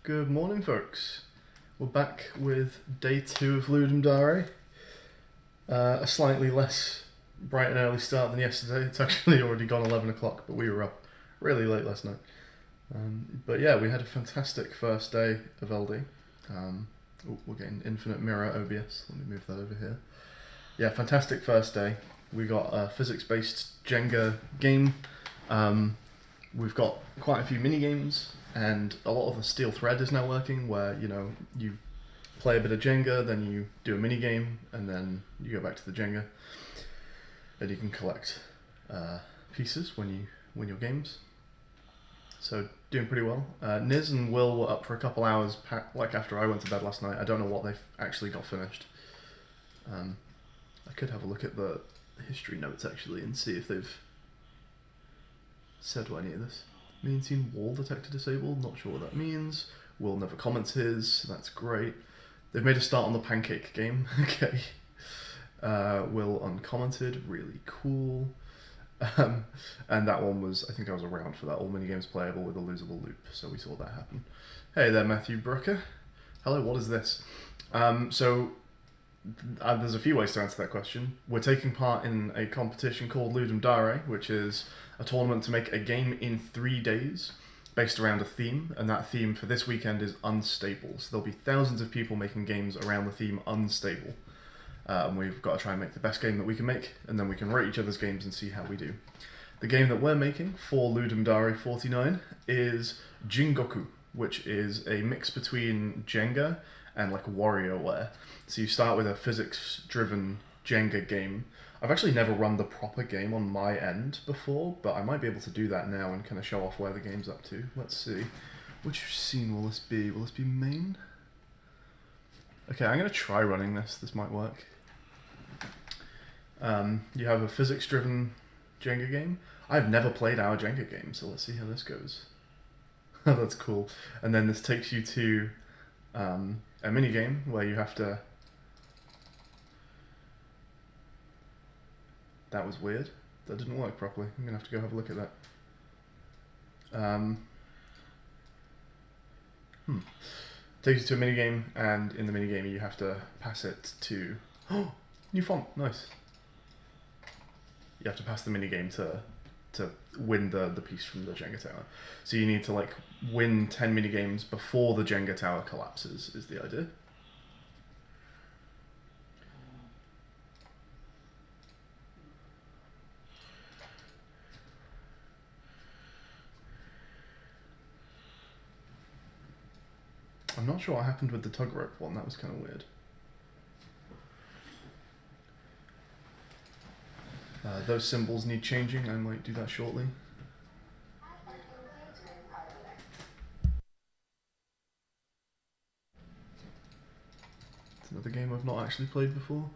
Good morning, folks. We're back with day 2 of Ludum. A slightly less bright and early start than yesterday. It's actually already gone 11 o'clock, but we were up really late last night. But yeah, we had a fantastic first day of LD. We're getting infinite mirror OBS. Let me move that over here. Yeah, fantastic first day. We got a physics-based Jenga game. We've got quite a few mini games, and a lot of the steel thread is now working, where you play a bit of Jenga, then you do a mini game, and then you go back to the Jenga, and you can collect pieces when you win your games. So doing pretty well. Niz and Will were up for a couple hours, like after I went to bed last night. I don't know what they've actually got finished. I could have a look at the history notes actually and see if they've said any of this. Mean seen wall detector disabled, not sure what that means. Will never comments his, so that's great. They've made a start on the pancake game, okay. Will uncommented, really cool. And that one was, I think I was around for that, all minigames playable with a losable loop, so we saw that happen. Hey there, Matthew Brooker. Hello, what is this? There's a few ways to answer that question. We're taking part in a competition called Ludum, which is a tournament to make a game in 3 days based around a theme, and that theme for this weekend is unstable. So there'll be thousands of people making games around the theme unstable. And we've got to try and make the best game that we can make, and then we can rate each other's games and see how we do. The game that we're making for Ludum 49 is Jingoku, which is a mix between Jenga and like WarioWare. So you start with a physics-driven Jenga game. I've actually never run the proper game on my end before, but I might be able to do that now and kind of show off where the game's up to. Let's see. Which scene will this be? Will this be main? Okay, I'm going to try running this. This might work. You have a physics-driven Jenga game. I've never played our Jenga game, so let's see how this goes. That's cool. And then this takes you to a mini game where you have to... That was weird. That didn't work properly. I'm going to have to go have a look at that. Takes you to a mini game, and in the mini game you have to pass it to... Oh, new font. Nice. You have to pass the mini game to win the piece from the Jenga tower. So you need to like win 10 mini games before the Jenga tower collapses, is the idea. I'm not sure what happened with the tug rope one, that was kind of weird. Those symbols need changing, I might do that shortly. It's another game I've not actually played before.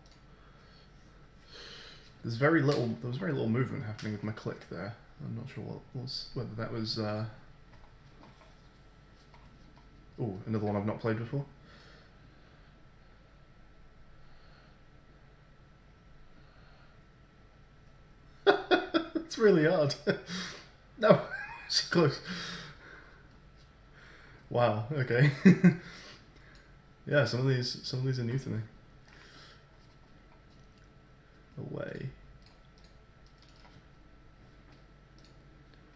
There was very little movement happening with my click there. I'm not sure whether that was... Oh, another one I've not played before. It's really hard. No, so close. Wow. Okay. Yeah, some of these are new to me. Away.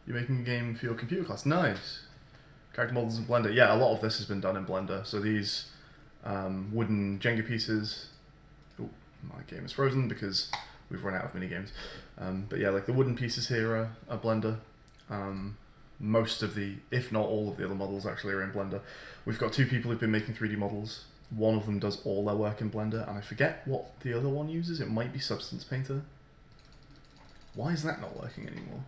You're making a game for your computer class. Nice. Character models in Blender. Yeah, a lot of this has been done in Blender. So these wooden Jenga pieces. Oh, my game is frozen because we've run out of mini games. But yeah, like the wooden pieces here are Blender. Most of the, if not all of the other models actually are in Blender. We've got 2 people who've been making 3D models. One of them does all their work in Blender, and I forget what the other one uses. It might be Substance Painter. Why is that not working anymore?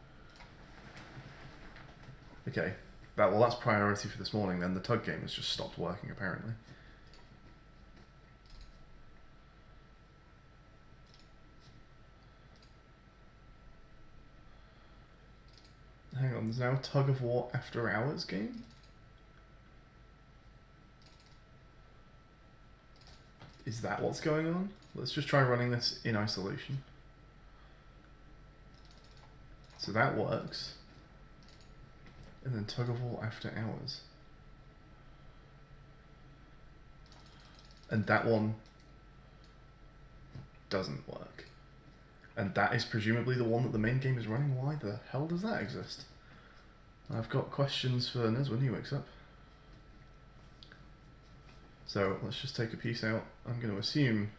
Okay, well that's priority for this morning then. The tug game has just stopped working apparently. Hang on, there's now a Tug of War After Hours game? Is that what's going on? Let's just try running this in isolation. So that works. And then Tug of War After Hours. and that one doesn't work. And that is presumably the one that the main game is running. Why the hell does that exist? I've got questions for Nez when he wakes up. So let's just take a piece out. I'm going to assume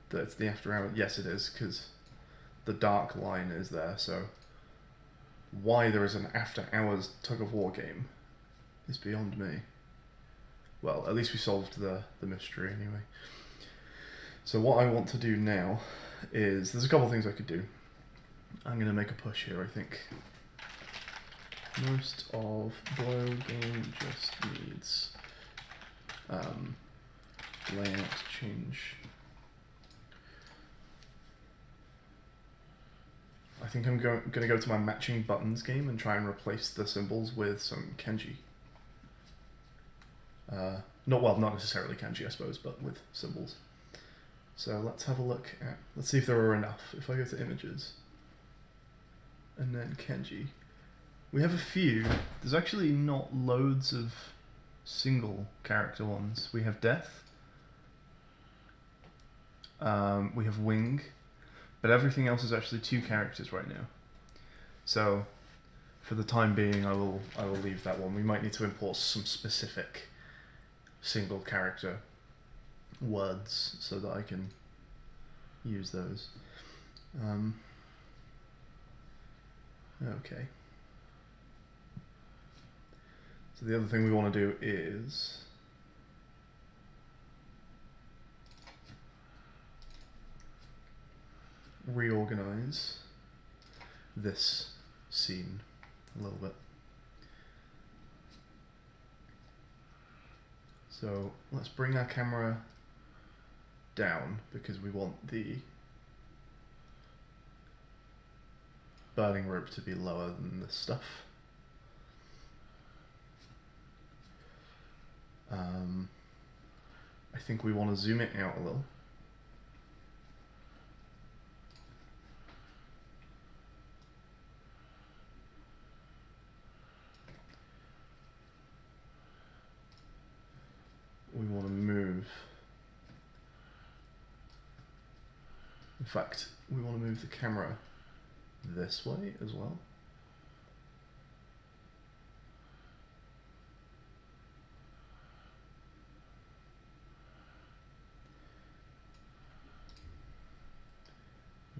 that it's the after hours. Yes, it is, because the dark line is there. So why there is an after hours tug of war game is beyond me. Well, at least we solved the mystery anyway. So what I want to do now is, there's a couple of things I could do. I'm going to make a push here, I think. Most of Blow game just needs layout change. I think I'm going to go to my matching buttons game and try and replace the symbols with some kanji. Not necessarily kanji, I suppose, but with symbols. So let's have a look at, let's see if there are enough. If I go to images, and then kanji, we have a few. There's actually not loads of single character ones. We have death, we have wing, but everything else is actually 2 characters right now. So for the time being, I will leave that one. We might need to import some specific single character words so that I can use those. Okay. So the other thing we want to do is reorganize this scene a little bit. So let's bring our camera down because we want the burning rope to be lower than this stuff. I think we want to zoom it out a little. We want to move. In fact, we want to move the camera this way as well.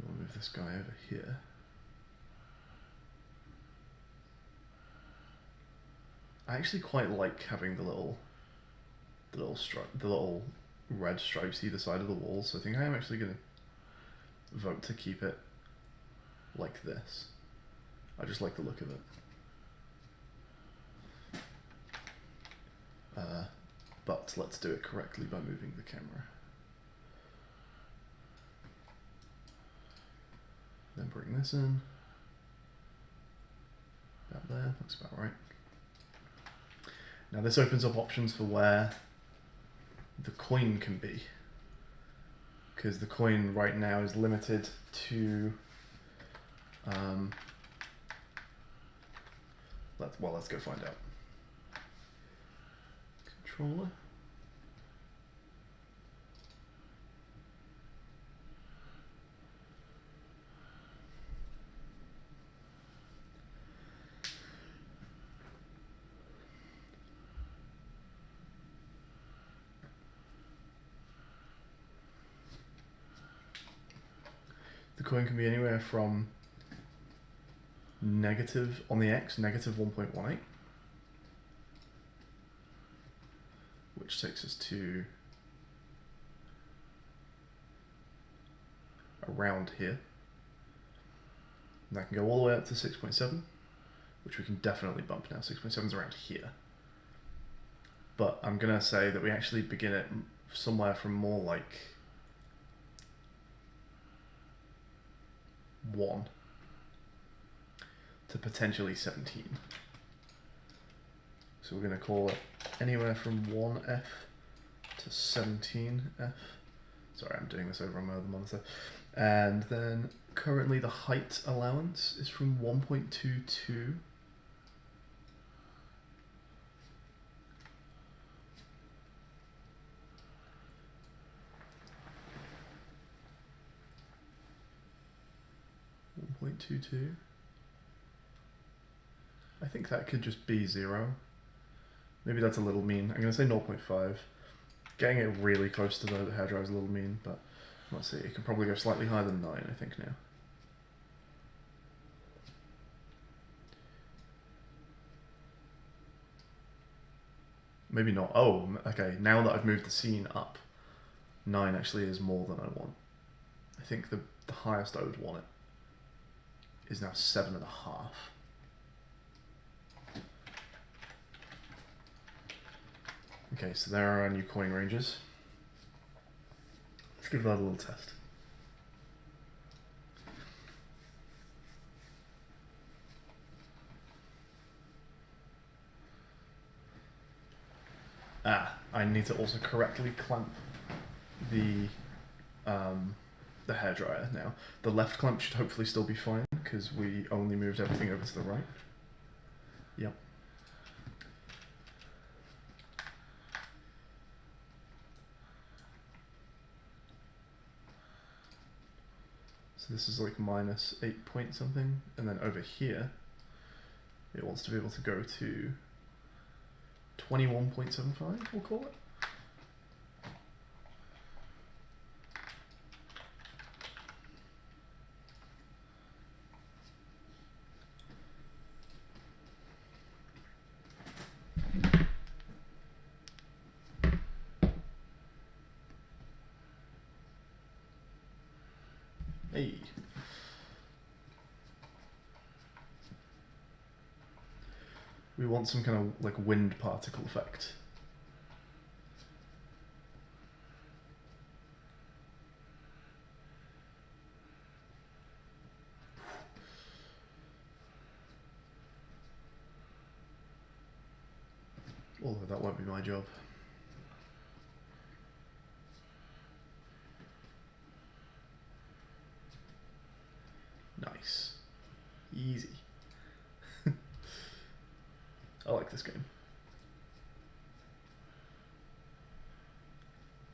We'll move this guy over here. I actually quite like having the little red stripes either side of the wall, so I think I am actually going to vote to keep it like this. I just like the look of it. But let's do it correctly by moving the camera. Then bring this in. About there, looks about right. Now this opens up options for where the coin can be, because the coin right now is limited to let's go find out. Controller. The coin can be anywhere from negative, on the X, negative 1.18, which takes us to around here. And that can go all the way up to 6.7, which we can definitely bump now. 6.7 is around here. But I'm going to say that we actually begin it somewhere from more like 1 to potentially 17. So we're going to call it anywhere from 1F to 17F. Sorry, I'm doing this over on my other monitor. And then currently the height allowance is from 1.22 0.22. I think that could just be 0. Maybe that's a little mean. I'm going to say 0.5. Getting it really close to the hairdryer is a little mean, but let's see. It can probably go slightly higher than 9, I think, now. Maybe not. Oh, okay. Now that I've moved the scene up, 9 actually is more than I want. I think the highest I would want it is now 7.5. Okay, so there are our new coin ranges. Let's give that a little test. I need to also correctly clamp the hairdryer now. The left clamp should hopefully still be fine because we only moved everything over to the right. Yep. So this is like minus 8 point something, and then over here it wants to be able to go to 21.75, we'll call it. Hey. We want some kind of like wind particle effect. Although that won't be my job. Nice. Easy. I like this game.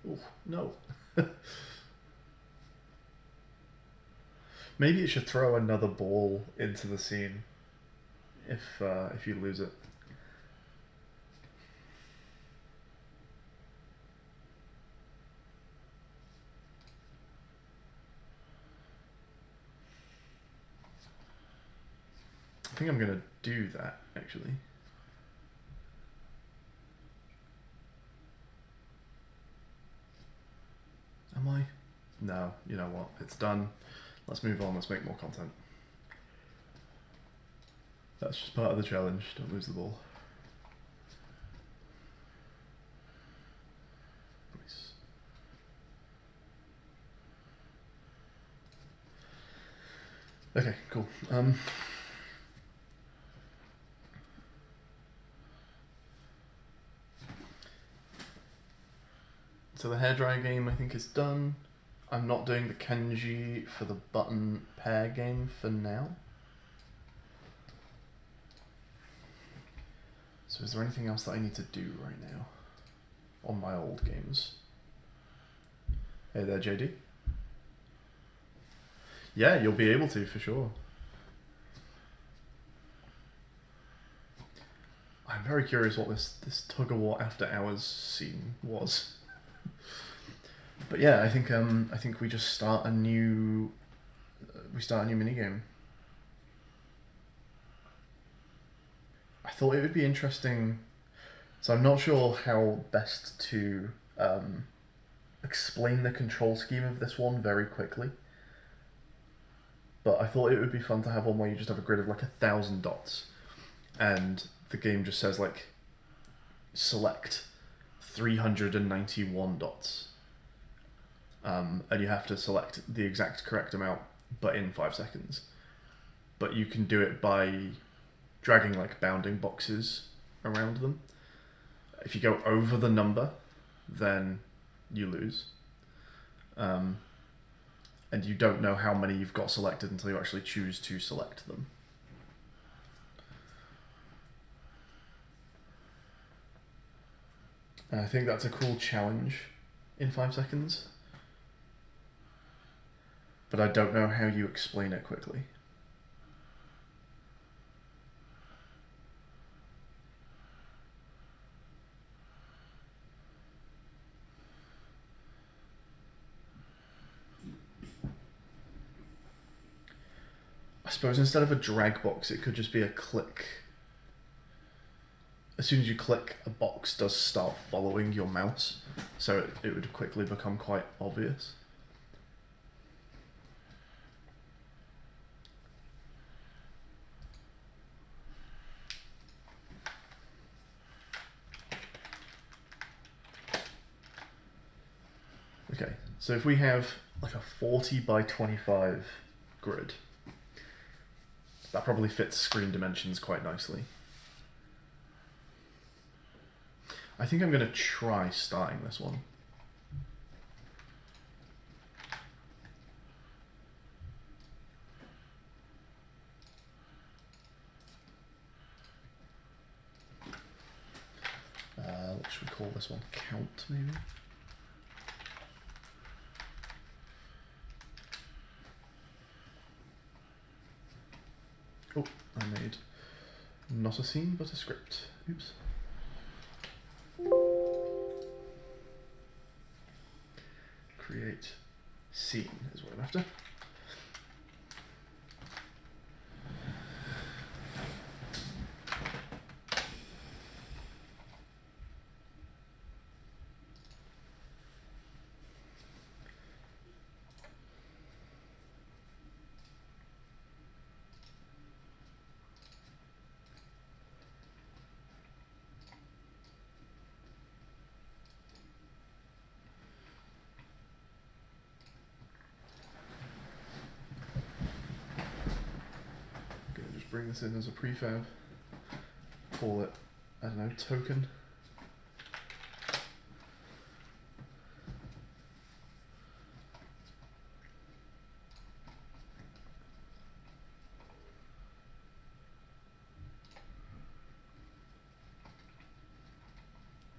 Oh, no. Maybe it should throw another ball into the scene if you lose it. I think I'm going to do that, actually. Am I? No, you know what? It's done. Let's move on. Let's make more content. That's just part of the challenge. Don't lose the ball. Nice. Okay, cool. So the hairdryer game I think is done. I'm not doing the Kenji for the button pair game for now. So is there anything else that I need to do right now on my old games? Hey there, JD. Yeah, you'll be able to for sure. I'm very curious what this tug of war after hours scene was. But yeah, I think we just start a new minigame. I thought it would be interesting. So I'm not sure how best to explain the control scheme of this one very quickly. But I thought it would be fun to have one where you just have a grid of like 1,000 dots, and the game just says like select 391 dots. And you have to select the exact correct amount, but in 5 seconds. But you can do it by dragging like bounding boxes around them. If you go over the number, then you lose. And you don't know how many you've got selected until you actually choose to select them. And I think that's a cool challenge in 5 seconds. But I don't know how you explain it quickly. I suppose instead of a drag box, it could just be a click. As soon as you click, a box does start following your mouse, so it would quickly become quite obvious. Okay, so if we have like a 40 by 25 grid, that probably fits screen dimensions quite nicely. I think I'm going to try starting this one. What should we call this one? Count, maybe? Oh, I made not a scene, but a script. Oops. Create scene is what I'm after. Bring this in as a prefab, call it, I don't know, token.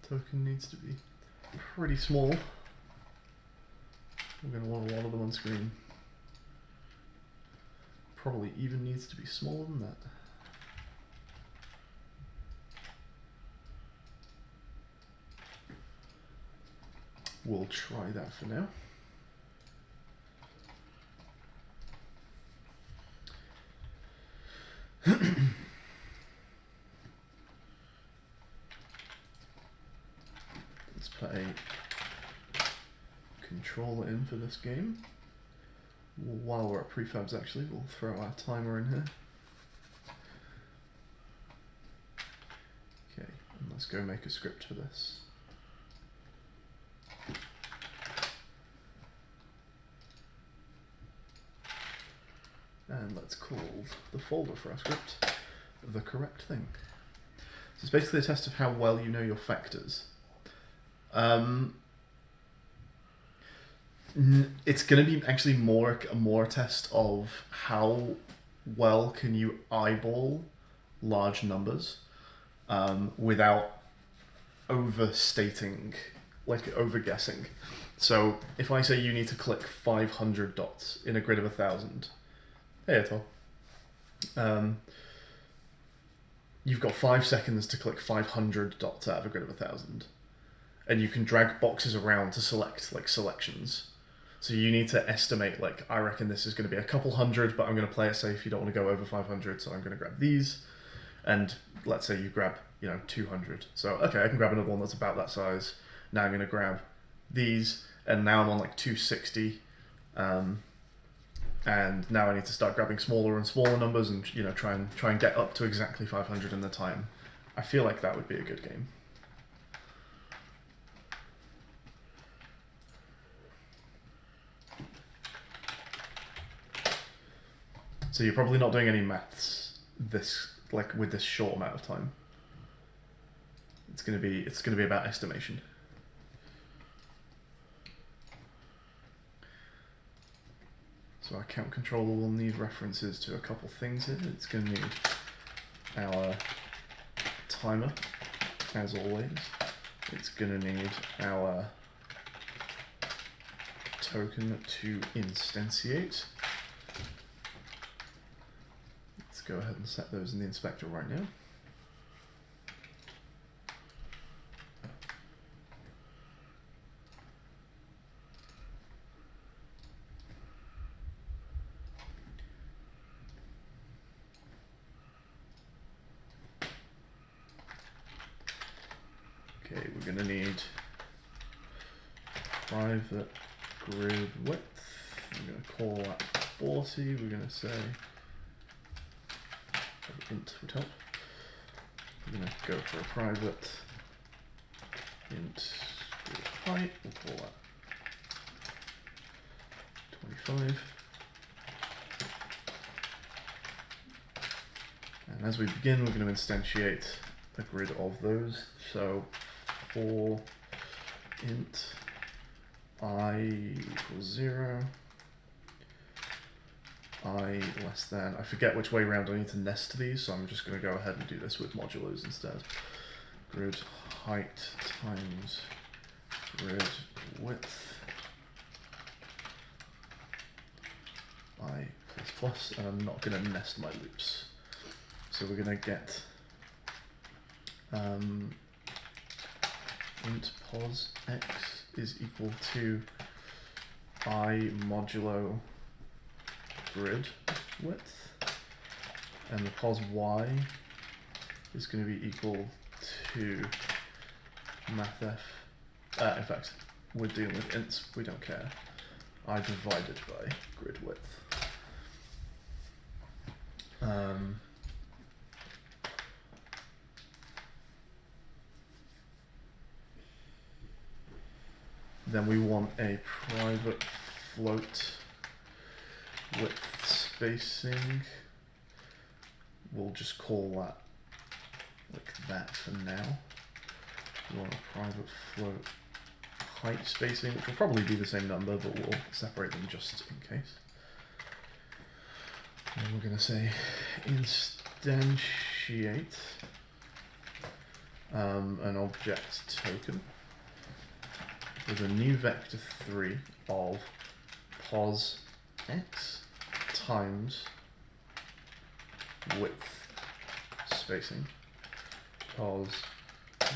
Token needs to be pretty small. We're going to want a lot of them on screen. Probably even needs to be smaller than that. We'll try that for now. Let's put a controller in for this game. While we're at prefabs, actually, we'll throw our timer in here. Okay, and let's go make a script for this. And let's call the folder for our script the correct thing. So it's basically a test of how well you know your factors. It's going to be actually more a test of how well can you eyeball large numbers without overstating, like overguessing. So if I say you need to click 500 dots in a grid of 1,000, hey Ethel, you've got 5 seconds to click 500 dots out of a grid of 1,000, and you can drag boxes around to select like selections. So you need to estimate, like, I reckon this is going to be a couple hundred, but I'm going to play it safe. You don't want to go over 500, so I'm going to grab these. And let's say you grab, 200. So, okay, I can grab another one that's about that size. Now I'm going to grab these, and now I'm on like 260. And now I need to start grabbing smaller and smaller numbers and, try and get up to exactly 500 in the time. I feel like that would be a good game. So you're probably not doing any maths with this short amount of time. It's gonna be about estimation. So our count controller will need references to a couple things here. It's gonna need our timer, as always. It's gonna need our token to instantiate. Go ahead and set those in the inspector right now. Okay, we're going to need private grid width. I'm going to call that 40. We're going to say int would help. We're going to go for a private int grid height. We'll call that 25. And as we begin, we're going to instantiate a grid of those. So for int I equals 0, I less than, I forget which way around I need to nest these, so I'm just going to go ahead and do this with modulos instead. Grid height times grid width I plus plus, and I'm not going to nest my loops. So we're going to get int pos x is equal to I modulo grid width, and the pos y is going to be equal to mathf. In fact, we're dealing with ints, we don't care. I divided by grid width. Then we want a private float width spacing. We'll just call that like that for now. We want a private float height spacing, which will probably be the same number, but we'll separate them just in case. And we're going to say instantiate an object token with a new vector 3 of pos x times width spacing, pos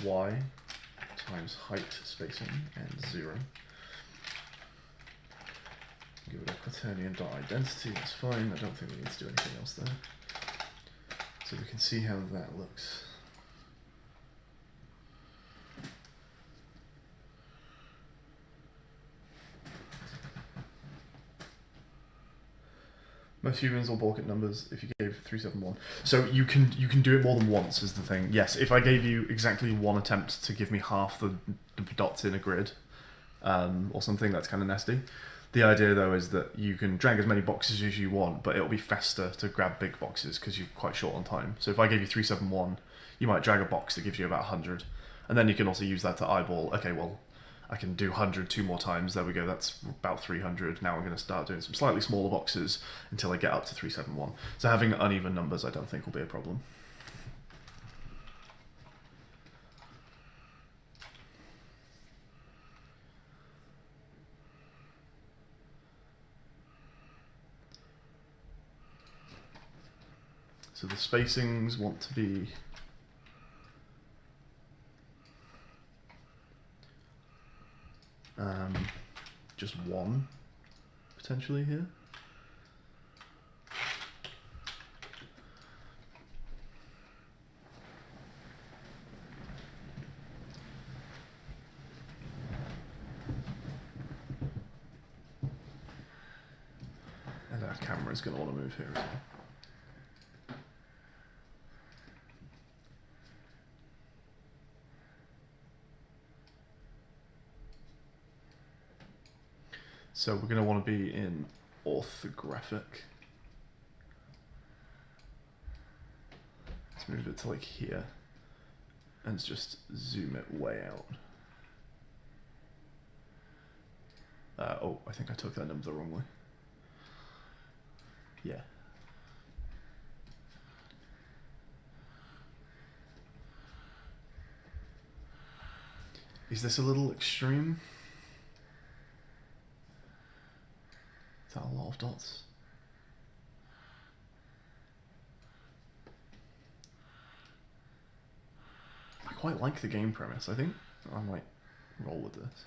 y times height spacing, and 0. Give it a quaternion dot identity, that's fine. I don't think we need to do anything else there. So we can see how that looks. Most humans will balk at numbers if you gave 371. So you can do it more than once is the thing. Yes, if I gave you exactly one attempt to give me half the dots in a grid, or something, that's kind of nasty. The idea though is that you can drag as many boxes as you want, but it'll be faster to grab big boxes because you're quite short on time. So if I gave you 371, you might drag a box that gives you about 100, and then you can also use that to eyeball. Okay, well, I can do 100 2 more times. There we go. That's about 300. Now I'm going to start doing some slightly smaller boxes until I get up to 371. So having uneven numbers, I don't think will be a problem. So the spacings want to be just 1 potentially here. And our camera is going to want to move here as well. So we're going to want to be in orthographic. Let's move it to like here and just zoom it way out. Oh, I think I took that number the wrong way. Yeah. Is this a little extreme? Is that a lot of dots? I quite like the game premise. I think I might roll with this.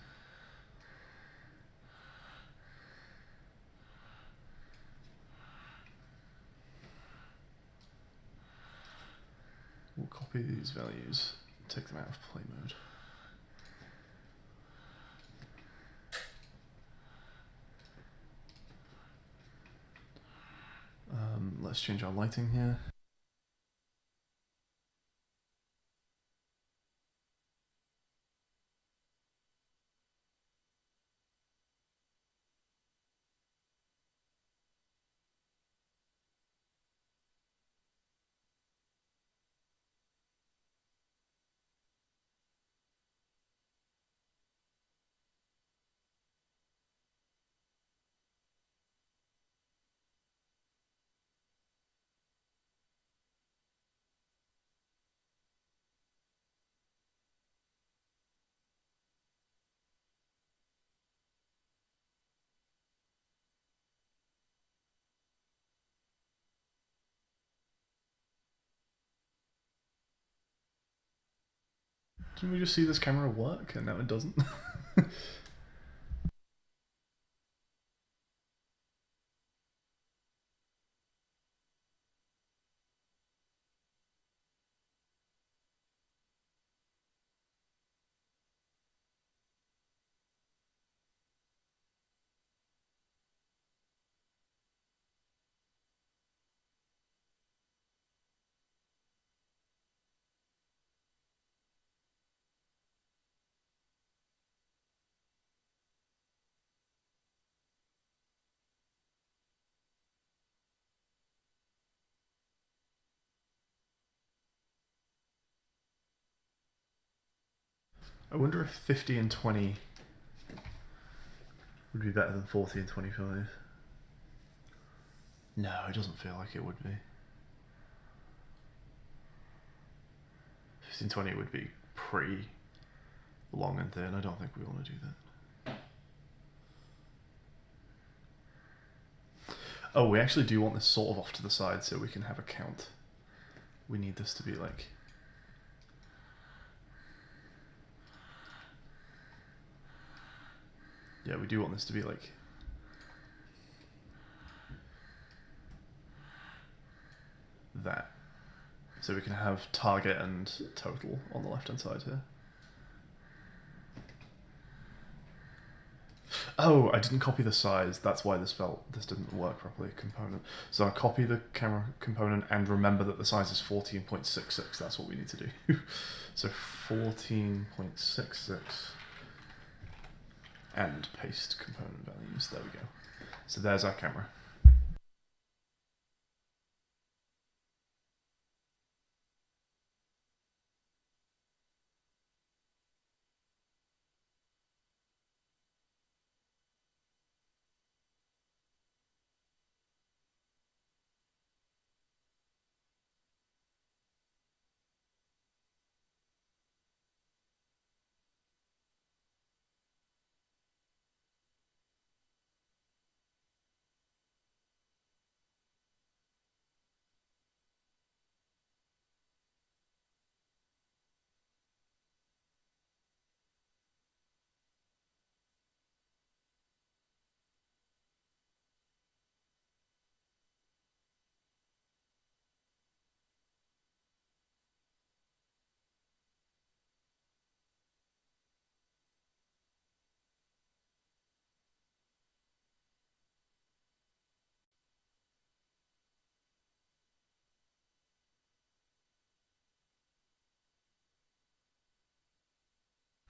We'll copy these values, take them out of play mode. Let's change our lighting here. Didn't we just see this camera work and now it doesn't? I wonder if 50 and 20 would be better than 40 and 25. No, it doesn't feel like it would be. 50 and 20 would be pretty long and thin. I don't think we want to do that. Oh, we actually do want this sort of off to the side so we can have a count. We need this to be like... Yeah, we do want this to be like... that. So we can have target and total on the left hand side here. Oh, I didn't copy the size. That's why this didn't work properly. Component. So I copy the camera component and remember that the size is 14.66. That's what we need to do. So 14.66 and paste component values. There we go. So there's our camera.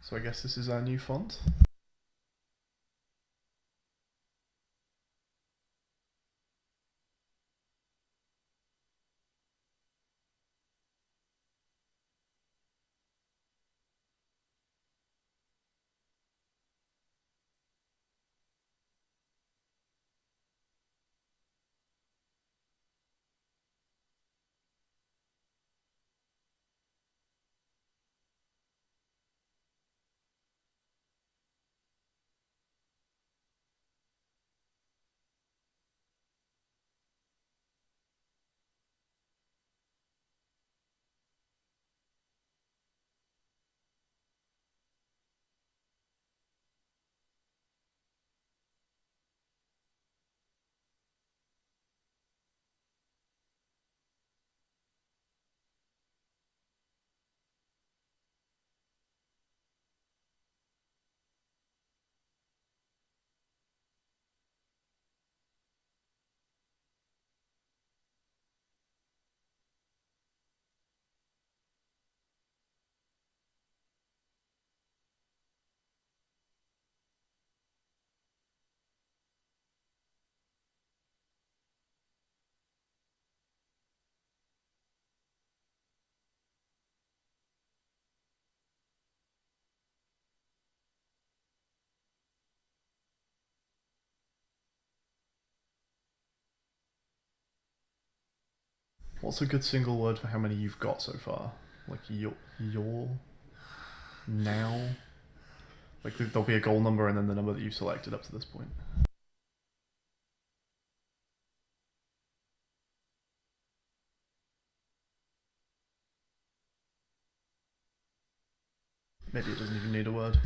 So I guess this is our new font. What's a good single word for how many you've got so far? Like your now. Like there'll be a goal number and then the number that you've selected up to this point. Maybe it doesn't even need a word.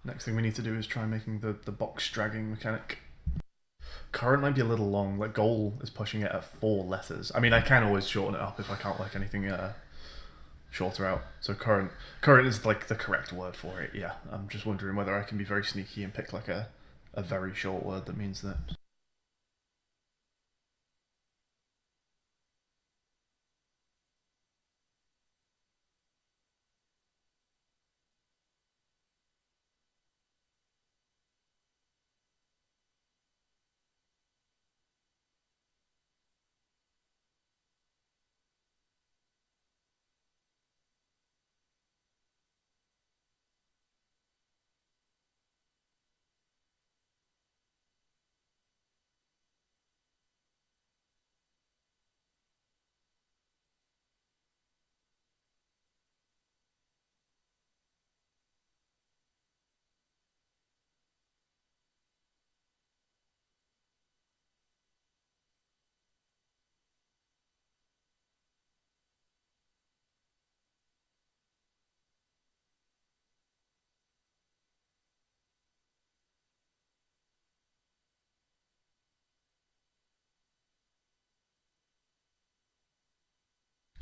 Next thing we need to do is try making the box dragging mechanic. Current might be a little long. Like goal is pushing it at 4 letters. I mean, I can always shorten it up if I can't work anything shorter out. So current is like the correct word for it. Yeah, I'm just wondering whether I can be very sneaky and pick like a very short word that means that.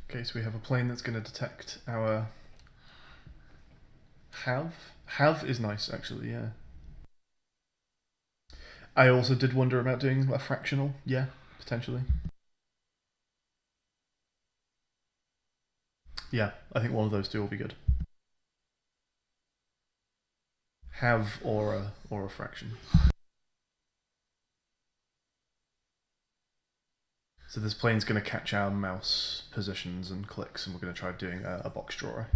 Okay, so we have a plane that's going to detect our have. Have is nice, actually, yeah. I also did wonder about doing a fractional, yeah, potentially. Yeah, I think one of those two will be good. Have or a fraction. So this plane's going to catch our mouse positions and clicks, and we're going to try doing a box drawer.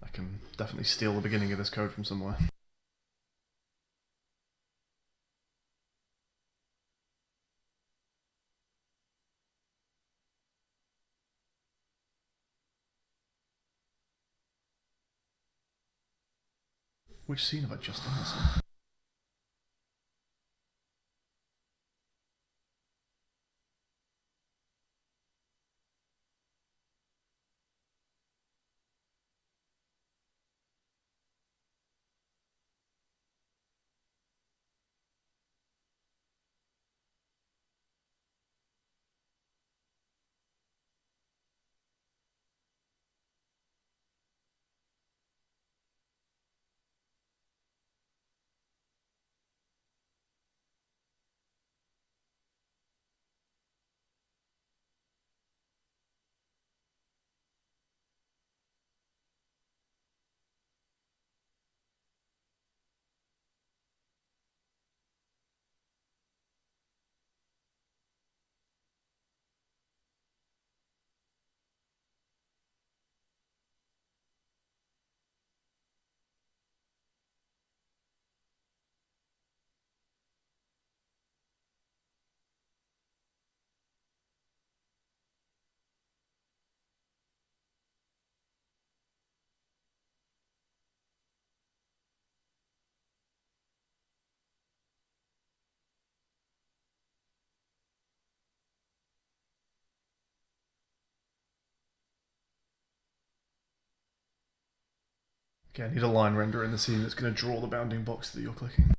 I can definitely steal the beginning of this code from somewhere. Which scene have I just done this in? Okay, I need a line render in the scene that's going to draw the bounding box that you're clicking.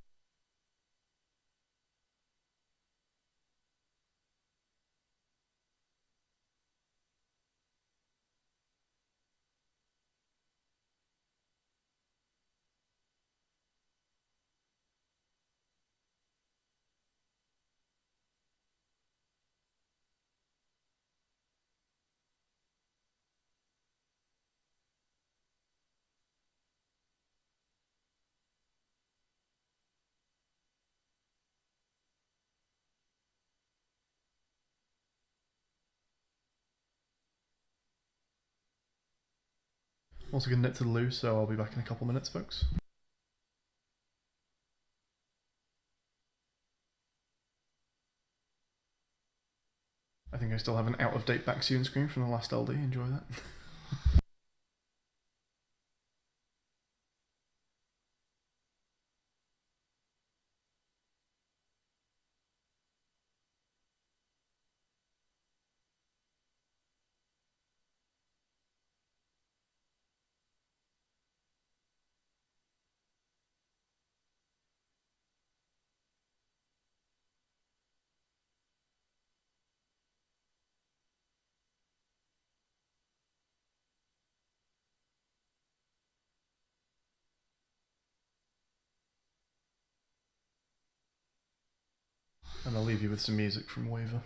Also gonna knit to the loo, so I'll be back in a couple minutes, folks. I think I still have an out-of-date back soon screen from the last LD, enjoy that. And I'll leave you with some music from Waver.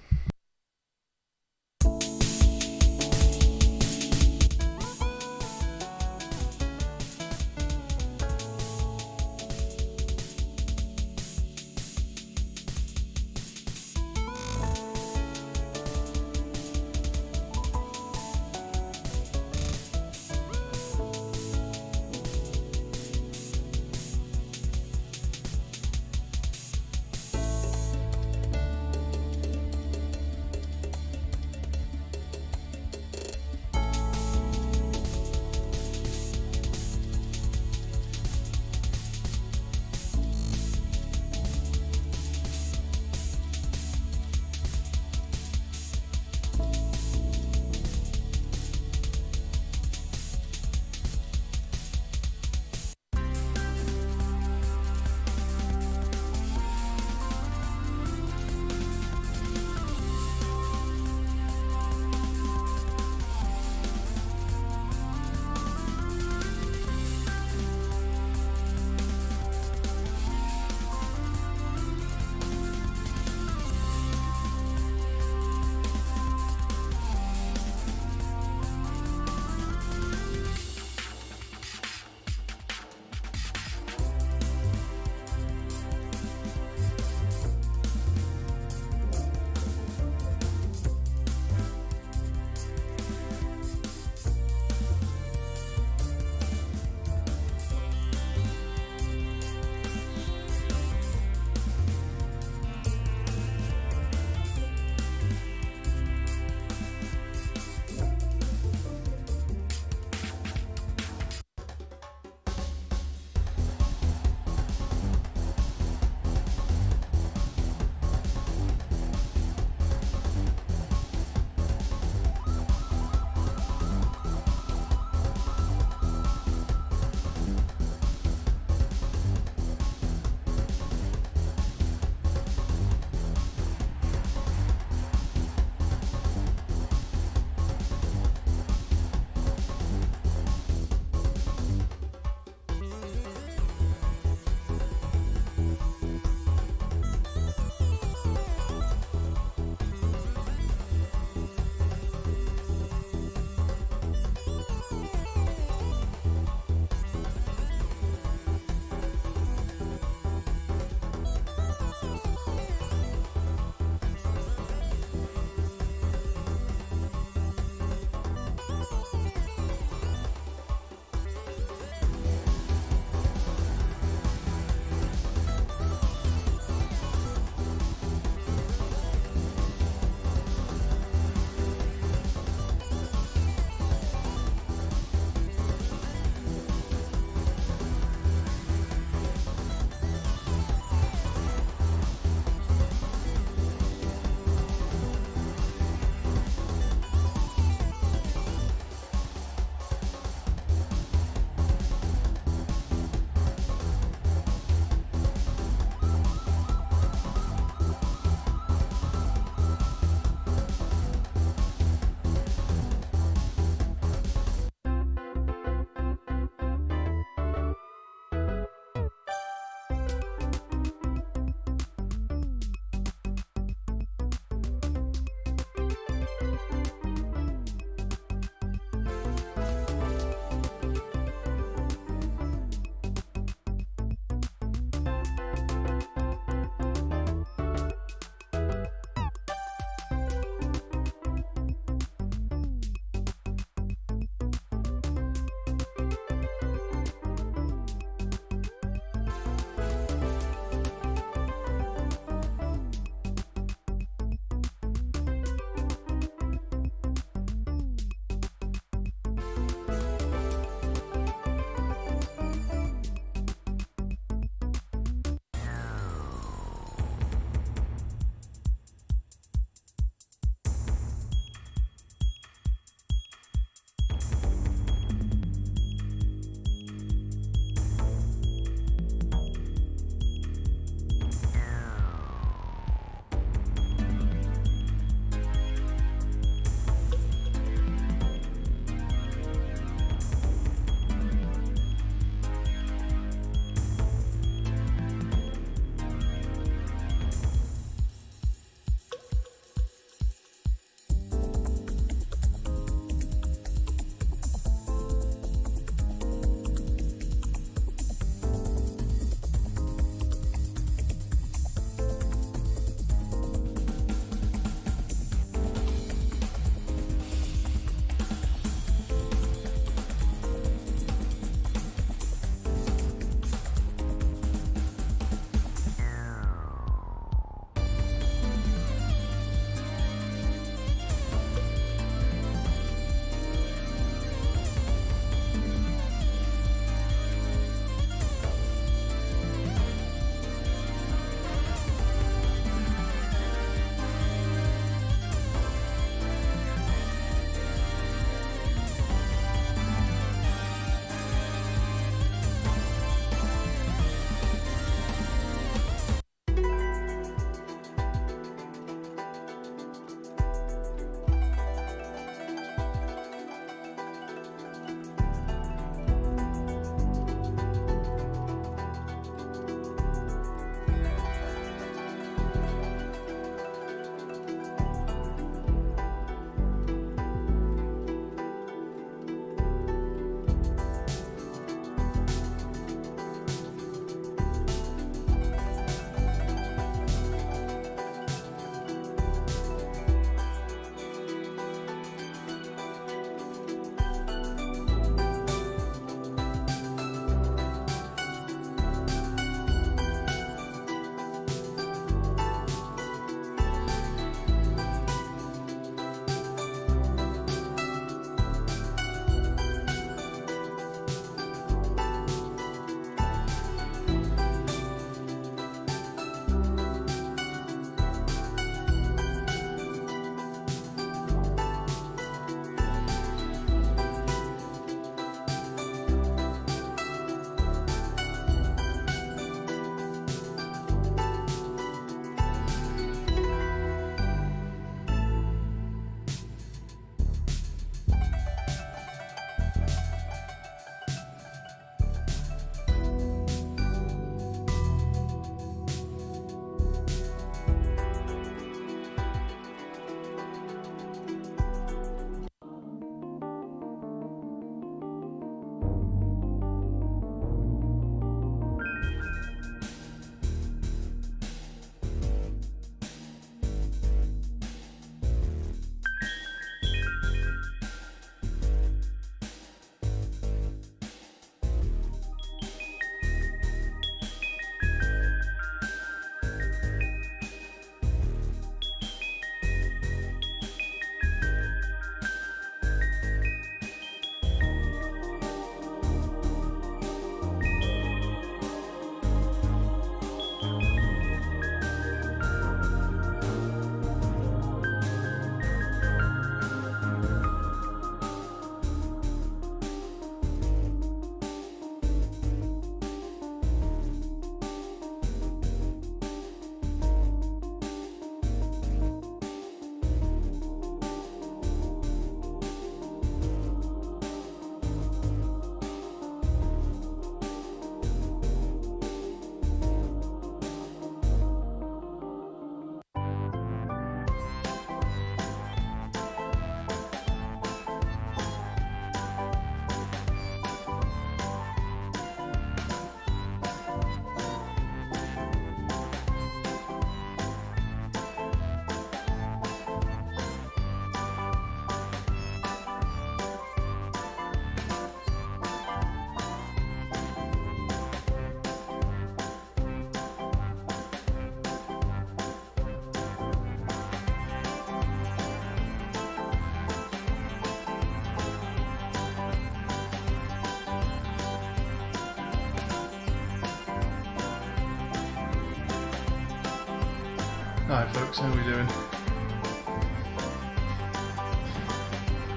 Hi folks, how are we doing?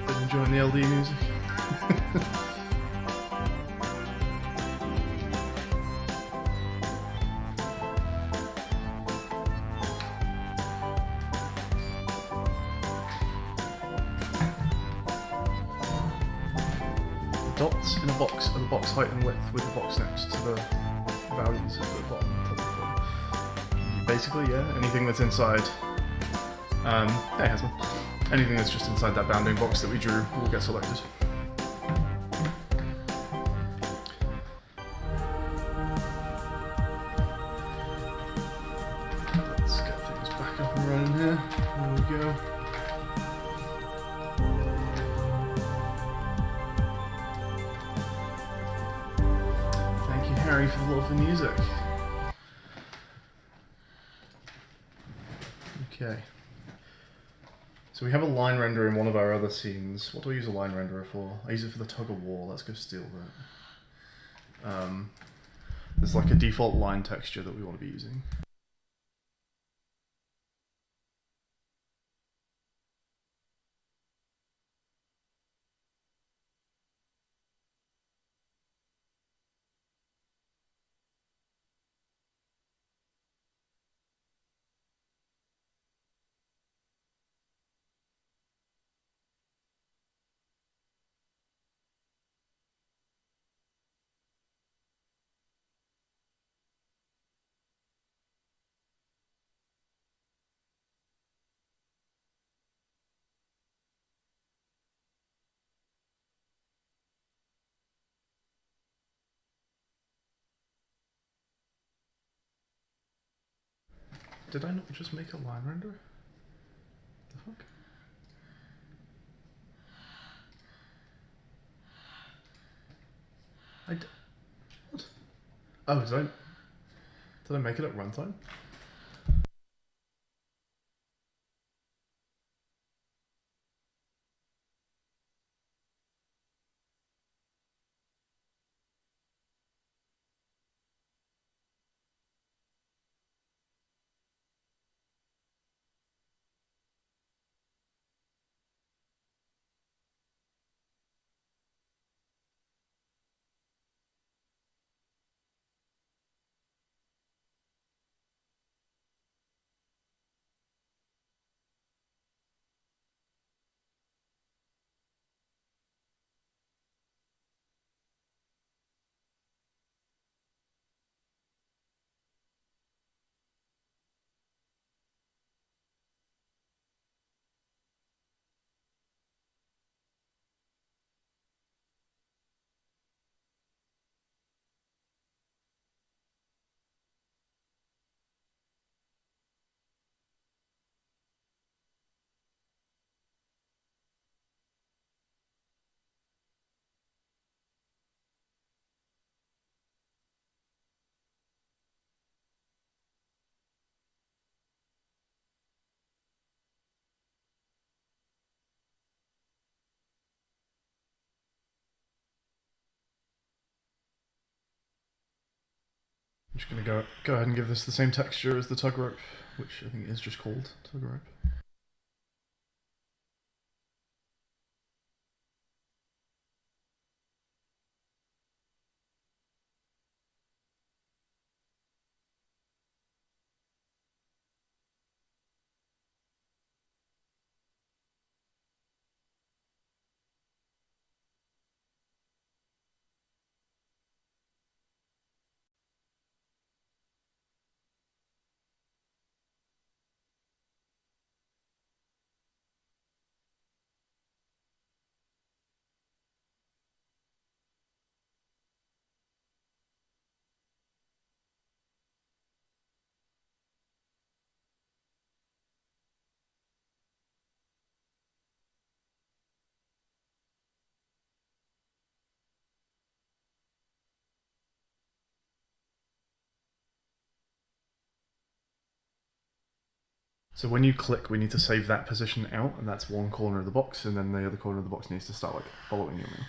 Been enjoying the LD music? Dots in a box are the box height and width with the box next to the values at the bottom. Basically, yeah, anything that's inside. Hey, Hasman. Anything that's just inside that bounding box that we drew will get selected. Let's get things back up and running here. There we go. Thank you, Harry, for the lovely music. Okay. So we have a line renderer in one of our other scenes. What do I use a line renderer for? I use it for the tug of war. Let's go steal that. There's like a default line texture that we want to be using. Did I not just make a line renderer? The fuck? What? Oh, did I make it at runtime? I'm just gonna go ahead and give this the same texture as the tug rope, which I think is just called tug rope. So when you click, we need to save that position out, and that's one corner of the box, and then the other corner of the box needs to start like following your mouse.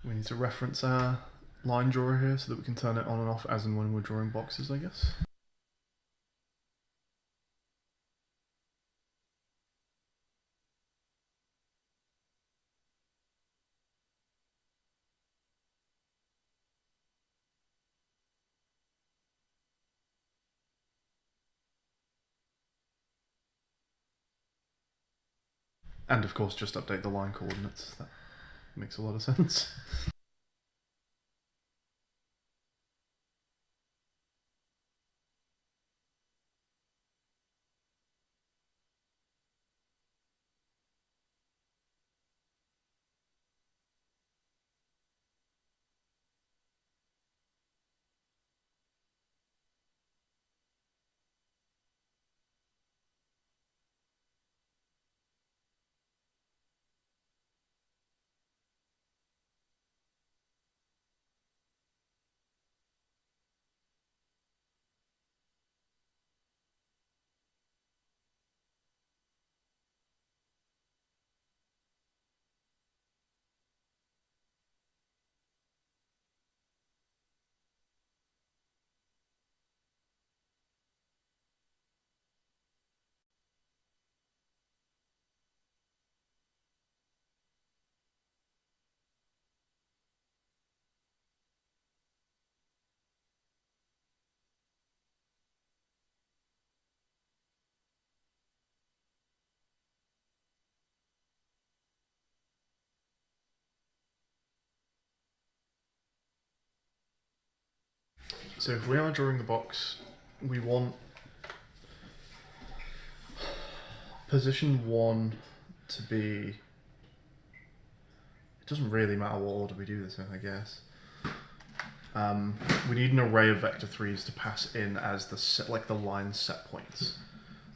We need to reference our line drawer here so that we can turn it on and off as and when we're drawing boxes, I guess. And of course just update the line coordinates. That makes a lot of sense. So if we are drawing the box, we want position 1 to be... It doesn't really matter what order we do this in, I guess. We need an array of vector 3s to pass in as the set, like the line set points.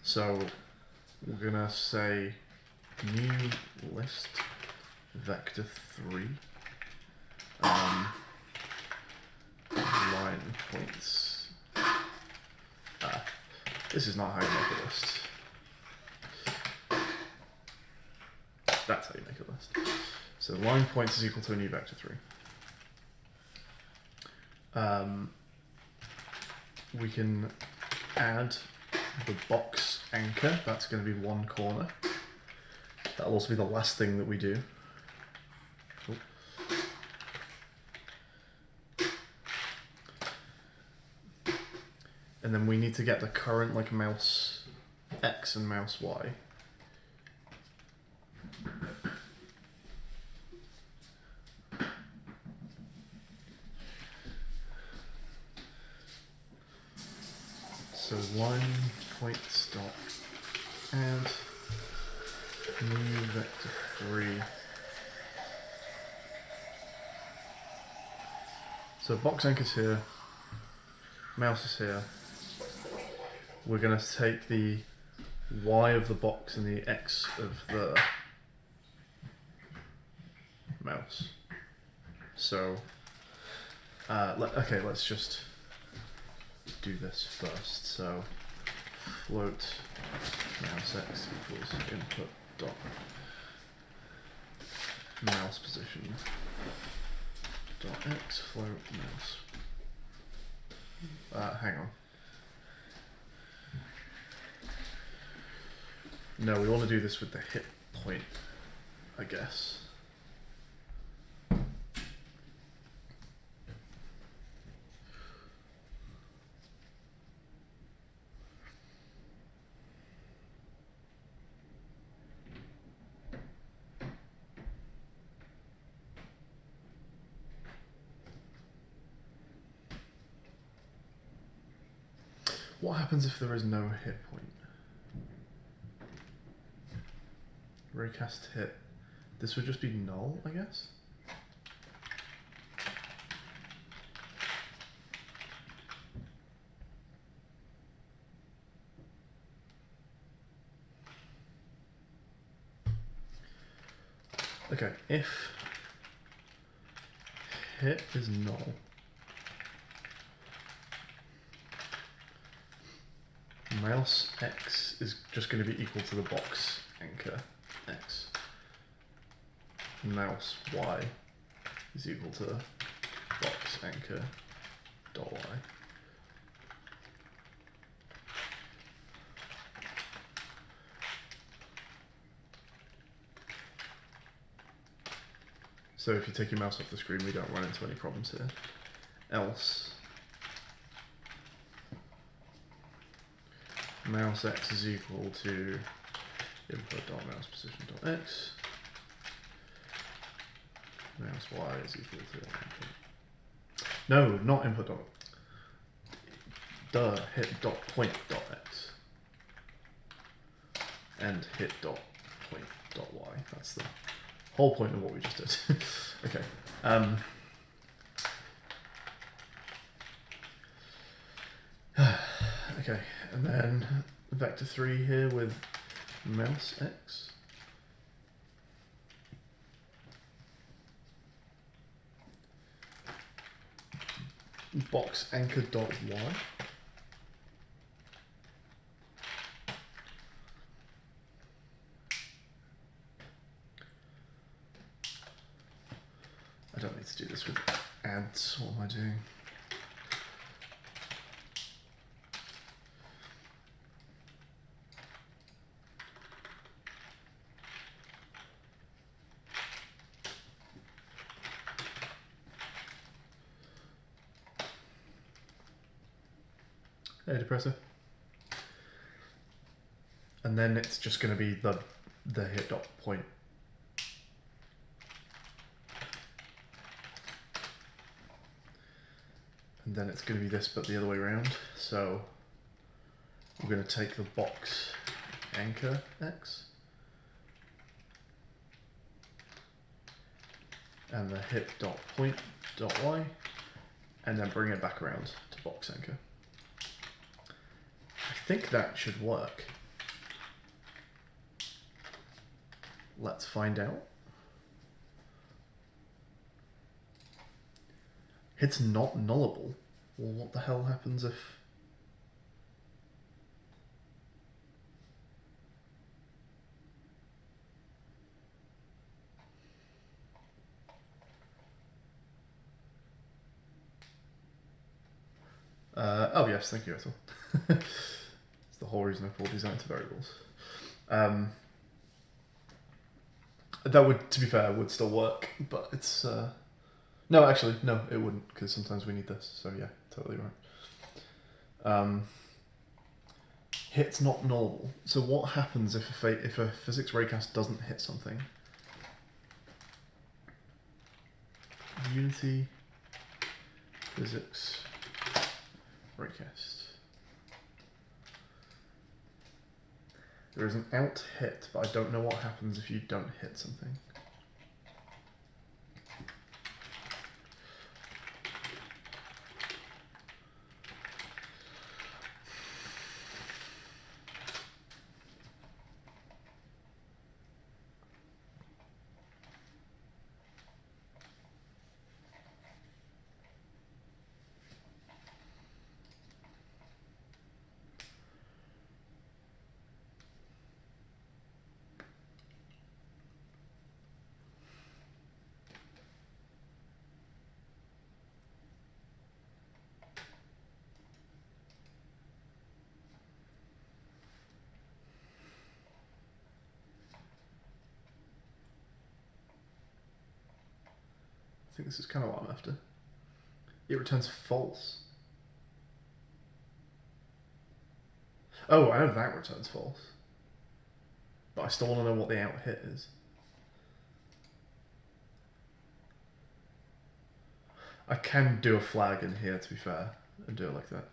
So we're gonna say new list vector 3 line points. This is not how you make a list. That's how you make a list. So line points is equal to a new vector 3. We can add the box anchor. That's going to be one corner. That'll also be the last thing that we do. And then we need to get the current like mouse X and mouse Y. So line points dot add new vector 3. So box anchor's here, mouse is here. We're going to take the Y of the box and the X of the mouse. So, okay, let's just do this first. So, float mouse X equals input dot mouse position dot X float mouse. Hang on. No, we want to do this with the hit point, I guess. What happens if there is no hit point? Raycast hit. This would just be null, I guess? Okay, if hit is null, mouse X is just going to be equal to the box anchor X. Mouse Y is equal to box anchor dot y. So if you take your mouse off the screen, we don't run into any problems here. Else, mouse x is equal to input.mousePosition.x. Mouse y is equal to input. No, not input dot. Hit dot point dot x. And hit dot point dot y. That's the whole point of what we just did. Okay. Okay, and then vector 3 here with mouse x. Box anchor dot y. I don't need to do this with adds. What am I doing? Hey, depressor. And then it's just going to be the hit dot point. And then it's going to be this, but the other way around. So we're going to take the box anchor x and the hit dot point dot y, and then bring it back around to box anchor. I think that should work. Let's find out. It's not nullable. Well, what the hell happens if... oh yes, thank you, Ethel. It's the whole reason I pulled these out into variables. That would, to be fair, would still work, but it's... No, actually, no, it wouldn't, because sometimes we need this, so yeah, totally right. Hit's not nullable. So what happens if a physics raycast doesn't hit something? Unity physics raycast. There is an out hit, but I don't know what happens if you don't hit something. I think this is kind of what I'm after. It returns false. Oh, I know that returns false. But I still want to know what the out hit is. I can do a flag in here, to be fair, and do it like that.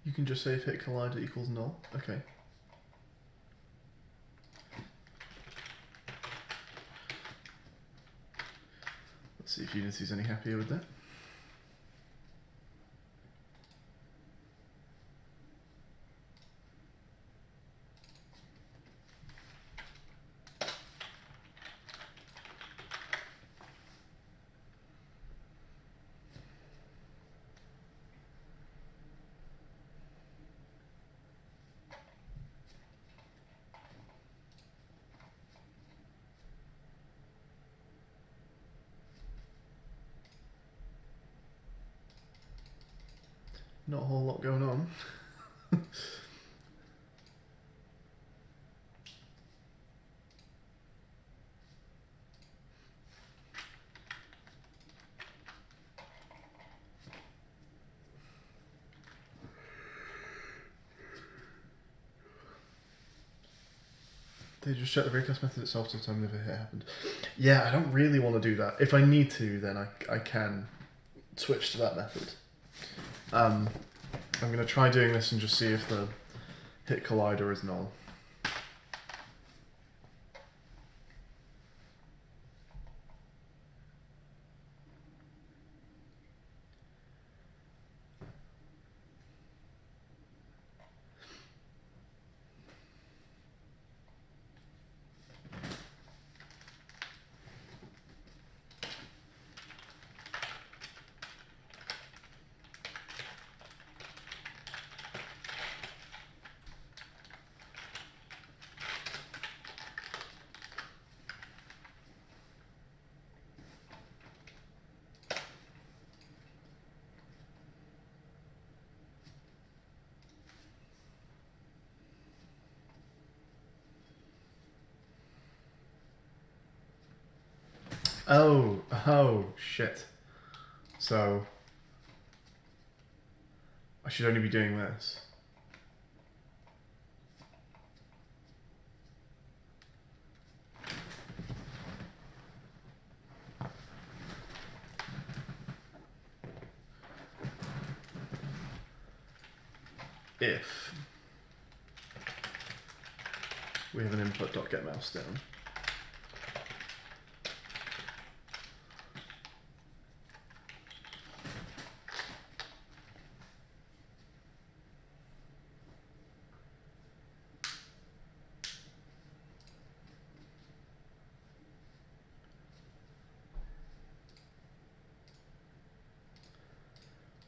You can just say if hit collider equals null. Okay. See if Unity's any happier with that. Not a whole lot going on. They just check the recast method itself to determine if a hit happened. Yeah, I don't really want to do that. If I need to, then I can switch to that method. I'm going to try doing this and just see if the hit collider is null. Oh, shit. So, I should only be doing this. If we have an input.getMouse down.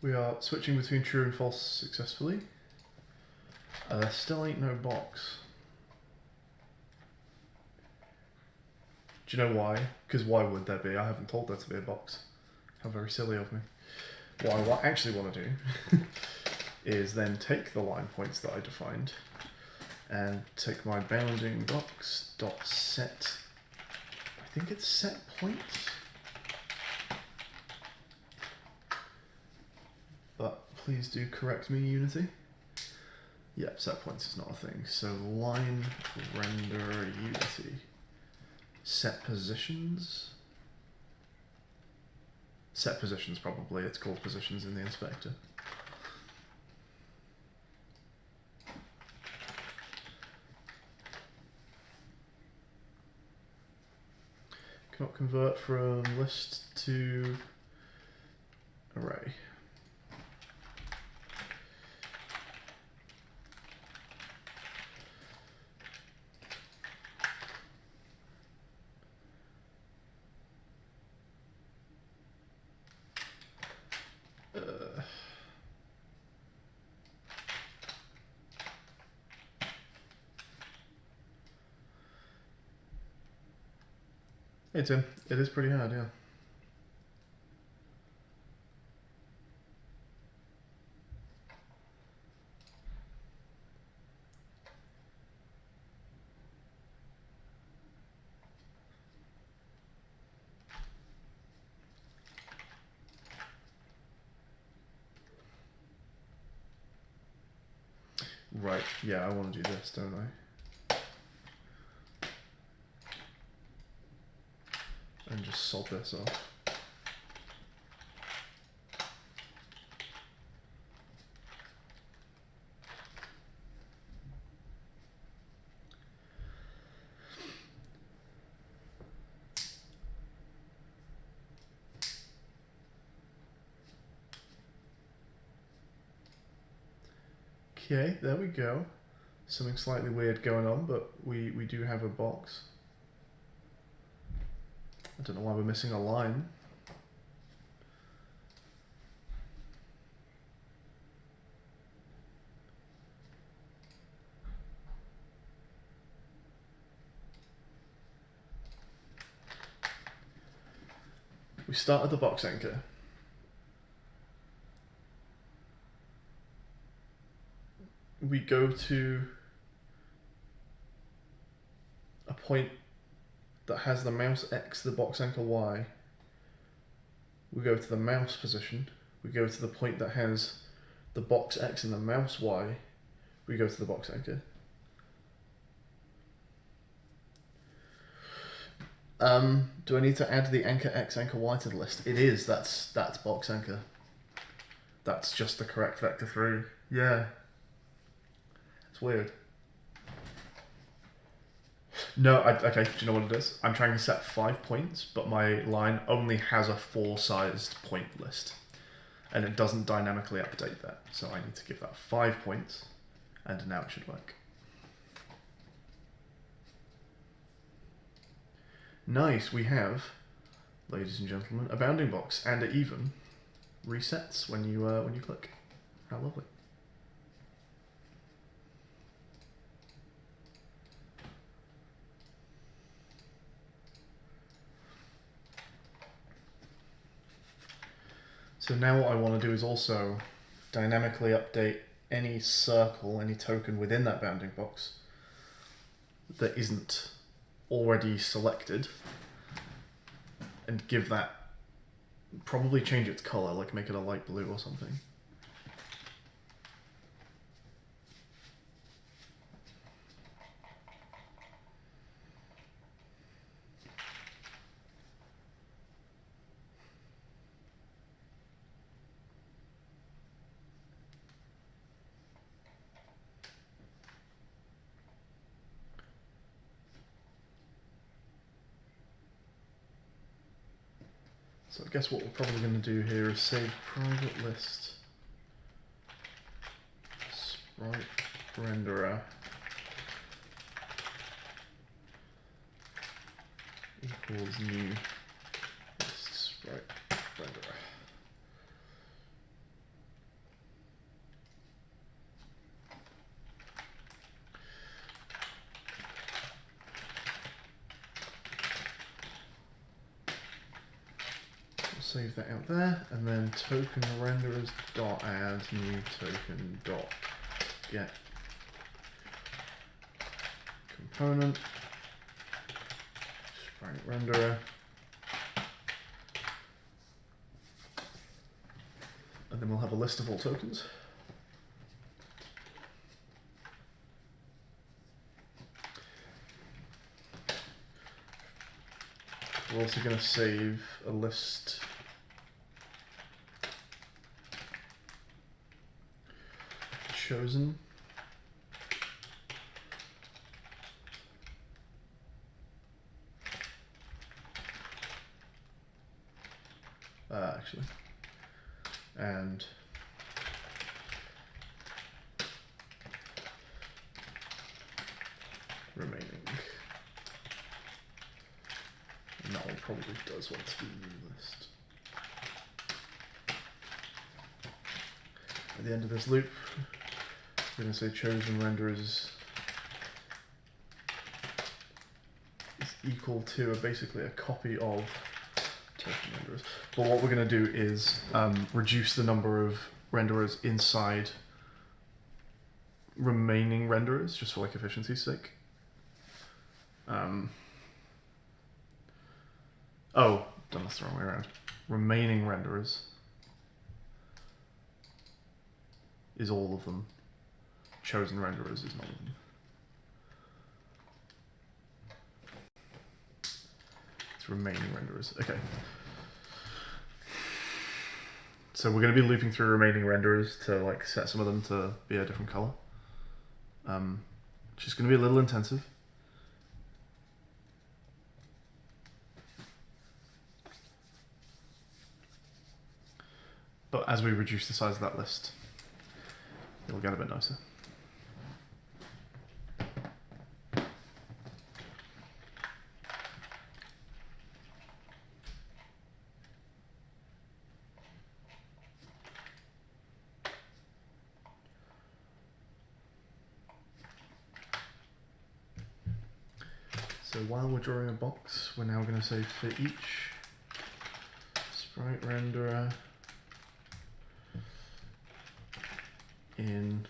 We are switching between true and false successfully. There still ain't no box. Do you know why? Because why would there be? I haven't told there to be a box. How very silly of me. What I actually want to do is then take the line points that I defined and take my bounding box dot set. I think it's set points. But please do correct me, Unity. Yep, set points is not a thing. So line render Unity. Set positions. Set positions probably, it's called positions in the inspector. Cannot convert from list to array. Hey Tim, it is pretty hard, yeah. Right, yeah, I want to do this, don't I? And just sod this off. Okay, there we go. Something slightly weird going on, but we do have a box. I don't know why we're missing a line. We start at the box anchor. We go to a point that has the mouse X, the box anchor Y. We go to the mouse position. We go to the point that has the box X and the mouse Y. We go to the box anchor. Do I need to add the anchor X, anchor Y to the list? It is. That's box anchor. That's just the correct vector 3. Yeah. It's weird. No, okay, do you know what it is? I'm trying to set 5 points, but my line only has a 4-sized point list. And it doesn't dynamically update that. So I need to give that 5 points, and now it should work. Nice, we have, ladies and gentlemen, a bounding box, and it even resets when you click. How lovely. So now what I want to do is also dynamically update any circle, any token within that bounding box that isn't already selected, and give that, probably change its color, like make it a light blue or something. So I guess what we're probably going to do here is save private list sprite renderer equals new list sprite renderer. Save that out there, and then token renderers dot add new token dot get component sprite renderer, and then we'll have a list of all tokens. We're also going to save a list chosen. Actually, and remaining. And that one probably does want to be in the list. At the end of this loop, we're going to say chosen renderers is equal to basically a copy of token renderers. But what we're going to do is reduce the number of renderers inside remaining renderers, just for like efficiency's sake. Oh, done this the wrong way around. Remaining renderers is all of them. Chosen renderers is none of them. It's remaining renderers. Okay. So we're going to be looping through remaining renderers to like set some of them to be a different color. Which is going to be a little intensive. But as we reduce the size of that list, it'll get a bit nicer. So while we're drawing a box, we're now going to say for each sprite renderer in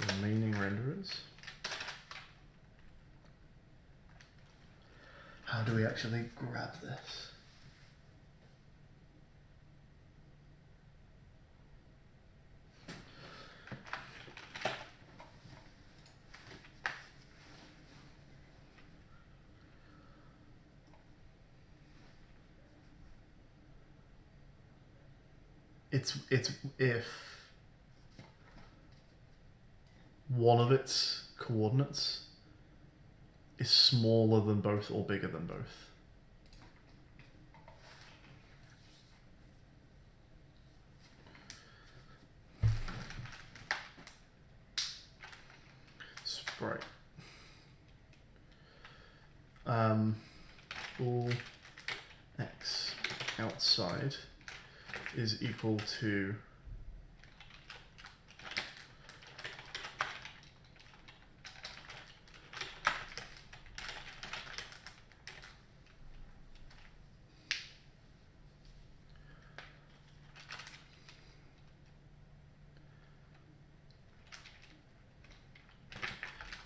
remaining renderers. How do we actually grab this? It's if one of its coordinates is smaller than both or bigger than both. Sprite. All x outside is equal to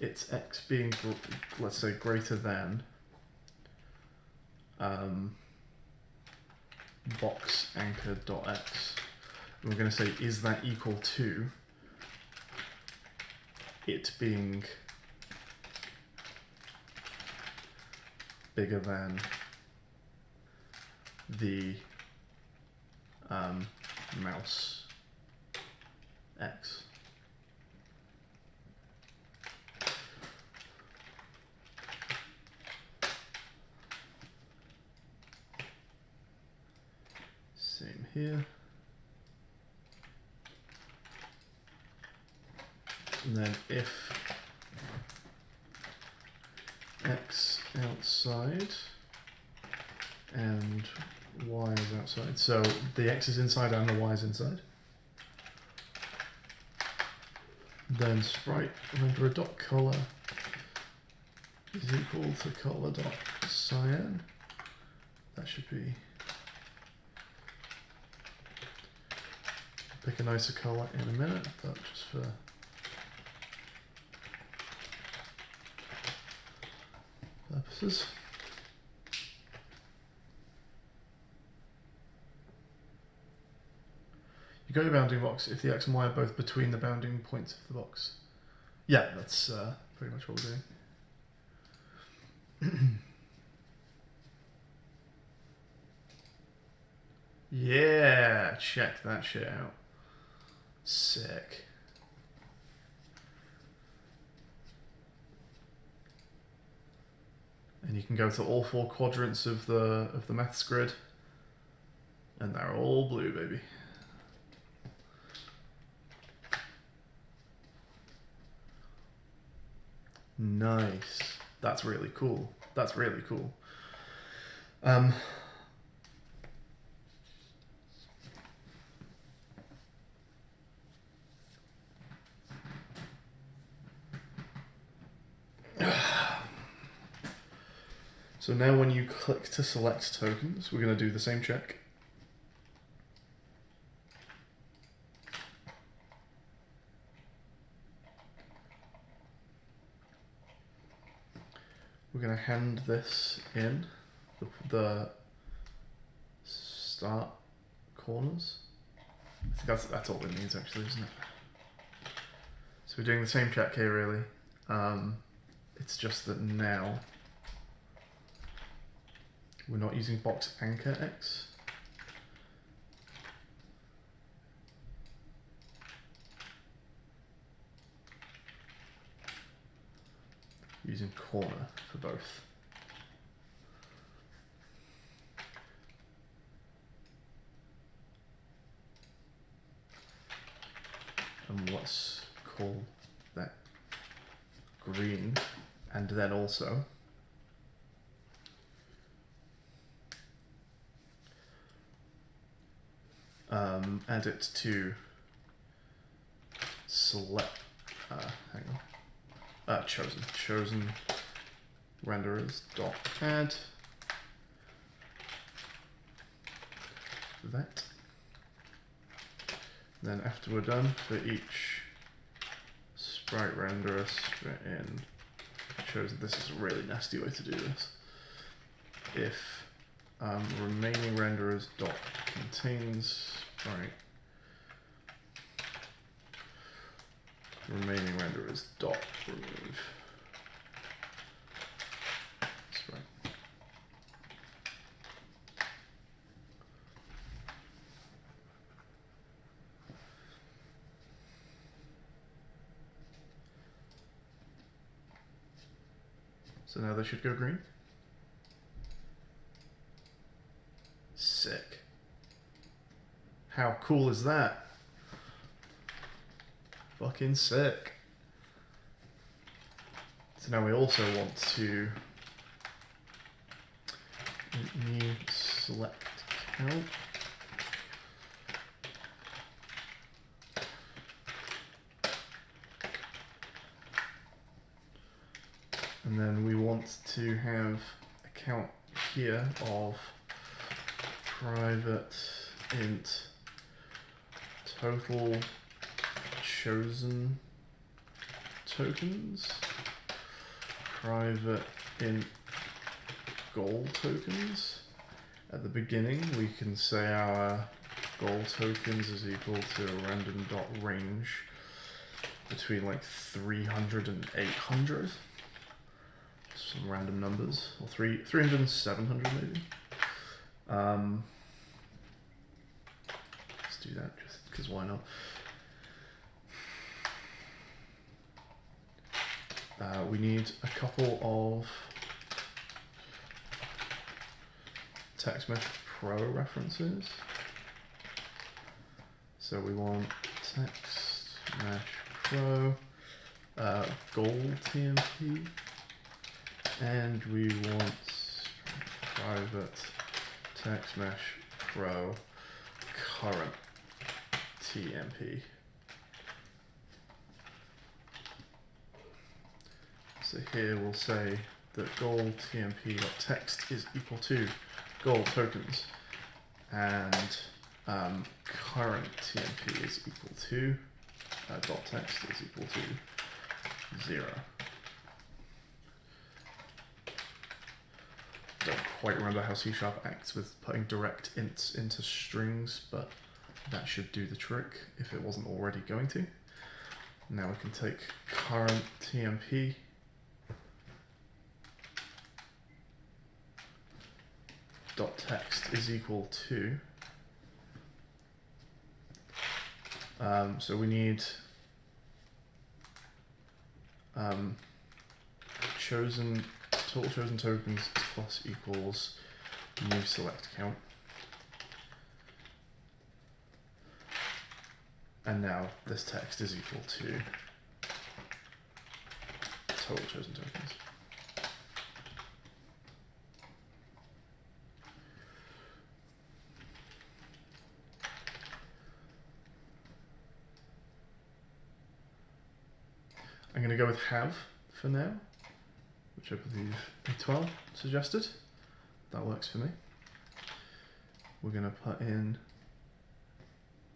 its x being, let's say, greater than box anchor dot x. And we're going to say, is that equal to it being bigger than the mouse x. Same here. And then if x outside and y is outside, so the x is inside and the y is inside, then sprite renderer dot color is equal to color dot cyan. That should be, pick a nicer color in a minute, but just for purposes. You got your bounding box if the x and y are both between the bounding points of the box. Yeah, that's pretty much what we're doing. Yeah, check that shit out. Sick. And you can go to all four quadrants of the maths grid, and they're all blue, baby. Nice. That's really cool. That's really cool. So now when you click to select tokens, we're going to do the same check. We're going to hand this in the start corners. I think that's all it means actually, isn't it? So we're doing the same check here really. It's just that now we're not using box anchor x. Using corner for both. And let's call that green, and then also add it to select, hang on, chosen renderers dot add that. Then after we're done, for each sprite renderer spit in, it shows that this is a really nasty way to do this. If remaining renderers dot contains sprite, remaining renderers dot remove sprite. So now they should go green. Sick. How cool is that? Fucking sick. So now we also want to new select count. And then we want to have a count here of private int total chosen tokens, private int goal tokens. At the beginning we can say our goal tokens is equal to a random dot range between like 300 and 800. Some random numbers, or 300 and 700 maybe. Let's do that just because why not? We need a couple of text mesh pro references. So we want text mesh pro goal TMP. And we want private text mesh pro current TMP. So here we'll say that goal TMP.text is equal to goal tokens, and current TMP is equal to .text is equal to 0. Don't quite remember how C# acts with putting direct ints into strings, but that should do the trick if it wasn't already going to. Now we can take current TMP dot text is equal to so we need total chosen tokens plus equals new select count. And now this text is equal to total chosen tokens. I'm going to go with have for now, which I believe A12 suggested. That works for me. We're going to put in,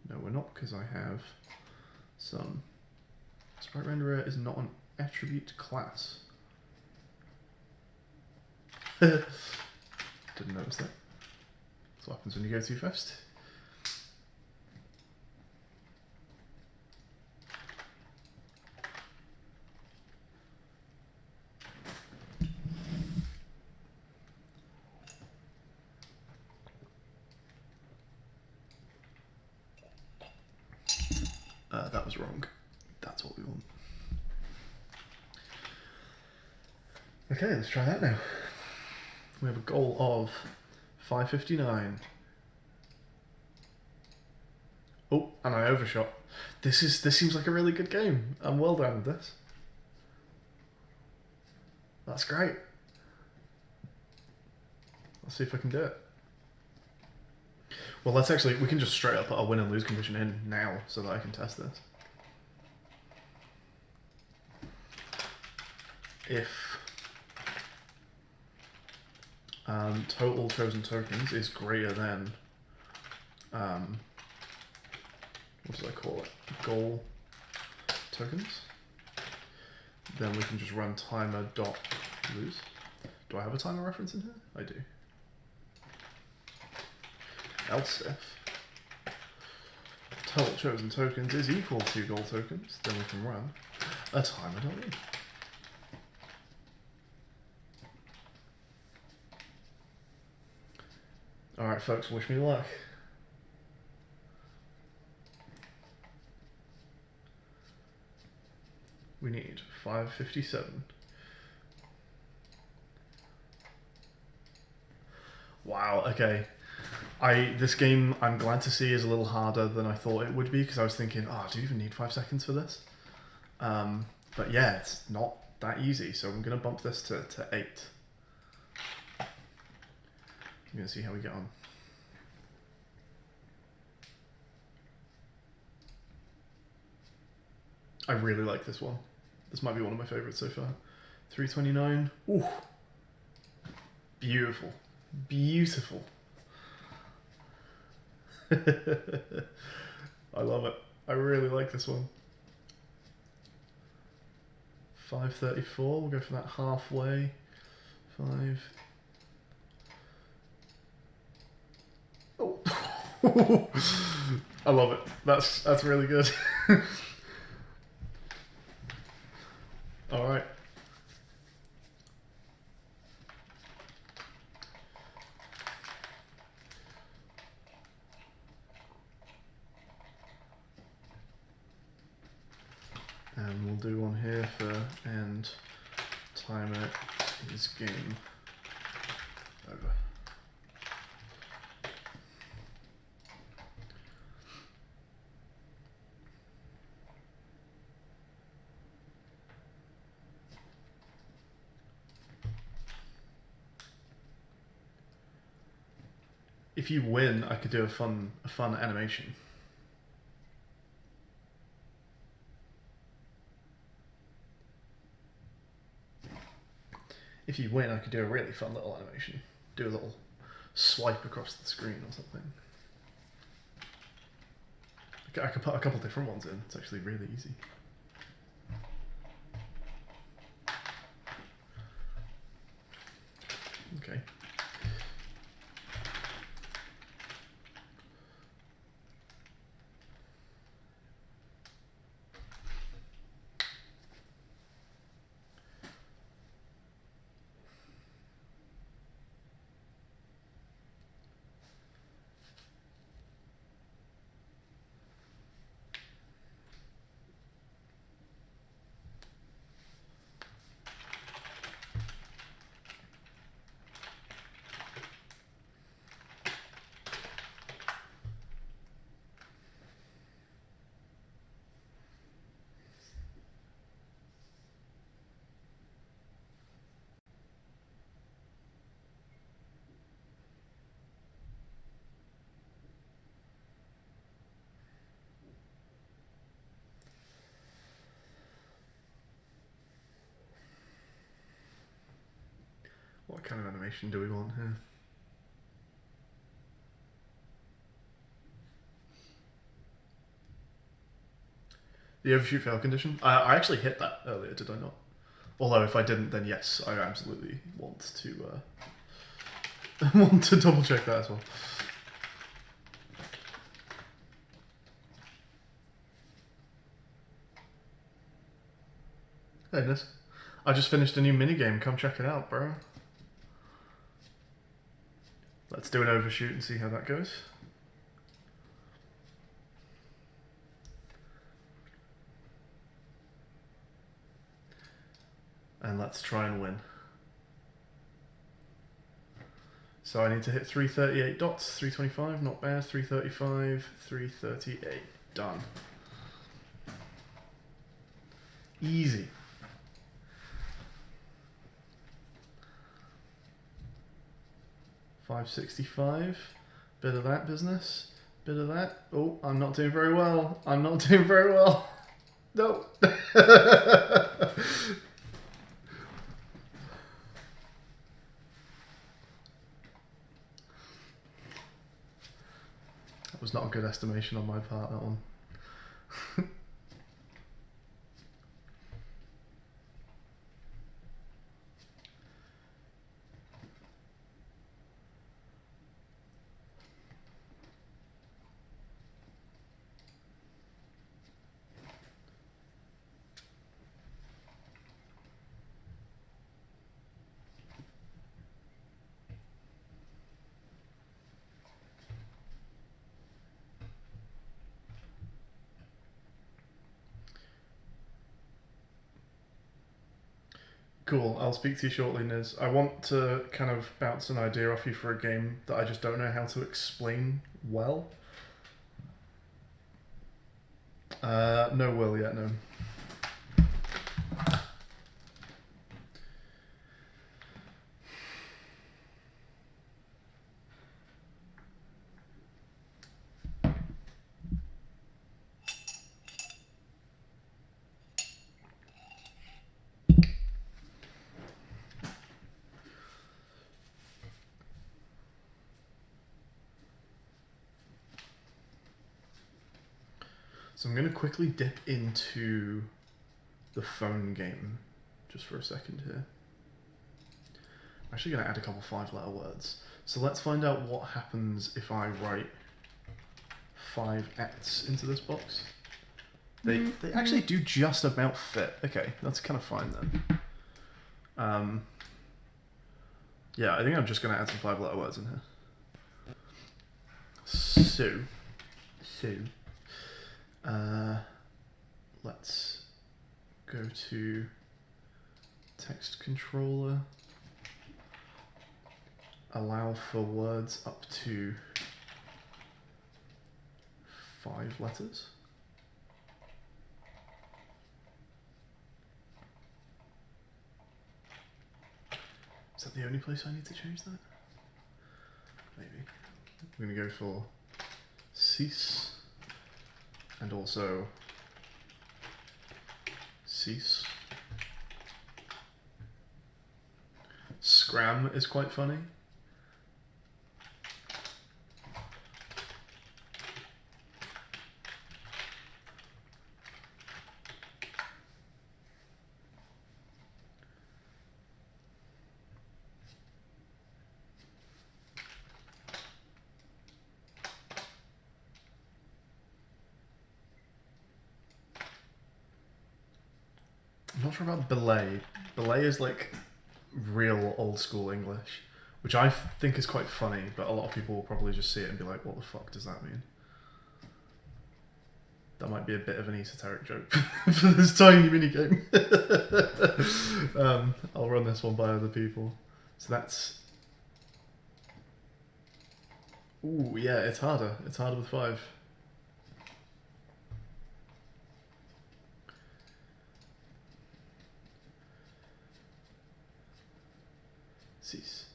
no we're not, because I have some, sprite renderer is not an attribute class. Didn't notice that. That's what happens when you go too fast. That was wrong. That's what we want. Okay, let's try that now. We have a goal of 559. Oh, and I overshot. This seems like a really good game. I'm well done with this. That's great. Let's see if I can do it. Well, let's actually, we can just straight up put a win and lose condition in now so that I can test this. If Total chosen tokens is greater than, what do I call it? Goal tokens. Then we can just run timer dot lose. Do I have a timer reference in here? I do. Else if total chosen tokens is equal to goal tokens, then we can run a timer dot lose. Alright folks, wish me luck. We need 557. Wow, okay. This game, I'm glad to see, is a little harder than I thought it would be, because I was thinking, oh, do you even need 5 seconds for this? But yeah, it's not that easy, so I'm going to bump this to 8. I'm going to see how we get on. I really like this one. This might be one of my favourites so far. 329. Ooh. Beautiful. Beautiful. I love it. I really like this one. 534. We'll go for that halfway. 5. Oh. I love it. That's really good. All right. And we'll do one here for end timer is game over. If you win, I could do a fun animation. If you win, I could do a really fun little animation. Do a little swipe across the screen or something. I could put a couple different ones in. It's actually really easy. Okay. What kind of animation do we want here? The overshoot fail condition? I actually hit that earlier, did I not? Although if I didn't, then yes, I absolutely want to want to double check that as well. Hey, Dennis. I just finished a new minigame. Come check it out, bro. Let's do an overshoot and see how that goes. And let's try and win. So I need to hit 338 dots, 325, not bad, 335, 338, done. Easy. $565, bit of that business, bit of that. Oh, I'm not doing very well. I'm not doing very well. No. not a good estimation on my part, that one. Cool, I'll speak to you shortly, Niz. I want to kind of bounce an idea off you for a game that I just don't know how to explain well. No will yet, no. So I'm going to quickly dip into the phone game just for a second here. I'm actually going to add a couple 5-letter words. So let's find out what happens if I write 5x into this box. They actually do just about fit. Okay, that's kind of fine then. Yeah, I think I'm just going to add some 5-letter words in here. So, let's go to text controller, allow for words up to 5 letters. Is that the only place I need to change that? Maybe. I'm going to go for cease and also cease. Scram is quite funny. I'm not sure about belay. Belay is like real old school English, which I think is quite funny, but a lot of people will probably just see it and be like, what the fuck does that mean? That might be a bit of an esoteric joke for this tiny minigame. I'll run this one by other people. So that's... Ooh, yeah, it's harder. It's harder with 5. Cease.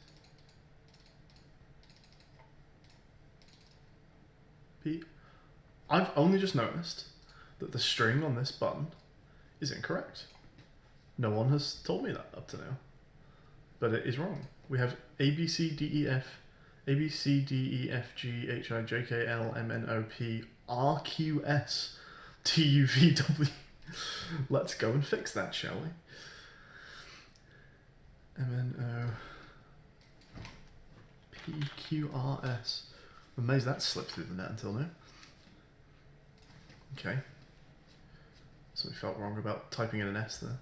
P. I've only just noticed that the string on this button is incorrect. No one has told me that up to now, but it is wrong. We have A, B, C, D, E, F, A, B, C, D, E, F, G, H, I, J, K, L, M, N, O, P, R, Q, S, T, U, V, W. Let's go and fix that, shall we? M, N, O, P, Q, R, S. I'm amazed that slipped through the net until now. Okay. So we felt wrong about typing in an S there.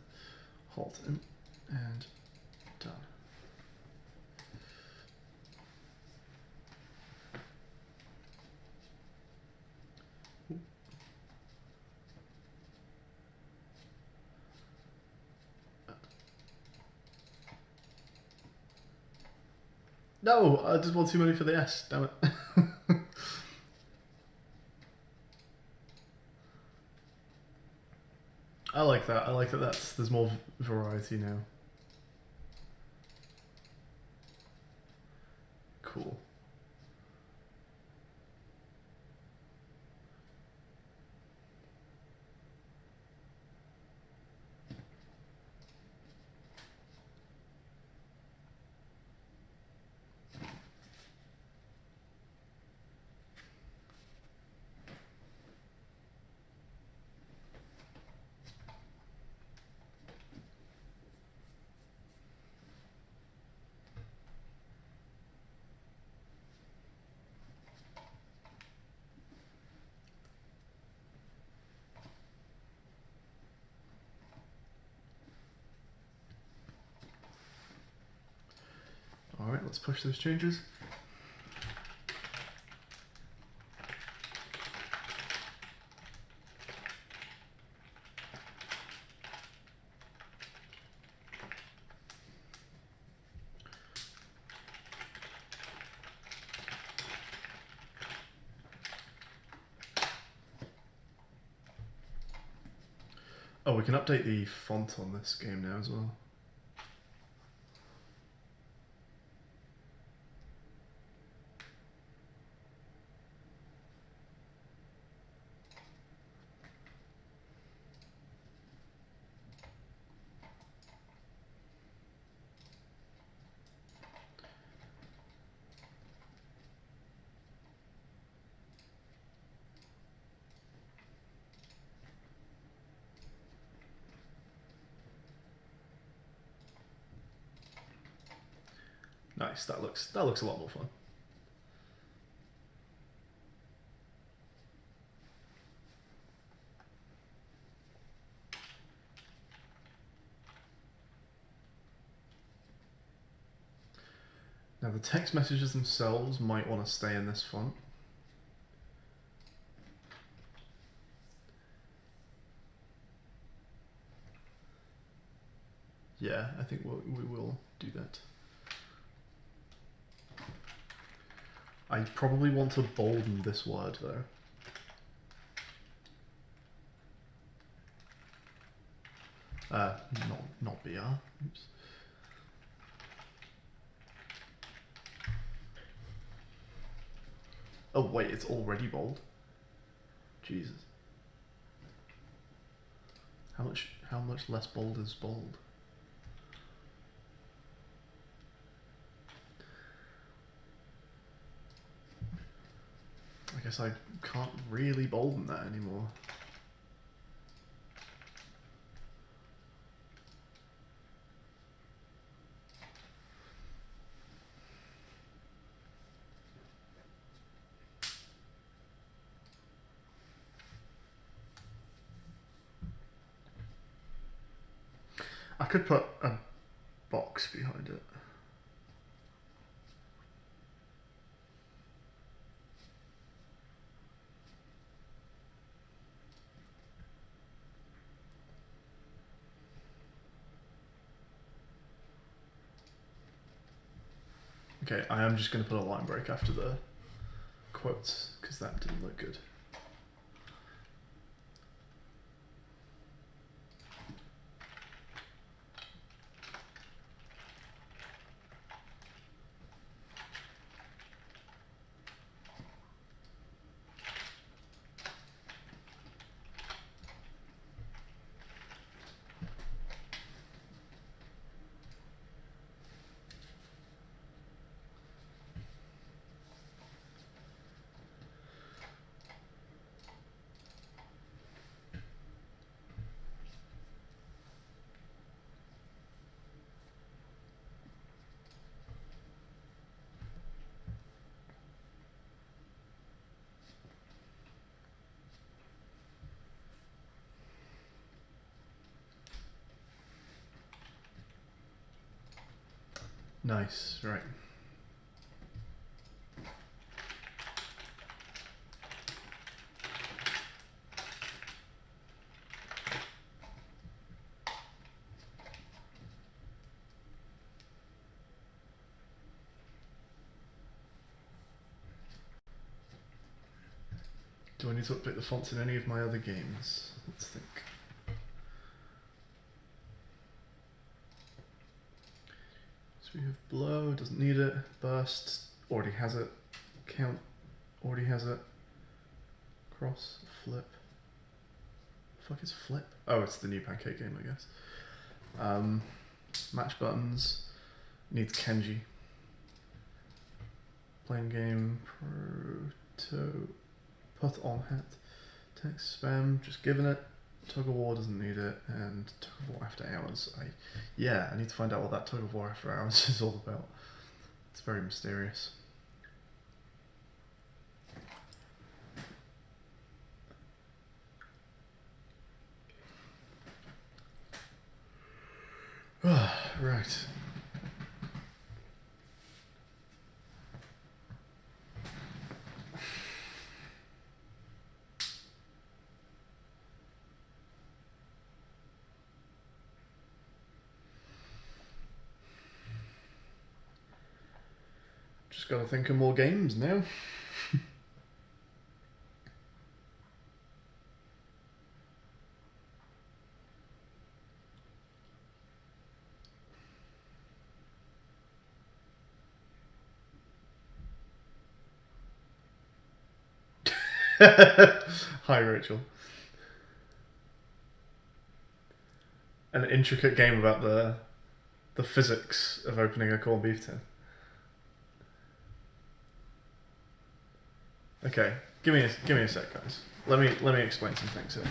Halt in and done. Ooh. No, I just want too many for the S, damn it. I like that. I like that there's more variety now. Cool. let's push those changes. Oh, we can update the font on this game now as well. Nice, that looks a lot more fun. Now the text messages themselves might want to stay in this font. Yeah, I think we will do that. I probably want to bolden this word though. Not BR. Oops. Oh wait, it's already bold. Jesus. How much less bold is bold? I guess I can't really bolden that anymore. I could put a box behind it. Okay, I am just going to put a line break after the quotes because that didn't look good. Nice, right. Do I need to update the fonts in any of my other games? Let's think. So we have blow, doesn't need it. Burst, already has it. Count, already has it. Cross, flip. Fuck is flip? Oh, it's the new pancake game, I guess. Match buttons, needs Kenji. Playing game, proto, put on hat. Text spam, just giving it. Tug of war doesn't need it, and tug of war after hours. I need to find out what that tug of war after hours is all about. It's very mysterious. Right. Just gotta think of more games now. Hi, Rachel. An intricate game about the physics of opening a corned beef tin. Okay, give me a sec, guys. Let me explain some things here.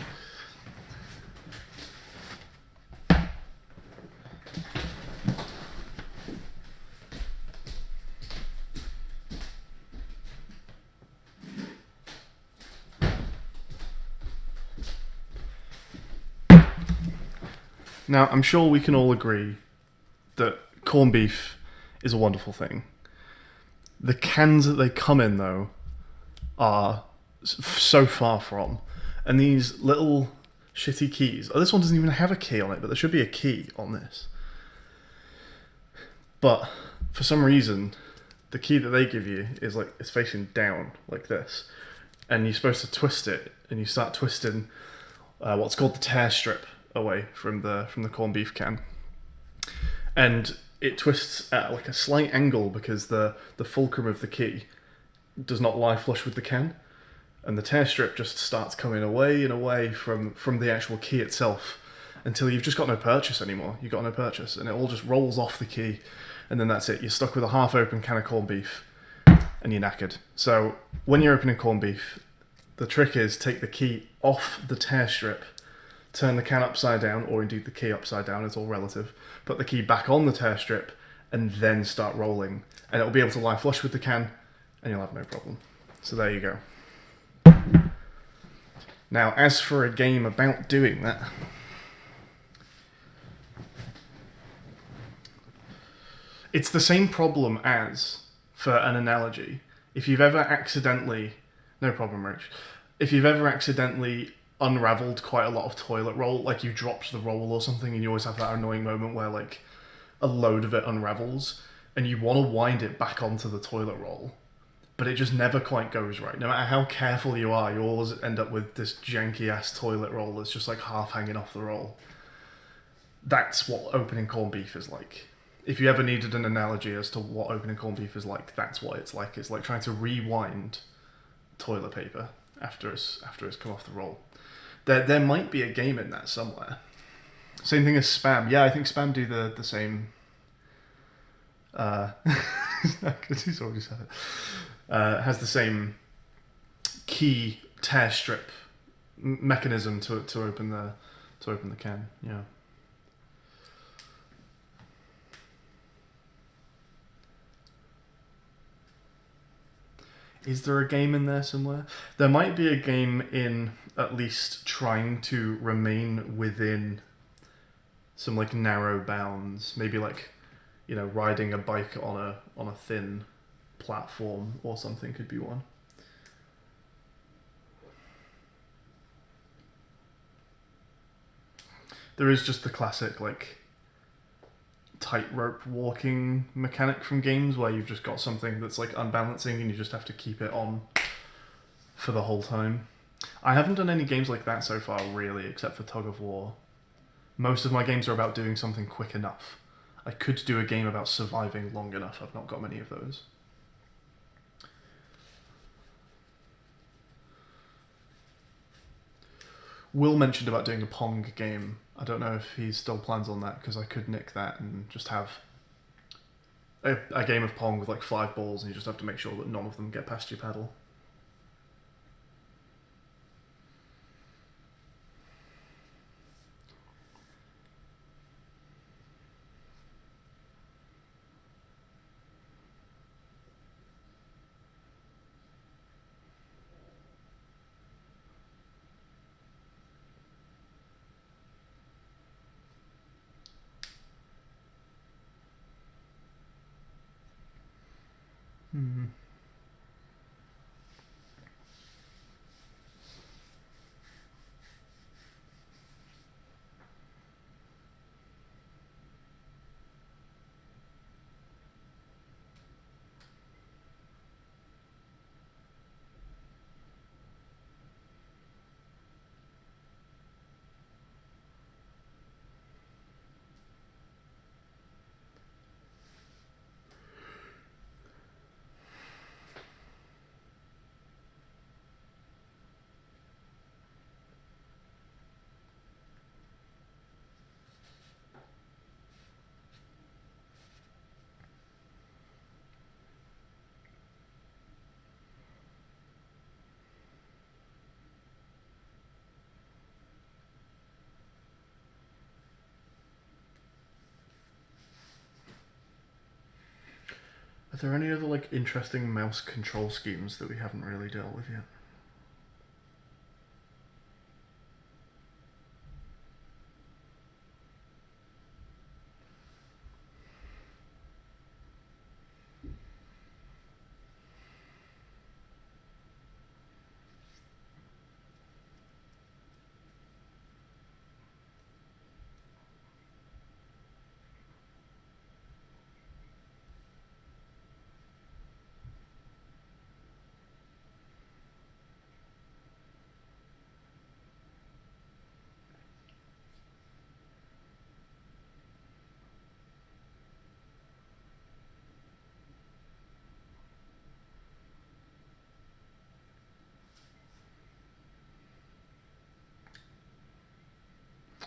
Now, I'm sure we can all agree that corned beef is a wonderful thing. The cans that they come in, though, are so far from. And these little shitty keys. Oh, this one doesn't even have a key on it, but there should be a key on this. But for some reason, the key that they give you is like it's facing down like this, and you're supposed to twist it, and you start twisting what's called the tear strip away from the corned beef can, and it twists at like a slight angle because the fulcrum of the key does not lie flush with the can, and the tear strip just starts coming away and away from the actual key itself until you've just got no purchase anymore. You've got no purchase, and it all just rolls off the key, and then that's it. You're stuck with a half-open can of corned beef, and you're knackered. So when you're opening corned beef, the trick is take the key off the tear strip, turn the can upside down, or indeed the key upside down, it's all relative, put the key back on the tear strip, and then start rolling. And it'll be able to lie flush with the can, and you'll have no problem. So there you go. Now, as for a game about doing that, it's the same problem as, for an analogy, if you've ever accidentally... No problem, Rich. If you've ever accidentally unraveled quite a lot of toilet roll, like you dropped the roll or something, and you always have that annoying moment where like a load of it unravels, and you want to wind it back onto the toilet roll, but it just never quite goes right. No matter how careful you are, you always end up with this janky-ass toilet roll that's just like half hanging off the roll. That's what opening corned beef is like. If you ever needed an analogy as to what opening corned beef is like, that's what it's like. It's like trying to rewind toilet paper after it's come off the roll. There might be a game in that somewhere. Same thing as Spam. Yeah, I think Spam do the same. He's already said it. Has the same key tear strip mechanism to open the can. Yeah. Is there a game in there somewhere? There might be a game in at least trying to remain within some like narrow bounds. Maybe like, you know, riding a bike on a thin platform or something could be one. There is just the classic like tightrope walking mechanic from games where you've just got something that's like unbalancing and you just have to keep it on for the whole time. I haven't done any games like that so far, really, except for Tug of War. Most of my games are about doing something quick enough. I could do a game about surviving long enough. I've not got many of those. Will mentioned about doing a Pong game. I don't know if he still plans on that, because I could nick that and just have a game of Pong with like 5 balls, and you just have to make sure that none of them get past your paddle. Are there any other like interesting mouse control schemes that we haven't really dealt with yet?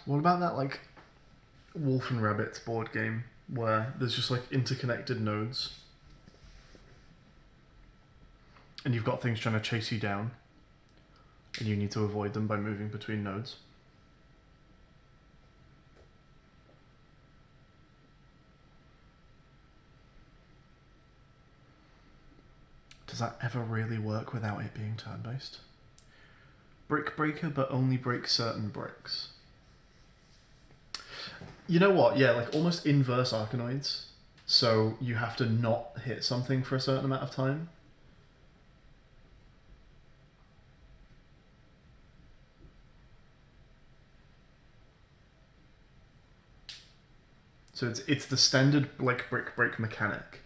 What about that like Wolf and Rabbits board game where there's just like interconnected nodes and you've got things trying to chase you down and you need to avoid them by moving between nodes? Does that ever really work without it being turn-based? Brick breaker, but only break certain bricks. You know what? Yeah, like almost inverse Arkanoids. So you have to not hit something for a certain amount of time. So it's the standard like brick break mechanic.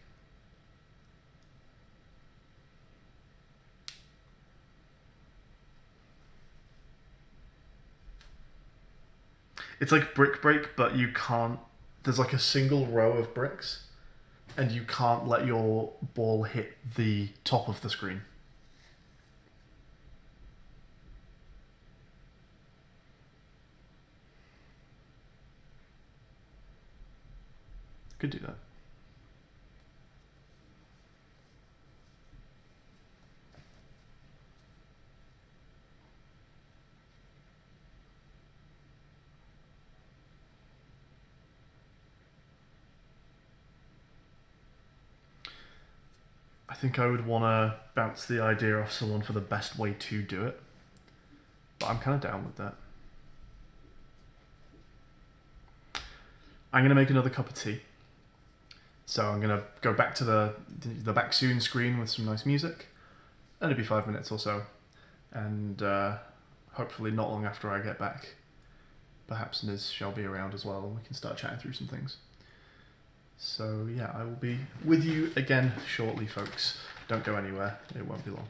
It's like brick break, but you can't. There's like a single row of bricks, and you can't let your ball hit the top of the screen. Could do that. I think I would want to bounce the idea off someone for the best way to do it. But I'm kind of down with that. I'm going to make another cup of tea. So I'm going to go back to the back soon screen with some nice music. And it'll be 5 minutes or so. And hopefully not long after I get back, perhaps Niz shall be around as well and we can start chatting through some things. So yeah, I will be with you again shortly, folks. Don't go anywhere, it won't be long.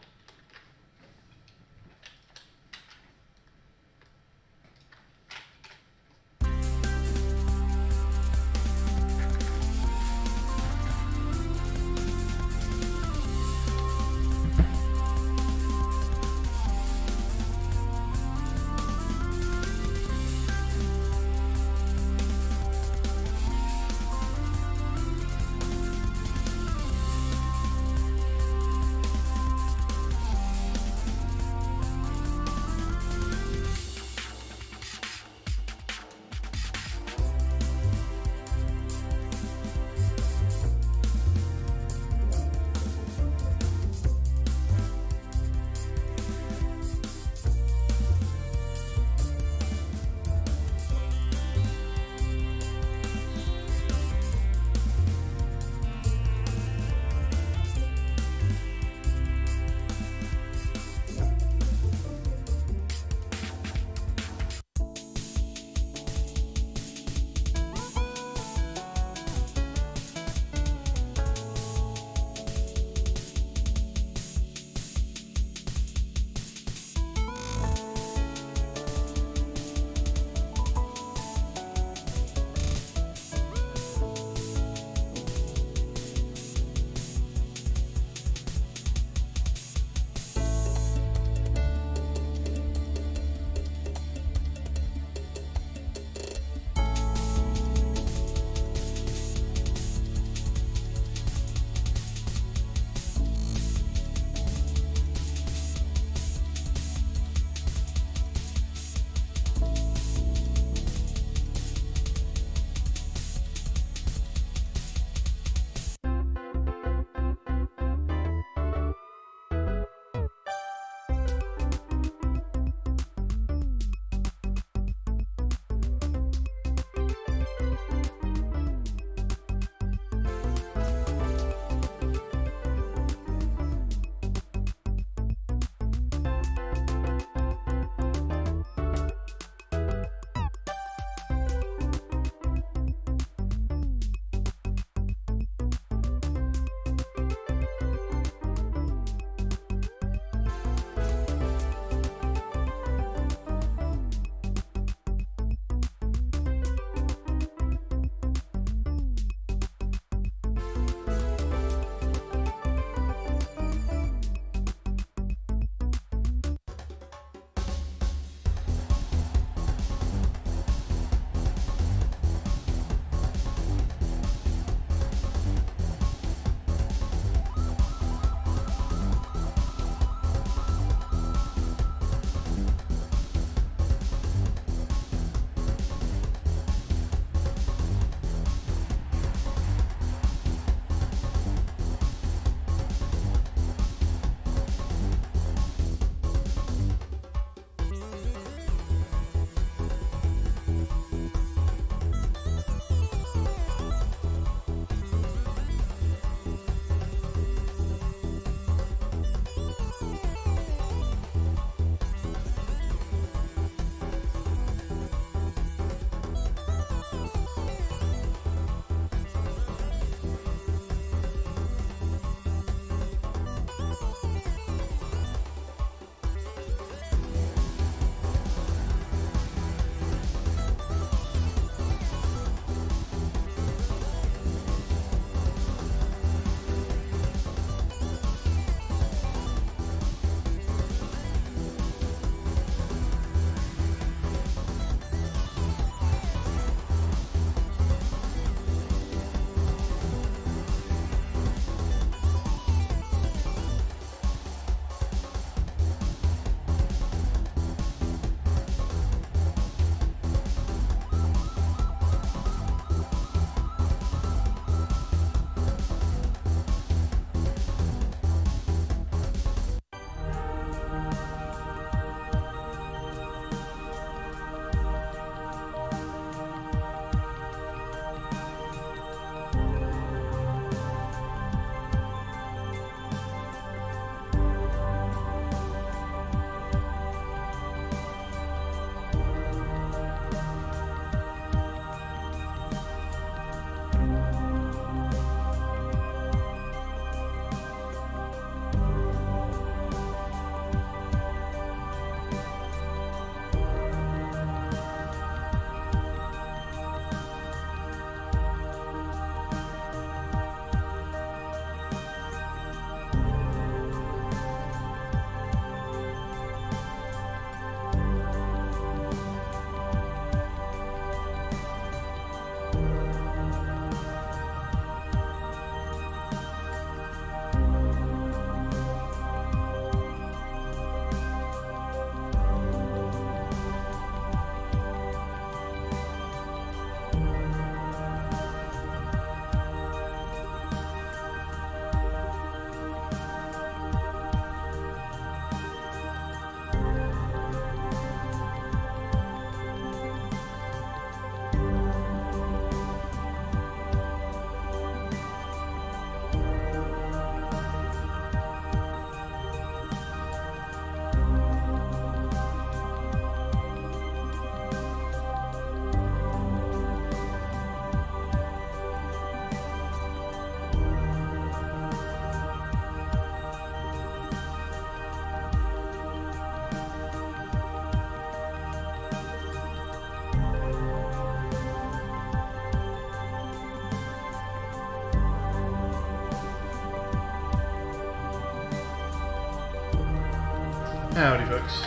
Howdy, folks.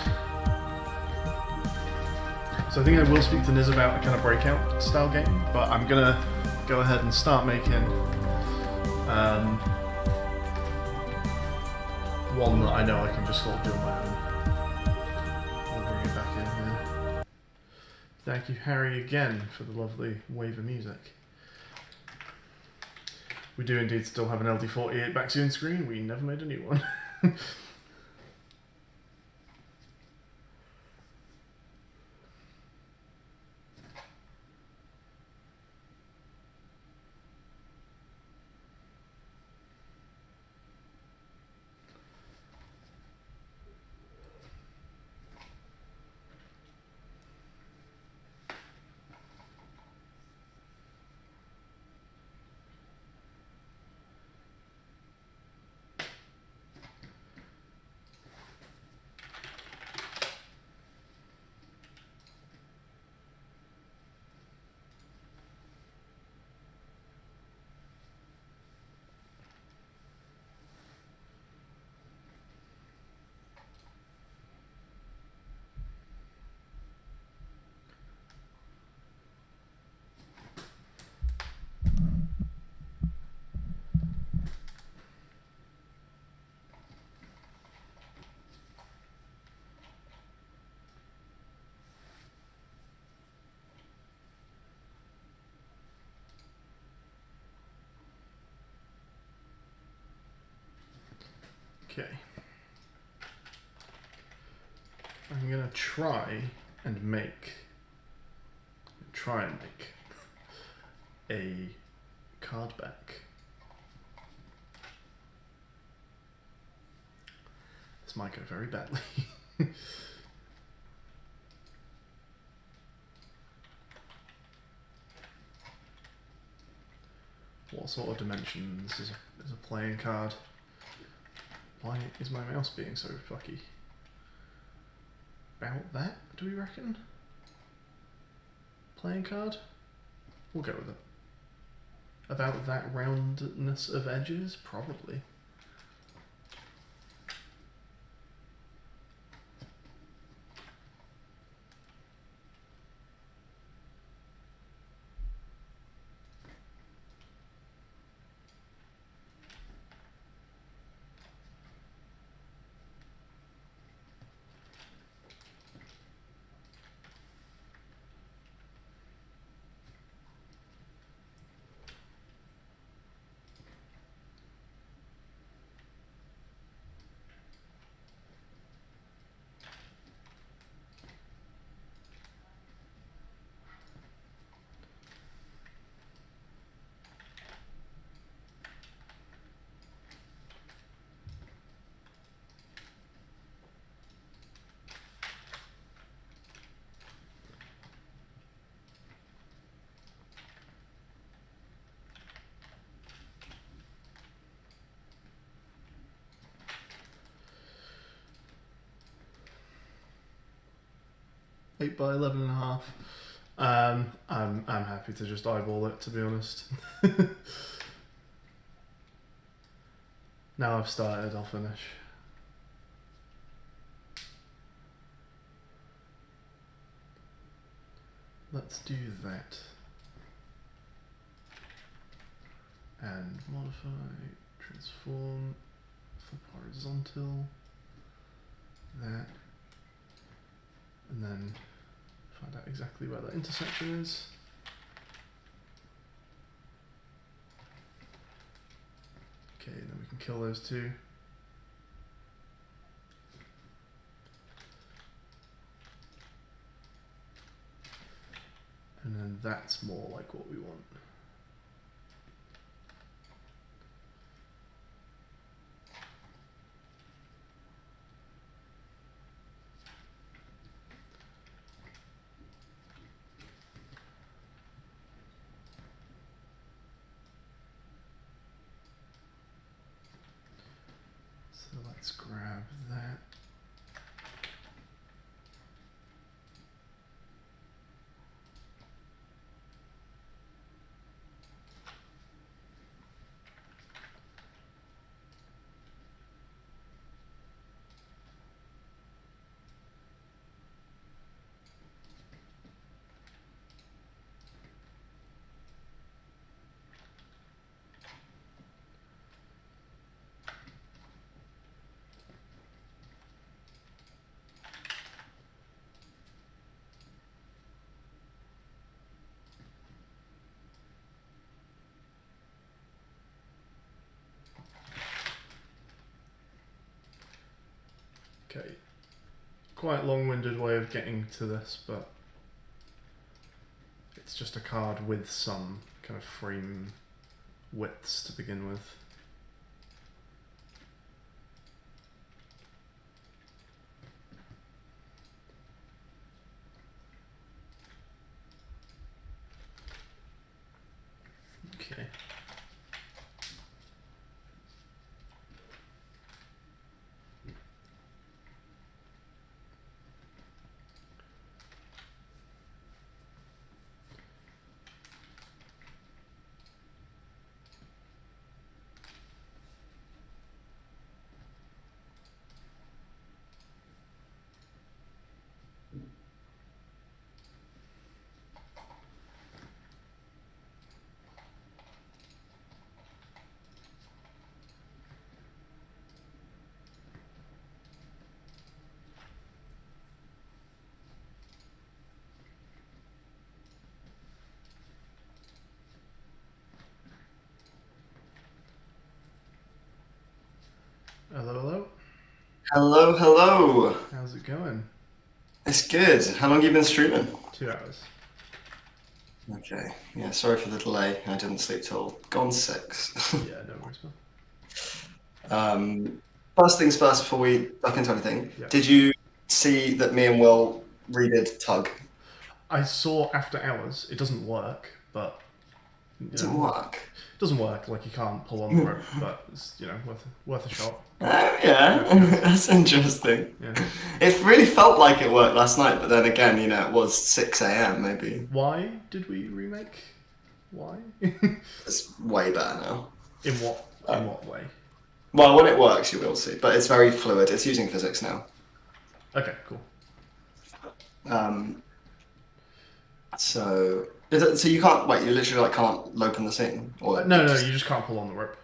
So I think I will speak to Niz about a kind of breakout style game, but I'm gonna go ahead and start making one that I know I can just sort of do on my own. We'll bring it back in here. Thank you, Harry, again for the lovely wave of music. We do indeed still have an LD48 back to screen. We never made a new one. Okay. I'm gonna try and make a card back. This might go very badly. What sort of dimensions is a playing card? Why is my mouse being so fucky? About that, do we reckon? Playing card? We'll go with it. About that roundness of edges? Probably. Eight by 11.5. I'm happy to just eyeball it, to be honest. Now I've started, I'll finish. Let's do that. And modify, transform, flip horizontal, that. And then find out exactly where that intersection is. Okay, then we can kill those two. And then that's more like what we want. So let's grab that. Okay. Quite long-winded way of getting to this, but it's just a card with some kind of frame widths to begin with. Okay. Hello, hello. Hello, hello. How's it going? It's good. How long have you been streaming? 2 hours. Okay. Yeah, sorry for the delay. I didn't sleep till gone 6. Yeah, no worries, man. First things first, before we duck into anything, Yeah. did you see that me and Will redid Tug? I saw After Hours. It doesn't work, but It doesn't work. It doesn't work. Like, you can't pull on the rope, but it's worth a shot. Oh, yeah. That's interesting. Yeah. It really felt like it worked last night, but then again, it was 6 a.m. maybe. Why did we remake? Why? It's way better now. In what way? Well, when it works, you will see, but it's very fluid. It's using physics now. Okay, cool. So you can't wait. You literally can't open the scene, or No, you just can't pull on the rope.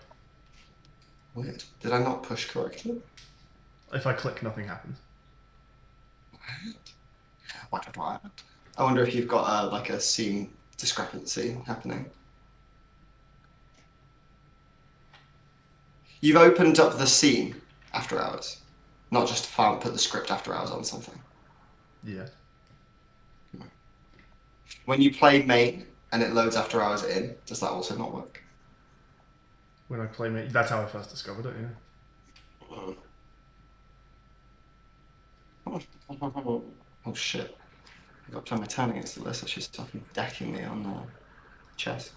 Weird. Did I not push correctly? If I click, nothing happens. What? I wonder if you've got a scene discrepancy happening. You've opened up the scene After Hours, not just put the script After Hours on something. Yeah. When you play main and it loads After Hours in, does that also not work? When I play main, that's how I first discovered it. Yeah. Oh shit! I got to turn my turn against the list, so she's fucking decking me on chess.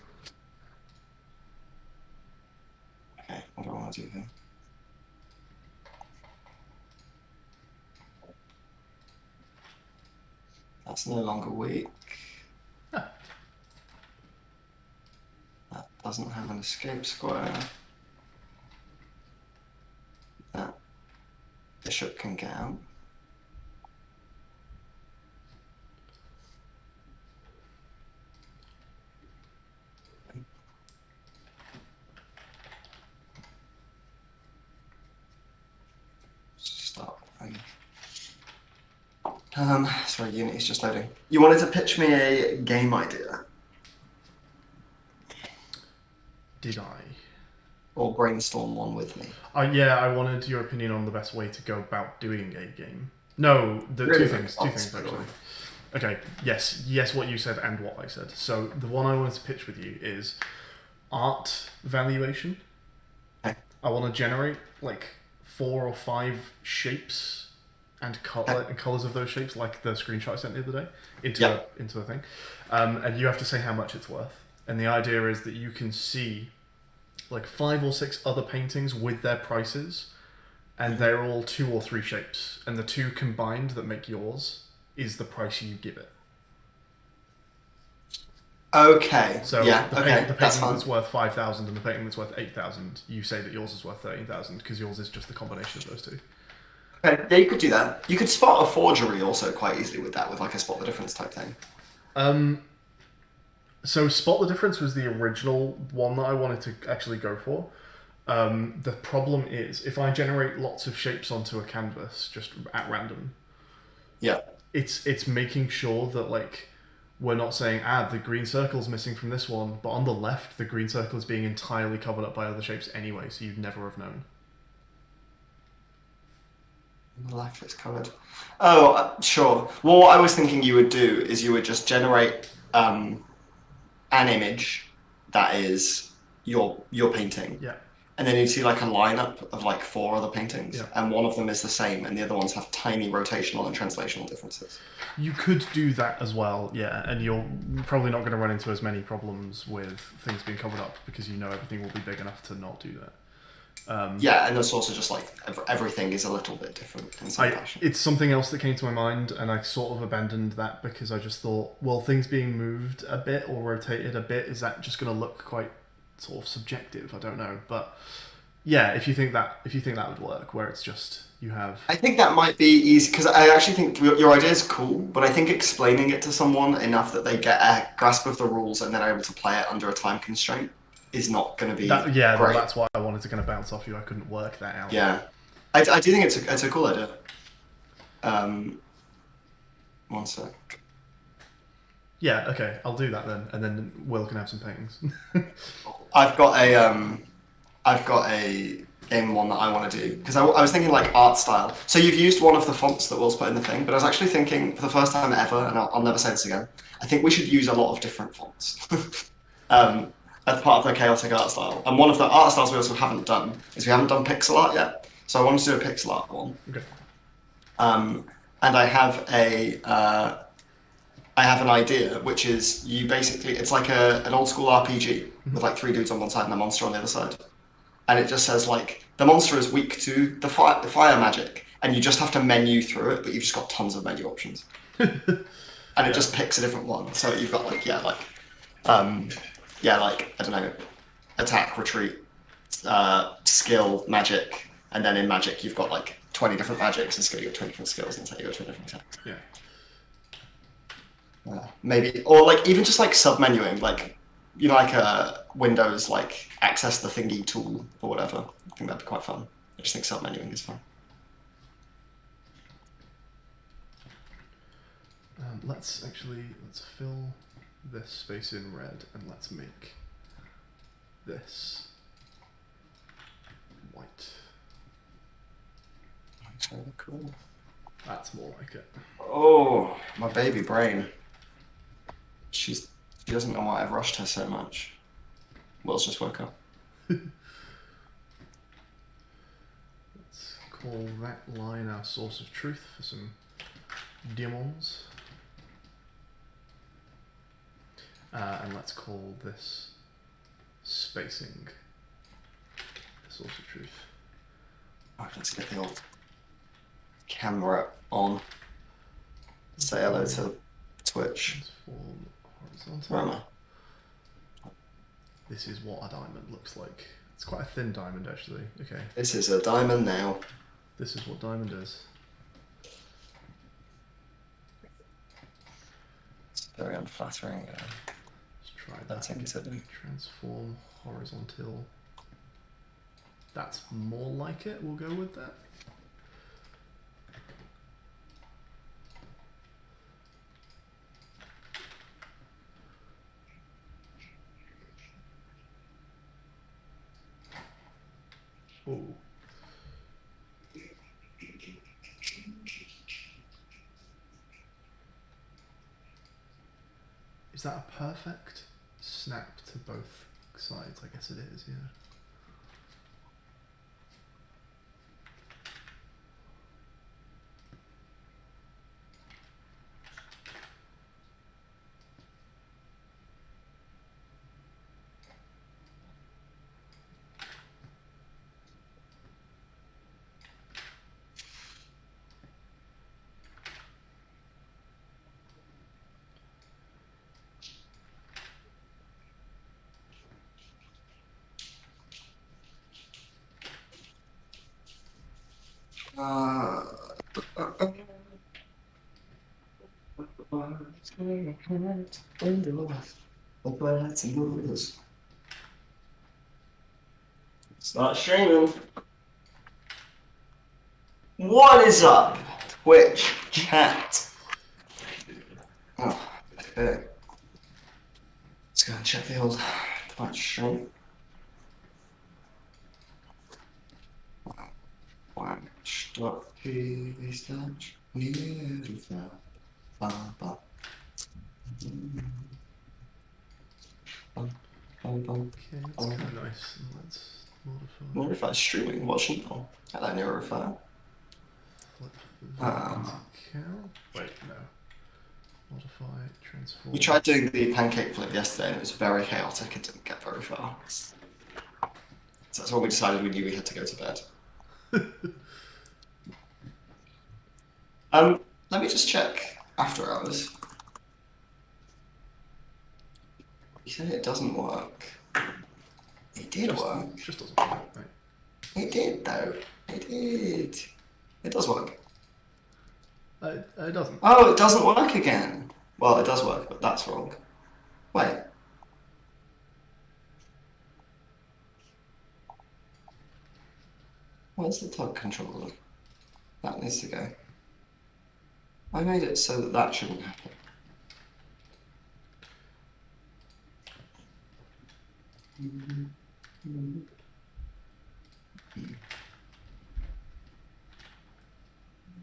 Okay, what do I want to do here? That's no longer weak. Huh. That doesn't have an escape square. That bishop can get out. Start. Sorry, Unity's just loading. You wanted to pitch me a game idea? Did I? Or brainstorm one with me? Yeah, I wanted your opinion on the best way to go about doing a game. No, Really? Two things actually. Okay, yes, what you said and what I said. So the one I wanted to pitch with you is art valuation. Okay. I want to generate 4 or 5 shapes and colors of those shapes, like the screenshot I sent the other day, into a thing. And you have to say how much it's worth. And the idea is that you can see 5 or 6 other paintings with their prices, and they're all 2 or 3 shapes, and the 2 combined that make yours is the price you give it. Okay. So yeah. the Okay. painting That's fine. that's worth 5,000 and the painting that's worth 8,000, you say that yours is worth 13,000 because yours is just the combination of those 2. Okay. Yeah, you could do that. You could spot a forgery also quite easily with that, with a spot the difference type thing. So Spot the Difference was the original one that I wanted to actually go for. The problem is, if I generate lots of shapes onto a canvas just at random, yeah, it's making sure that we're not saying the green circle's missing from this one, but on the left the green circle is being entirely covered up by other shapes anyway, so you'd never have known. The left is covered. Oh, sure. Well, what I was thinking you would do is you would just generate an image that is your painting, Yeah. and then you see like a lineup of like 4 other paintings, Yeah. and one of them is the same, and the other ones have tiny rotational and translational differences. You could do that as well, yeah, and you're probably not going to run into as many problems with things being covered up because you know everything will be big enough to not do that. Yeah, and it's also just like everything is a little bit different in some fashion. It's something else that came to my mind, and I sort of abandoned that because I just thought, well, things being moved a bit or rotated a bit, is that just going to look quite sort of subjective? I don't know, but yeah, if you think that would work, where it's just you have. I think that might be easy because I actually think your idea is cool, but I think explaining it to someone enough that they get a grasp of the rules and then are able to play it under a time constraint is not going to be Well, great. that's why I wanted to kind of bounce off you. I couldn't work that out. Yeah, I do think it's a cool idea. One sec. Yeah, okay, I'll do that then, and then Will can have some paintings. I've got a game one that I want to do because I was thinking like art style. So you've used one of the fonts that Will's put in the thing, but I was actually thinking for the first time ever, and I'll never say this again. I think we should use a lot of different fonts as part of the chaotic art style. And one of the art styles we also haven't done is we haven't done pixel art yet. So I wanted to do a pixel art one. Okay. And I have an idea, which is you basically it's like an old school RPG with like 3 dudes on one side and a monster on the other side. And it just says like the monster is weak to the fire magic, and you just have to menu through it, but you've just got tons of menu options, and it just picks a different one. So you've got like like I don't know, attack, retreat, skill, magic, and then in magic you've got like 20 different magics, and skill you got 20 different skills, and attack you got 20 different attacks. Yeah. Maybe, or like even just like sub-menuing, like you know, like a Windows, like access the thingy tool or whatever. I think that'd be quite fun. I just think sub-menuing is fun. Let's fill this space in red, and let's make this white. That's really cool. That's more like it. Oh, my baby brain. She doesn't know why I've rushed her so much. Will's just woke up. Let's call that line our source of truth for some demons. And let's call this spacing the source of truth. Alright, let's get the old camera on. Say hello to Twitch. Transform horizontal. Where am I? This is what a diamond looks like. It's quite a thin diamond, actually. Okay. This is a diamond now. This is what diamond is. It's very unflattering. Let's try that. That's it. Transform horizontal. That's more like it. We'll go with that. Oh. Is that a perfect snap to both sides? I guess it is, yeah. Start streaming. What is up, Twitch chat? Oh, okay. Let's go and check the old Twitch stream. Wow, stop Please touch near the Baba. Okay, that's kind of nice. And let's modify. Wonder if that's streaming, watching. Oh, hello, Neurophile. Flip that into cow. Wait, no. Modify, transform. We tried doing the pancake flip yesterday and it was very chaotic. It didn't get very far. So that's when we decided we knew we had to go to bed. Let me just check after hours. You said it doesn't work. It did work. It just doesn't work, right? It did though. It did. It does work. It doesn't. Oh, it doesn't work again. Well, it does work, but that's wrong. Wait. Where's the tug controller? That needs to go. I made it so that that shouldn't happen.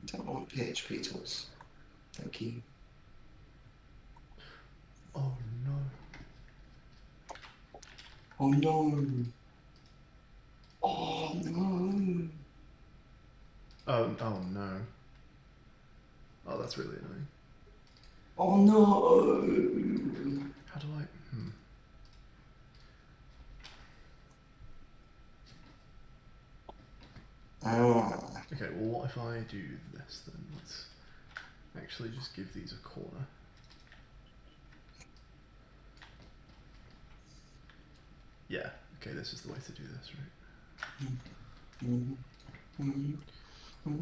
Don't want PHP tools. Thank you. Oh no. Oh no. Oh no. Oh no. Oh, that's really annoying. Oh no. How do I? Okay, well, what if I do this then? Let's actually just give these a corner. Yeah, okay, this is the way to do this, right? You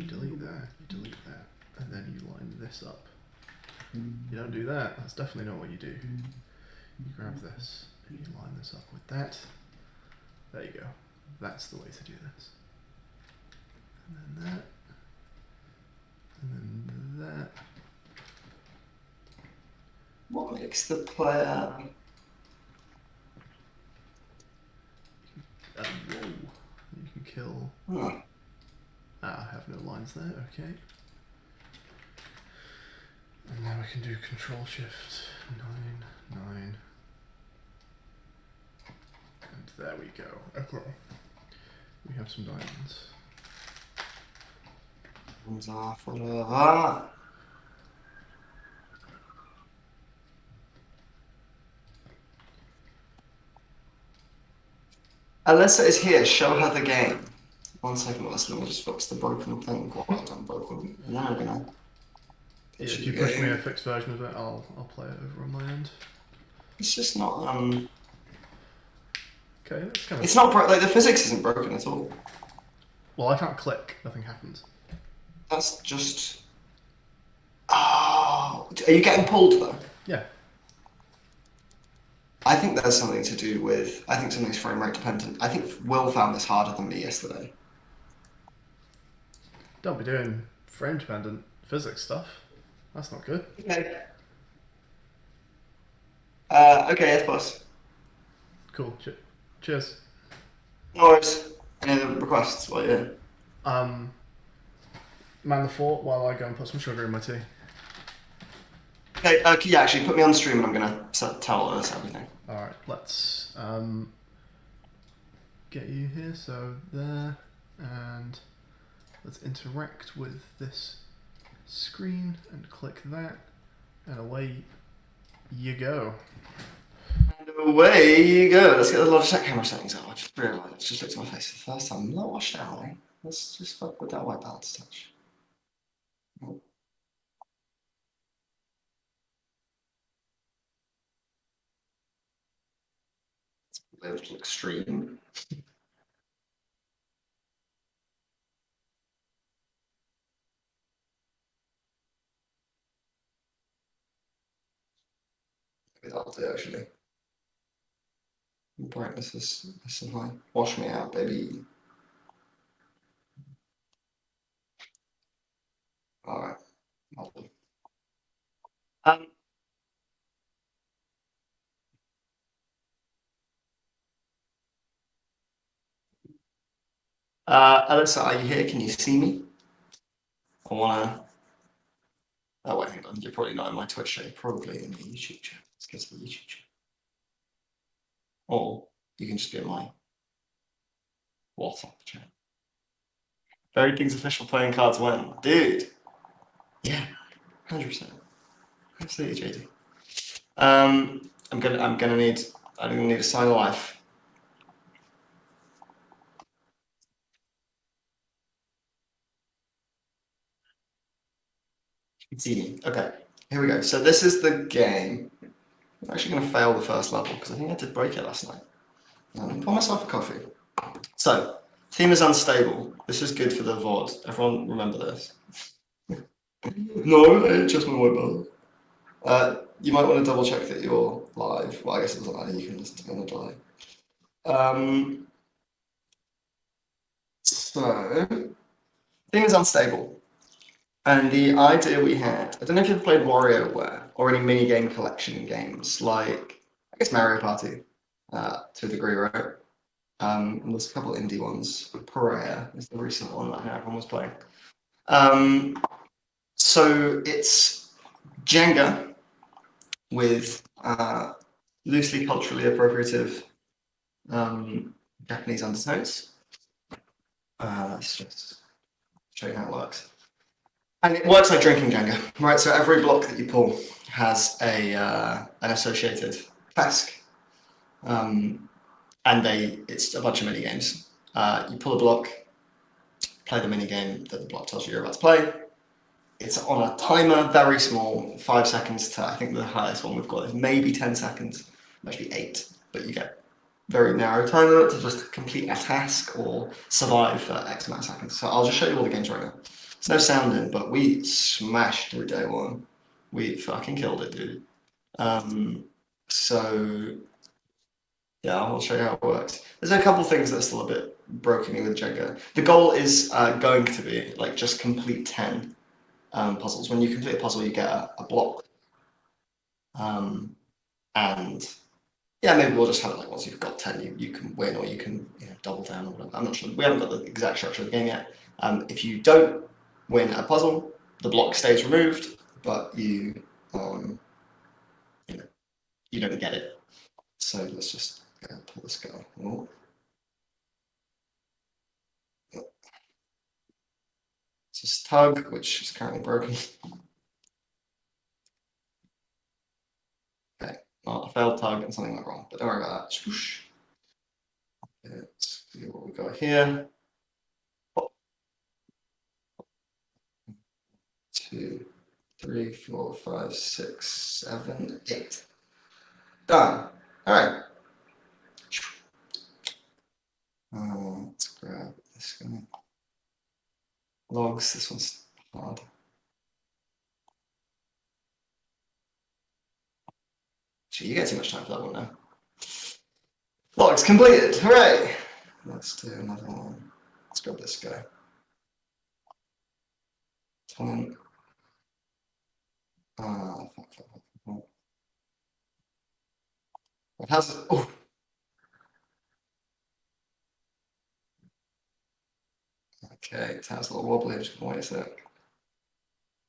delete that, you delete that, and then you line this up. You don't do that, that's definitely not what you do. You grab this, and you line this up with that. There you go. That's the way to do this. And then that. And then that. What makes the player? Whoa. You can kill. Huh. I have no lines there, okay. And now we can do Control Shift 9. And there we go. Okay. We have some diamonds. Alyssa is here. Show her the game. 1 second, Alyssa. Let me just fix the broken thing. What I've done broken. And then I'm gonna. Yeah, if you push me a fixed version of it, I'll play it over on my end. It's just not. Okay, that's kind of. It's not like the physics isn't broken at all. Well, I can't click. Nothing happens. That's just. Oh, are you getting pulled though? Yeah. I think there's something to do with. I think something's frame rate dependent. I think Will found this harder than me yesterday. Don't be doing frame dependent physics stuff. That's not good. Okay. Okay, yes, boss. Cool. Cheers. No worries. Any other requests while you're here? Man the fort while I go and put some sugar in my tea. Okay, yeah, actually, put me on stream and I'm gonna tell us everything. Alright, let's get you here, so there, and let's interact with this screen and click that, and away you go. And away you go. Let's get the Logitech camera settings out. I just realised, just looked at my face for the first time. I'm not washed out, eh? Let's just fuck with that white balance touch. Oh. It's a little extreme. Maybe that'll do, actually. Brightness is nice and high. Wash me out, baby. Alright. Alyssa, are you here? Can you see me? I wanna. Oh wait, hang on. You're probably not in my Twitch chat. You're probably in the YouTube chat. Let's go to the YouTube chat. Or you can just be in my WhatsApp chat. Very King's official playing cards when, dude. Yeah, 100%. Absolutely, JD. I'm gonna need a sign of life. See. Okay, here we go. So this is the game. I'm actually gonna fail the first level because I think I did break it last night. Pour myself a coffee. So, theme is unstable. This is good for the VOD. Everyone remember this. No, I just my white belt. You might want to double check that you're live. Well, I guess it doesn't matter. You can listen to me on the delay. So, theme is unstable. And the idea we had, I don't know if you've played WarioWare or any minigame collection games like, I guess Mario Party, to a degree, right? And there's a couple of indie ones. Pariah is the recent one that everyone was playing. So it's Jenga with loosely culturally appropriative Japanese undertones. Let's just show you how it works. And it works like drinking Jenga, right? So every block that you pull has an associated task. And it's a bunch of mini games. You pull a block, play the mini game that the block tells you you're about to play. It's on a timer, very small, 5 seconds to, I think the highest one we've got is maybe 10 seconds, maybe 8, but you get very narrow time limit to just complete a task or survive for X amount of seconds. So I'll just show you all the games right now. There's no sound in, but we smashed through day one. We fucking killed it, dude. So yeah, I'll show you how it works. There's a couple things that are still a bit broken with Jenga. The goal is going to be like just complete 10 puzzles. When you complete a puzzle, you get a block. And yeah, maybe we'll just have it like once you've got 10, you can win or you can double down or whatever. I'm not sure. We haven't got the exact structure of the game yet. If you don't win a puzzle, the block stays removed, but you don't get it. So let's just pull this guy. Oh. It's this tug, which is currently broken. Okay, well, a failed tug and something went wrong, but don't worry about that. Swoosh. Let's see what we got here. 2, 3, 4, 5, 6, 7, 8. Done. All right. Let's grab this guy. Logs. This one's hard. Gee, you get too much time for that one now. Logs completed. Hooray! Let's do another one. Let's grab this guy. Time. What has it? Oh. Okay, it has a little wobbly. I'm just gonna wait a sec.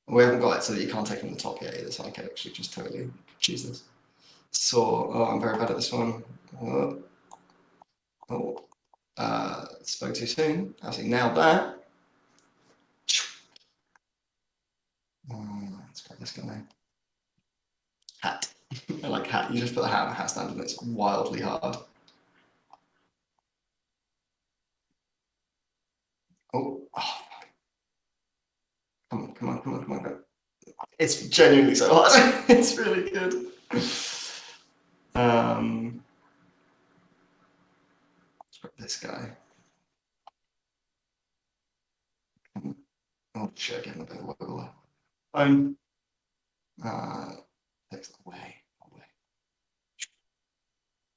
We haven't got it so that you can't take from the top yet either, so I can actually just totally choose this. So, I'm very bad at this one. Spoke too soon. Absolutely nailed that. Let's grab this guy. Hat. I like hat. You just put the hat on a hat stand and it's wildly hard. Oh, come on. It's genuinely so hard. It's really good. Let's grab this guy. Oh shit, getting a bit of wiggle there. Takes it away.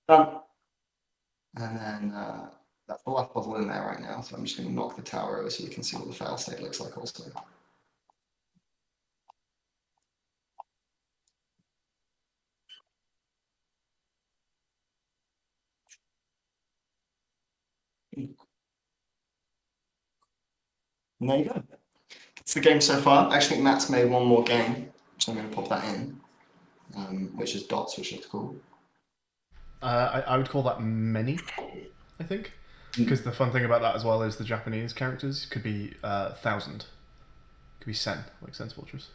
Done. And then that's the last puzzle in there right now, so I'm just going to knock the tower over so you can see what the fail state looks like also. And there you go. It's the game so far. I actually think Matt's made one more game, so I'm going to pop that in, which is Dots, which looks cool. I would call that many, I think. Because the fun thing about that as well is the Japanese characters could be 1,000. Could be sen, like Sen's Fortress.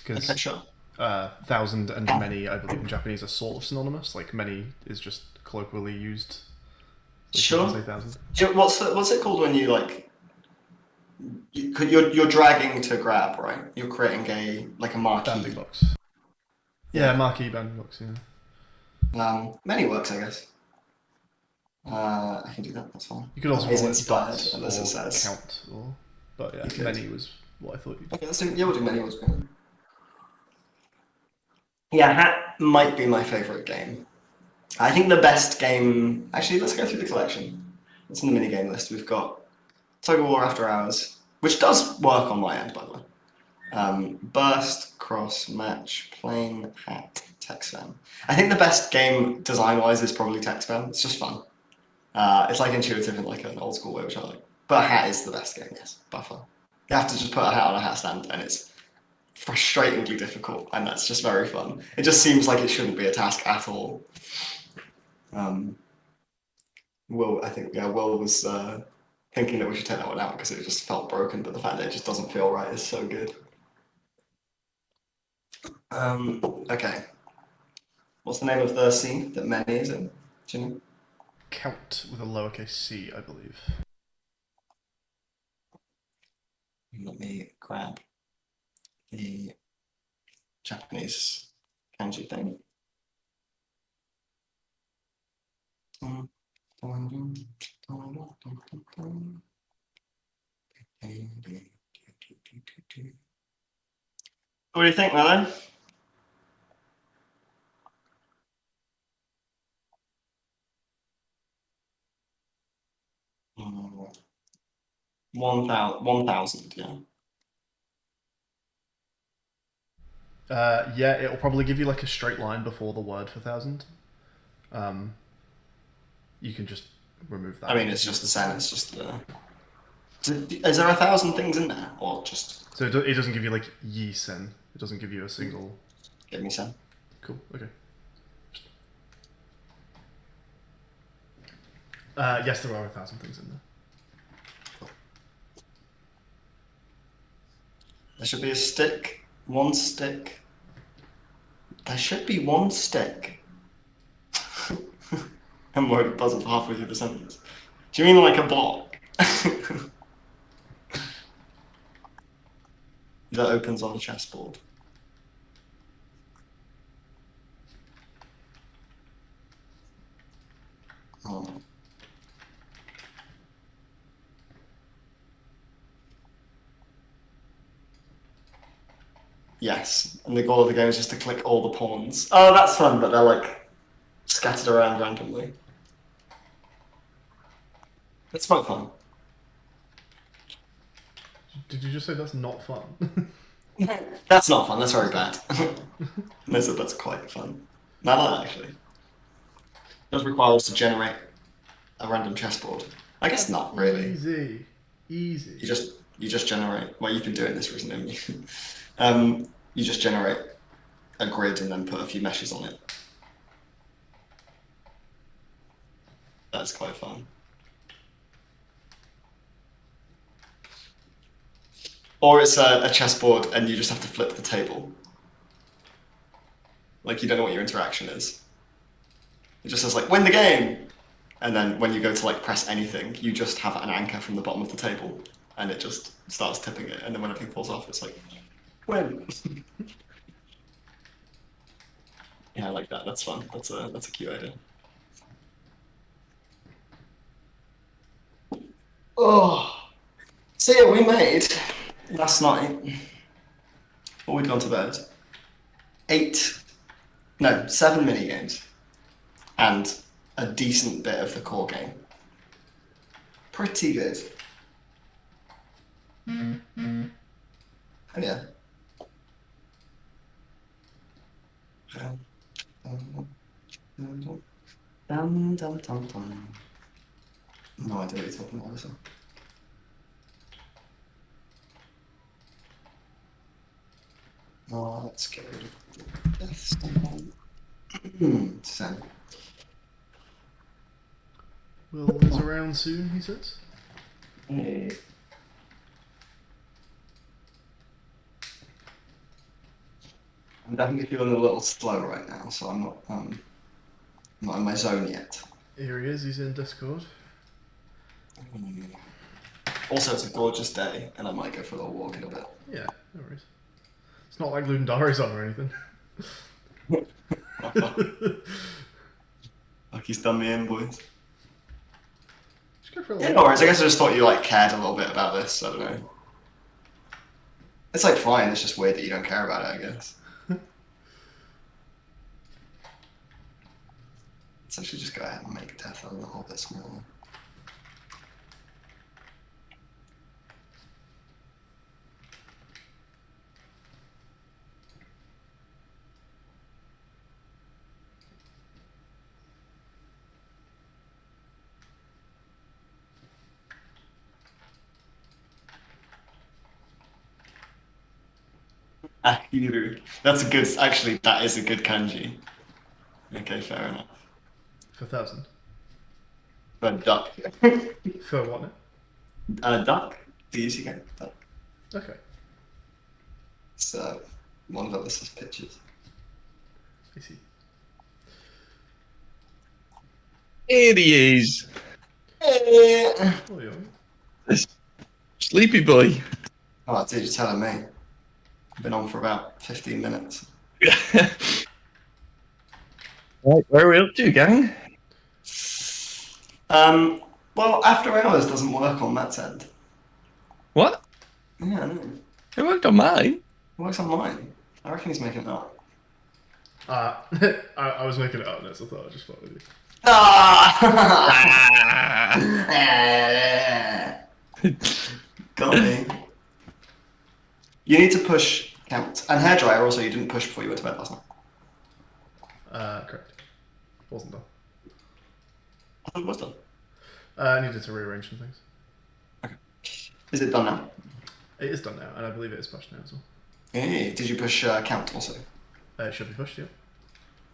Because Okay, sure. 1,000 and many, I believe in Japanese, are sort of synonymous. Like many is just colloquially used. So Sure. you can say 1,000. What's it called when you like you're dragging to grab, right? You're creating a marquee. Banding box. Yeah, marquee banding box. Yeah. Many works, I guess. I can do that. That's fine. You could also Is call it inspired, dots unless or it says count, but yeah, many was what I thought you'd. Okay, we'll do many works. Yeah, Hat might be my favorite game. I think the best game. Actually, let's go through the collection. It's in the minigame list. We've got Tug of War After Hours, which does work on my end, by the way. Burst, Cross, Match, Plane, Hat, Texfan. I think the best game design-wise is probably Texfan. It's just fun. It's like intuitive in like an old school way, which I like. But Hat is the best game, yes, by far. You have to just put a hat on a hat stand, and it's frustratingly difficult, and that's just very fun. It just seems like it shouldn't be a task at all. Will was thinking that we should take that one out because it just felt broken, but the fact that it just doesn't feel right is so good. Okay. What's the name of the scene that Many is in? Do you know? Count with a lowercase c, I believe. Let me grab the Japanese kanji thing. What do you think, Melon? Oh, 1,000, yeah. Yeah, it'll probably give you like a straight line before the word for 1,000. You can just remove that. I mean, it's just the sen. It's just the. Is there 1,000 things in there, or just? So it doesn't give you like yi sen. It doesn't give you a single. Give me sen. Cool. Okay. Yes, there are 1,000 things in there. There should be a stick. One stick. There should be one stick. I'm already puzzled halfway through the sentence. Do you mean like a block? That opens on a chessboard. Oh. Yes, and the goal of the game is just to click all the pawns. Oh, that's fun, but they're like scattered around randomly. It's quite fun. Did you just say that's not fun? That's not fun, that's very bad. No, so that's quite fun. No, not actually. It does require us to generate a random chessboard. I guess not really. Easy. You just generate. Well, you've been doing this recently, haven't you? You just generate a grid and then put a few meshes on it. That's quite fun. Or it's a chessboard and you just have to flip the table. Like you don't know what your interaction is. It just says like, win the game! And then when you go to like press anything, you just have an anchor from the bottom of the table and it just starts tipping it. And then when everything falls off, it's like, win! Yeah, I like that. That's fun. That's a cute idea. Oh, so yeah, we made last night, before we'd gone to bed, 7 mini games, and a decent bit of the core game. Pretty good. And yeah. Dum, dum, dum, dum. No idea what you're talking about, this one. Let's get rid of the death symbol. Send. Will is around soon, he says. Hey. I'm definitely feeling a little slow right now, so I'm not in my zone yet. Here he is, he's in Discord. Also, it's a gorgeous day, and I might go for a little walk in a bit. Yeah, no worries. It's not like Ludum Dare's on or anything. Like he's done me in, boys. Just go for a Yeah, little no worries. I guess I just thought you like cared a little bit about this. I don't know. It's like fine. It's just weird that you don't care about it. I guess. Let's actually just go ahead and make death a little bit smaller. Ahiru. That's a good. Actually, that is a good kanji. Okay, fair enough. For 1,000. For duck. For what now? Duck. The easy game. Duck. Okay. So, one of Alyssa's pictures. I see. Here he is. Oh, yeah. Sleepy boy. Oh, dude, you're telling me. I've been on for about 15 minutes. Right, where are we up to, gang? Well, after hours doesn't work on Matt's end. What? Yeah, I know. It worked on mine. It works on mine. I reckon he's making it up. I was making it up now, so I thought I'd just follow you. Got me. You need to push count. And hairdryer also you didn't push before you went to bed last night. Correct. Wasn't done. I thought it was done. I needed to rearrange some things. Okay. Is it done now? It is done now, and I believe it is pushed now as well. Hey, did you push count also? It should be pushed, yeah.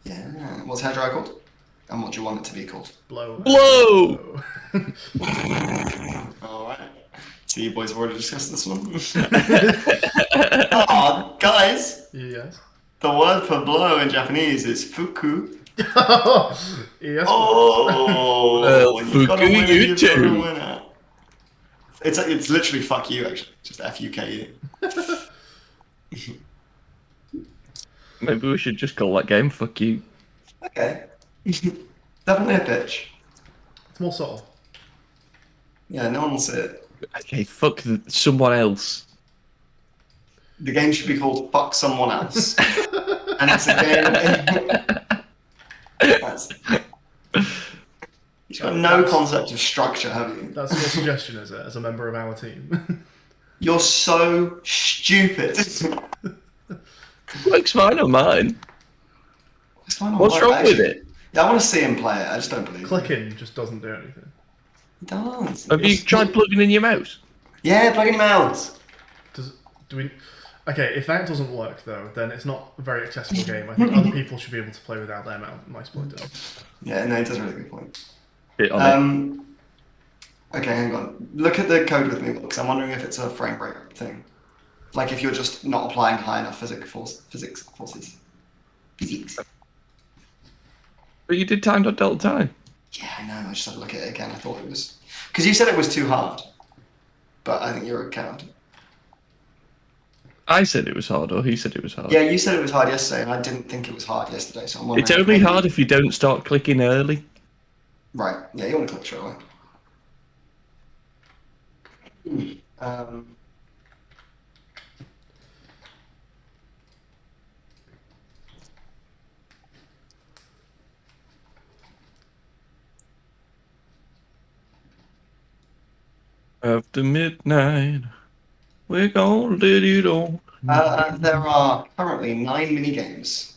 Yeah. What's hairdryer called? And what do you want it to be called? Blow. Blow! Alright. So you boys have already discussed this one? Oh, guys! Yes. The word for blow in Japanese is fuku. Yes. Oh! You've got a fuku winner, you you've got a too. winner. It's literally fuck you, actually. Just F-U-K-U. Maybe we should just call that game "Fuck You." Okay. Definitely a pitch. It's more subtle. Yeah, no one will see it. Okay, fuck someone else. The game should be called Fuck Someone Else. And it's a game. You've got no concept of structure, have you? That's your suggestion, is it, as a member of our team? You're so stupid. Works fine on mine. It's fine on What's mine, wrong with actually. it? Yeah, I want to see him play it. I just don't believe it. Clicking just doesn't do anything. It does. Have you tried plugging in your mouse? Yeah, plugging mouse. Do we? Okay, if that doesn't work though, then it's not a very accessible game. I think other people should be able to play without their mouse plugged in. Yeah, no, it does a really good point. Hit on it. Okay, hang on. Look at the code with me, because I'm wondering if it's a frame rate thing. Like if you're just not applying high enough physics forces. Physics. But you did time.delta time. Yeah, I know. I just had to look at it again. I thought it was... Because you said it was too hard. But I think you're a coward. I said it was hard, or he said it was hard. Yeah, you said it was hard yesterday, and I didn't think it was hard yesterday, so I'm wondering... It's only hard if you don't start clicking early. Right. Yeah, you want to click straight away. After midnight, we're gonna let it on. There are currently 9 mini-games.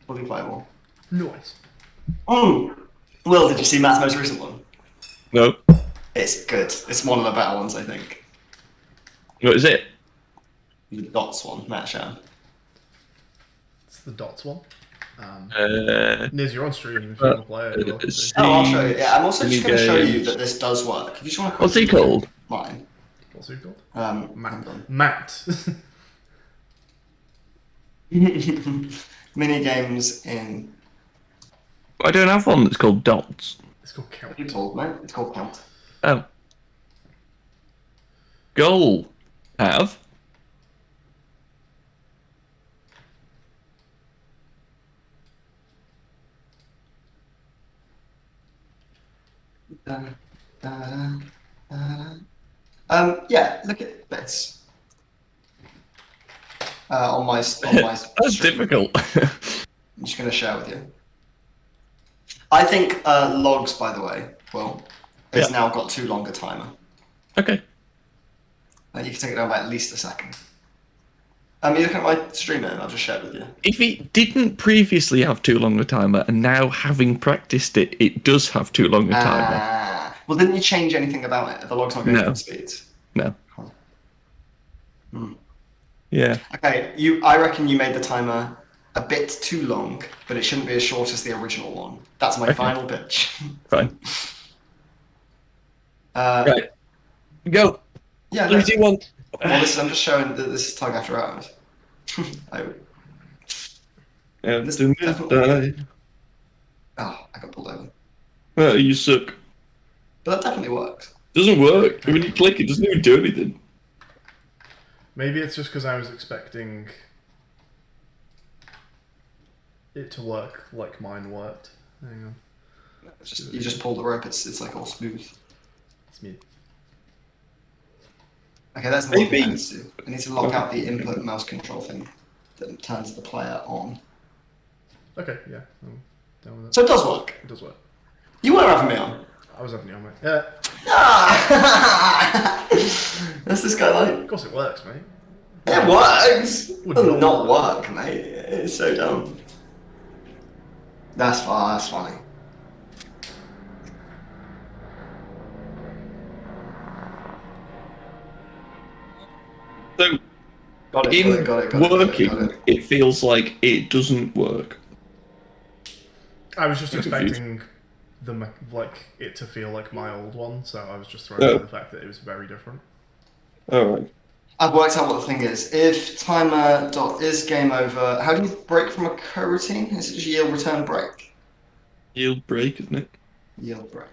Fully playable. Nice. Oh! Will, did you see Matt's most recent one? No. It's good. It's one of the better ones, I think. What is it? The dots one, Matt Sham. It's the dots one. Niz, you're on stream if you want to play it. You're welcome to. Oh, I'll show you. Yeah, I'm also just going to show you games. that this does work. If you just want to What's he quickly called? mine. What's he called? Hang on. Matt. Mini games in. I don't have one that's called Dots. It's called Count. What are you called, mate? It's called Count. Oh. Goal. Have. Yeah, look at this. On my That's stream. difficult. I'm just going to share with you. I think logs, by the way, has now got too long a timer. Okay. You can take it down by at least a second. You looking at my stream and I'll just share it with you. If it didn't previously have too long a timer, and now having practiced it, it does have too long a timer. Well, didn't you change anything about it? The log's not going different speeds. No. Hmm. Yeah. Okay, I reckon you made the timer a bit too long, but it shouldn't be as short as the original one. That's my final pitch. Fine. Right. Go. Yeah. 3, 2, 1. Well, I'm just showing that this is Tug After Hours. This definitely... Oh, I got pulled over. Oh, you suck. But that definitely works. Doesn't work. When you click, it doesn't even do anything. Maybe it's just because I was expecting it to work like mine worked. Hang on. You just pull the rope. It's like all smooth. It's me. Okay, that's the one thing I need to do. I need to lock out the input mouse control thing that turns the player on. Okay, yeah. I'm down with it. So it does work. It does work. You were having me on. I was having you on, mate. Yeah. What's this guy like? Of course it works, mate. It works! It Would does not not work, mate. It's so dumb. That's funny. So, Got it, in got it. working, it feels like it doesn't work. I was just expecting it to feel like my old one, so I was just thrown by the fact that it was very different. Alright. I've worked out what the thing is. If timer dot is game over, how do you break from a coroutine? Is it just yield return break? Yield break, isn't it? Yield break.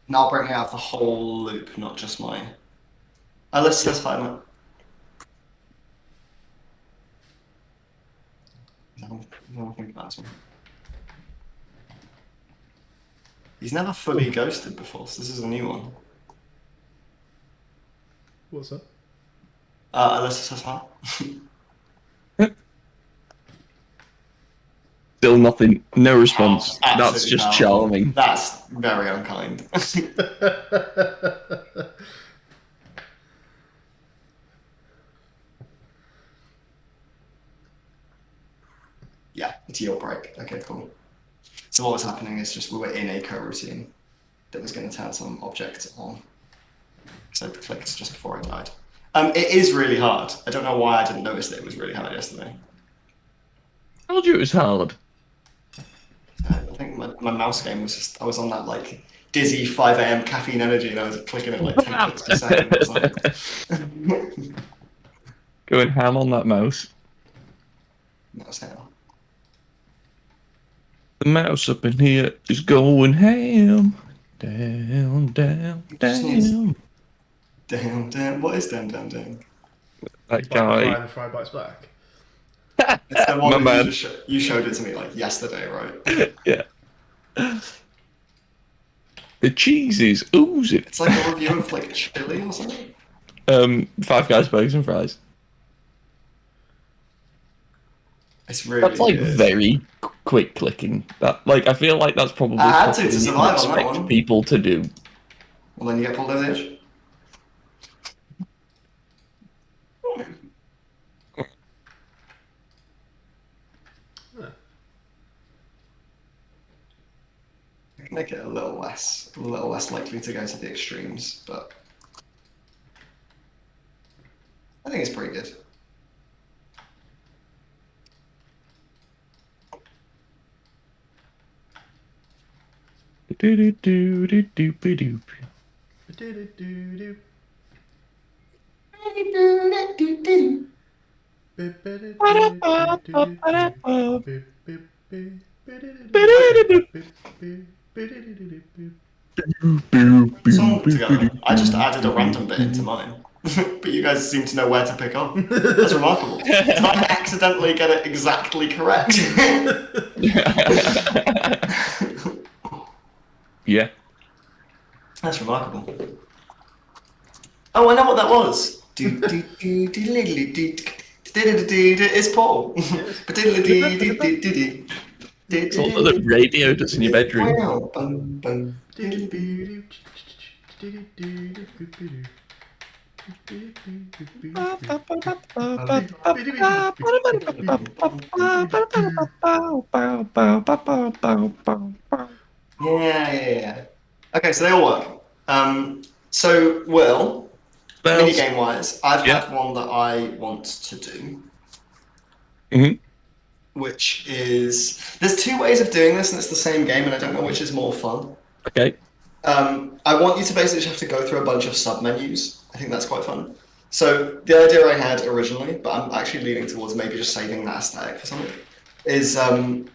Now I'll break me out of the whole loop, not just my. Let's says hi, mate. No, think about this one. He's never fully ghosted before, so this is a new one. What's that? Alyssa says hi. Still nothing. No response. Oh, That's just powerful. charming. That's very unkind. Yeah, it's yield break. Okay, cool. So what was happening is just we were in a coroutine that was going to turn some object on. So I clicked just before I died. It is really hard. I don't know why I didn't notice that it was really hard yesterday. I told you it was hard. I think my mouse game was just, I was on that like dizzy 5 AM caffeine energy and I was clicking at like 10 clicks per second. Or something. Going ham on that mouse. That was hell. The mouse up in here is going ham. Down, down, down. Damn. What is damn? That guy. The Fry Bites Back. It's the one My that bad. you showed it to me like yesterday, right? Yeah. The cheese is oozing. It's like a review of like chili or something. 5 Guys Burgers and Fries. It's really That's like good. very quick clicking. That I feel like that's probably I had to something you survive on that expect one. people to do. Well, then you get pulled over the edge. Make it a little less likely to go to the extremes, but I think it's pretty good. Song together. I just added a random bit into mine, but you guys seem to know where to pick up. That's remarkable. Did I accidentally get it exactly correct? Yeah. That's remarkable. Oh, I know what that was. It's Paul. It's all the radio does in your bedroom. Yeah. Okay, so they all work. So Will, mini game wise, I've had one that I want to do. Which is there's two ways of doing this, and it's the same game, and I don't know which is more fun. Okay. I want you to basically just have to go through a bunch of sub-menus. I think that's quite fun. So the idea I had originally, but I'm actually leaning towards maybe just saving that aesthetic for something, is it's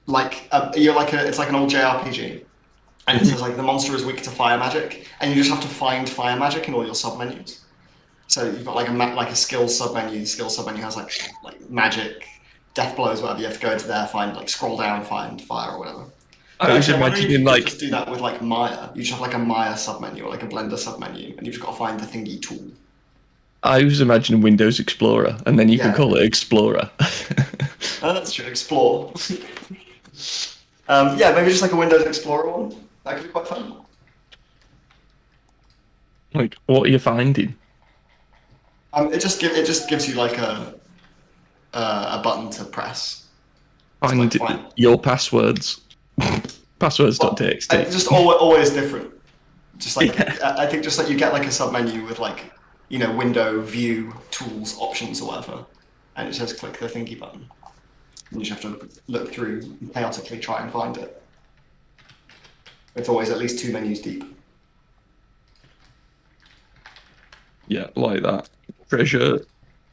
like an old JRPG, and it says like the monster is weak to fire magic, and you just have to find fire magic in all your sub-menus. So you've got like a skill sub-menu. The skill sub-menu has like magic, death blows, whatever. You have to go into there, scroll down, find fire or whatever. I was imagining like just do that with like Maya. You just have like a Maya submenu or like a Blender submenu, and you've just got to find the thingy tool. I was imagining Windows Explorer, and then you can call it Explorer. Oh, that's true. Explore. Maybe just like a Windows Explorer one. That could be quite fun. Like, what are you finding? It just gives you like a button to press. Find your passwords. Passwords.txt. Just always different. Just like I think just like you get like a submenu with like window, view, tools, options, or whatever, and it says click the thingy button. And you just have to look through and chaotically try and find it. It's always at least 2 menus deep. Yeah, like that. Treasure. I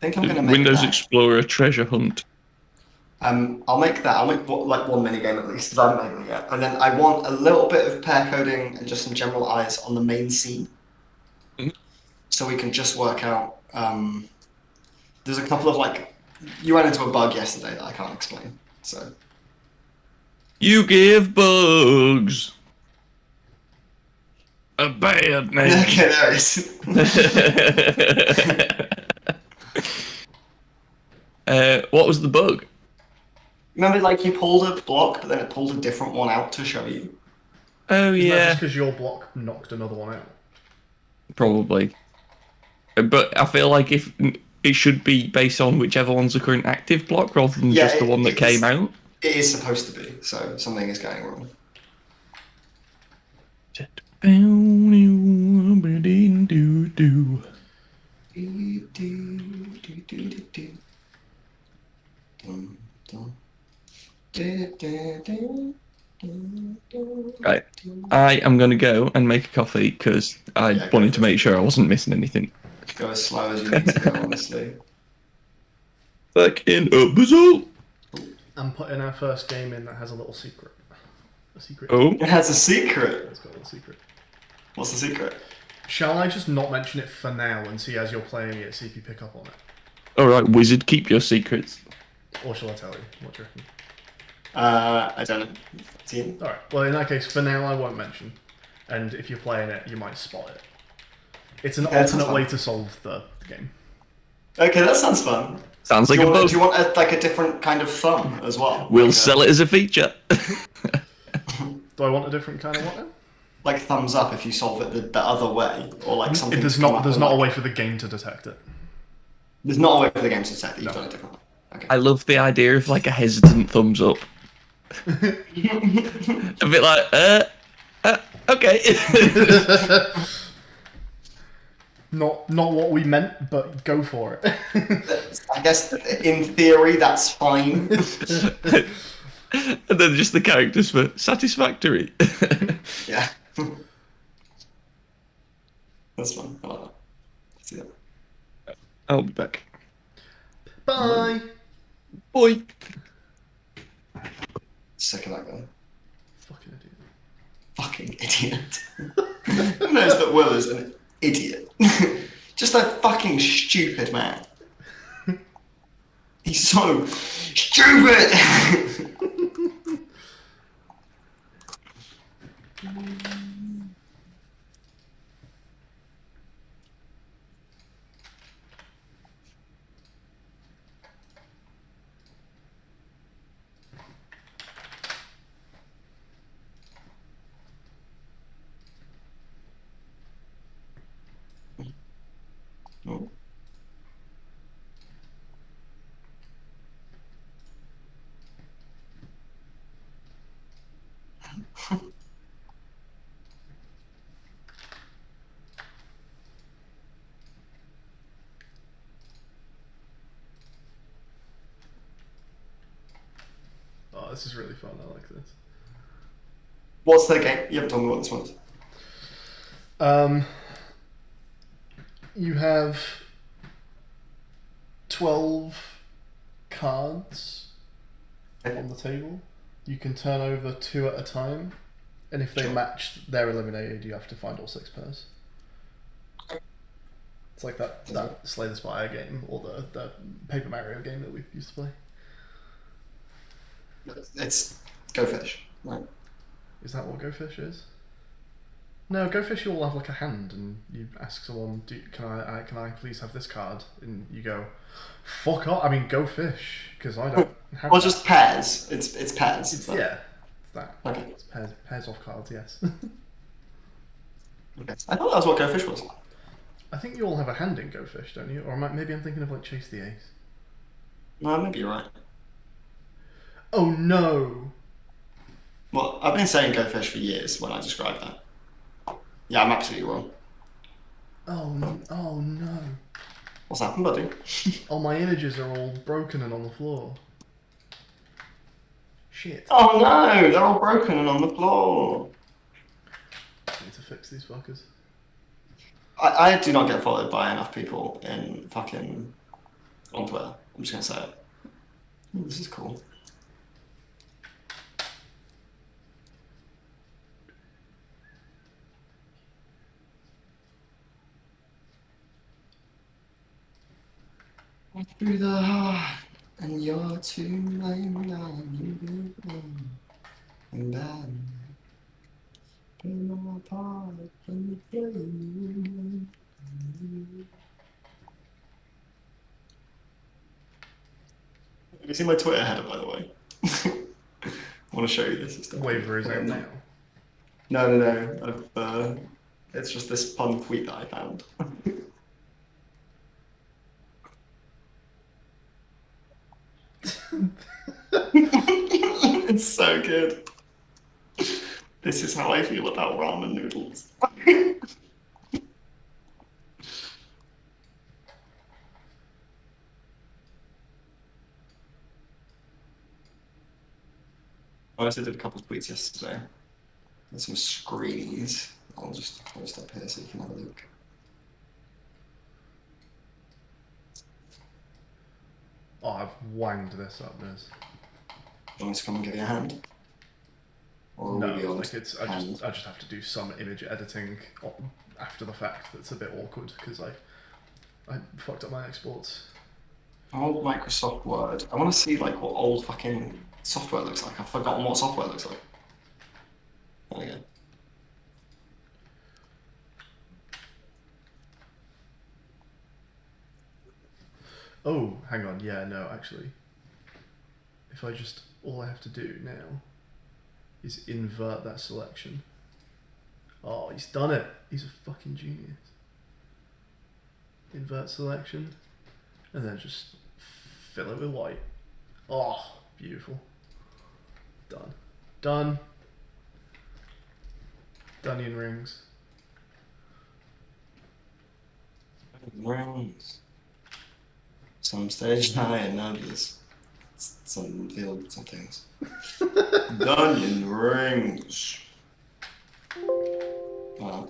think I'm gonna make Windows that. Explorer treasure hunt. I'll make that. I'll make like one mini game at least because I haven't made it yet. And then I want a little bit of pair coding and just some general eyes on the main scene, so we can just work out. There's a couple of you ran into a bug yesterday that I can't explain. So you give bugs a bad name. Okay, there it is. What was the bug? Remember, you pulled a block, but then it pulled a different one out to show you. Oh Isn't that yeah, just because your block knocked another one out? probably. But I feel like if it should be based on whichever one's the current active block rather than just the one that came out. It is supposed to be, so something is going wrong. Right, I am going to go and make a coffee because I wanted to make sure I wasn't missing anything. Go as slow as you need to go, honestly. Back in episode. I'm putting our first game in that has a little secret. A secret. Oh. It has a secret. It's got a little secret. What's the secret? Shall I just not mention it for now and see as you're playing it, see if you pick up on it? Alright, wizard, keep your secrets. Or shall I tell you? What do you reckon? I don't know. Team? Alright, well in that case, for now I won't mention. And if you're playing it, you might spot it. It's an alternate way to solve the game. Okay, that sounds fun. Sounds like a bug. Do you want a different kind of thumb as well? We'll sell it as a feature. Do I want a different kind of what now? Like thumbs up if you solve it the other way, or like something. There's not a way for the game to detect it. There's not a way for the game to detect that you've done it differently. Okay. I love the idea of a hesitant thumbs up. A bit like, okay. Not what we meant, but go for it. I guess in theory that's fine. And then just the characters for satisfactory. Yeah. That's fun. I like that. See that. I'll be back. Bye. Boy. Sick of that guy. Fucking idiot. Fucking idiot. Who knows that Will is an idiot? Just a fucking stupid man. He's so stupid! Oh. Oh, this is really fun. I like this. What's the game? You haven't told me what this one is. You have 12 cards on the table. You can turn over 2 at a time, and if they Sure. match, they're eliminated. You have to find all 6 pairs. It's like that Slay the Spire game, or the Paper Mario game that we used to play. It's Go Fish. Right. Is that what Go Fish is? No, Go Fish, you all have like a hand, and you ask someone, can I please have this card? And you go, fuck off. I mean, Go Fish, because I don't have Or that. just pairs. It's pairs. It's, yeah, it's that. Okay. It's pairs of cards, yes. Okay. I thought that was what Go Fish was. I think you all have a hand in Go Fish, don't you? Or maybe I'm thinking of like Chase the Ace. No, maybe you're right. Oh no! Well, I've been saying Go Fish for years when I describe that. Yeah, I'm absolutely wrong. Oh no! What's happened, buddy? Oh, my images are all broken and on the floor. Shit. Oh no, they're all broken and on the floor. I need to fix these fuckers. I do not get followed by enough people in fucking on Twitter. I'm just gonna say it. Ooh, this is cool. Through the heart, and you're too lame now. And then, in my part, in the flame. Have you seen my Twitter header, by the way? I want to show you this. It's Waver is out now. No. It's just this fun tweet that I found. It's so good. This is how I feel about ramen noodles. I also did a couple of tweets yesterday. There's some screenies. I'll just post up here so you can have a look. Oh, I've wanged this up, Liz. Do you want me to come and give you a hand? Or No, will we all like it's I hand? just have to do some image editing after the fact. That's a bit awkward because I fucked up my exports. Old Microsoft Word. I want to see like what old fucking software looks like. I've forgotten what software looks like. There we go. Oh, hang on. Yeah, no, actually. If I just all I have to do now is invert that selection. Oh, he's done it. He's a fucking genius. Invert selection, and then just fill it with white. Oh, beautiful. Done. Done. Dunyan rings. Rings. Some stage high and others. Some field, some things. Dungeon rings. Wow.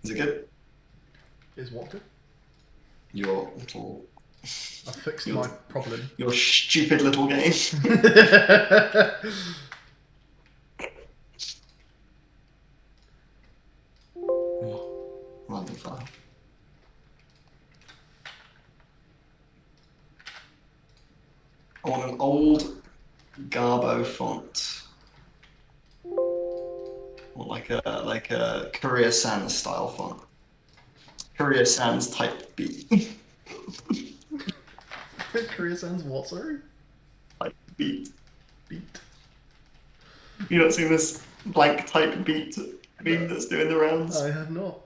Is it good? Is what good? Your little. I fixed my problem. Your stupid little game. Random file. I want an old Garbo font. Or like a Courier Sans style font. Courier Sans type B. Korea Sans what, sorry? Type beat. Beat. You not seen this blank type beat meme that's doing the rounds? I have not.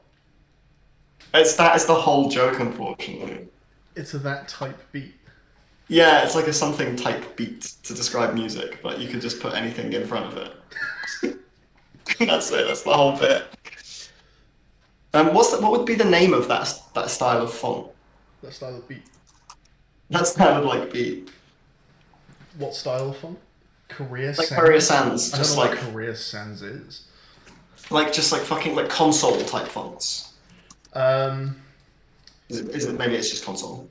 It's the whole joke, unfortunately. It's a that type beat. Yeah, it's like a something type beat to describe music, but you could just put anything in front of it. That's it. That's the whole bit. What would be the name of that style of font? That style of beat. That style of like beat. What style of font? Korea Like Sans? Courier Sans, I don't just know like what Korea Sans is. just like fucking like console type fonts. Is it maybe it's just console?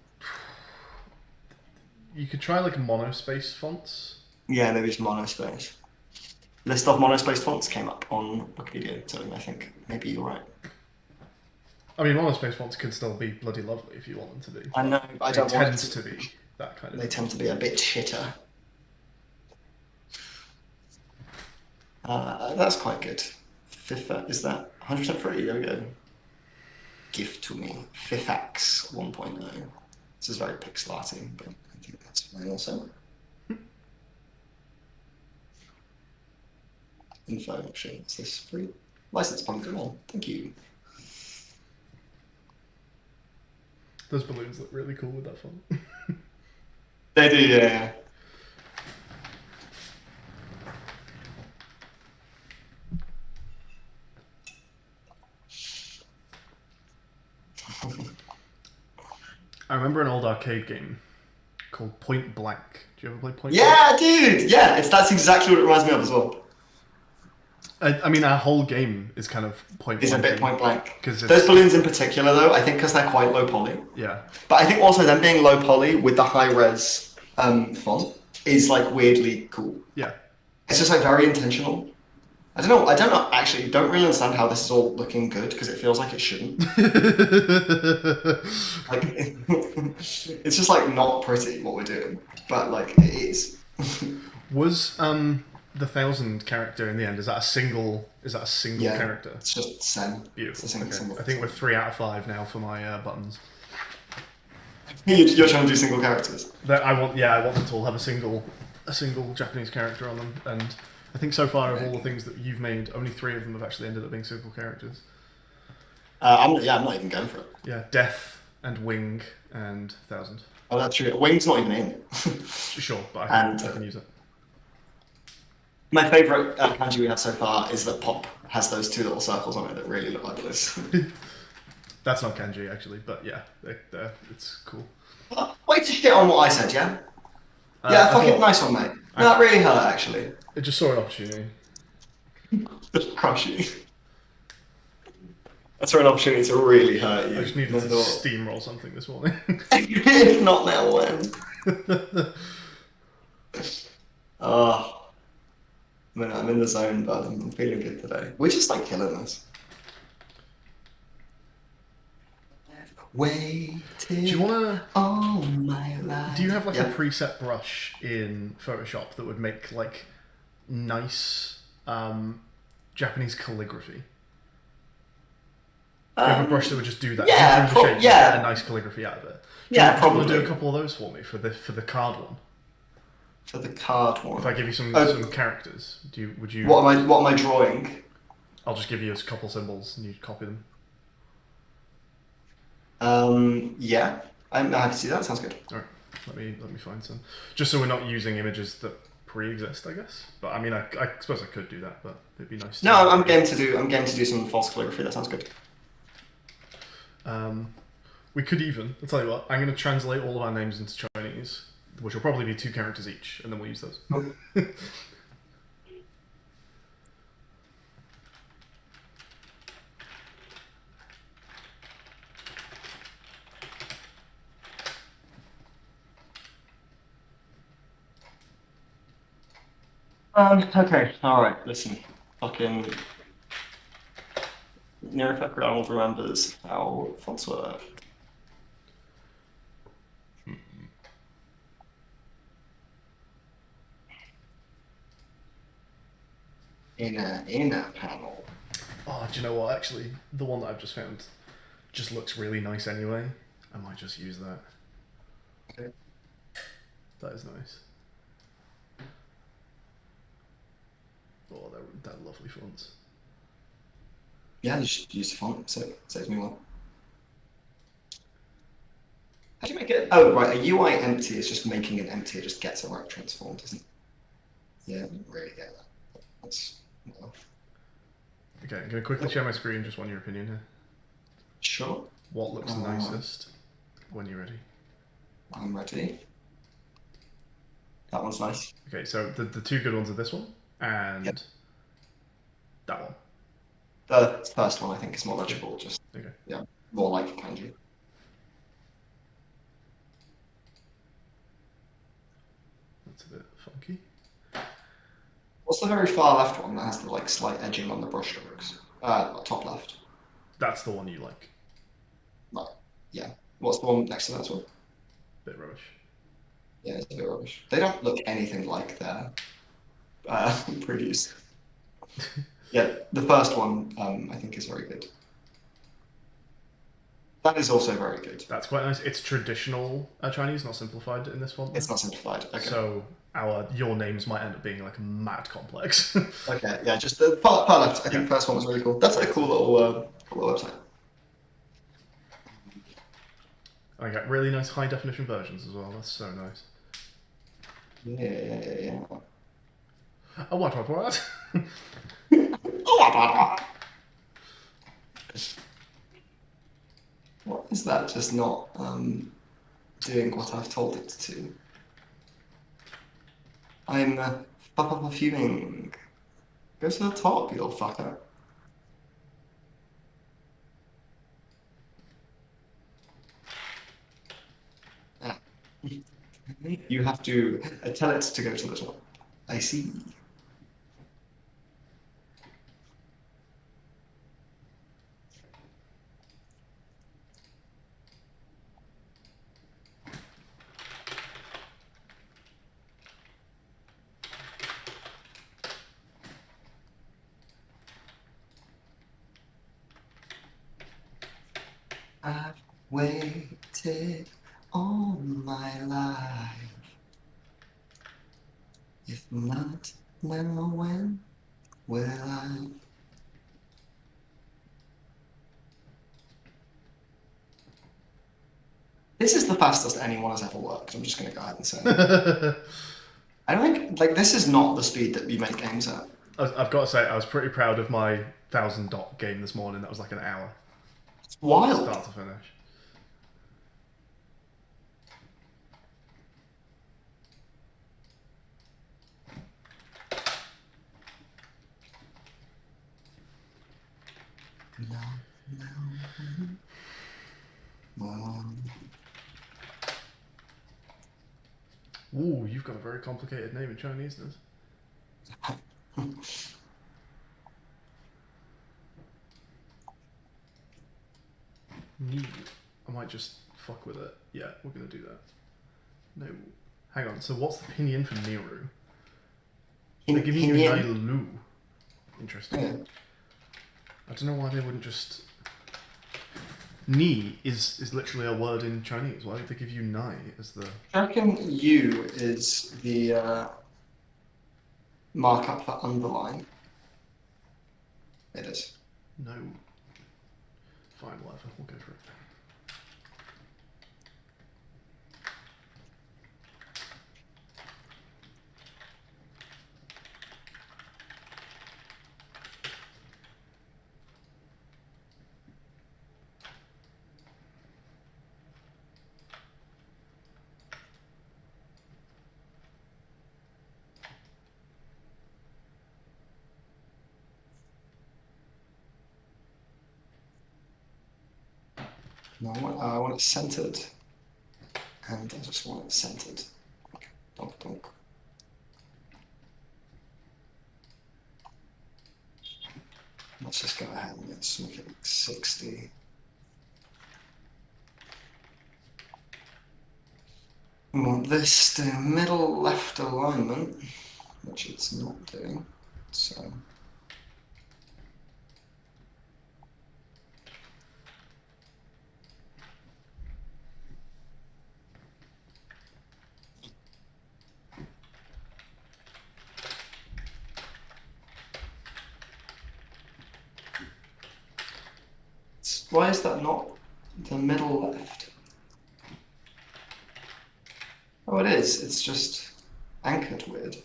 You could try like monospace fonts. Yeah, maybe it's monospace. List of monospace fonts came up on Wikipedia, so I think maybe you're right. I mean, monospace fonts can still be bloody lovely if you want them to be. I know, I don't They want tend it to be that kind of. They tend to be a bit shitter. That's quite good. FIFA, is that 100% free? There we go. Gift to me. FIFAX 1.0. This is very pixelating, but I think that's fine also. Info, actually. Is this free? License pumpkin on. Thank you. Those balloons look really cool with that font. They do, yeah. I remember an old arcade game called Point Blank. Do you ever play Point Blank? Yeah, dude! Yeah, that's exactly what it reminds me of as well. I mean, our whole game is kind of point It's blank. a bit point blank. Because those balloons in particular, though, I think because they're quite low poly. Yeah. But I think also them being low poly with the high res font is like weirdly cool. Yeah. It's just like very intentional. I don't know. Actually, don't really understand how this is all looking good because it feels like it shouldn't. Like, it's just like not pretty what we're doing, but like it is. Was the 1,000 character in the end? Is that a single? Yeah, character? It's just sen. Beautiful. It's a single. I think we're 3 out of 5 now for my buttons. You're trying to do single characters. I want them to all have a single Japanese character on them, and I think so far of all the things that you've made, only 3 of them have actually ended up being single characters. I'm not even going for it. Yeah, Death and Wing and 1,000. Oh, that's true. Wing's not even in. Sure, but I can use it. My favourite kanji we have so far is that Pop has those 2 little circles on it that really look like this. That's not kanji actually, but yeah, it's cool. Wait to shit on what I said, yeah? Yeah, fucking nice one, mate. No, that really hurt, actually. I just saw an opportunity. Just crush you. That's an opportunity to really hurt you. I just needed to steamroll something this morning. If not now, when? Oh. I'm in the zone, but I'm feeling good today. We're just like killing this. Waiting. Do you wanna? All my life. Do you have like a preset brush in Photoshop that would make like nice Japanese calligraphy? Do you have a brush that would just do that? Yeah, get a nice calligraphy out of it. Do you probably. want to do a couple of those for me for the card one? For the card one. If I give you some characters, would you? What am I drawing? I'll just give you a couple symbols and you copy them. Yeah, I'm happy to see that. Sounds good. All right, let me find some. Just so we're not using images that pre-exist, I guess. But I mean, I suppose I could do that, but it'd be nice. No, I'm game to do some false calligraphy. That sounds good. We could even. I'll tell you what. I'm going to translate all of our names into Chinese, which will probably be 2 characters each, and then we'll use those. Okay, alright, listen. Fucking Neropec Ronald remembers how fonts work. Inner panel. Oh, do you know what? Actually, the one that I've just found just looks really nice anyway. I might just use that. Okay. That is nice. Oh, they're lovely fonts. Yeah, you should use the font, so it saves me one. How do you make it? Oh, right, a UI empty is just making it empty, it just gets a right transform, doesn't it? Yeah, I didn't really get that. That's, well. Okay, I'm going to quickly share my screen, just want your opinion here. Sure. What looks nicest when you're ready? I'm ready. That one's nice. Okay, so the 2 good ones are this one and that one. The first one I think is more legible, just Okay. yeah, more like kanji. That's a bit funky. What's the very far left one that has the like slight edging on the brushstrokes? Top left. That's the one you like. Right. Yeah. What's the one next to that as well? Bit rubbish. Yeah, it's a bit rubbish. They don't look anything like their previews. Yeah, the first one I think is very good. That is also very good. That's quite nice. It's traditional Chinese, not simplified in this font. It's not simplified. Okay. So your names might end up being like mad complex. Okay, yeah, just the far left. I think the first one was really cool. That's a cool little website. I got really nice high definition versions as well. That's so nice. Yeah. Oh, what? What is that? Just not doing what I've told it to. I'm fuming. Go to the top, you little fucker. Ah. You have to tell it to go to the top. I see. I've waited all my life. If not now, when will I? This is the fastest anyone has ever worked. I'm just going to go ahead and say it. I don't think, like, this is not the speed that we make games at. I've got to say, I was pretty proud of my 1,000 dot game this morning. That was like an hour. It's wild. Start to finish. No. Ooh, you've got a very complicated name in Chinese, Nez. I might just fuck with it. Yeah, we're gonna do that. No. Hang on, so what's the pinyin for Niru? They give you Nailu. Interesting. Yeah. I don't know why they wouldn't just... Ni is literally a word in Chinese. Why would they give you Nai as the... I reckon U is the markup for underline. It is. No. Fine, whatever. We'll go for it. No, I want it centered. And I just want it centered. Okay. Donk, donk. Let's just go ahead and let's make it like 60. We want this to middle left alignment, which it's not doing. So why is that not the middle left? Oh, it is. It's just anchored weird.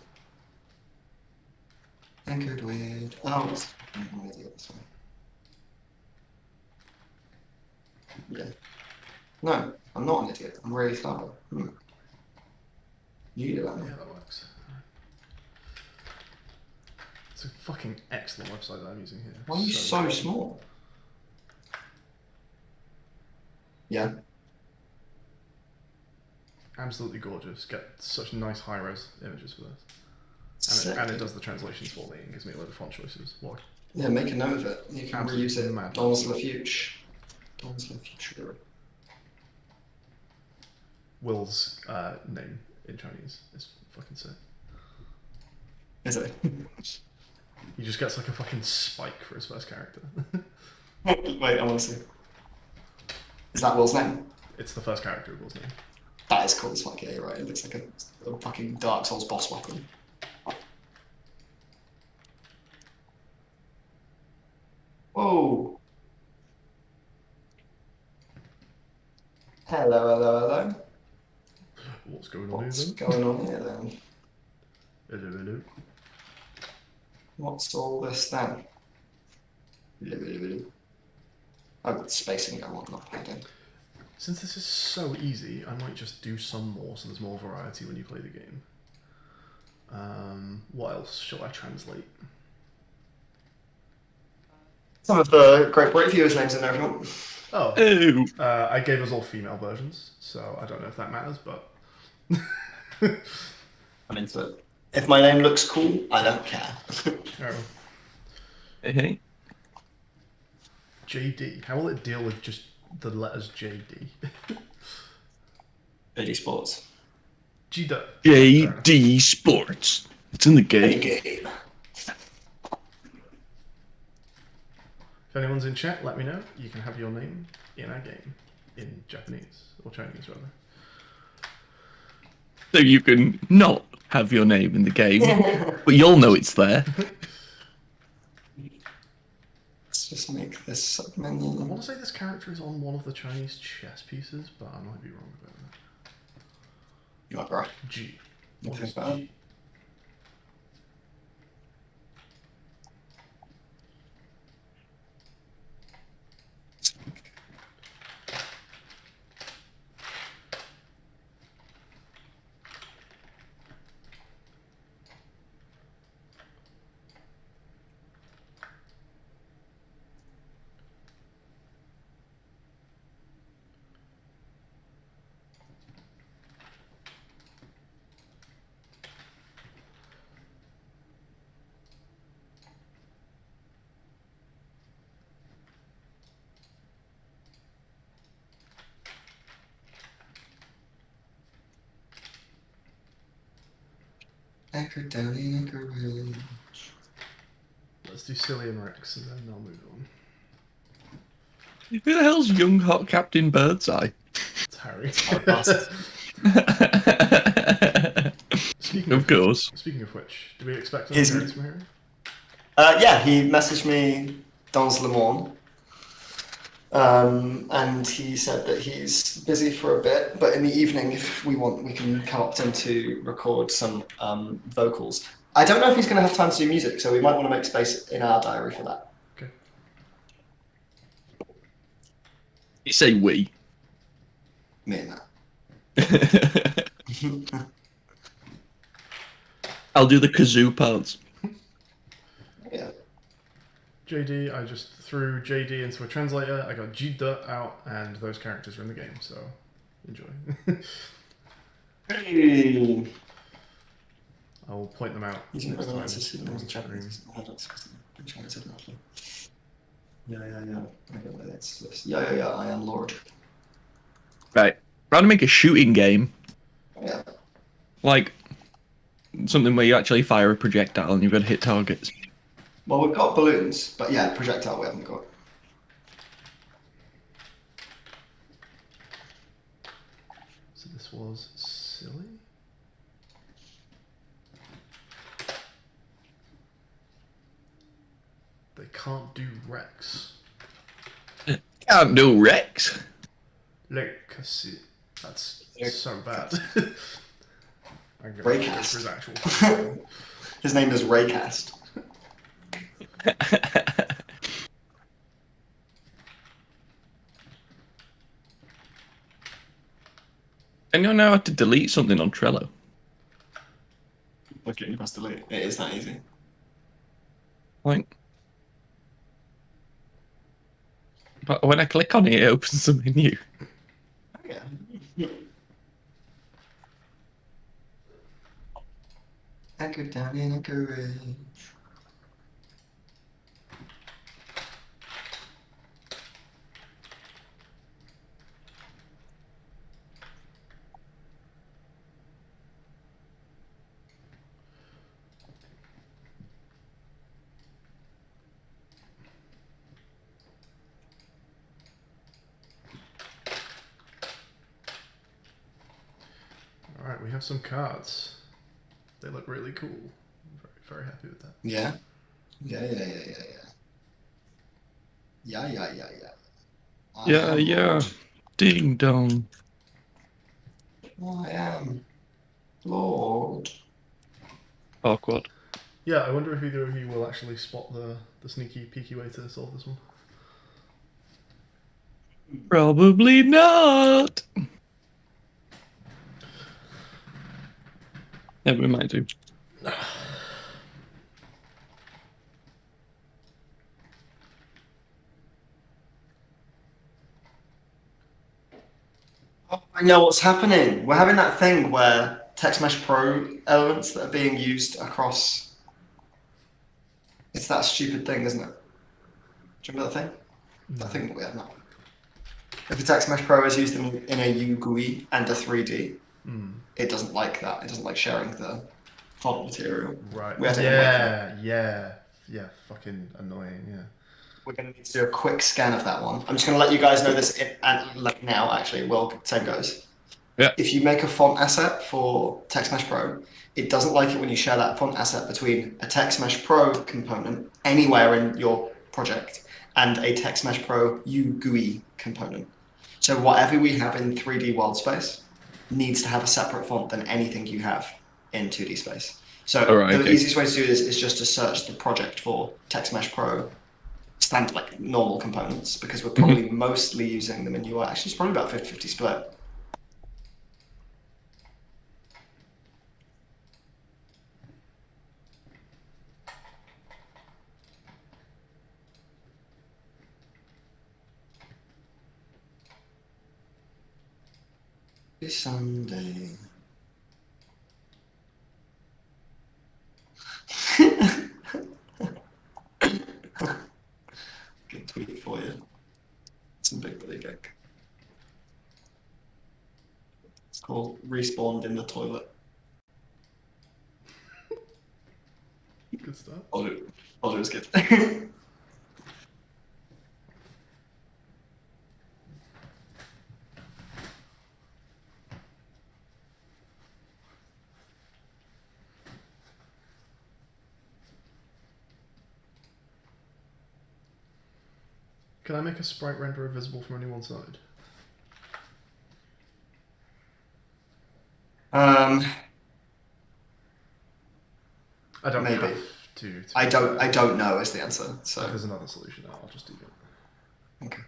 Anchored weird. Oh, it's I'm an idiot. Sorry. Yeah. No, I'm not an idiot. I'm really clever. You do that. Yeah, that works. It's a fucking excellent website that I'm using here. Why are you so small? Yeah. Absolutely gorgeous. Get such nice high-res images for this. Sick. And it does the translations for me and gives me a load of font choices. What? Yeah, make a note of it. You can Absolutely reuse it. mad. Dans le future. Dans le future. Will's name in Chinese is fucking sick. Is it? He just gets like a fucking spike for his first character. Wait, I want to see. Is that Will's name? It's the first character of Will's name. That is cool as fuck, yeah, you're right. It looks like a fucking Dark Souls boss weapon. Whoa. Hello, hello, hello. What's going on What's here going on here then? Hello, hello. What's all this then? Oh, spacing go on, not heading. Since this is so easy, I might just do some more so there's more variety when you play the game. What else shall I translate? Some of the Great British viewers' names in there if you want. Oh, Ew. I gave us all female versions, so I don't know if that matters, but... I'm into it. If my name looks cool, I don't care. Oh, Hey. JD. How will it deal with just the letters JD? JD Sports. G-Duck. JD Sports. It's in the game. Game. If anyone's in chat, let me know. You can have your name in our game. In Japanese. Or Chinese, rather. So you can not have your name in the game, but you'll know it's there. Let's just make this I submenu. want to say this character is on one of the Chinese chess pieces, but I might be wrong about that. You might be right. G. You What think is about G? Anchor down in Anchor Ridge. Let's do Silly and Rex and then I'll move on. Who the hell's young hot Captain Birdseye? It's Harry. Of course. Speaking of which, do we expect an His- appearance from Harry? Yeah, he messaged me dans le monde. And he said that he's busy for a bit, but in the evening, if we want, we can come up to him to record some vocals. I don't know if he's going to have time to do music, so we might want to make space in our diary for that. Okay. You say we. Me and that. I'll do the kazoo parts. Yeah. JD. I just threw JD into a translator. I got Jida out, and those characters are in the game. So enjoy. Hey. I will point them out Using next time. resonances during signals the stream. Yeah. Yeah. I am Lord. Right. Trying to make a shooting game, Yeah. like something where you actually fire a projectile and you've got to hit targets. Well, we've got balloons, but yeah, projectile we haven't got. So this was silly. They can't do Rex. Can't do Rex. Legacy. That's so bad. I'm gonna Raycast. go for his actual. His name is Raycast. And you know how to delete something on Trello. Okay, you press delete. It is that easy. Like, but when I click on it, it opens a menu. Yeah. I go down in a garage. Alright, we have some cards. They look really cool. I'm very happy with that. Yeah. Yeah. I am Lord. Ding dong. I am Lord. Awkward. Yeah, I wonder if either of you will actually spot the sneaky, peeky way to solve this one. Probably not. Yeah, we might do. Oh, I know what's happening. We're having that thing where Text Mesh Pro elements that are being used across. It's that stupid thing, isn't it? Do you remember that thing? That thing that we have now. If a Text Mesh Pro is used in a UGUI and a 3D, it doesn't like that. It doesn't like sharing the font material. Right. We have to Yeah. Fucking annoying. Yeah. We're going to need to do a quick scan of that one. I'm just going to let you guys know this now, actually. Well, same goes. Yeah. If you make a font asset for Text Mesh Pro, it doesn't like it when you share that font asset between a Text Mesh Pro component anywhere in your project and a Text Mesh Pro UGUI component. So whatever we have in 3D world space needs to have a separate font than anything you have in 2D space. So the easiest way to do this is just to search the project for Text Mesh Pro standard, like normal components, because we're probably mostly using them in UI. Actually, it's probably about 50-50 split. It's Sunday. Good tweet for you. Some big Billy gag. It's called Respawned in the Toilet. Good stuff. I'll do it good. Can I make a sprite renderer visible from only one side? I don't maybe. have to. I don't know is the answer. So there's another solution. I'll just do it. Okay.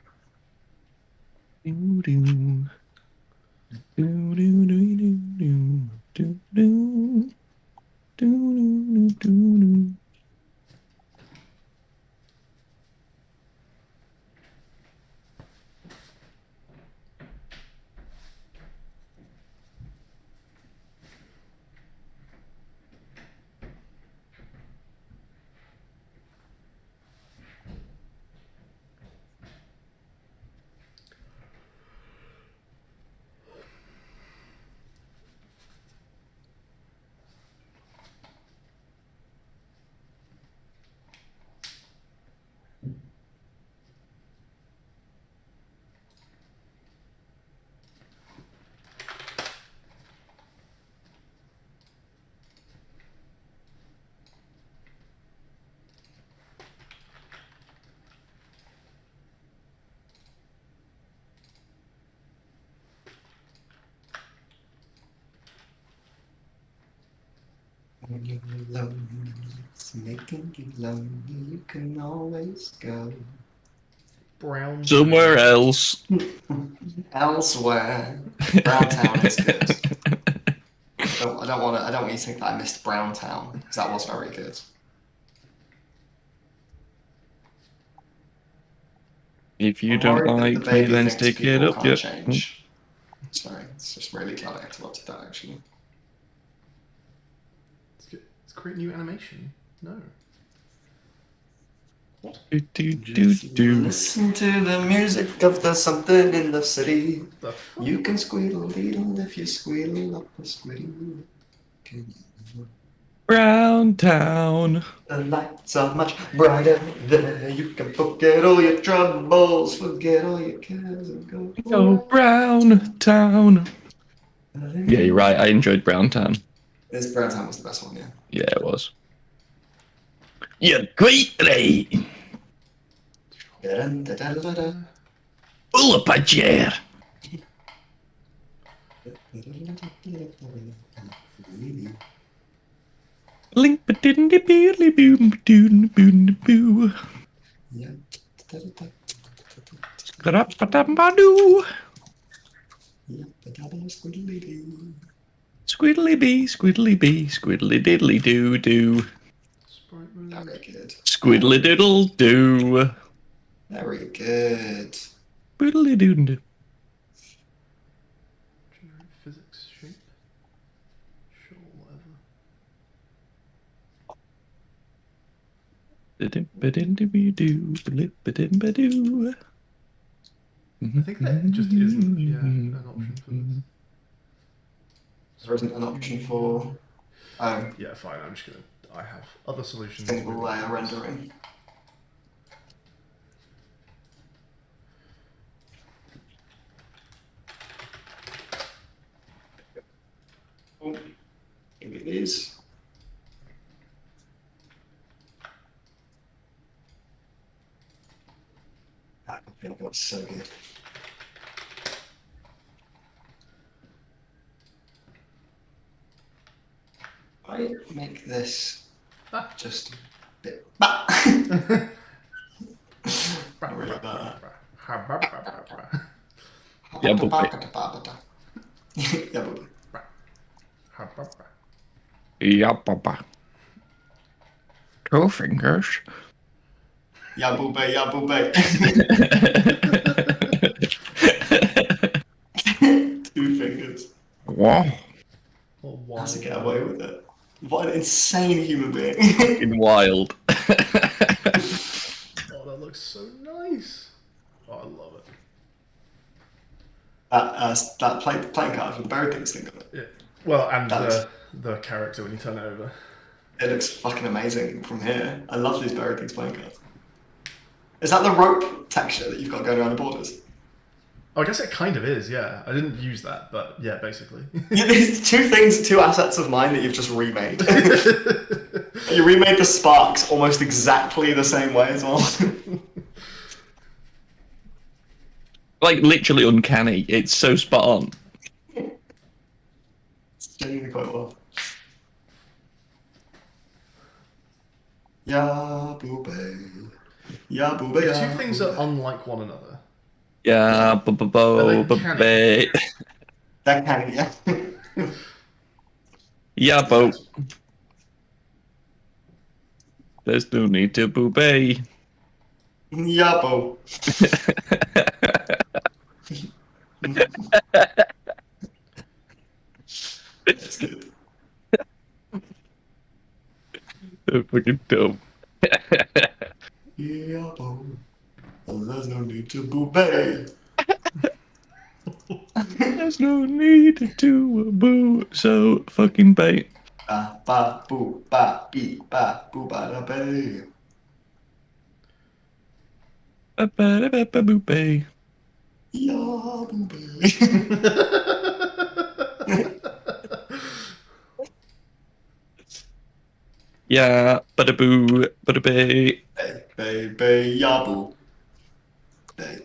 you lonely, it's making you lonely, you can always go Brown. Somewhere else. elsewhere. Brown Town is good. I don't want you to think that I missed Brown Town, because that was very good. If you I'm don't worried that like the me, baby then thinks stick it people up. can't Yep. change. Sorry, it's just really glad I interrupted that actually. Let's create new animation. No. What? Do, do, do, Just do. listen to the music of the something in the city. The fuck? You can squeal leedle if you squeal up a squiddy. Brown Town. The lights are much brighter there. You can forget all your troubles, forget all your cares, and go. Go Brown Town. Yeah, you're right. I enjoyed Brown Town. This Brown Town was the best one, yeah. Yeah, it was. You're great, Ray. Pull up a chair. Link ba didn't beerly boom doon boon boo. Scrap-a-dam-ba-doo. Squiddly bee, squiddly bee, squiddly diddly doo doo. Sprite mode. Very good. Squiddly diddle doo. Very good. Squiddly doo doo. Generate physics shape. Sure, whatever. Ba-dim-ba-dim-dee-doo, ba-lip-ba-dim-ba-doo. I think that just isn't, an option for this. There isn't an option for Yeah, fine. I'm just gonna. I have other solutions. single with layer this. rendering. Oh, here it is. I feel that's so good. I make this just a bit. Really bad. Yeah, but- Yeah, but Yeah, papa. 2 fingers. yeah, boobe, yeah, boobe. 2 fingers. Wow. Oh, wow. How to get away with it? What an insane human being. Fucking wild. Oh, that looks so nice. Oh, I love it. That playing card with the berry things thing on it. Yeah. Well, and That the character when you turn it over. It looks fucking amazing from here. I love these berry things playing cards. Is that the rope texture that you've got going around the borders? Oh, I guess it kind of is, yeah. I didn't use that, but yeah, basically. Yeah, these 2 assets of mine that you've just remade. You remade the sparks almost exactly the same way as well. Like, literally uncanny. It's so spot on. It's genuinely quite well. Ya boobe. Ya boobe. If ya two things boobe. are unlike one another. Yeah, Are they ba-ba-bo, That kind of, yeah. Yeah, bo. There's no need to boobay. Ya bo. That's good. They're fucking dumb. Yeah, bo. There's no need to boobay. There's no need to boo so fucking bait. Ba ba boo ba bee ba boo ba da bay. Ba-ba-da-ba-ba-boopay. Ya boobay. Yeah, ba-da-boo, ba-da-bay. Bay bay bay ya boo. Bay.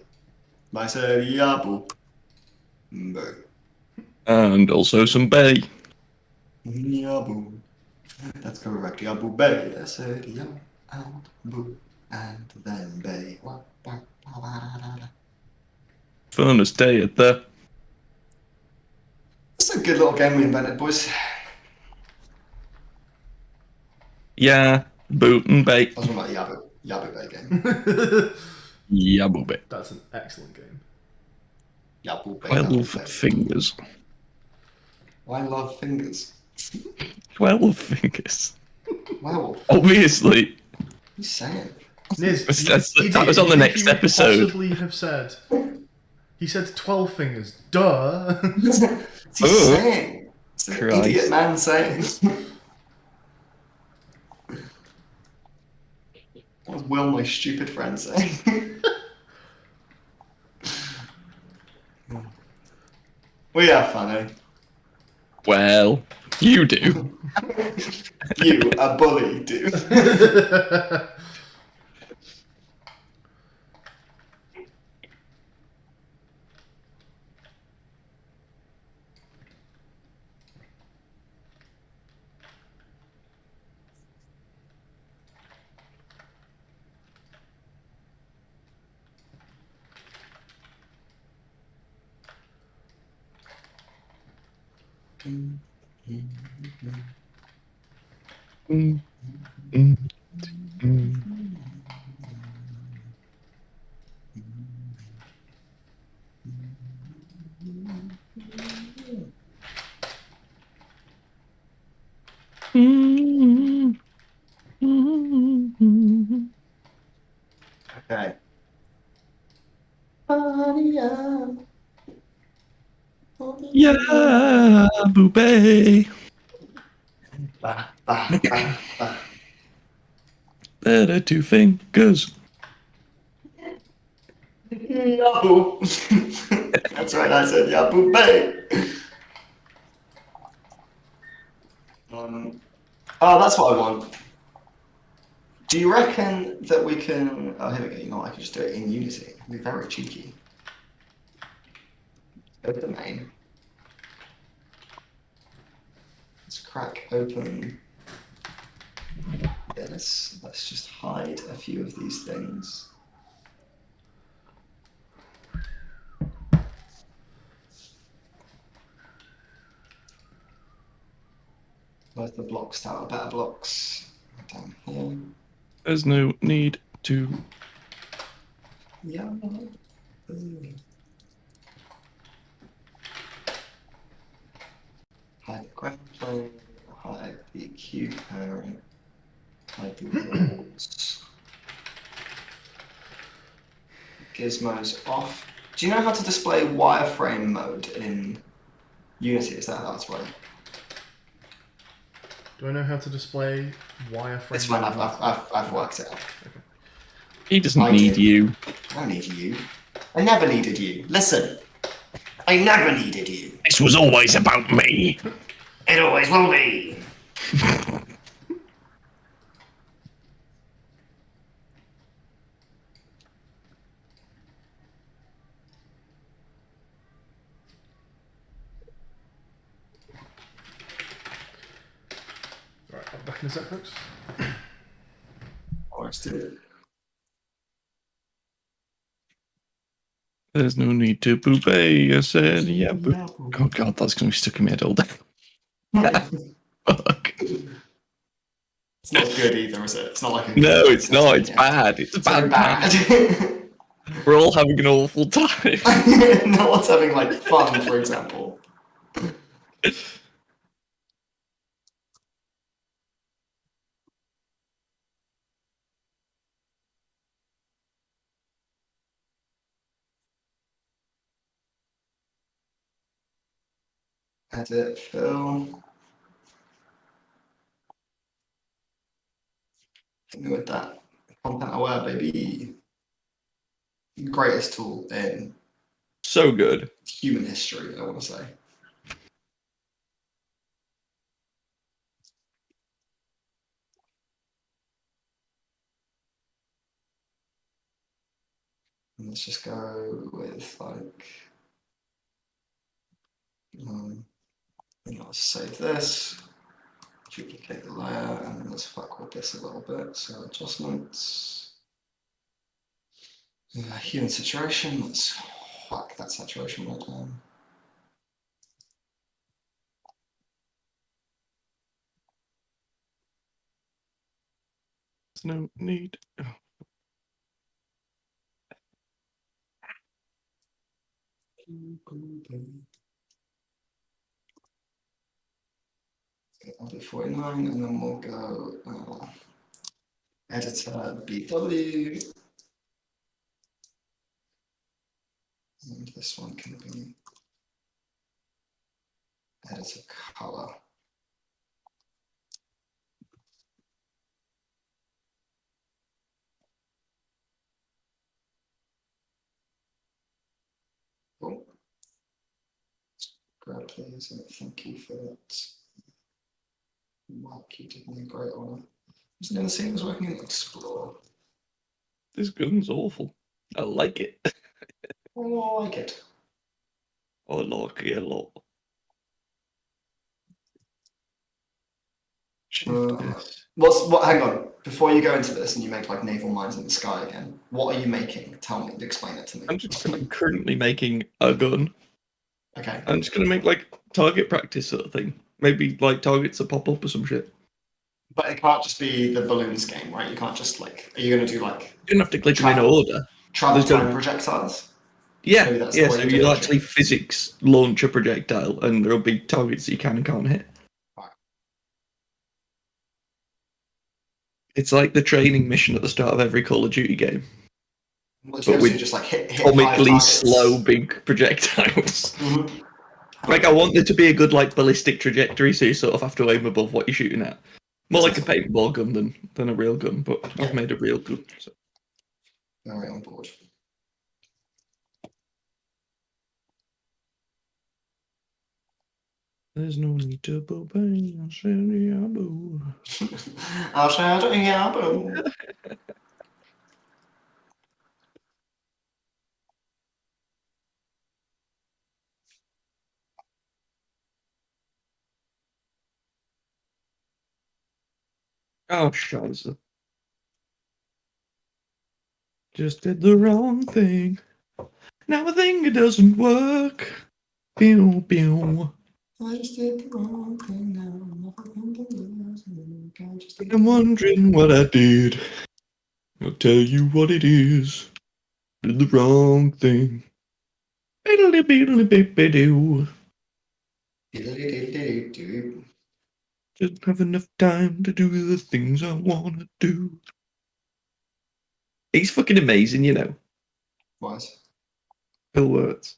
I said ya boo. Bay. And also some bay. Ya boo. Let's go back to Yabu Bay. I said yeah, and boo, and then bay. Funnest day at the. It's a good little game we invented, boys. Yeah, boot and bait. I was talking about Yabu Bay game. Yeah, booby. That's an excellent game. Yabu Bay. 12 Yabu Bay. fingers. I love fingers. 12 fingers. Wow. Obviously. You saying? Niz, That was on the next he would episode. Possibly have said. He said 12 fingers. Duh. What's he saying? It's an Christ. idiot man saying. What was Will, my stupid friend, saying? We have fun, eh? Well, you do. You, a bully, do. Mm, mm, mm. Mm, mm, Okay. yeah, boobay. Bah, bah, bah, bah. There are 2 fingers. Yabu. That's right, I said Yabu Bay. Oh, that's what I want. Do you reckon that we can... Oh, here we go. You know what? I can just do it in Unity. It'd be very cheeky. Go to the main. Let's crack open this. Let's just hide a few of these things. Where's the blocks tower? Better blocks. Down here. There's no need to. Yeah. Hide the ground plane, hide the cube parent, hide the walls. Gizmos off. Do you know how to display wireframe mode in Unity? Is that how it's working? Do I know how to display wireframe? It's fine, I've worked it out. He doesn't I need did. you. I don't need you. I never needed you. Listen, I never needed you. This was always about me. It always will be. Right, I'm back in a sec, folks. Let's do it. There's no need to boobay. I said, yeah, boo. Oh god, that's gonna be stuck in my head all day. Fuck. It's not good either, is it? It's not like a No, it's not. It's bad. It's very bad. bad. We're all having an awful time. No one's having like fun, for example. Edit, fill. Hit me with that. Content aware, baby. Greatest tool in So good. human history, I want to say. And let's just go with like. Let's save this. duplicate the layer, and then let's fuck with this a little bit. So adjustments, hue and saturation. Let's whack that saturation right down. There's no need. Oh. I'll do 49, and then we'll go editor BW. And this one can be editor color. Cool. Grab please, and thank you for that. Mark, you did me a great honor. I've never seen us working in Explore. This gun's awful. I like it. Oh, I like it. I like it a lot. Hang on. Before you go into this and you make like naval mines in the sky again, what are you making? Tell me, explain it to me. I'm currently making a gun. Okay. I'm just gonna make like target practice sort of thing. Maybe like targets that pop up or some shit. But it can't just be the balloons game, right? You can't just like. Are you going to do like You don't have to click them in order. travel There's time gonna- projectiles? Yeah, Maybe that's yeah. the way So you do you'll it. actually physics launch a projectile, and there'll be targets that you can and can't hit. Right. It's like the training mission at the start of every Call of Duty game. What But you with just like hit 5 comically targets. slow big projectiles. Mhm. Like I want there to be a good like ballistic trajectory, so you sort of have to aim above what you're shooting at. More like a paintball gun than a real gun, but I've made a real gun. So. Very on board. There's no need to bang. I'll send you a boo. I'll shout it, yeah, boom. Oh, scheiße. Just did the wrong thing. Now I think it doesn't work. Pew, pew. I just did the wrong thing now. I'm wondering what I did. I'll tell you what it is. Did the wrong thing. Biddly biddly bippy doo. Didn't have enough time to do the things I wanna do. He's fucking amazing, you know. What? Bill Wirtz.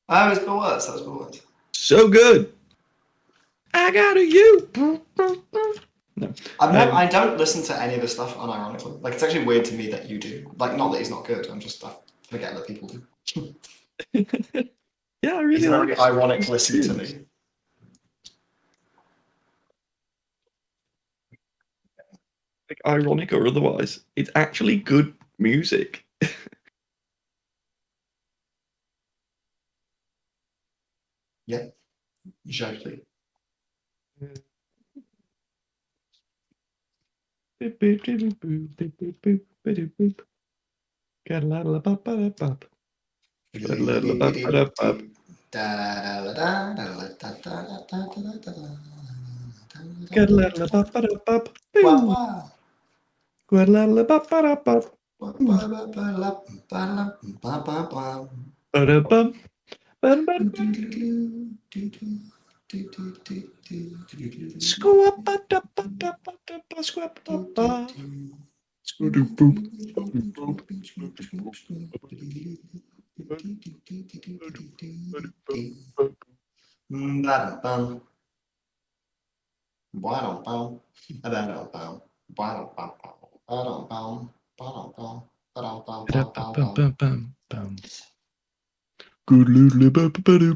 Oh, it's Bill Wirtz. That was Bill Wirtz. So good. I got a you. No. I don't listen to any of his stuff unironically. Like, it's actually weird to me that you do. Like, not that he's not good. I forget that people do. Yeah, I really He's like very it. ironic listen to me. Like, ironic or otherwise, it's actually good music. Yeah, exactly. Good little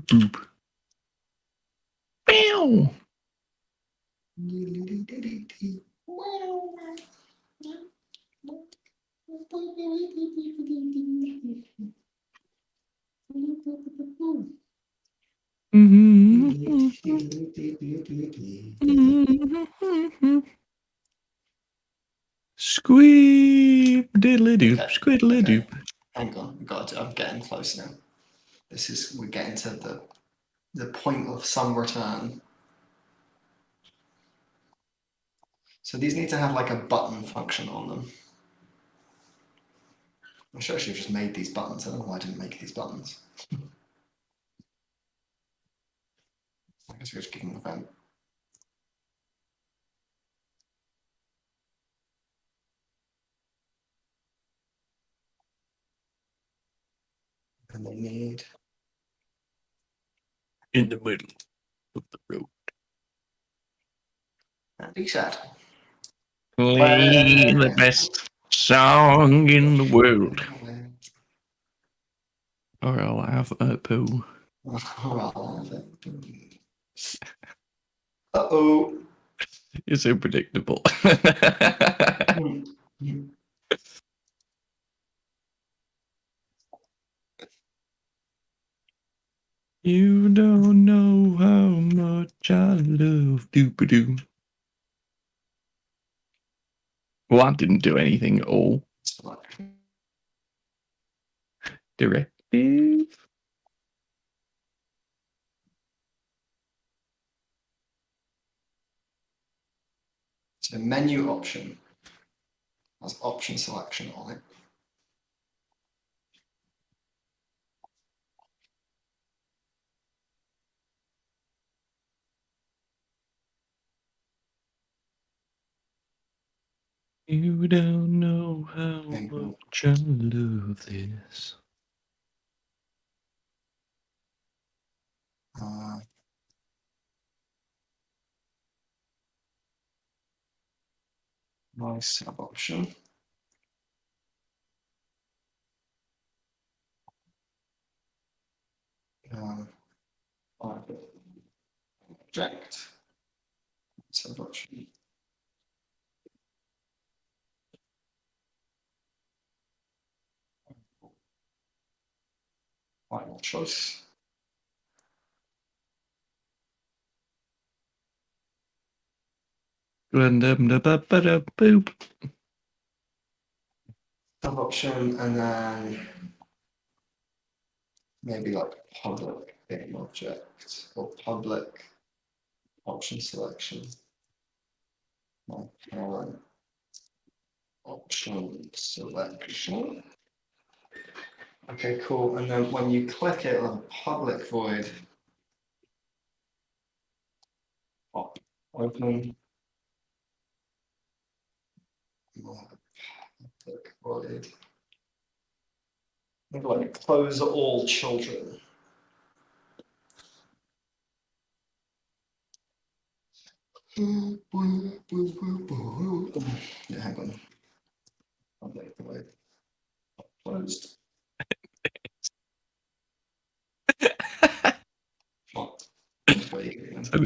boop. Meow. Squeep diddly doop, Okay, squiddly okay. doop. Hang on, I'm getting close now. We're getting to the point of some return. So these need to have like a button function on them. I should actually have just made these buttons. I don't know why I didn't make these buttons. I guess we're just giving them a vent. And they need In the middle of the road. Andy said. Play the best song in the world. Or I'll have a poo. Uh-oh. You're so predictable. You don't know how much I love doop-a-doo. Well, I didn't do anything at all. Directive. So menu option has option selection on it. You don't know how much I love this. Nice sub option. Object. Sub option. Final choice. Boop. Sub option and then maybe like public game object or public option selection. My parent option selection. Okay, cool. And then when you click it on a public void, pop open. Public void. Maybe like close all children. Yeah, hang on. Public void. Closed. What?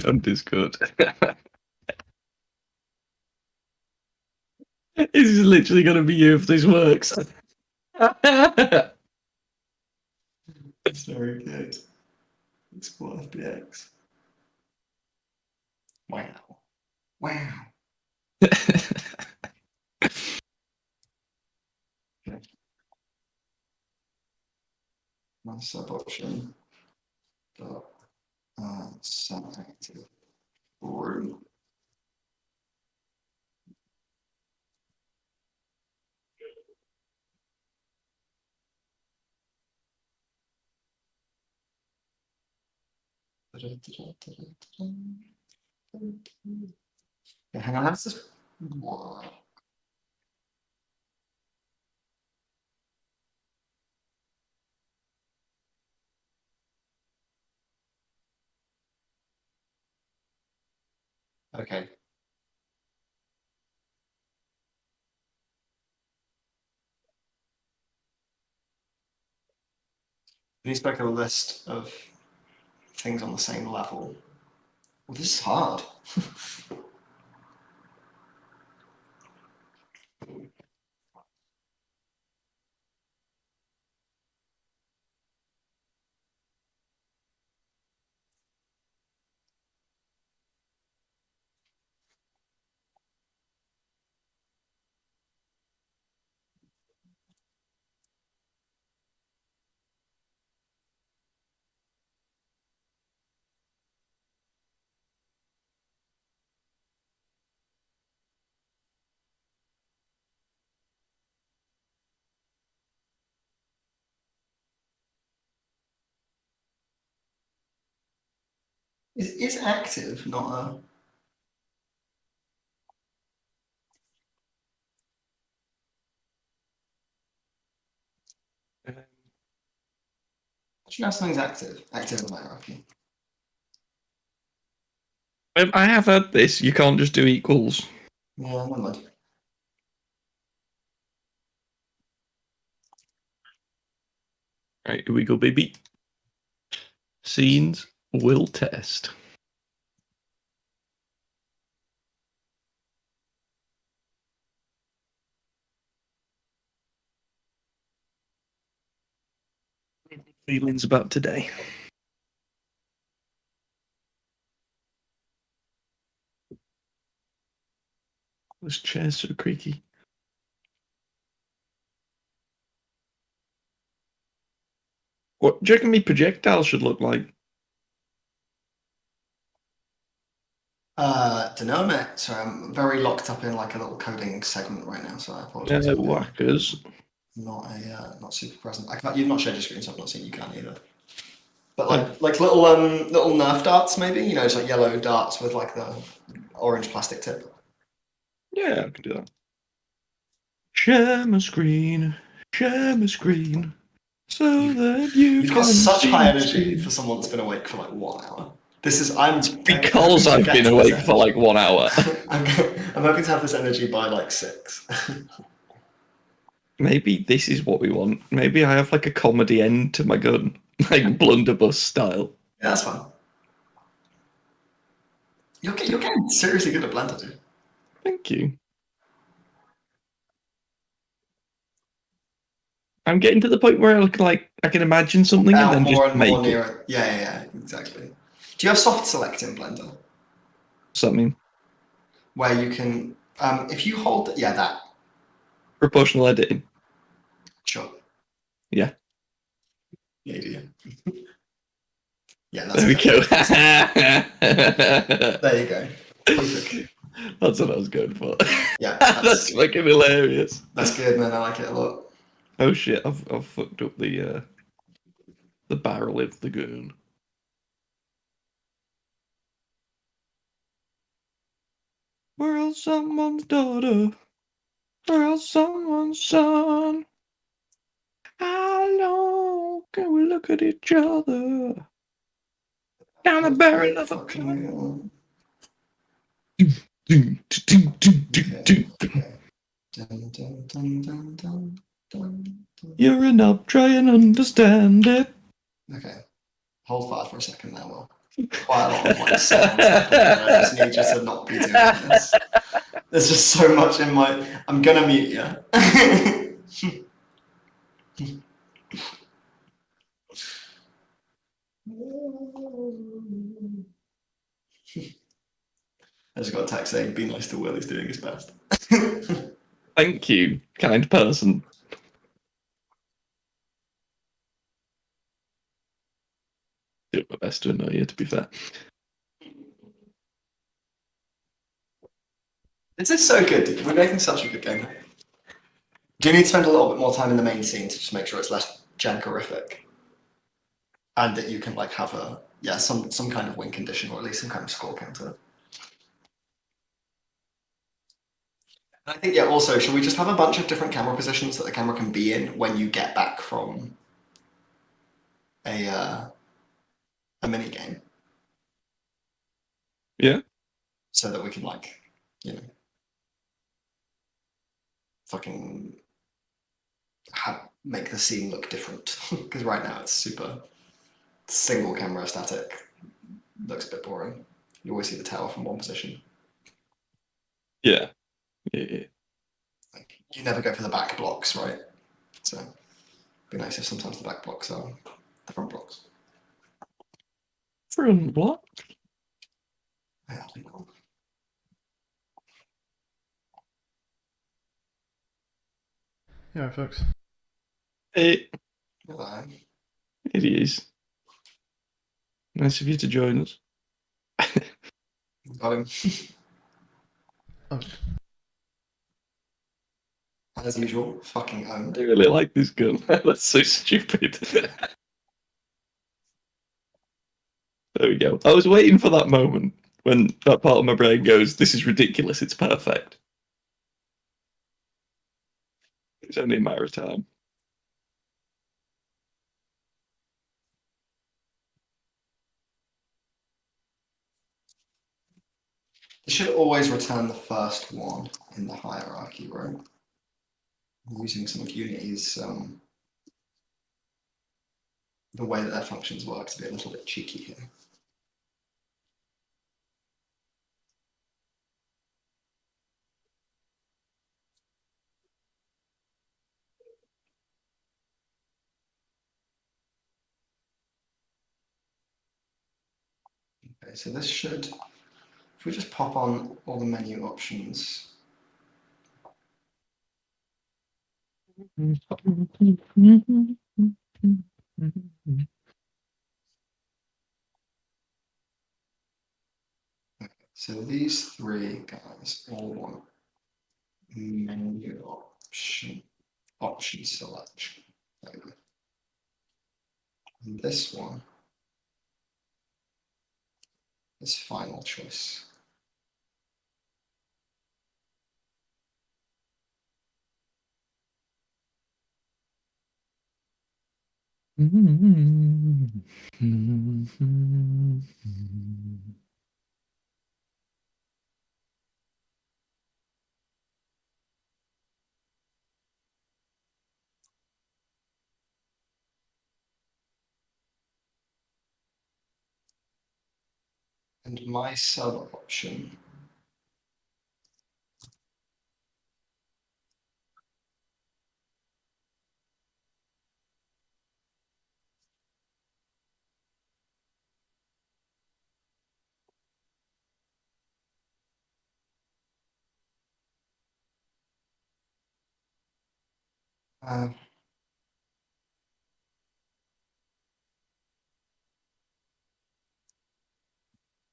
On Discord. This is literally going to be you if this works. It's very good. Explore FBX. Wow. Wow. My sub option. Set active room. Yeah, hang on, how does this work? Okay. Please back a list of things on the same level. Well, this is hard. Is active not a... Do you know if something's active? Active in the hierarchy. I have heard this. You can't just do equals. Yeah, never mind. Right, here we go, baby. Scenes will test. Feelings about today. This chair's so creaky. What do you reckon me projectile should look like? Don't know, mate. Sorry, I'm very locked up in like a little coding segment right now, so I apologize. Whackers. Not super present. You've not shared your screen, so I've not seen you can either. But like little Nerf darts, maybe. You know, it's like yellow darts with like the orange plastic tip. Yeah, I can do that. Share my screen, so that You've can got such see high my energy screen. for someone that's been awake for like 1 hour. Because I've been awake for like 1 hour. I'm hoping to have this energy by like 6. Maybe this is what we want. Maybe I have like a comedy end to my gun, like blunderbuss style. Yeah, that's fun. You're getting seriously good at Blender, dude. Thank you. I'm getting to the point where I can imagine something and then more just and make more it. near it. Yeah, exactly. Do you have soft select in Blender? Something. Where you can, if you hold, that. Proportional editing. Sure. Yeah. Yeah, you do. Yeah, that's There we go. There you go. Perfect. That's what I was going for. Yeah, That's fucking hilarious. That's good, man. I like it a lot. Oh shit! I've fucked up the barrel of the gun. We're all someone's daughter. We're all someone's son. How long can we look at each other? Down the barrel of a gun. You're a knob, try and understand it. Okay. Hold fire for a second now, Will. Quite a lot of like sounds happening. I just need you to not be doing this. There's just so much in my... I'm gonna mute you. I just got a text saying, be nice to Will, he's doing his best. Thank you, kind person. Do my best to annoy you, to be fair. This is so good. We're making such a good game. Do you need to spend a little bit more time in the main scene to just make sure it's less jankerific? And that you can like have some kind of win condition or at least some kind of score counter. And I think also, should we just have a bunch of different camera positions that the camera can be in when you get back from a mini game? Yeah. So that we can fucking make the scene look different. Because right now it's super single camera static. Looks a bit boring. You always see the tower from one position. Yeah. Yeah. Like, you never go for the back blocks, right? So it'd be nice if sometimes the back blocks are the front blocks. Front block? Yeah, I know. Yeah, folks. Hey, Hello. it is. Nice of you to join us. Got him. Oh, As usual, fucking owned. I really like this gun. That's so stupid. There we go. I was waiting for that moment when that part of my brain goes, "This is ridiculous. It's perfect." It's only a matter of time. It should always return the first one in the hierarchy, right? I'm using some of Unity's the way that their functions work to be a little bit cheeky here. Okay, so this should, if we just pop on all the menu options. So these three guys all want menu option selection. There we go. And this one is final choice. And my sub option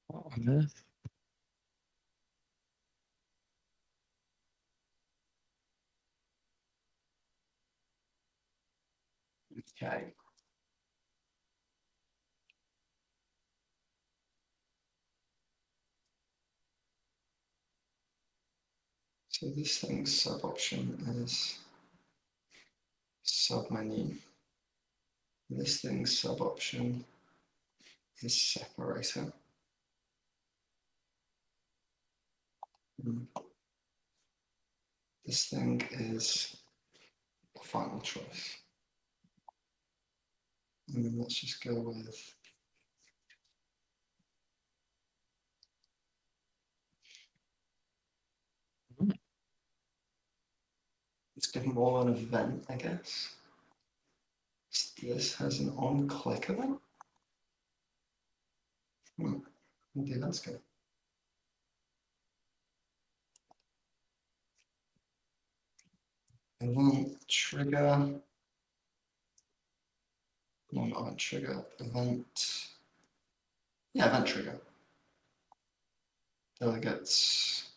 What on earth? okay. So this thing's sub option is submenu. This thing's sub option is separator. This thing is final choice. And then let's just go with let's give them all an event, I guess. This has an on-click event. The events go. Event trigger. No, not event trigger. Event. Yeah, event trigger. Delegates.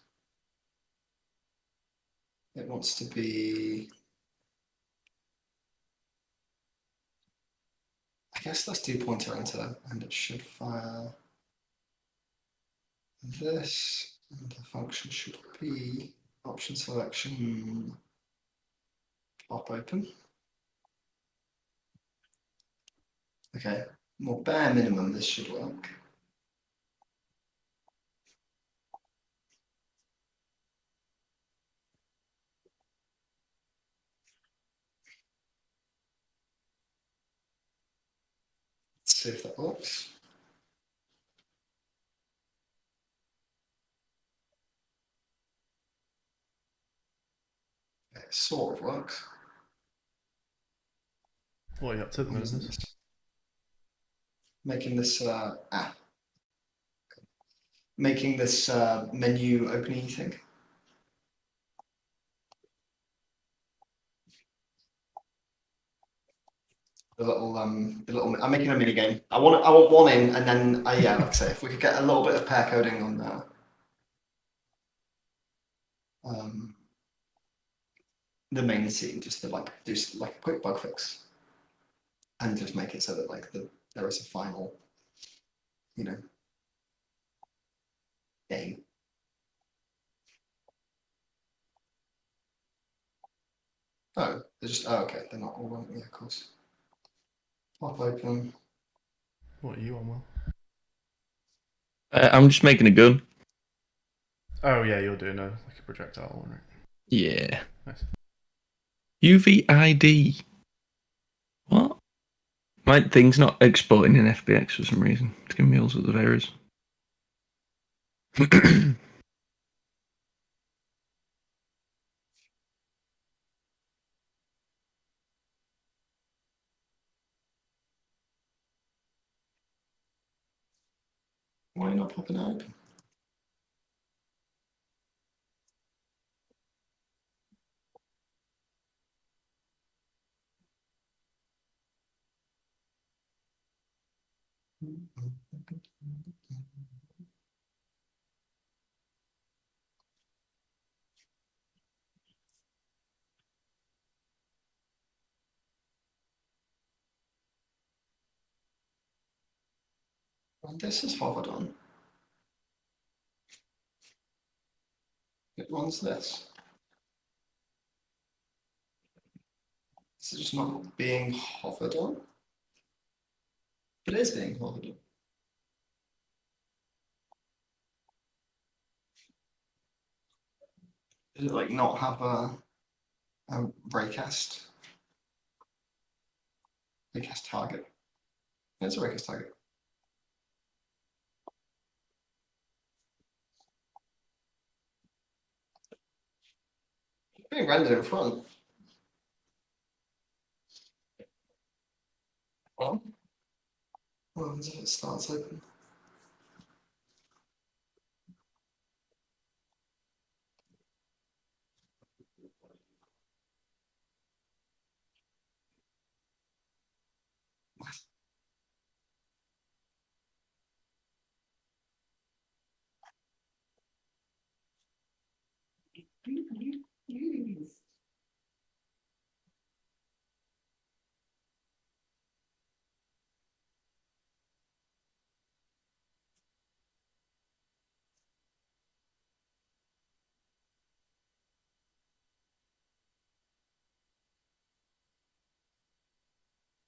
It wants to be. I guess let's do pointer enter, and it should fire this, and the function should be option selection pop open. Okay, well, bare minimum, this should work. Let's see if that works. It sort of works. What are you up to at the moment? Making this making this menu opening thing. The little I'm making a mini game. I want one in, and then yeah, like I say, if we could get a little bit of pair coding on the main scene, just to like do like a quick bug fix, and just make it so that like there is a final you know, game. Oh, they're just, oh, okay, they're not all running, yeah, of course. Pop open. What are you on, Will? I'm just making a gun. Oh yeah, you're doing like a projectile one, right? Yeah. Nice. UVID. What? My thing's not exporting in FBX for some reason. It's giving me all sorts of errors. Why not popping out? And this is hovered on. It runs this. Is it just not being hovered on? It is being hovered on. Does it like not have a raycast target? It's a raycast target. It's being rendered in front. Well, what happens if it starts open?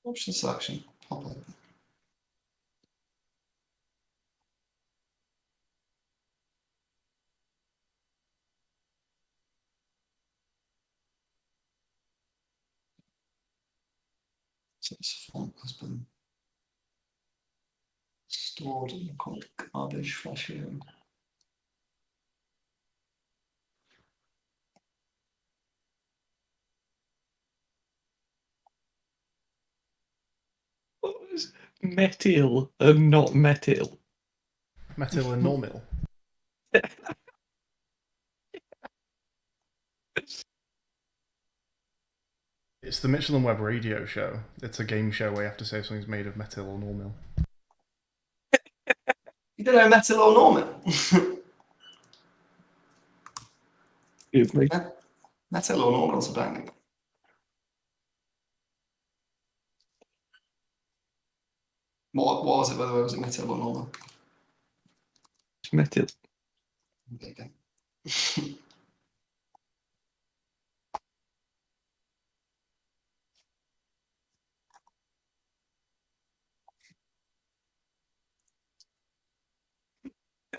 Option selection. Pop open. So this font has been stored in the garbage fashion. What was methyl and not metal? Metal and normal. It's the Mitchell and Webb radio show. It's a game show where you have to say if something's made of metal or normal. You don't know metal or normal? Excuse me. Metal or normal's a bang. What was it, by the way? Was it metal or normal? It's metal. There you go.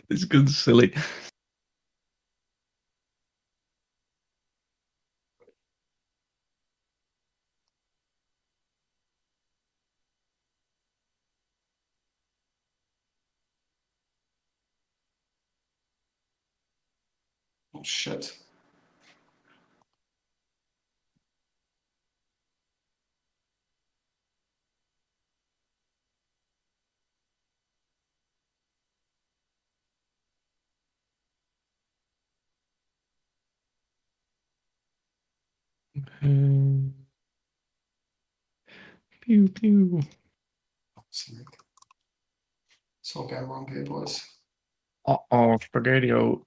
This gun's silly. Oh shit. Pew pew. It's all going wrong here, boys. Uh-oh, spaghetti-o.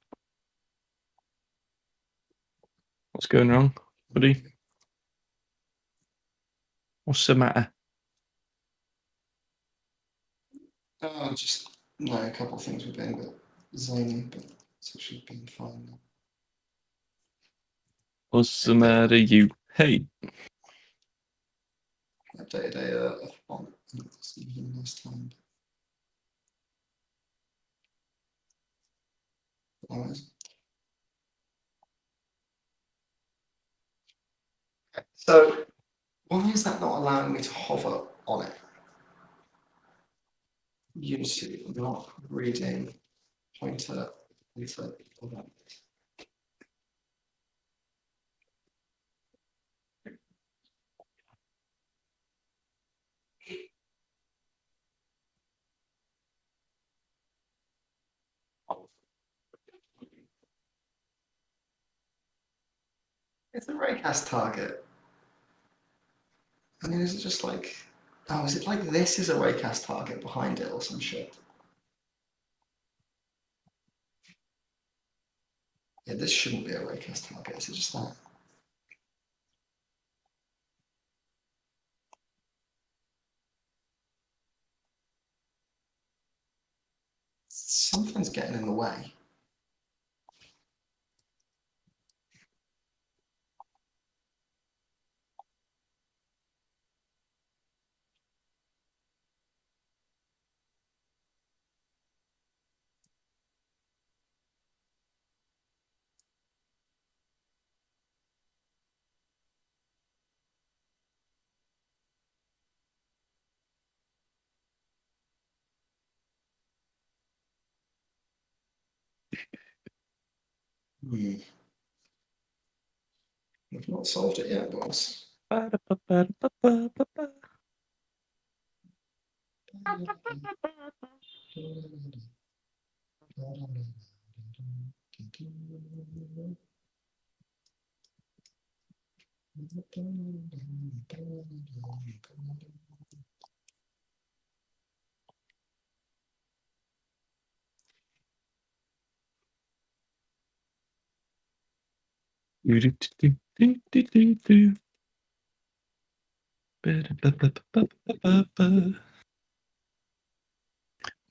What's going wrong, buddy? What's the matter? Oh, just No, a couple of things were being a bit zany, but it's actually been fine now. What's the matter, you? Hey. Updated a font last time. Otherwise. So, why is that not allowing me to hover on it? Unity, not reading, pointer. It's a raycast target. I mean, is it just like, oh, is it like this is a raycast target behind it or some shit? Yeah, this shouldn't be a raycast target. Is it just that? Something's getting in the way. We've not solved it yet, boys.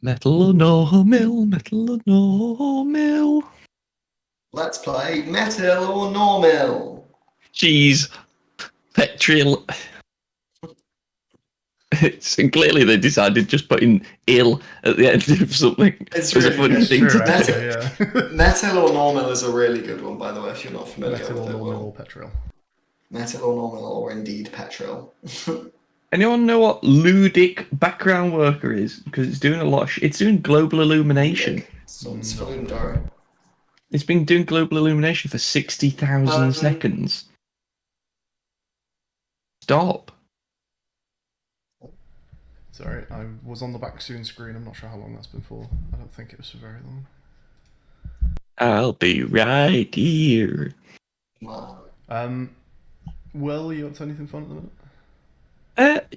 Metal or no mill, metal or no mill. Let's play metal or normal. Jeez, petrol. And clearly they decided just putting ill at the end of something. It's was really a funny good. thing True, to do. actually, yeah. Metal or normal is a really good one, by the way, if you're not familiar Metal or with it. normal Will. or petrol. Metal or normal, or indeed petrol. Anyone know what ludic background worker is? Because it's doing a lot. It's doing global illumination. It's for Ludum. It's been doing global illumination for 60,000 seconds. Stop. Sorry, I was on the back soon screen. I'm not sure how long that's been for. I don't think it was for very long. I'll be right here. Wow. Will, you up to anything fun at the minute?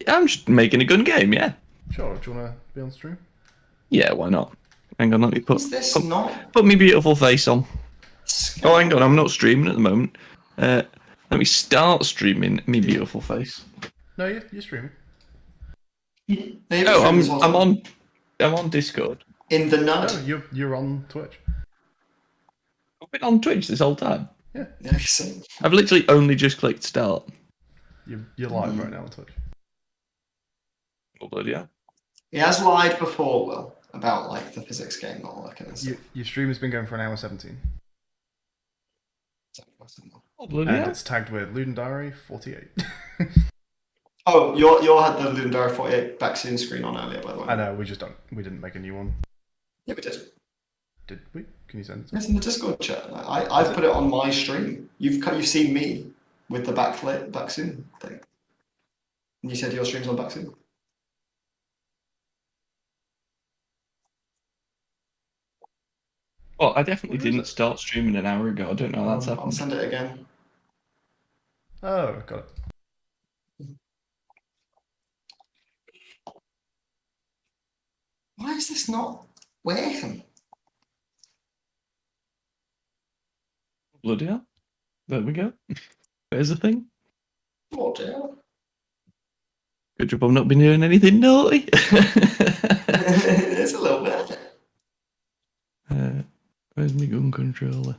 I'm just making a gun game, yeah. Sure, do you want to be on stream? Yeah, why not? Hang on, let me Is this not put my beautiful face on. scary? Oh, hang on, I'm not streaming at the moment. Let me start streaming me beautiful face. No, you're streaming. Maybe Oh, stream as well. I'm on Discord. In the No, nerd. you're on Twitch. I've been on Twitch this whole time. Yeah, Yeah, you see. I've literally only just clicked start. you're live right now on Twitch. Oh, bloody hell. He has lied before, Will, about like the physics game not working and stuff. Your stream has been going for an hour 17. Oh, bloody And hell. it's tagged with Ludum Diary 48. Oh, you had the Ludum 48 back soon screen on earlier, by the way. I know, we didn't make a new one. Yeah, we did. Did we? Can you send it? It's in the Discord chat. I've put it on my stream. You've seen me with the back soon thing. And you said your stream's on back soon. Well, I definitely Where is didn't start streaming an hour ago. I don't know how that's I'll happened. send it again. Oh, got it. Why is this not working? Bloody hell. There we go. There's the thing. Oh dear. Good job I've not been doing anything naughty. is a little bit. Where's my gun controller?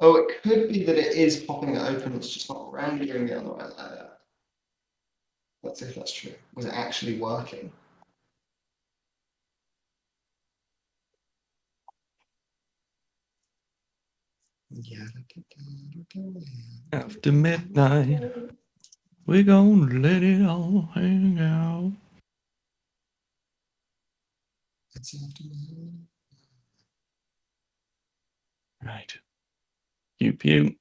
Oh, it could be that it is popping it open. It's just not rendering it on the right layer. Let's see if that's true. Was it actually working? Yeah. After midnight, we're gonna let it all hang out. It's afternoon. Right. Pew pew.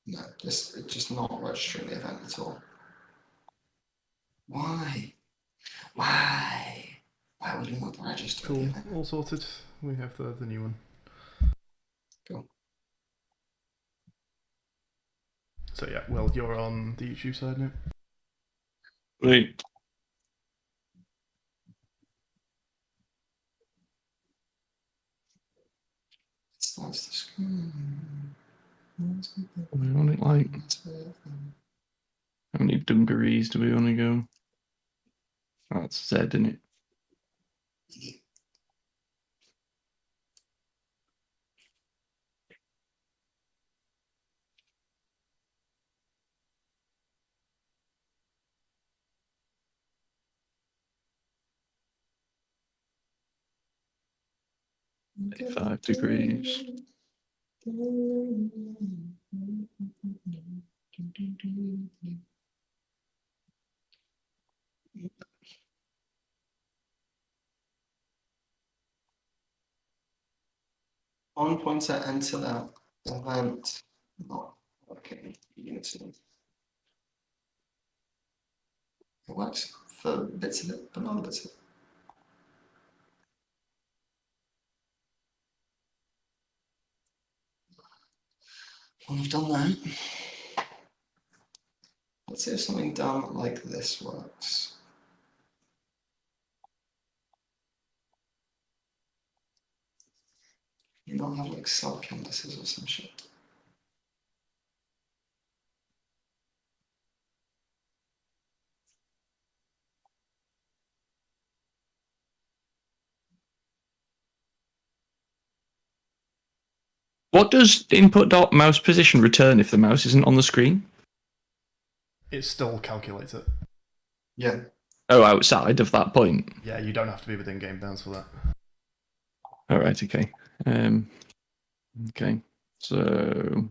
No, it's just not registering the event at all. Why? Why? Why would we not register the Cool, event? all sorted. We have the new one. Cool. So yeah, well, you're on the YouTube side now. Right. It starts the screen. We on it like how many dungarees do we want to go? Oh, that's Z, isn't it? Five degrees. On pointer enter that event. Not okay. Unity. It works for bits of it, but not other bits of it. Well, I've done that. Let's see if something done like this works. You don't have like sub canvases or some shit. What does input dot mouse position return if the mouse isn't on the screen? It still calculates it. Yeah. Oh, outside of that point. Yeah, you don't have to be within game bounds for that. All right. Okay. Okay. So.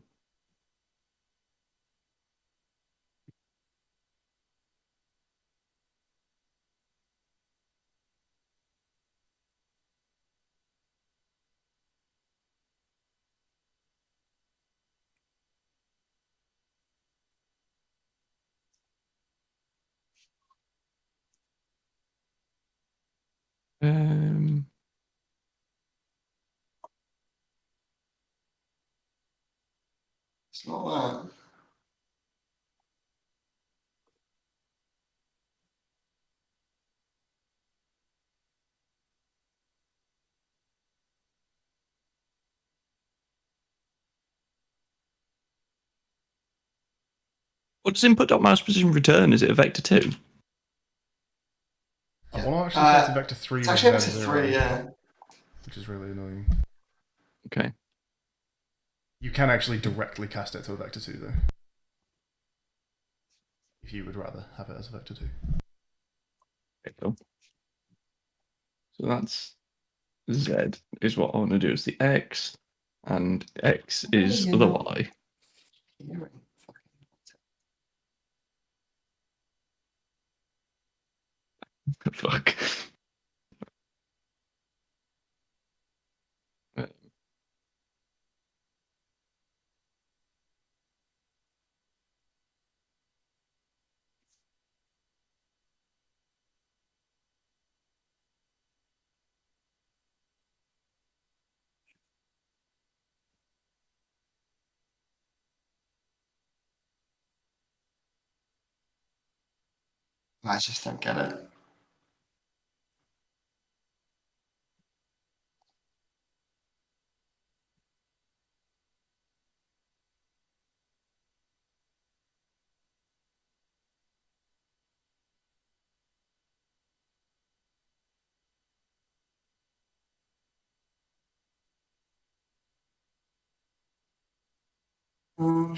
It's not that. What does input dot mouse position return? Is it a vector 2? I want to actually set it to vector 3 It's with actually Z vector 0, 3, yeah. which is really annoying. Okay. You can actually directly cast it to a vector 2 though. If you would rather have it as a vector 2. Okay, cool. So that's Z is what I want to do as the X, and X is the Y. Fuck. I just don't get it. Um,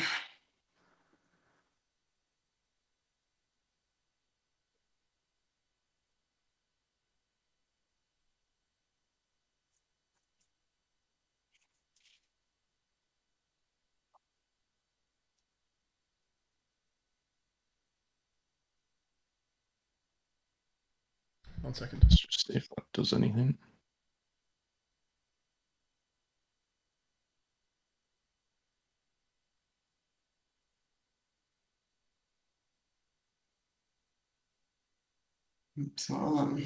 1 second. Let's just see if that does anything. it's not on.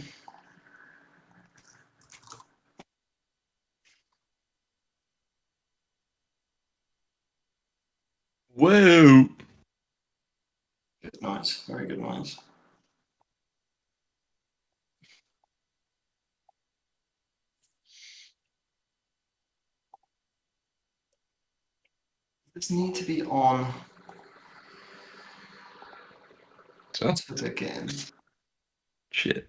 Whoa! Good noise, very good noise. This need to be on So, to begin. shit.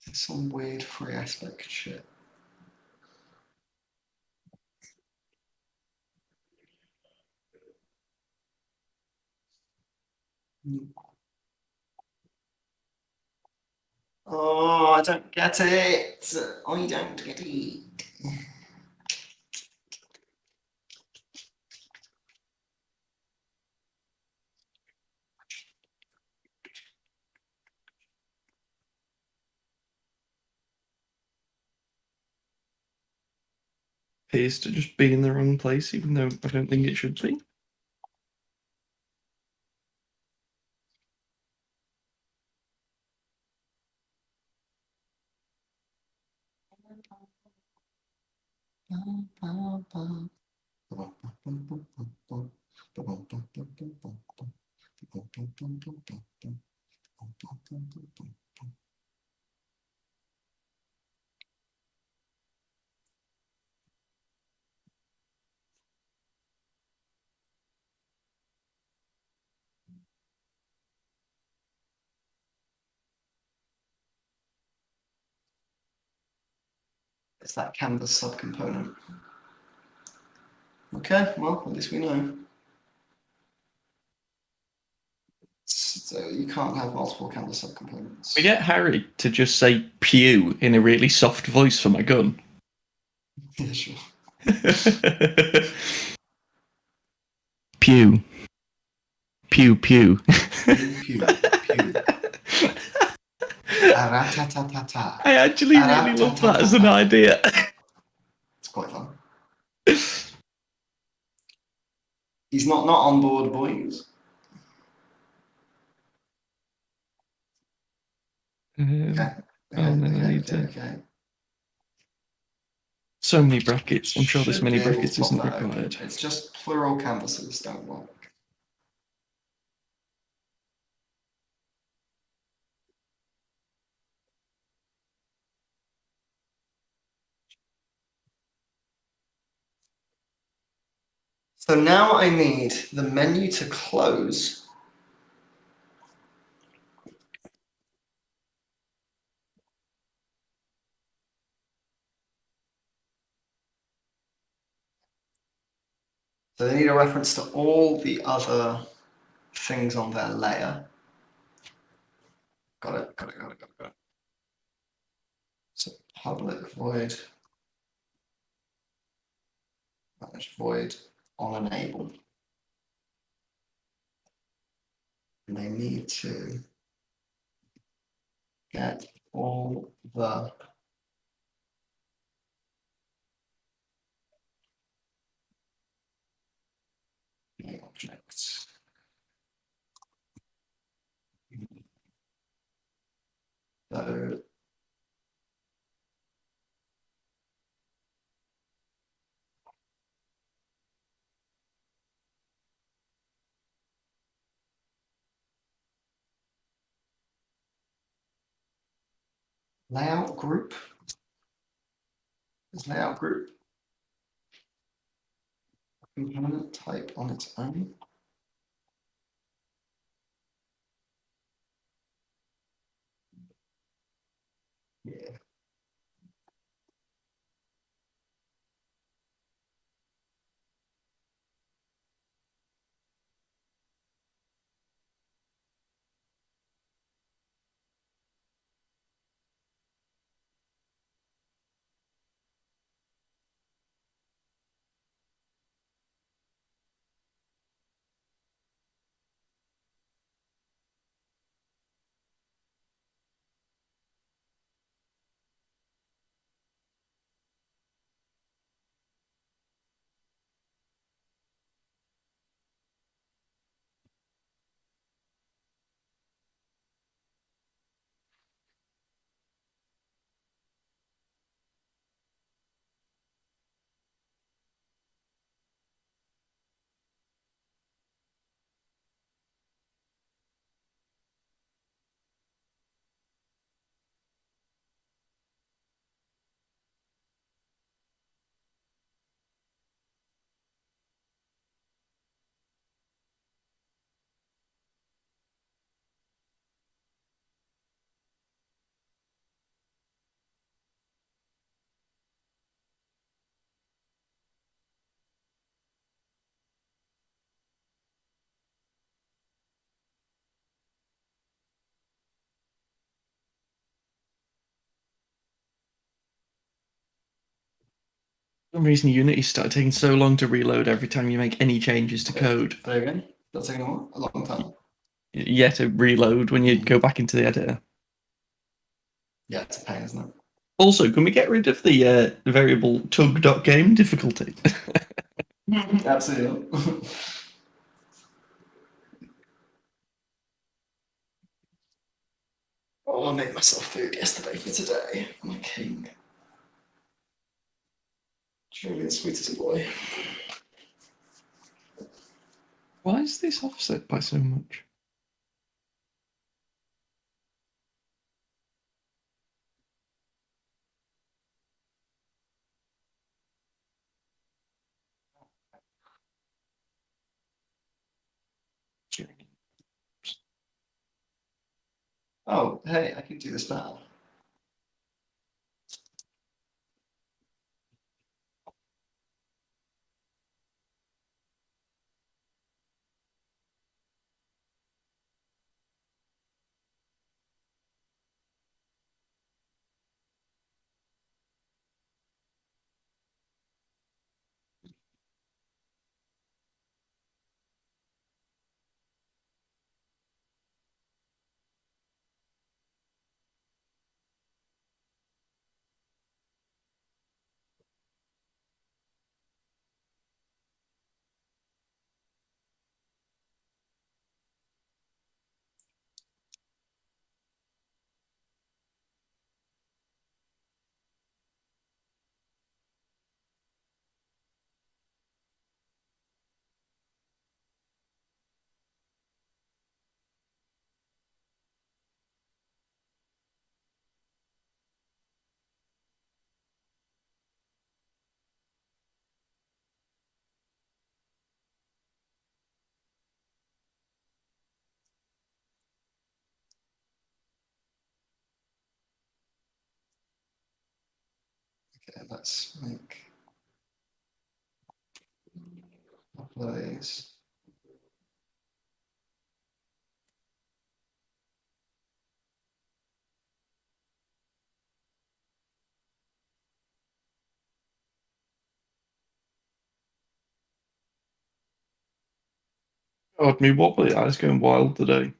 It's some weird free aspect shit. Oh, I don't get it. I don't get it. Appears to just be in the wrong place, even though I don't think it should be. It's that canvas subcomponent. Okay, well, at least we know. So you can't have multiple canvas subcomponents. We get Harry to just say pew in a really soft voice for my gun. Yeah, sure. Pew. Pew, pew. Pew, pew, pew. Aratatata. I actually really love that as an idea. It's quite fun. He's not on board, boys. Okay. Oh, no, I need to. Okay. So many brackets. I'm sure this Should many be able to brackets pop isn't that open. required. It's just plural canvases don't work. So now I need the menu to close. So they need a reference to all the other things on their layer. Got it. So public void manage void on enable. And they need to get all the objects. So layout group. Is layout group component type on its own? Yeah. For some reason, Unity started taking so long to reload every time you make any changes to code. There you go. That's taking a long time. Yeah, to reload when you go back into the editor. Yeah, it's a pain, isn't it? Also, can we get rid of the variable tug.game difficulty? Absolutely. Oh, I made myself food yesterday for today. I'm a king. Truly the sweetest boy. Why is this offset by so much? Oh, hey, I can do this now. Okay, let's make a couple of these. God, me wobbly eyes going wild today.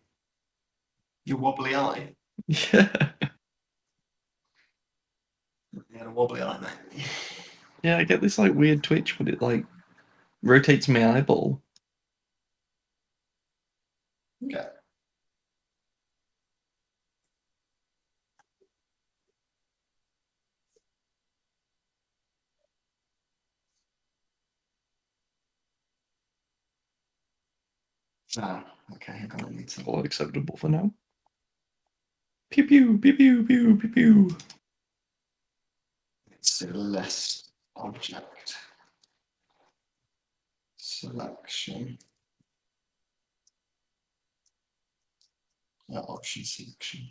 Your wobbly eye. Yeah. You had a wobbly eye, mate. Yeah, I get this like weird twitch when it like rotates my eyeball. Okay. Ah, okay, I'm gonna need to. All acceptable for now. Pew pew pew pew pew pew pew. List object selection. Option selection.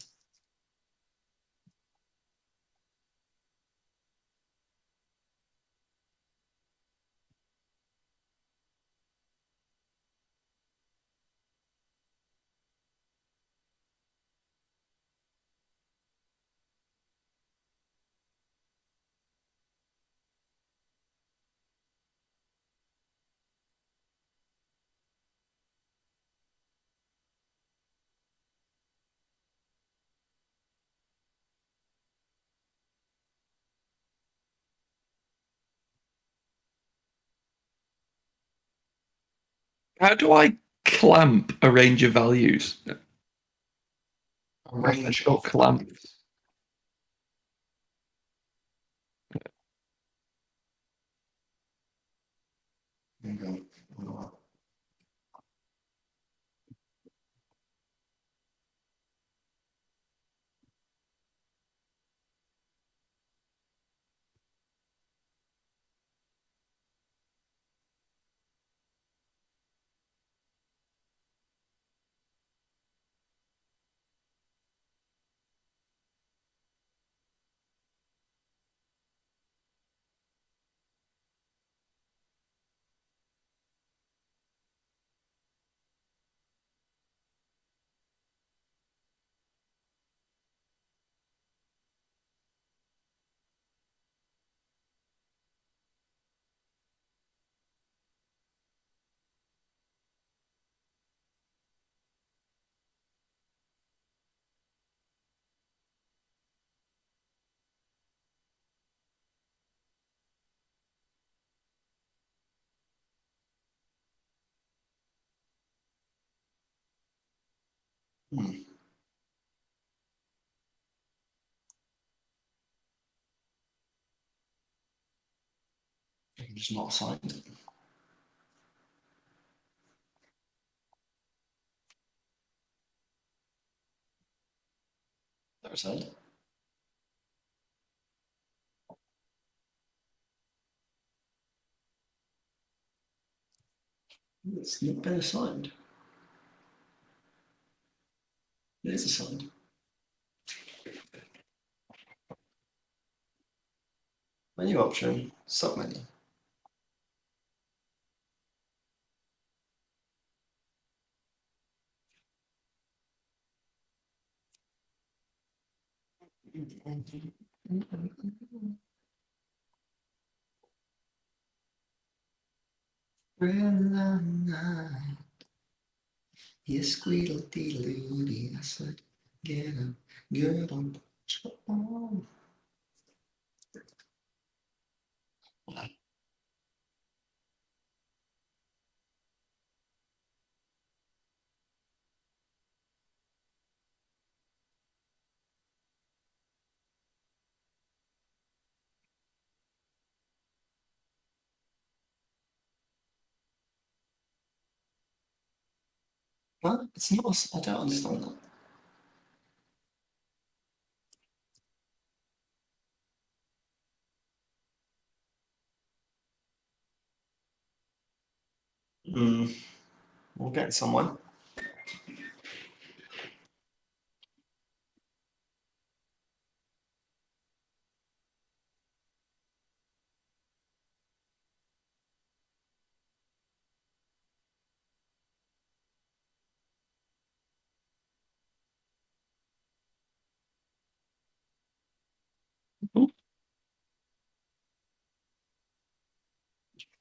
How do I clamp a range of values? A range Got of clamp. There you go. Hmm. I'm just not assigned it. There's it. It's not been assigned. It is assigned. Menu option, submenu. Yes, squeedle deedle I said, get up, get on. What? It's not. I don't understand that. We'll get somewhere.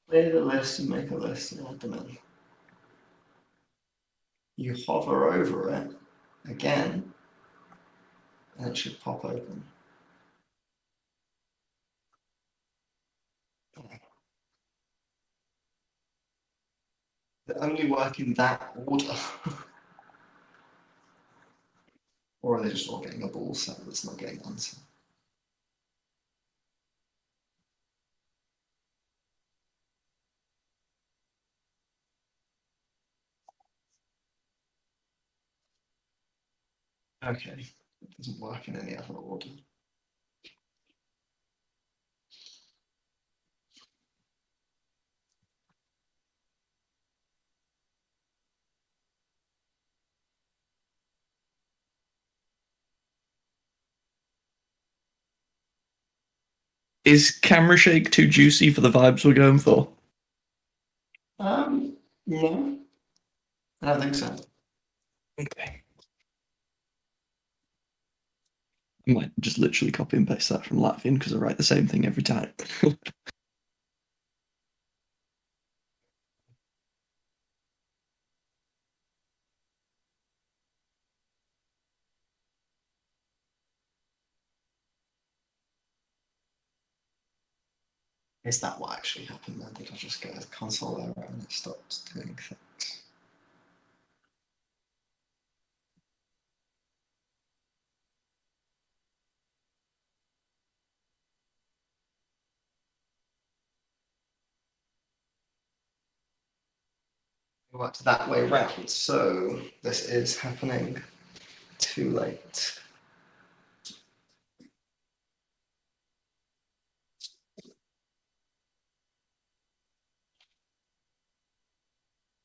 Clear the list and make a list and add them in. You hover over it again, and it should pop open. They only work in that order. Or are they just all getting a ball set that's not getting answered? Okay, it doesn't work in any other order. Is camera shake too juicy for the vibes we're going for? No, I don't think so. Okay. I might just literally copy and paste that from Latvian because I write the same thing every time. Is that what actually happened then? Did I just get a console error and it stopped doing things? It worked that way round, so this is happening too late.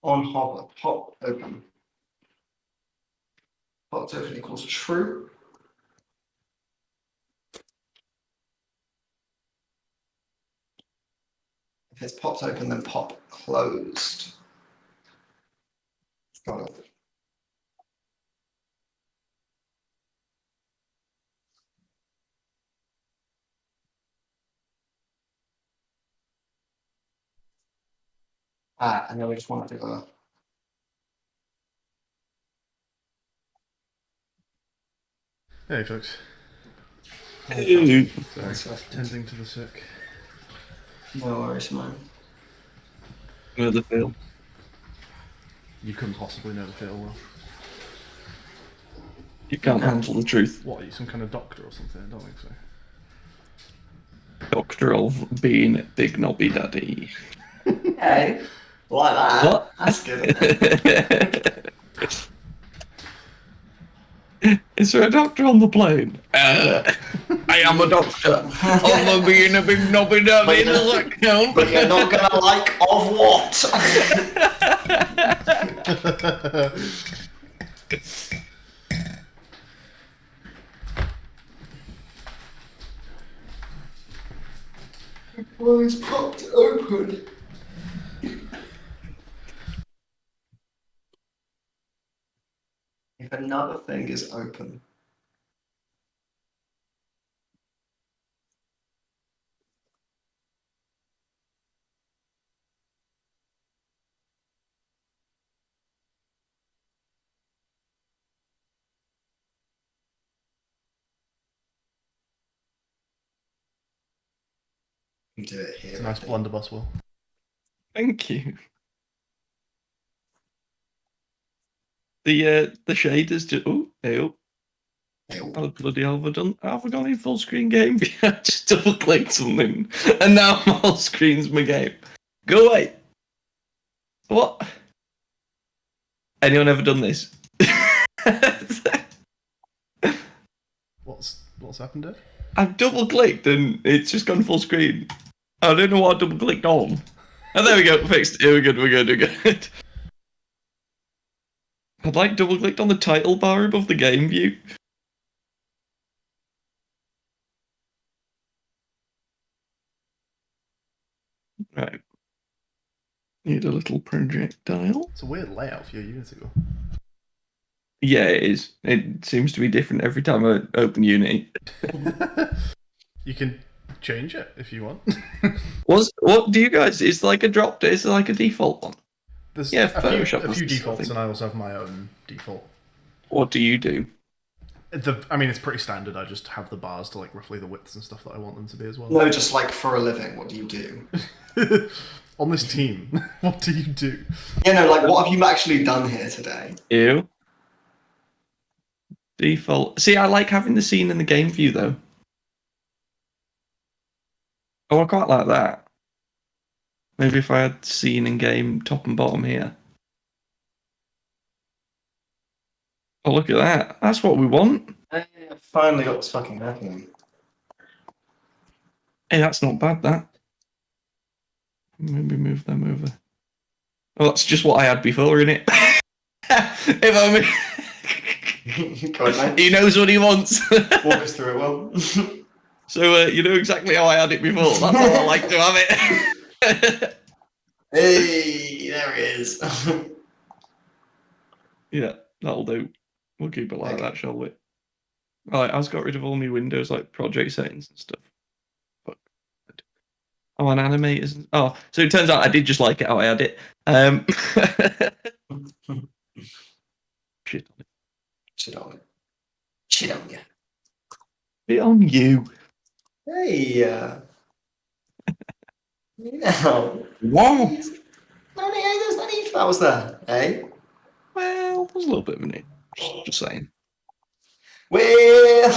On hover, pop open. Pop open equals true. If it's popped open, then pop closed. Got it. And then we just want to do a Hey, folks. Hey. Sorry, tending to the sick. no worries, man. Know the feel. You couldn't possibly know the feel well. You can't handle the truth. What, are you some kind of doctor or something? I don't think so. Doctor of being big knobby daddy. Hey, like that. What? That's good, isn't it? Is there a doctor on the plane? I am a doctor. Of being a big knobby daddy. Does that count? But you're not gonna like of what? Well, it's popped open. If another thing is open. You do it here. It's a nice blunderbuss, Will. Thank you. The shaders just ew. Oh bloody hell, have I gone in full screen game? Yeah, I just double clicked something and now full screen's my game. Go away. What? Anyone ever done this? What's happened, Ed? I've double clicked and it's just gone full screen. I don't know what I double clicked on. Oh, there we go, fixed. Yeah, we're good. I'd like double clicked on the title bar above the game view. Right. Need a little projectile. It's a weird layout for your Unity, Will. Yeah, it is. It seems to be different every time I open Unity. You can change it if you want. What do you guys? It's like a drop. It's like a default one. There's Yeah, a Photoshop few was the defaults, thing. and I also have my own default. What do you do? I mean, it's pretty standard. I just have the bars to like roughly the widths and stuff that I want them to be as well. No, just like for a living, what do you do? On this team, what do you do? Yeah, no, like what have you actually done here today? Ew. Default. See, I like having the scene in the game view though. Oh, I quite like that. Maybe if I had scene in game top and bottom here. Oh, look at that. That's what we want. I finally got this fucking happening. Hey, that's not bad, that. Maybe move them over. Oh, that's just what I had before, innit? If only. Go on, mate. He knows what he wants. Walk us through it, Will. So, you know exactly how I had it before. That's how I like to have it. Hey, there it is. Yeah, that'll do. We'll keep it like Okay. that, shall we? Right, I've got rid of all my windows, like project settings and stuff. Fuck. Oh, and animators. Oh, so it turns out I did just like it how I had it. Shit on it. Shit on it. Shit on you. Bit on you. Hey, no. Wow. No, there's no need for that, was there? Hey? Well, there's a little bit of it. Just saying. Well,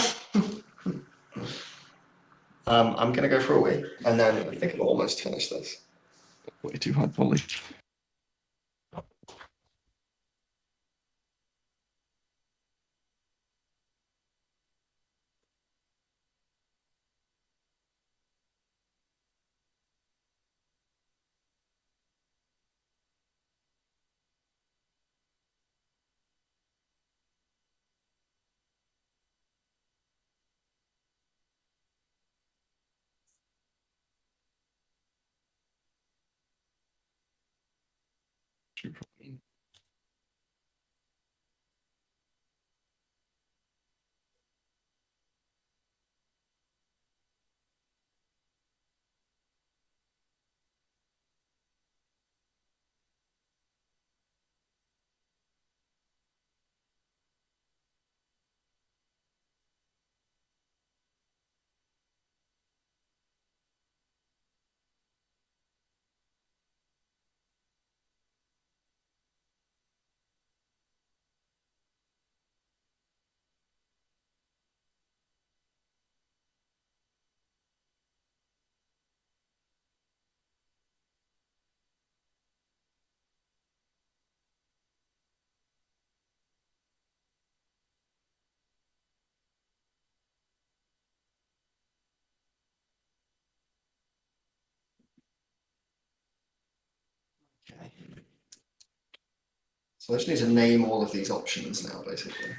I'm gonna go for a wee, and then I think I've almost finished this. Way too high poly. Okay. So I just need to name all of these options now, basically.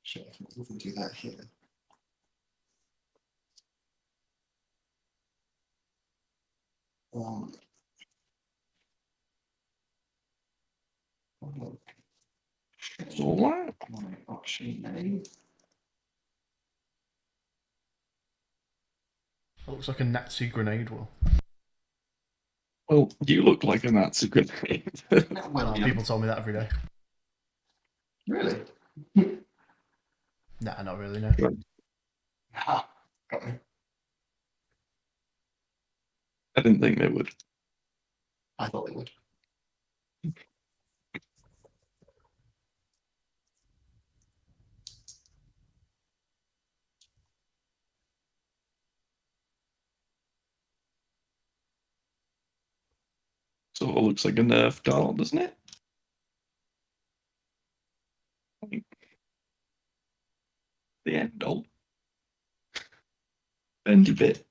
Actually, I can even do that here. Um, What? option name. It looks like a Nazi grenade, Will. Well, you look like a Nazi grenade. People tell me that every day. Really? Nah, not really, no. Ha, got me. I didn't think they would. I thought they would. Sort of looks like a Nerf dart, doesn't it? The end all. Bendy bit.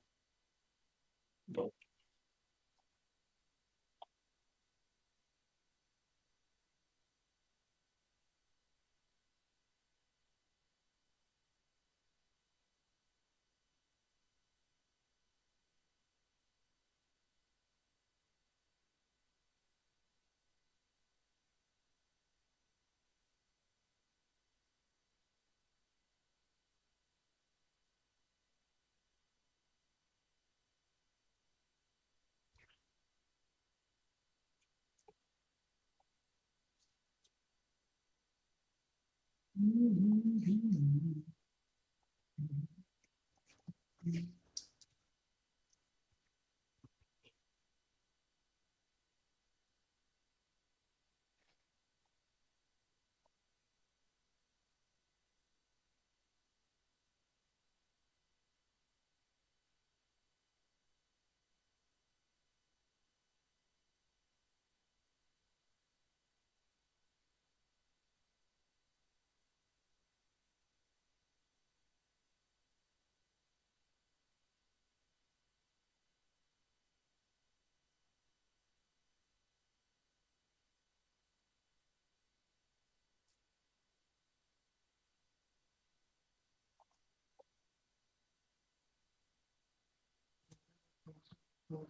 What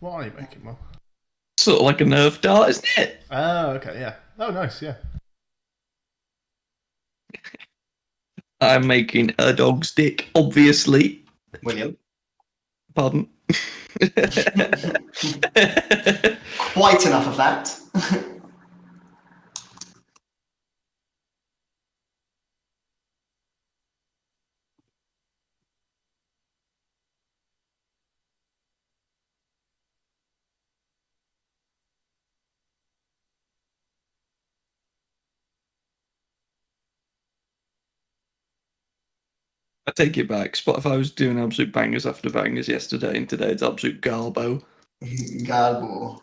are you making, Will? Sort of like a Nerf dart, isn't it? Oh, okay, yeah. Oh, nice, yeah. I'm making a dog's dick, obviously. William. Pardon. Quite enough of that. I take it back. Spotify was doing absolute bangers after bangers yesterday, and today it's absolute garbo. Garbo.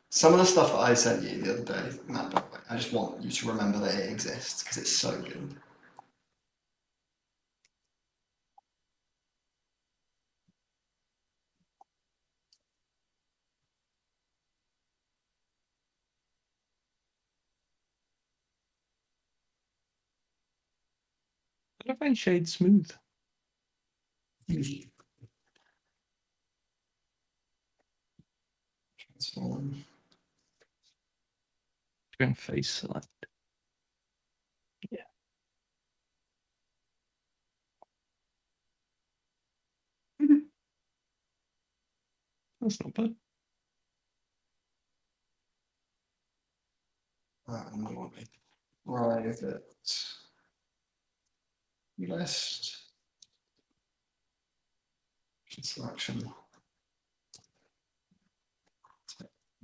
Some of the stuff that I sent you the other day, Matt, by the way, I just want you to remember that it exists because it's so good. I find shade smooth. Transform. Doing face select. Yeah. That's not bad. Private list selection.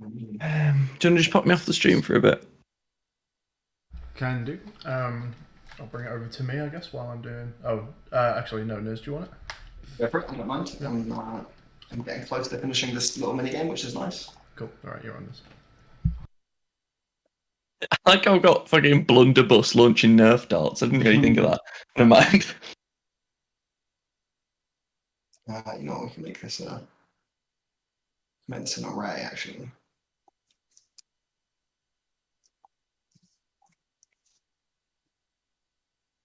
Do you want to just pop me off the stream for a bit? Can do. I'll bring it over to me, I guess, while I'm doing. Oh, actually, no, Niz, do you want it? Go for it, I don't mind. I'm getting close to finishing this little mini game, which is nice. Cool. All right, you're on this. Like I've got fucking blunderbuss launching Nerf darts. I didn't really think of that. Never mind. You know what, we can make this an array, actually.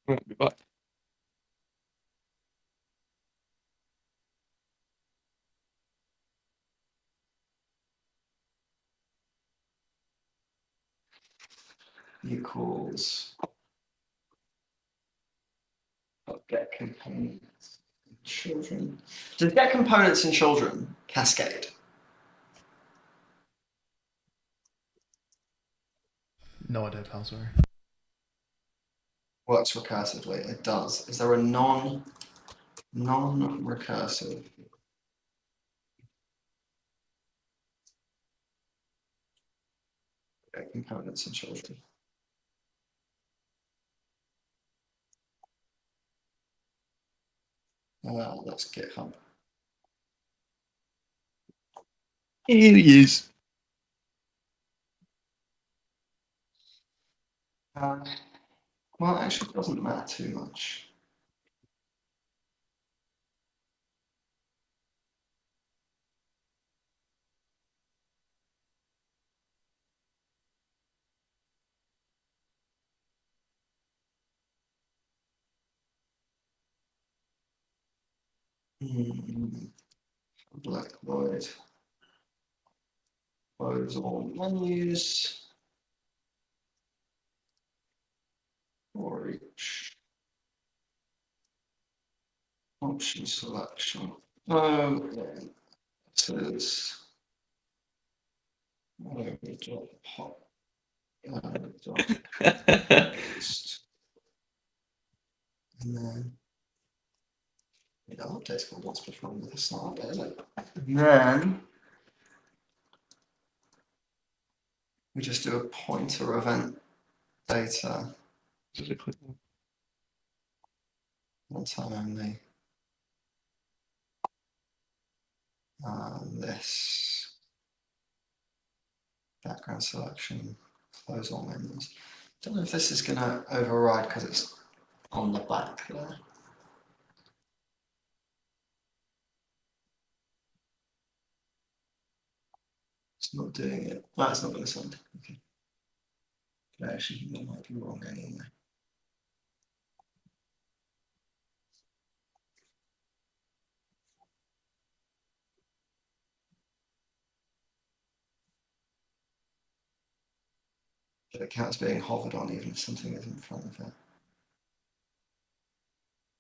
I'll be back. Equals get components in children. Does get components in children cascade? No idea, pal, sorry. Works recursively. It does. Is there a non-recursive? Get components in children. That's GitHub. Here he is. Well, it actually doesn't matter too much. Black void. Close all menus. For each option selection. This is pop. And then update's called once before with a start, is it? And then we just do a pointer event data. One time only. This background selection, close all menus. Don't know if this is going to override because it's on the back there. It's not doing it. That's not going to send. Okay. Actually, that might be wrong anyway. The cat's being hovered on even if something is in front of it.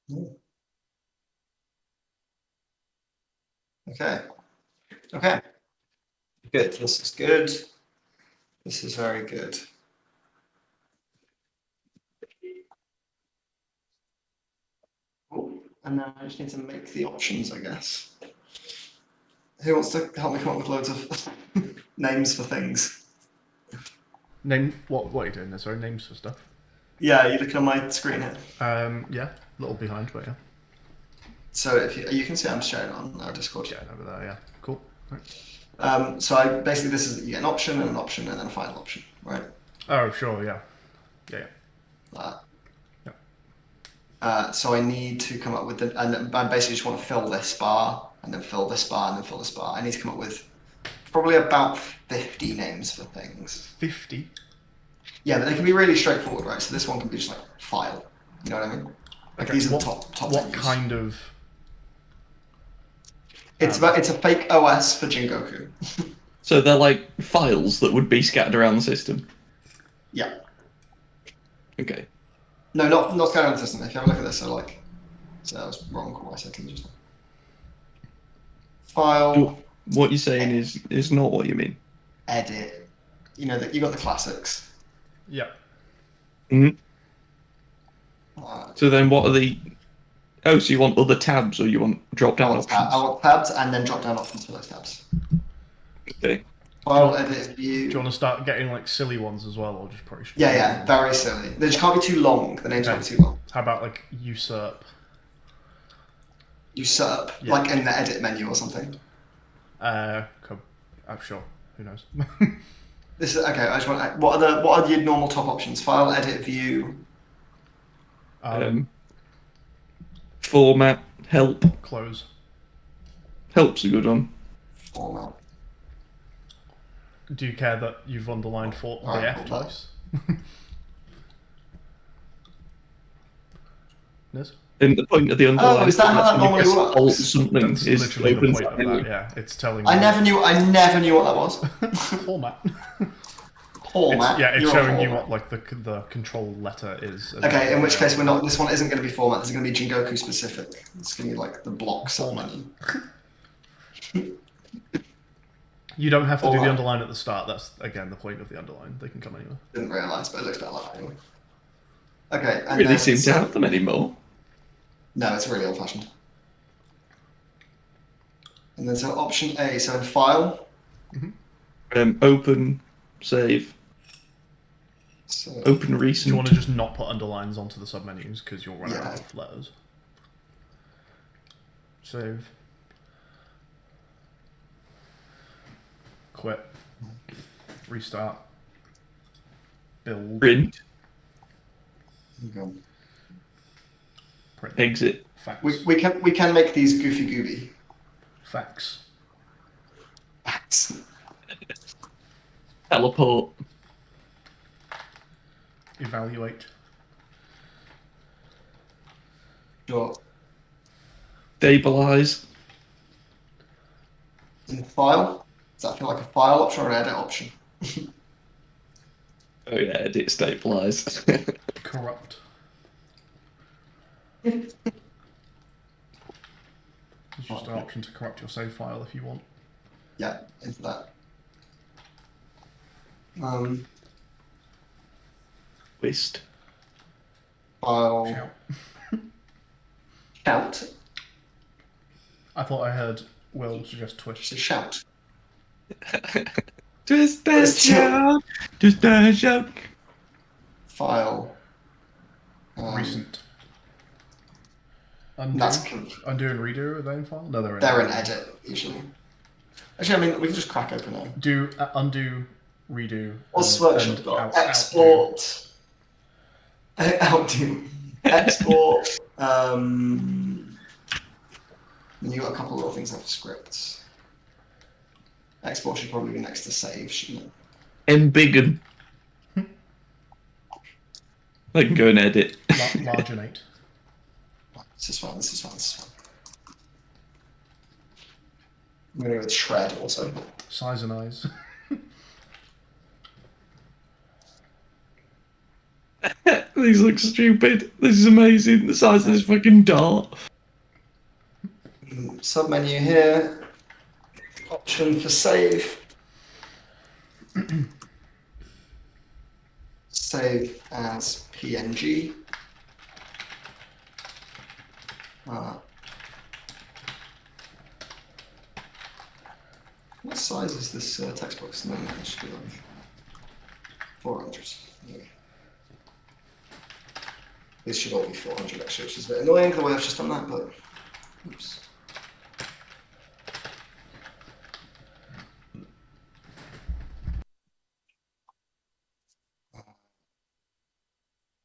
No. Okay. Okay. Good. This is good. This is very good. Oh, and now I just need to make the options, I guess. Who wants to help me come up with loads of names for things? Name what are you doing there? Sorry, names for stuff. Yeah, you're looking on my screen here. Yeah, a little behind, but yeah. So if you can see I'm sharing on our Discord. Yeah, over there, yeah. Cool. Right. So I basically this is you get an option and then a final option, right? Oh, sure, yeah. Yeah. That. Yeah. So I need to come up with and I basically just want to fill this bar and then fill this bar and then fill this bar. I need to come up with probably about 50 names for things. 50? Yeah, but they can be really straightforward, right? So this one can be just like file. You know what I mean? Like Okay, these are the top What menus. kind of... It's a fake OS for Jingoku. So they're like files that would be scattered around the system. Yeah. Okay. No, not scattered around the system. If you have a look at this, so that was wrong what I said to you just now. File. What you're saying is not what you mean. Edit. You know that you got the classics. Yeah. Mm-hmm. So then what are the... Oh, so you want other tabs or you want drop-down options? I want tabs and then drop-down options for those tabs. Okay. File, edit, view. Do you want to start getting like silly ones as well, or just pretty? Yeah, very silly. They just can't be too long. The names can't be too long. How about like usurp? Usurp, Yeah. like in the edit menu or something. I'm sure. Who knows? This is okay. I just want. What are the normal top options? File, edit, view. Format, help. Close. Help's a good one. Format. Do you care that you've underlined the Alright, F cool. twice? Yes? And the point of the underline... is that how that normally works? Alt something That's is literally the opens point that of menu. that, yeah. It's telling I you... never knew what that was. Format. Format. It's You're showing on you format. what like the control letter is. Okay, in which case we're not. This one isn't going to be format. This is going to be Jingoku specific. It's going to be like the block submenu. You don't have to do the Format. underline at the start. That's again the point of the underline. They can come anywhere. Didn't realise, but it looks better like that anyway. Okay, and Really then seem to have them anymore. No, it's really old fashioned. And then so option A, so in file. Open, save, So open Do you recent. want to just not put underlines onto the submenus because you'll run Yeah. out of letters? Save. Quit. Restart. Build. Print, okay. Print. exit. Fax. we can make these goofy gooby. Fax. Teleport. Evaluate. Sure. Stabilize. In file, does that feel like a file option or an edit option? Oh yeah, edit stabilize. Corrupt. There's just an option to corrupt your save file if you want. Yeah, into that. Twist. File. Shout. Shout. I thought I heard Will suggest twist. Just a shout. Twist that Twist. shout. Twist that shout. File. Recent. Undo. That's Undo and redo, are they in file? No, they're in they're in edit usually. Actually, I mean we can just crack open now. Do undo, redo. What's and version? out- Export. Outdo. Export. And you got a couple of little things like scripts. Export should probably be next to save, shouldn't it? Embiggen. I can go and edit. Largenate. This is fine. This is fine. This is fine. I'm gonna go with shred also. Size and eyes. These look stupid. This is amazing. The size of this fucking dart. Submenu here. Option for save. Save as PNG. What size is this text box? No, I should do that. 400. Okay. This should all be 400 actually, which is a bit annoying the way I've just done that, but oops.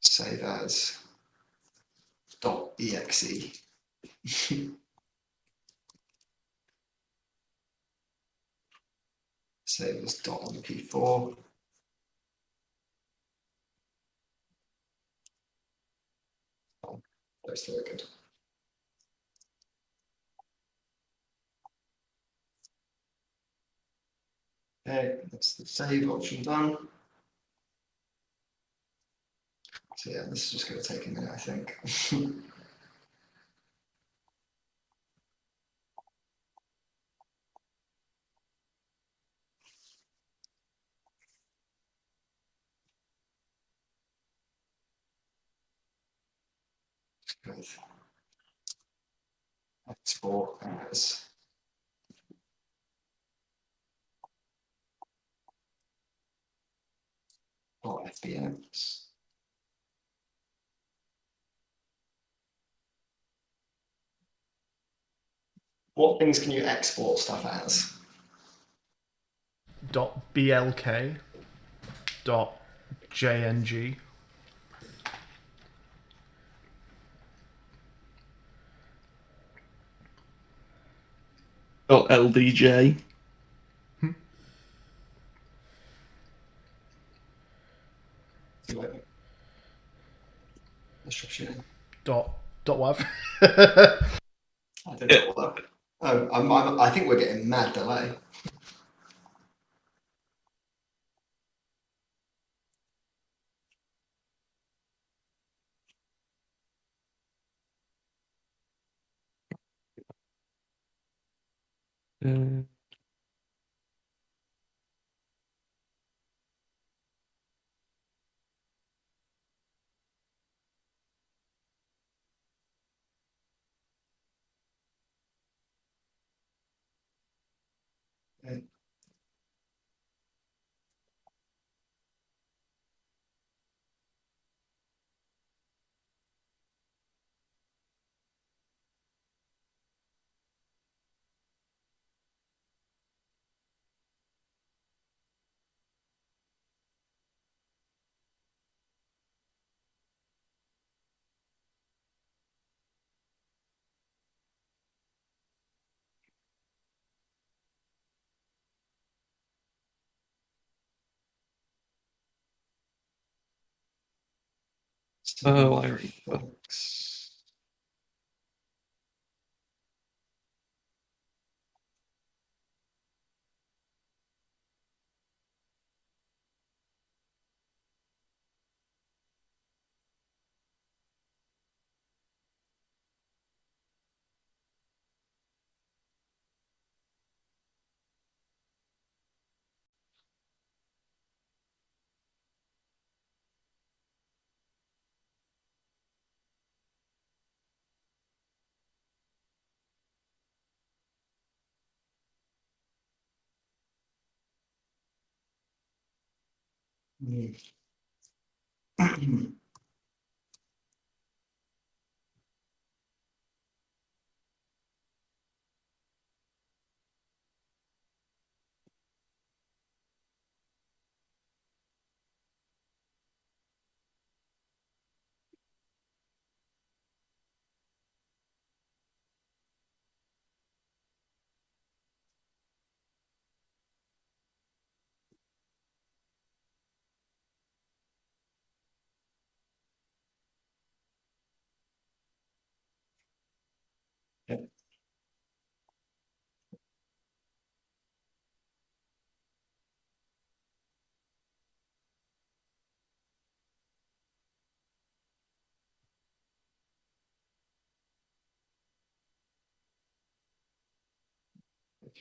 Save as .exe. Save as .mp4. Oh, that's very good. Okay, that's the save option done. So yeah, this is just going to take a minute, I think. Good. Export as .fbx. What things can you export stuff as? .blk. .jng. .ldj. .wav. I did it all up. Oh, I think we're getting mad delay. Okay. Oh, I remember. Folks.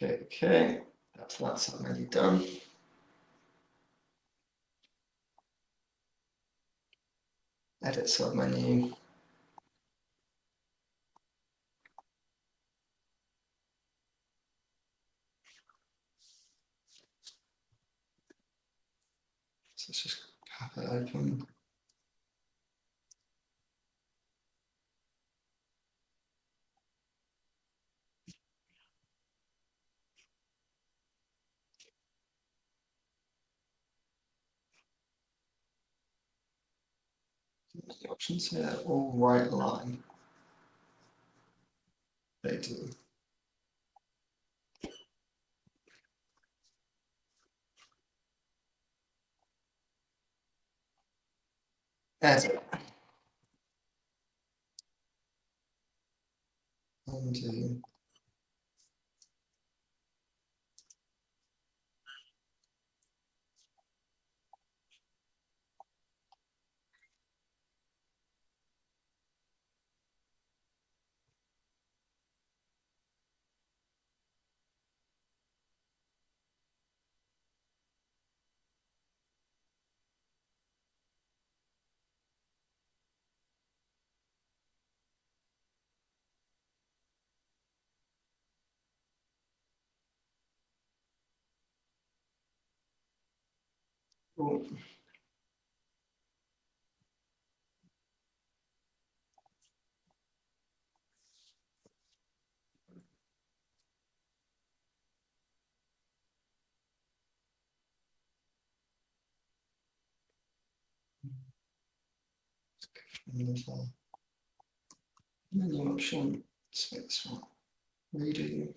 Okay. That's that submenu done. Edit submenu. So let's just have it open. The options here all right line. They do. Edit. Undo. Cool. Menu option. Let's make this one. Redo.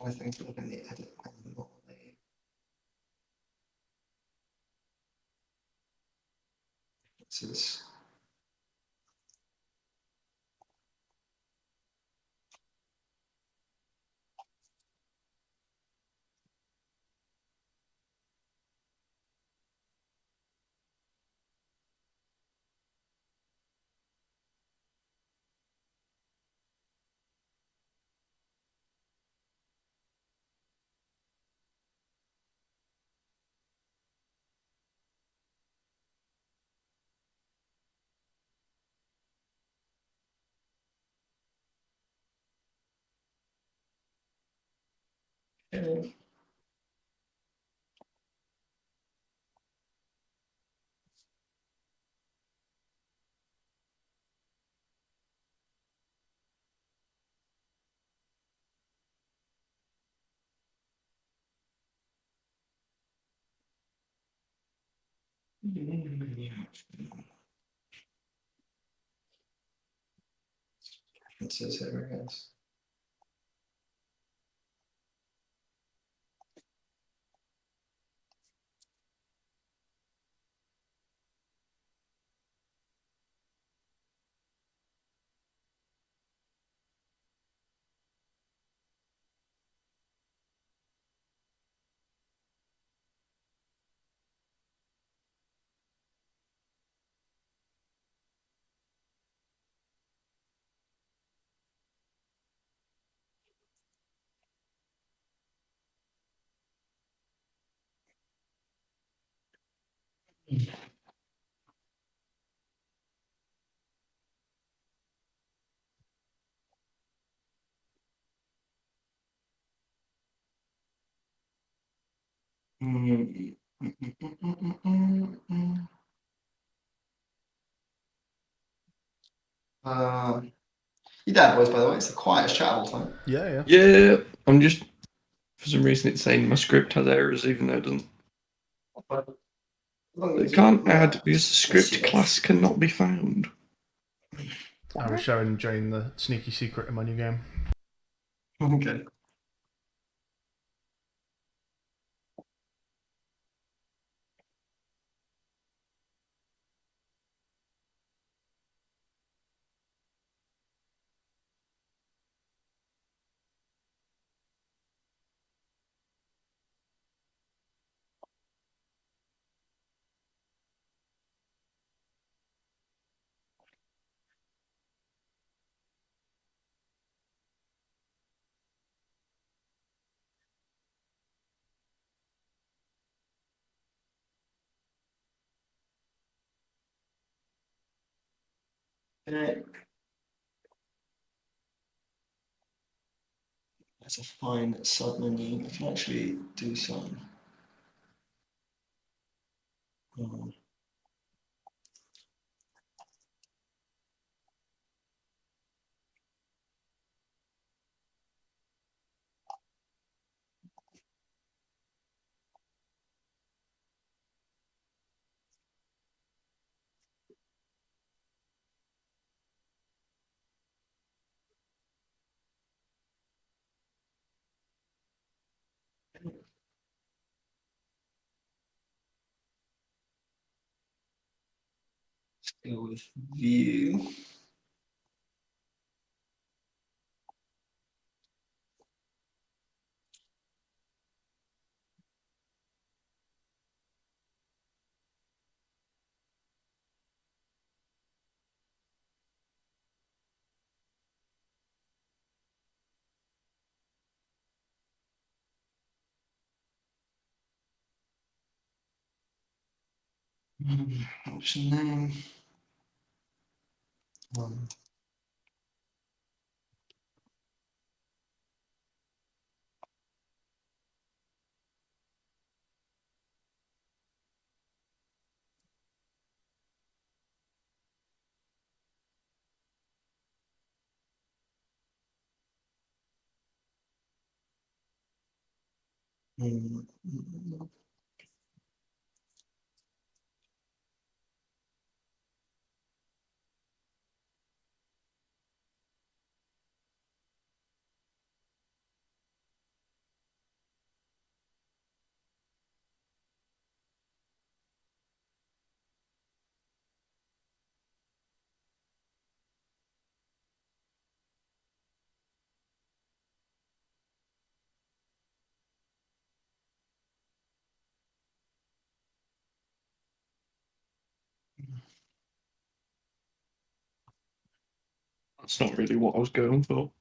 I think look in the edit menu more. This is okay. Preferences here, I guess. You there, boys, by the way? It's the quietest chat all the time. Yeah. Yeah, I'm just, for some reason, it's saying my script has errors, even though it doesn't. It can't add because the script class cannot be found. I was showing Jane the sneaky secret in my new game. Okay. Okay. That's a fine submenu. I can actually do some. Let's go with view. Option name. That's not really what I was going for.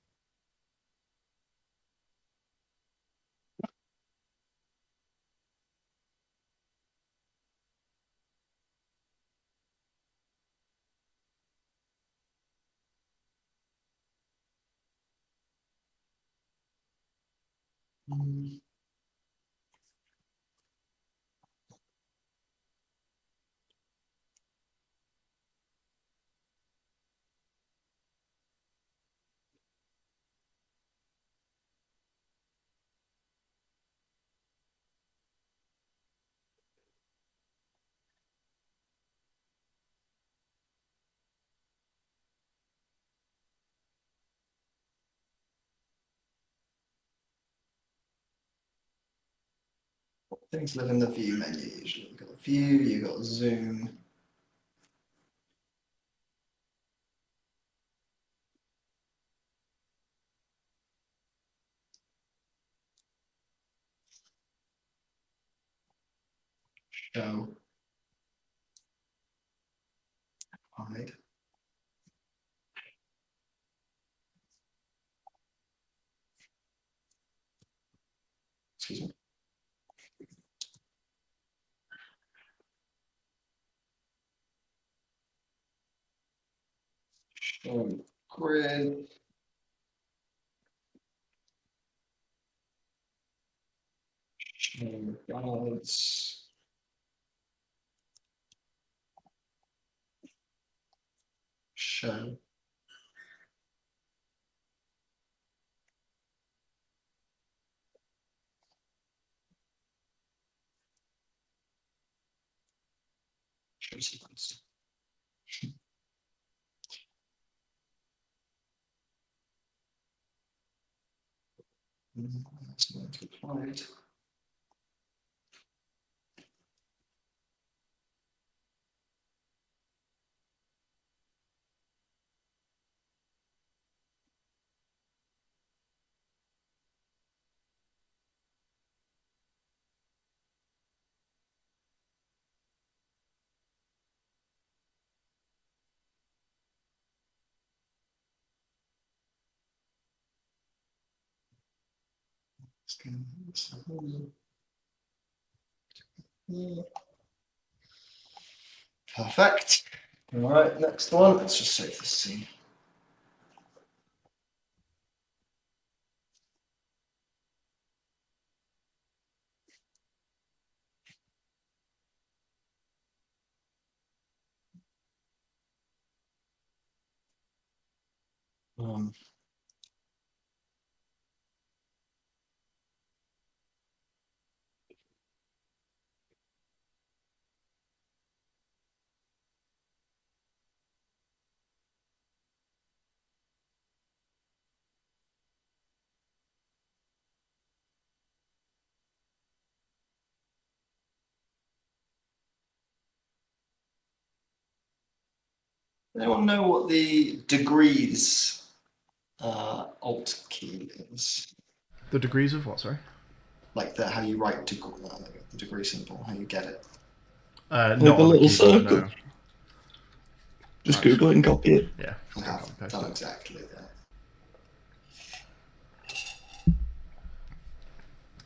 Things live in the view menu usually. You've got view, you've got zoom. Show. Hide. Excuse me. Show grid. Show balance. Show. Show sequence. That's not applied. Perfect. Alright, next one. Let's just save this scene. Um, anyone know what the degrees alt key is? The degrees of what, sorry? Like how you write the degree symbol, how you get it. Not the on the little keyboard, circle. no. Just Nice. Google it and copy it. Yeah. I Go have copy paste done it. exactly that.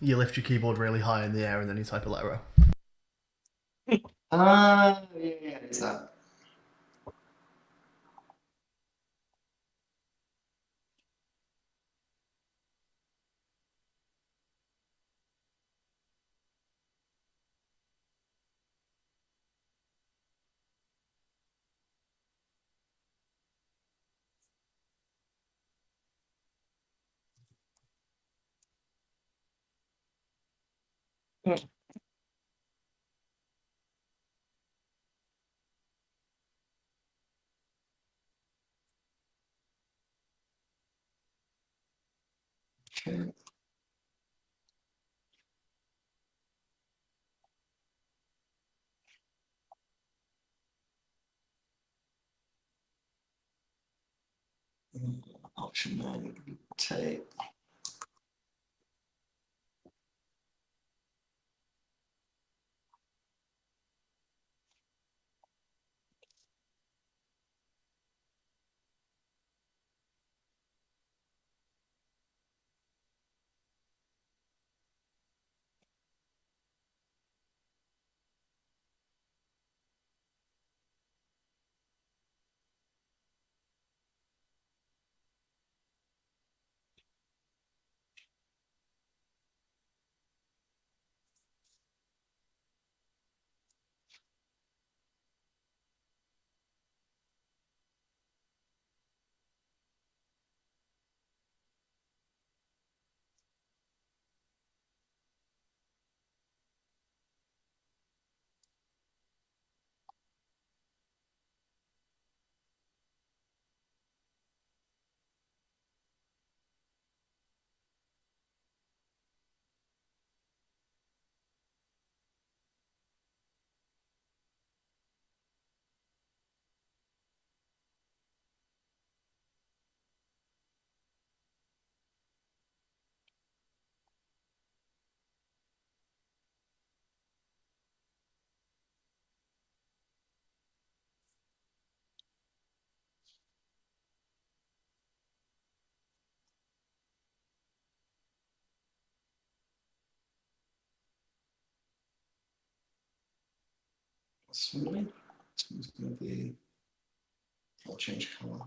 You lift your keyboard really high in the air and then you type a letter O. Yeah, it's that. Okay. Option 9, take. Sweet. This one's going to be. I'll change color.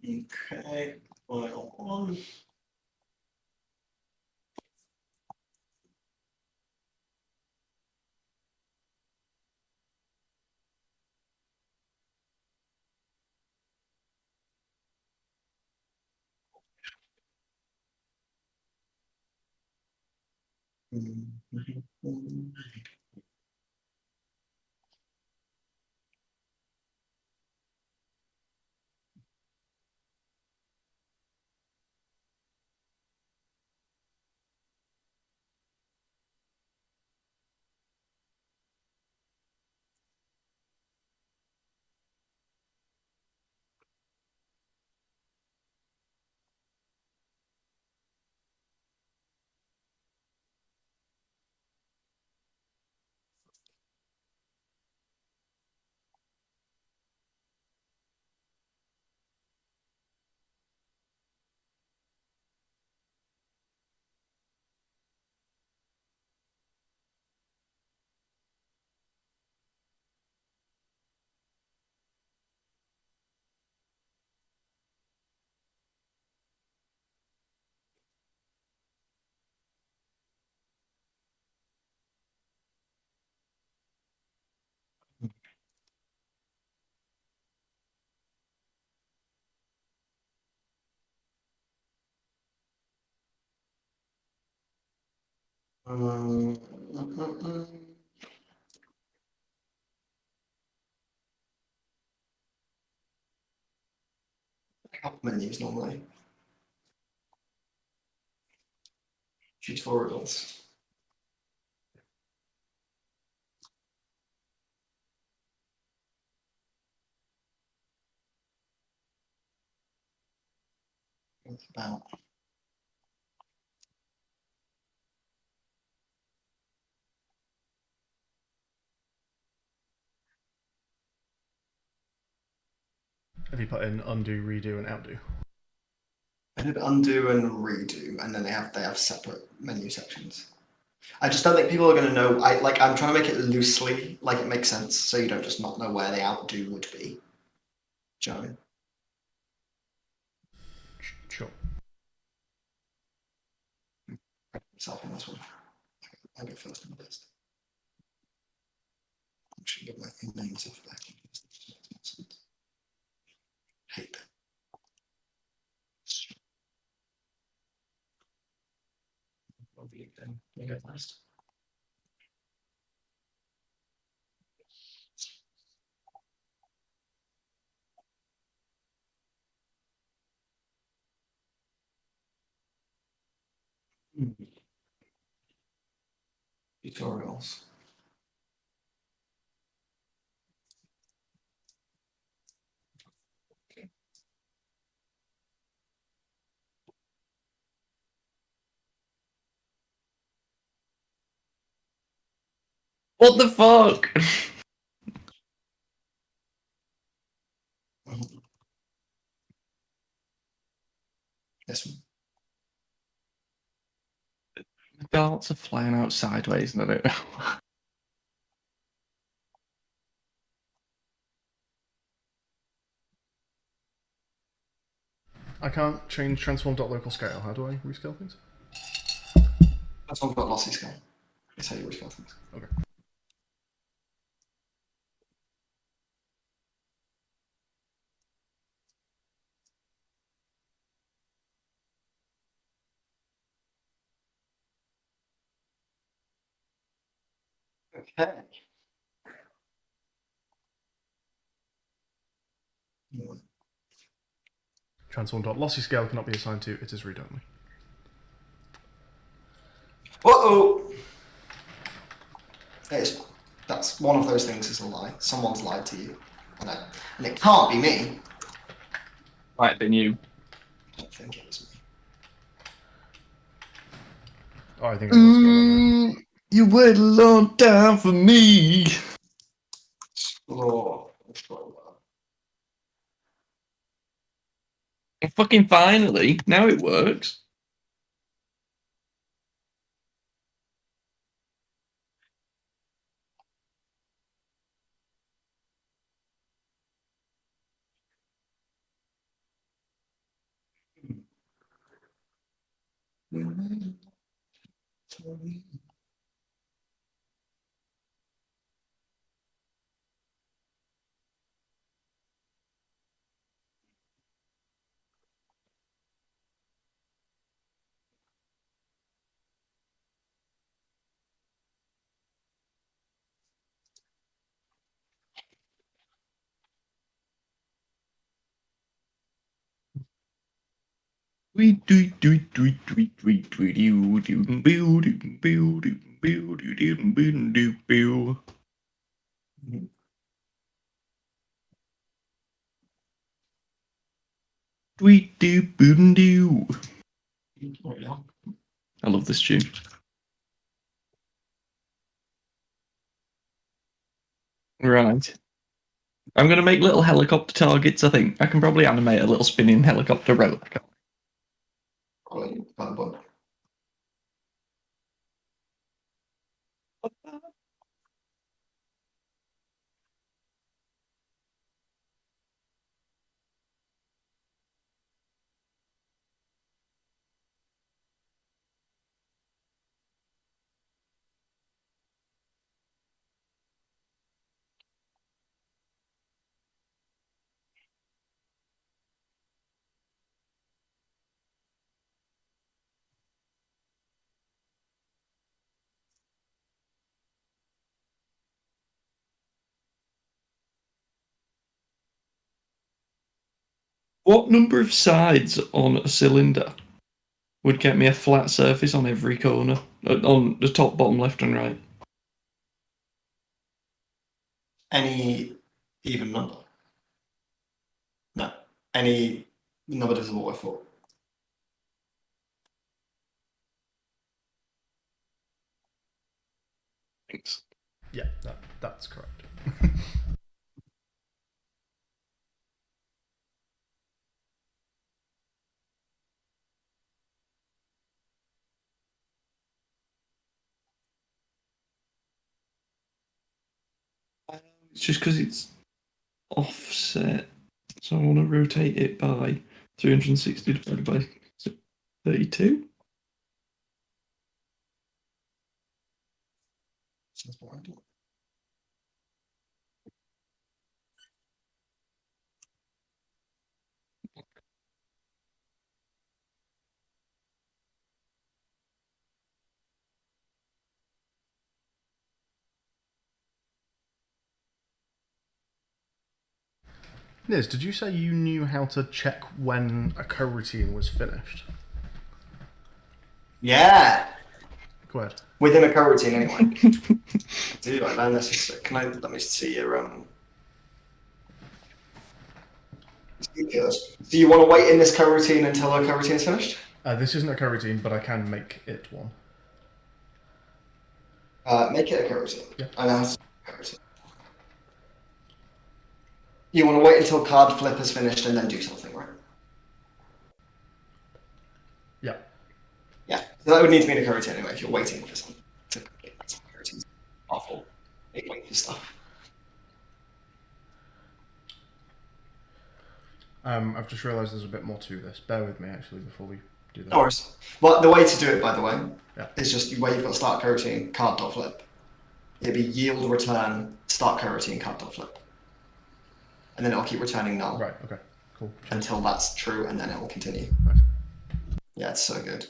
Okay. Well, one. Um, Help menus normally. Tutorials. What's about? Have you put in undo, redo, and outdo? I did undo and redo, and then they have separate menu sections. I just don't think people are going to know. I'm trying to make it loosely, like it makes sense, so you don't just not know where the outdo would be. Do you know what I mean? Sure. Myself on this one. I'll go first on the list. I should get my name stuff back. Hate that. Then you go last. Tutorials. What the fuck? This one. The darts are flying out sideways, and I don't know. I can't change transform.local scale. How do I rescale things? That's one got lossy scale. It's how you rescale things. Okay. Okay. Transform.lossy scale cannot be assigned to, it is read only. Uh-oh! That's one of those things is a lie. Someone's lied to you. And it can't be me. Might have been you. I don't think it was me. Oh, I think I know what's going on there. You waited a long time for me. Oh, Fucking finally, now it works. I love this tune. Right. I'm going to make little helicopter targets, I think. I can probably animate a little spinning helicopter rotor. What number of sides on a cylinder would get me a flat surface on every corner? On the top, bottom, left, and right? Any even number? No. Any number divisible by 4. Thanks. Yeah, that's correct. It's just because it's offset. So I want to rotate it by 360 divided by 32. Sounds boring. Niz, did you say you knew how to check when a coroutine was finished? Yeah. Go ahead. Within a coroutine, anyway. Dude, I learned this. Let me see your Do you want to wait in this coroutine until a coroutine is finished? This isn't a coroutine, but I can make it one. Make it a coroutine. Yeah. I know. Coroutine. You want to wait until card flip is finished and then do something, right? Yeah. Yeah. So that would need to be in a coroutine anyway if you're waiting for something to complete. That's coroutines. Awful. Big wait for stuff. I've just realised there's a bit more to this. Bear with me, actually, before we do that. No worries. Well, the way to do it, by the way, Yeah. is just where you've got start coroutine, card dot flip. It'd be yield return, start coroutine, card dot flip. And then it'll keep returning null. Right, okay, cool. Until that's true, and then it will continue. Nice. Yeah, it's so good.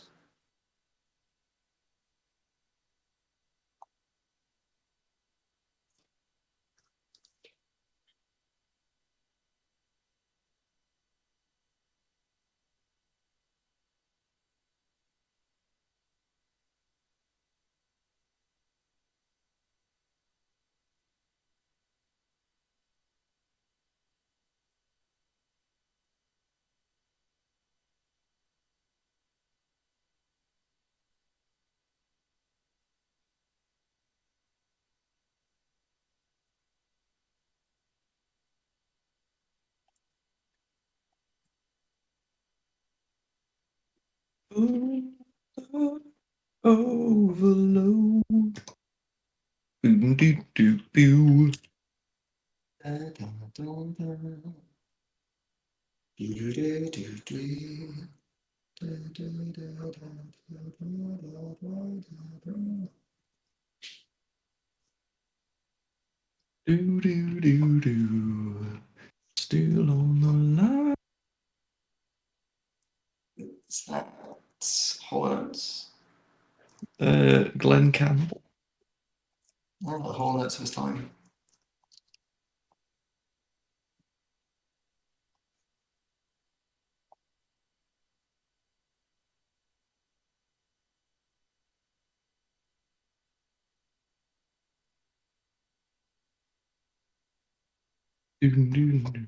Overload. Boom, doo, doo, boo. Do do do do. Still on the line. Is that Hall Notes? Glenn Campbell. Oh, the Hall Notes of his time. Do do do.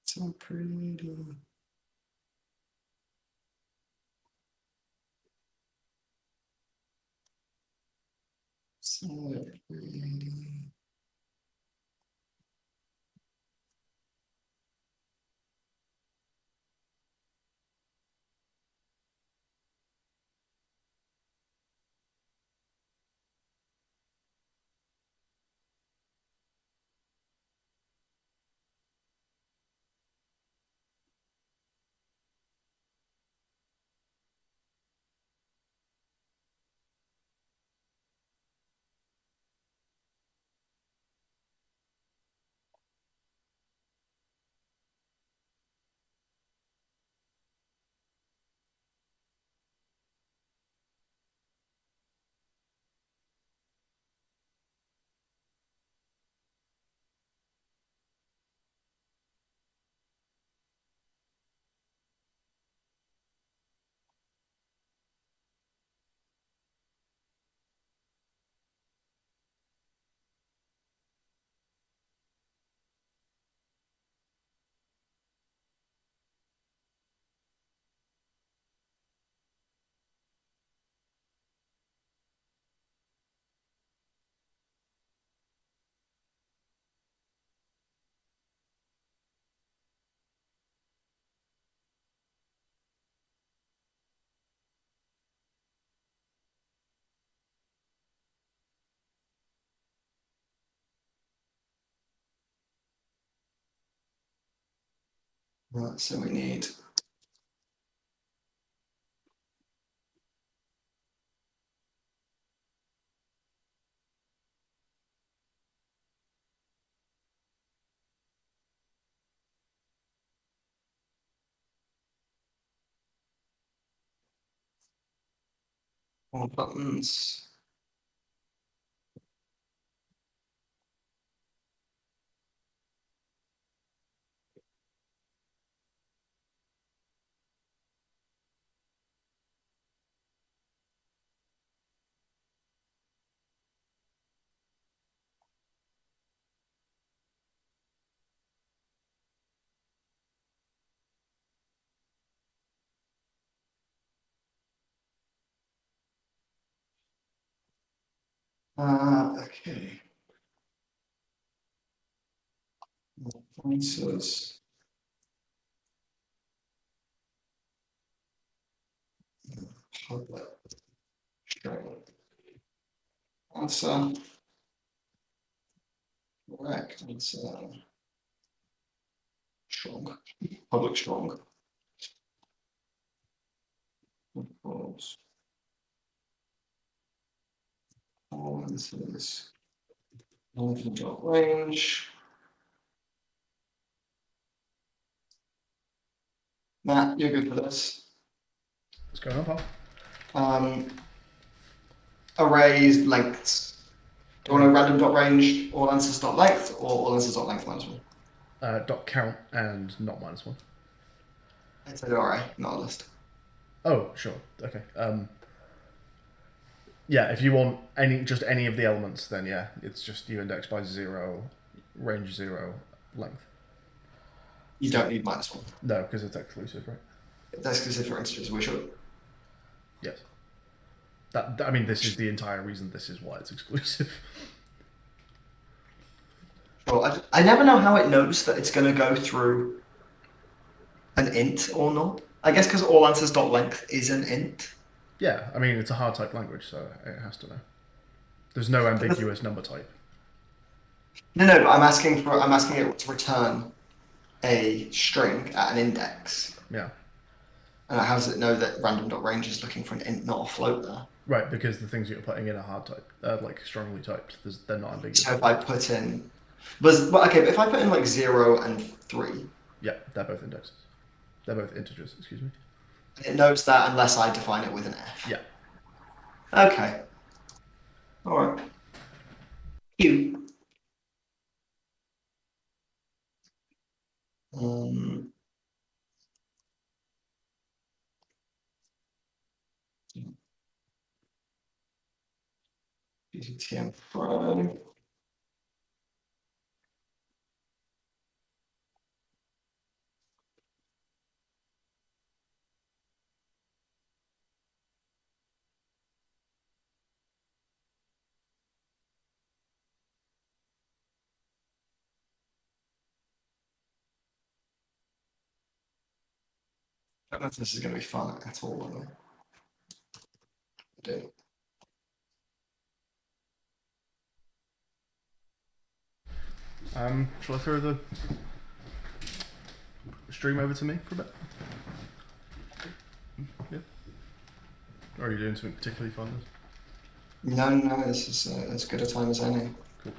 So pretty. So pretty. Right, so we need more buttons. Okay. More pointers. Public string. Answer. Correct answer. Strong. Public strong. Equals. All answers. Dot range. Matt, you're good for this. What's going on, pal? Arrays lengths. Do you want a random dot range, all answers dot length, or all answers dot length minus one? Dot count and not -1. It's an array, not a list. Oh, sure. Okay. Yeah, if you want just any of the elements, then yeah, it's just you index by 0, range 0, length. You don't need minus one. No, because it's exclusive, right? That's exclusive for integers, we should. Yes. I mean, this is the entire reason this is why it's exclusive. Well, I never know how it knows that it's going to go through an int or not. I guess because all answers.length is an int. Yeah, I mean, it's a hard type language, so it has to know. There's no ambiguous number type. No, but I'm asking it to return a string at an index. Yeah. And how does it know that random.range is looking for an int, not a float there? Right, because the things you're putting in are hard type, like strongly typed. They're not ambiguous. So if I put in, but if I put in like 0 and 3, yeah, they're both indexes. They're both integers. Excuse me. it knows that unless I define it with an f. Yeah. Okay. All right. Cute. GTM Pro. I don't know if this is going to be fun at all. I do. Shall I throw the stream over to me for a bit? Yeah. Or are you doing something particularly fun? No, this is as good a time as any. Cool.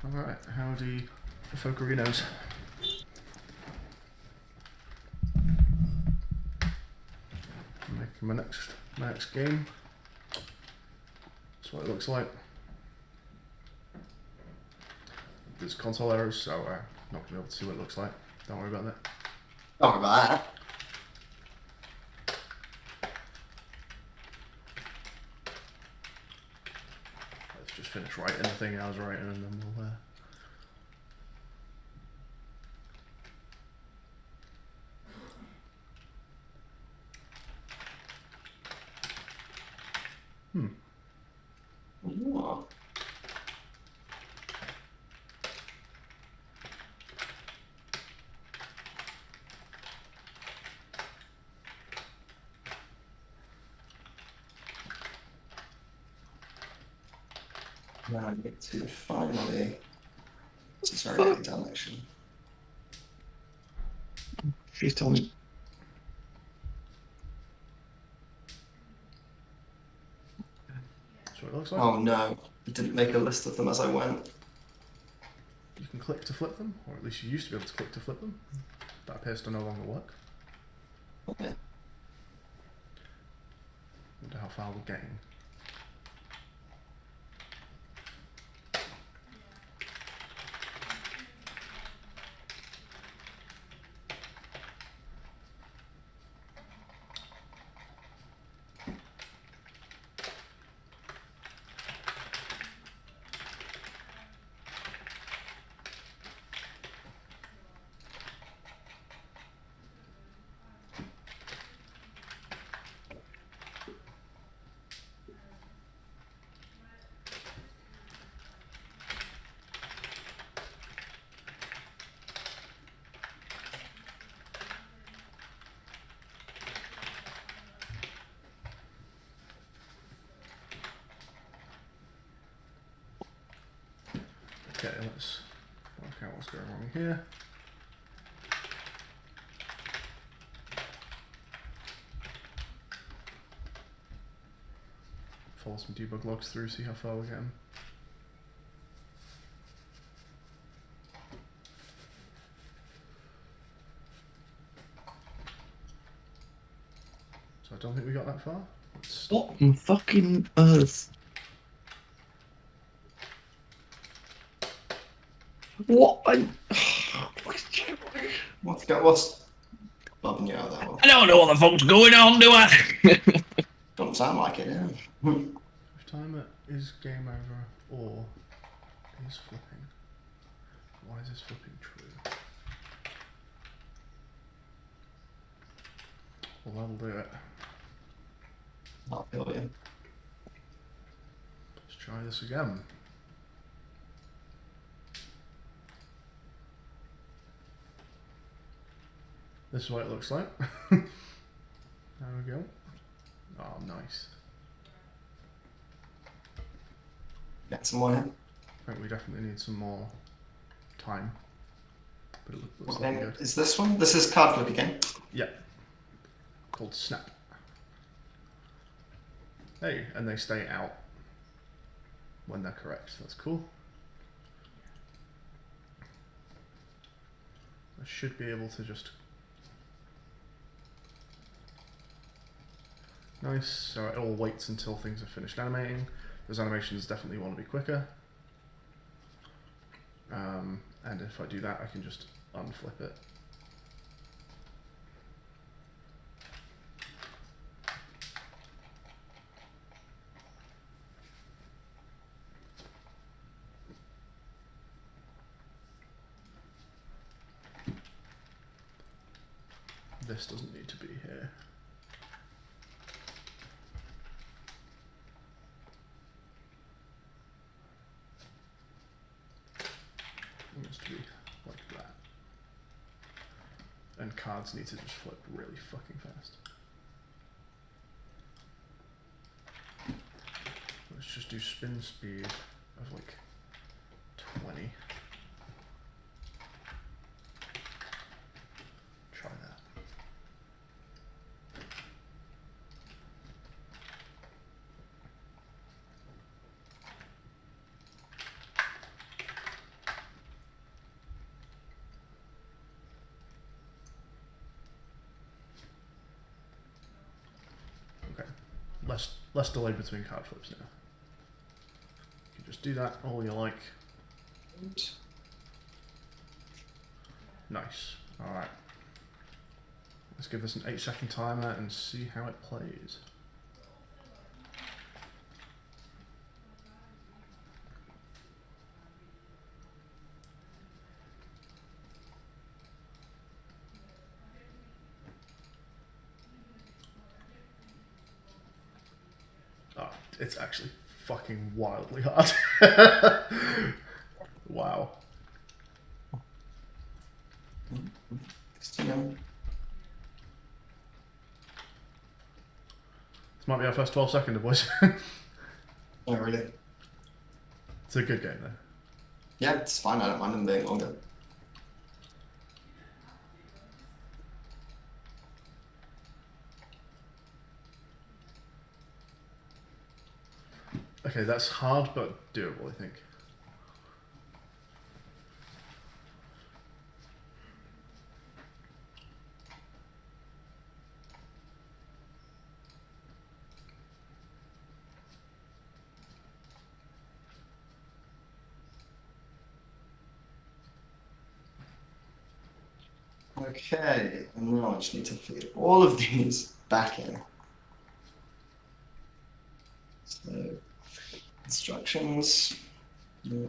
Alright, howdy, Fokerinos. Making my next game. That's what it looks like. There's console errors, so not gonna be able to see what it looks like. Don't worry about that. Don't worry about that. Let's just finish writing the thing I was writing, and then we'll. Ooh. Now I get to finally. Sorry, writing down actually. She's told me. That's what it looks like. Oh no, I didn't make a list of them as I went. You can click to flip them, or at least you used to be able to click to flip them. That appears to no longer work. Okay. Wonder how far we're getting. Okay, let's work out what's going wrong here. Follow some debug logs through, see how far we're getting. So I don't think we got that far. What on fucking earth? What? What's bumming you out that one? I don't know what the fuck's going on, do I? Don't sound like it, yeah. If timer is game over or is flipping, why is this flipping true? Well, that'll do it. I'll feel you. try this again. This is what it looks like. There we go. Oh, nice. Get some more in. I think we definitely need some more time. But it looks What like game good. is this one? This is card flip again. Yeah. Called Snap. Hey, and they stay out when they're correct. That's cool. I should be able to just... Nice, so it all waits until things are finished animating. Those animations definitely want to be quicker. And if I do that, I can just unflip it. This doesn't need to be here. It needs to be like that. And cards need to just flip really fucking fast. Let's just do spin speed of like 20. Try that. Okay, less delay between card flips now. You can just do that all you like. Nice. All right. Let's give this an 8-second timer and see how it plays. Oh, it's actually fucking wildly hard. Wow. This might be our first 12-seconder, boys. Oh, really? It's a good game, though. Yeah, it's fine. I don't mind them being longer. Okay, that's hard, but doable, I think. Okay, and now I just need to feed all of these back in. So, instructions. Yeah.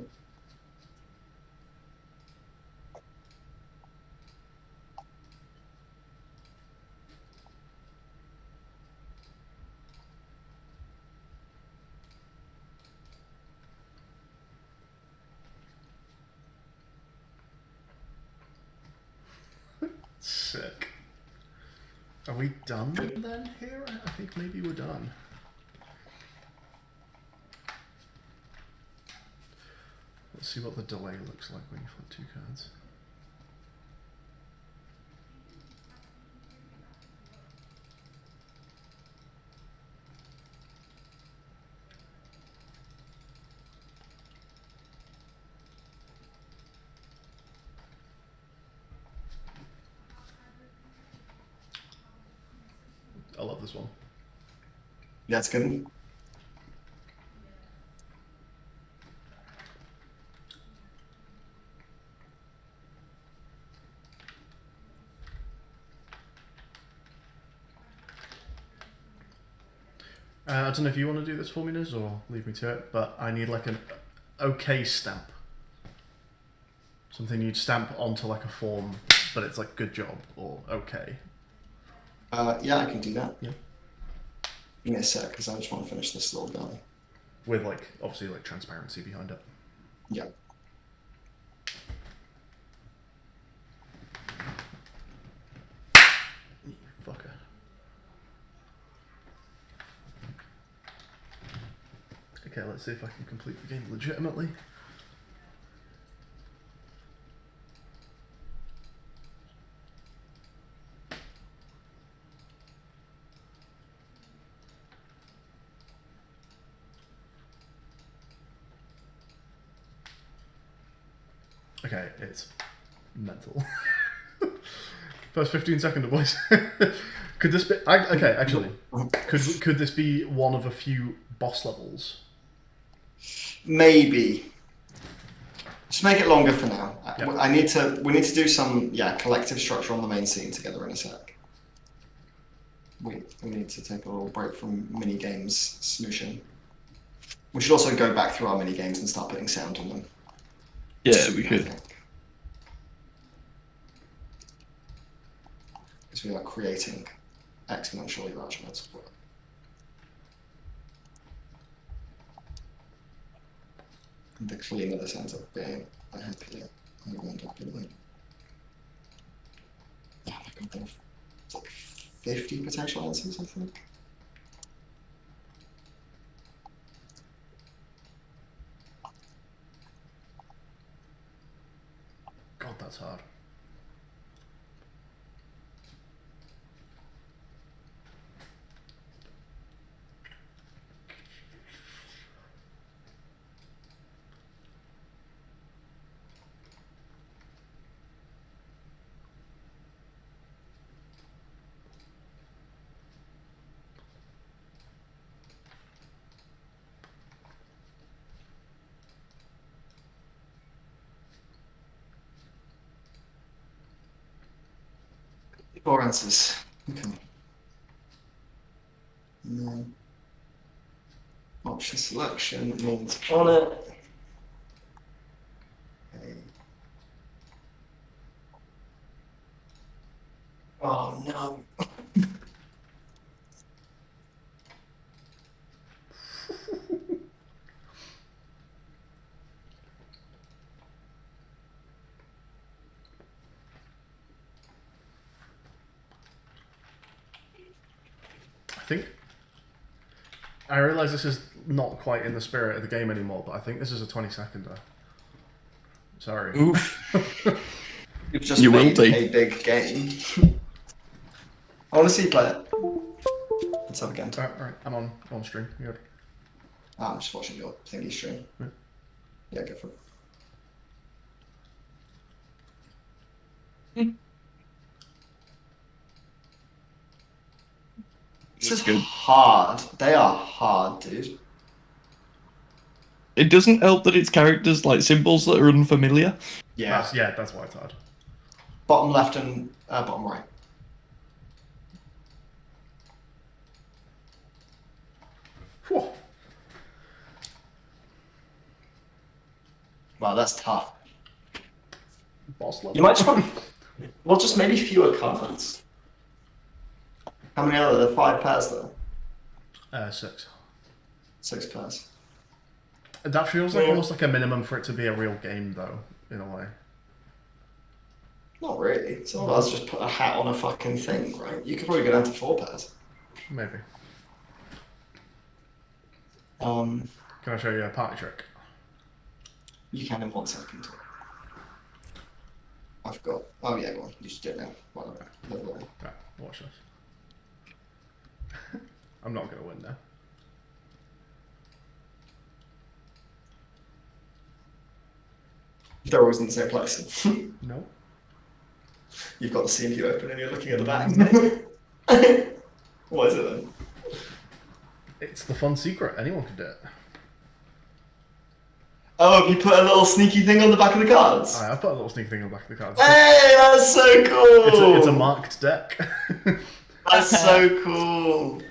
Sick. Are we done then here? I think maybe we're done. Let's see what the delay looks like when you flip 2 cards. I love this one. That's good. I don't know if you want to do this for me, Niz, or leave me to it, but I need like an okay stamp. Something you'd stamp onto like a form, but it's like good job or okay. Yeah, I can do that. Yeah. Give me a sec, because I just want to finish this little guy. with like obviously like transparency behind it. Yeah. You fucker. Okay, let's see if I can complete the game legitimately. Okay, it's mental. First 15 seconds, boys. Could this be? Okay, actually, could this be one of a few boss levels? Maybe. Just make it longer for now. Yeah. We need to do some collective structure on the main scene together in a sec. We need to take a little break from mini games smooshing. We should also go back through our mini games and start putting sound on them. Yeah, we could. Because we are creating exponentially large amounts of work. The cleaner this ends up being, the happier I will end up being. Oh my god, there are like 50 potential answers, I think. God, that's hard. Four answers. Okay. And then option selection means on it. Okay. Oh no. I think I realise this is not quite in the spirit of the game anymore, but I think this is a 20-seconder. Sorry. Oof. You've just You will made be. a big game. I want to see you play it. Let's have again. Alright, I'm on stream. You good? I'm just watching your thingy stream. Yeah, go for it. This is Good. hard. They are hard, dude. It doesn't help that it's characters like symbols that are unfamiliar. Yeah. That's why it's hard. Bottom left and bottom right. Whew. Wow, that's tough. Boss level. You might just want, well, just maybe fewer cards. How many are there? There are 5 pairs though. 6. 6 pairs. That feels like almost like a minimum for it to be a real game, though, in a way. Not really. Some of us just put a hat on a fucking thing, right? You could probably go down to 4 pairs. Maybe. Can Can I show you a party trick? You can in 1 second. I've got. Oh yeah, go on. You should do it now. Whatever. Right, watch this. I'm not going to win now. They're always in the same place. No. You've got the CPU open and you're looking at the back. What is it then? It's the fun secret. Anyone can do it. Oh, you put a little sneaky thing on the back of the cards? I put a little sneak thing on the back of the cards. Hey, that's so cool! It's a marked deck. That's so cool.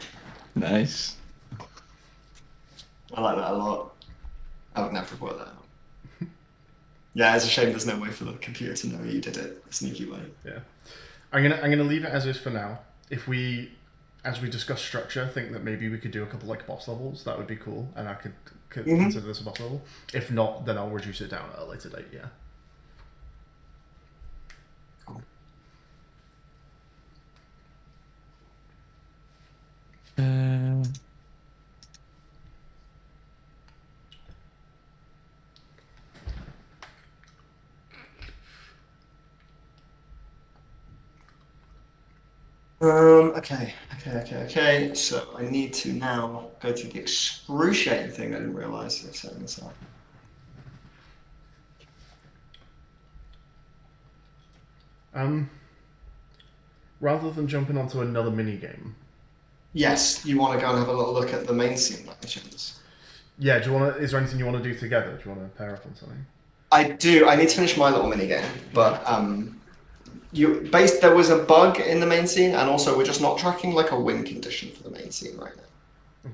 Nice. I like that a lot. I would never work that out. Yeah, it's a shame there's no way for the computer to know you did it a sneaky way. Yeah. I'm gonna leave it as is for now. If we, as we discuss structure, think that maybe we could do a couple like boss levels, that would be cool, and I could consider this a boss level. If not, then I'll reduce it down at a later date. Yeah. Okay. So I need to now go through the excruciating thing I didn't realize of setting this up. Rather than jumping onto another mini game. Yes, you want to go and have a little look at the main scene, by any chance? Yeah. Do you want to? Is there anything you want to do together? Do you want to pair up on something? I do. I need to finish my little mini game, but there was a bug in the main scene, and also we're just not tracking like a win condition for the main scene right now.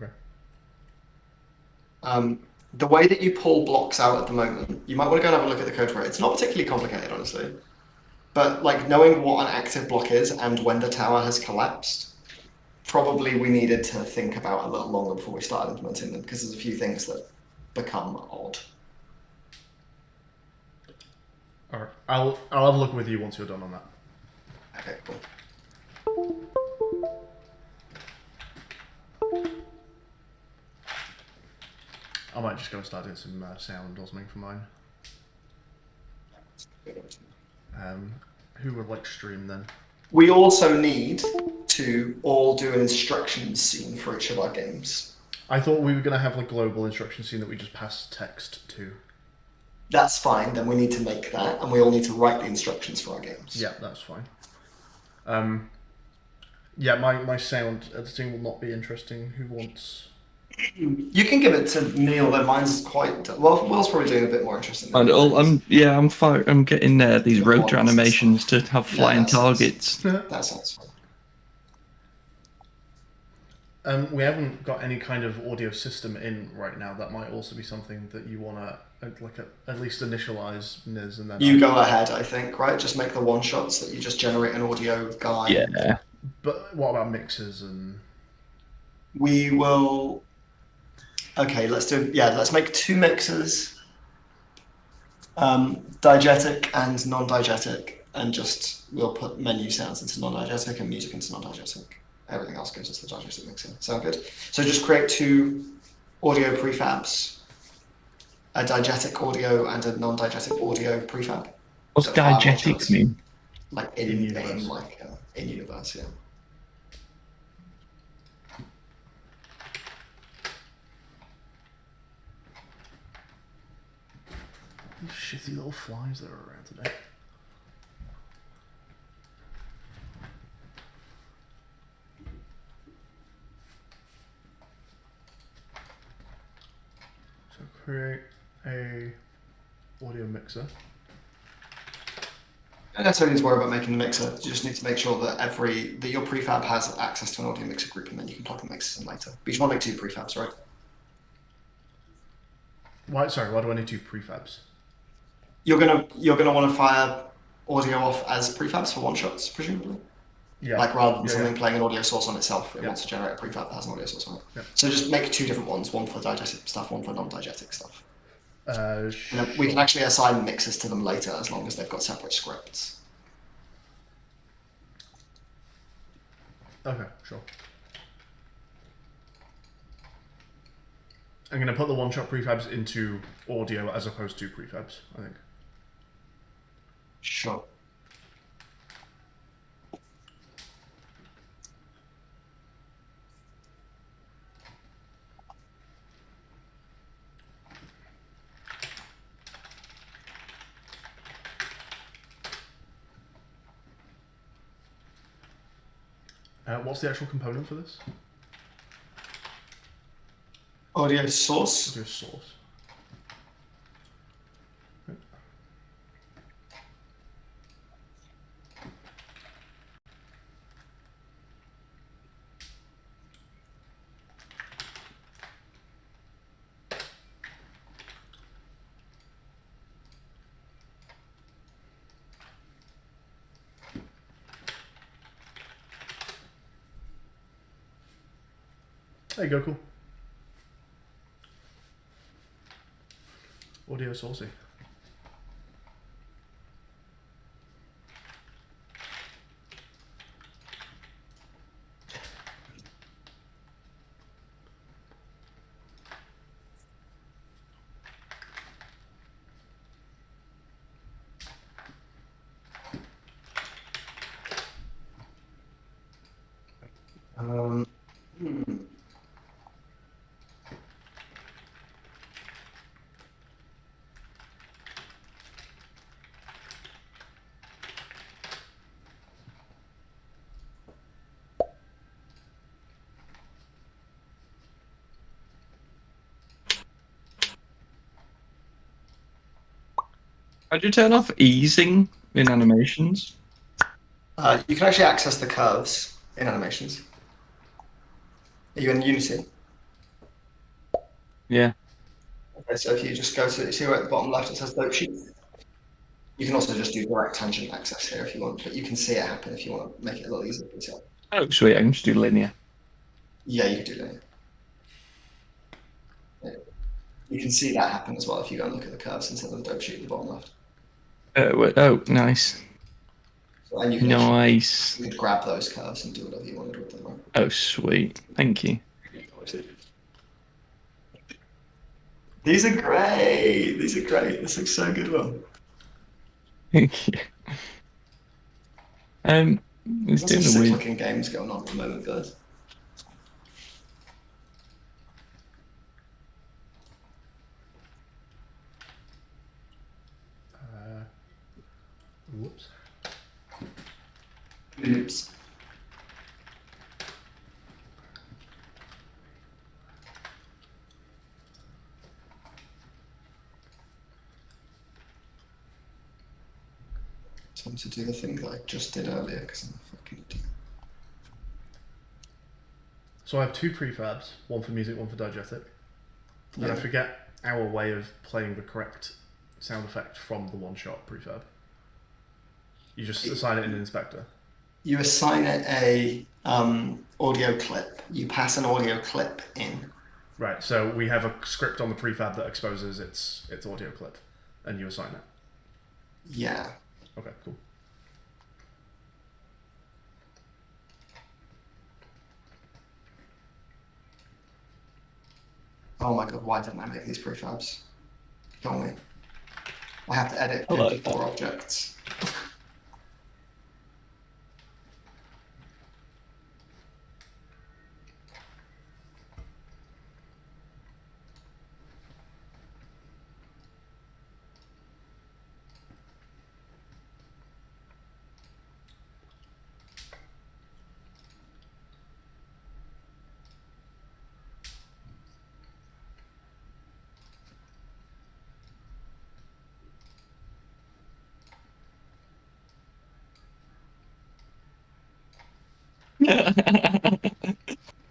Okay. The way that you pull blocks out at the moment, you might want to go and have a look at the code for it. It's not particularly complicated, honestly, but like knowing what an active block is and when the tower has collapsed, probably we needed to think about a little longer before we started implementing them, because there's a few things that become odd. All right. I'll have a look with you once you're done on that. Okay, cool. I might just go and start doing some sound or something for mine. Who would like stream then? We also need to all do an instructions scene for each of our games. I thought we were going to have a global instruction scene that we just pass text to. That's fine, then we need to make that, and we all need to write the instructions for our games. Yeah, that's fine. Yeah, my sound editing will not be interesting. Who wants... You can give it to Neil, though mine's quite... Well, Will's probably doing a bit more interesting than I'm getting these rotor animations to have flying targets. That sounds fun. We haven't got any kind of audio system in right now. That might also be something that you want to at least initialize, Niz, and then... You go ahead, I think, right? Just make the one-shots that you just generate an audio guide. Yeah. But what about mixers and... We will... Okay, let's make 2 mixers. Diegetic and non-diegetic, and we'll put menu sounds into non-diegetic and music into non-diegetic. Everything else goes into the diegetic mixer. Sound good? So just create 2 audio prefabs. A diegetic audio and a non-diegetic audio prefab. What's diegetic mean? Like in-game, like in-universe, yeah. These shitty little flies that are around today. So create a audio mixer. You don't necessarily need to worry about making the mixer. You just need to make sure that your prefab has access to an audio mixer group, and then you can plug the mixers in later. But you just want to make 2 prefabs, right? Why do I need 2 prefabs? You're gonna want to fire audio off as prefabs for one-shots, presumably. Yeah. Like rather than something playing an audio source on itself, it Yeah. wants to generate a prefab that has an audio source on it. Yeah. So just make 2 different ones, one for diegetic stuff, one for non-diegetic stuff. Sure. And then we can actually assign mixes to them later as long as they've got separate scripts. Okay, sure. I'm going to put the one-shot prefabs into audio as opposed to prefabs, I think. Sure. What's the actual component for this? Audio source. Audio source. There you go, cool. Audio saucy. Hmm. How'd you turn off easing in animations? You can actually access the curves in animations. Are you in Unity? Yeah. Okay, so if you just go to, see where at the bottom left it says dope sheet? You can also just do direct tangent access here if you want, but you can see it happen if you want to make it a little easier for yourself. Oh, sweet. I can just do linear. Yeah, you can do that. Yeah. You can see that happen as well if you go and look at the curves instead of the dope sheet at the bottom left. Oh, nice. So, and you can Nice. you could grab those curves and do whatever you wanted with them. Right? Oh, sweet. Thank you. These are great. These are great. This looks so good. Well, Thank you. He's there's some doing a sick weird. looking games going on at the moment, guys. Whoops. Oops. Time to do the thing that I just did earlier because I'm a fucking idiot. So I have two prefabs, one for music, one for diegetic. And I forget our way of playing the correct sound effect from the one-shot prefab. You just assign it in an inspector. You assign it a audio clip. You pass an audio clip in. Right, so we have a script on the prefab that exposes its audio clip, and you assign it. Yeah. Okay, cool. Oh my god, why didn't I make these prefabs? Kill me. I have to edit I like 54 objects.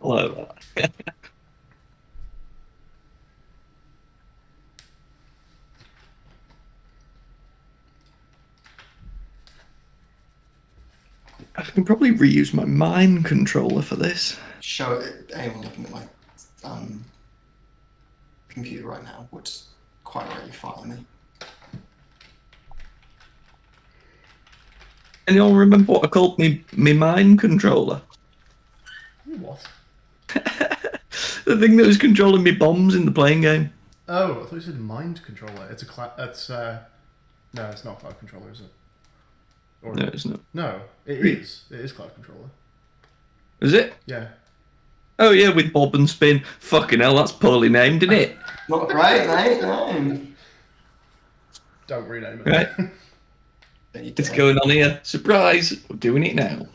Like that. I can probably reuse my mind controller for this. Show it. Anyone looking at my computer right now would quite rightly fire me. And you all remember what I called me mind controller? What? The thing that was controlling me bombs in the playing game. Oh, I thought you said mind controller. It's a no, it's not a cloud controller, is it? Or No, it's not. no, it is. It is cloud controller. Is it? Yeah. Oh yeah, with bob and spin. Fucking hell, that's poorly named, isn't it? Not great, mate. No. Don't rename it. Right. Don't you It's dare. going on here. Surprise! We're doing it now.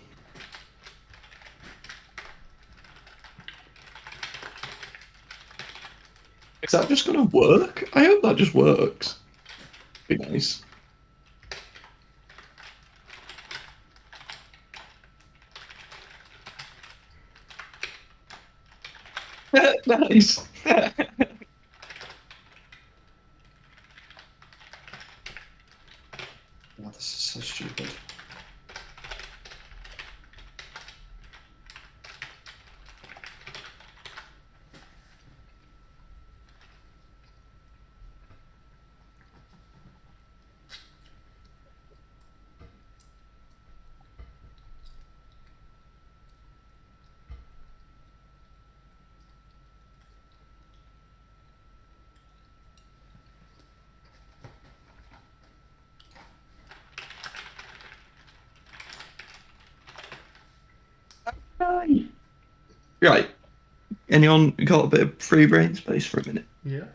Is that just gonna work? I hope that just works. Be nice. Nice. Oh, this is so stupid. Right. Anyone got a bit of free brain space for a minute? Yeah.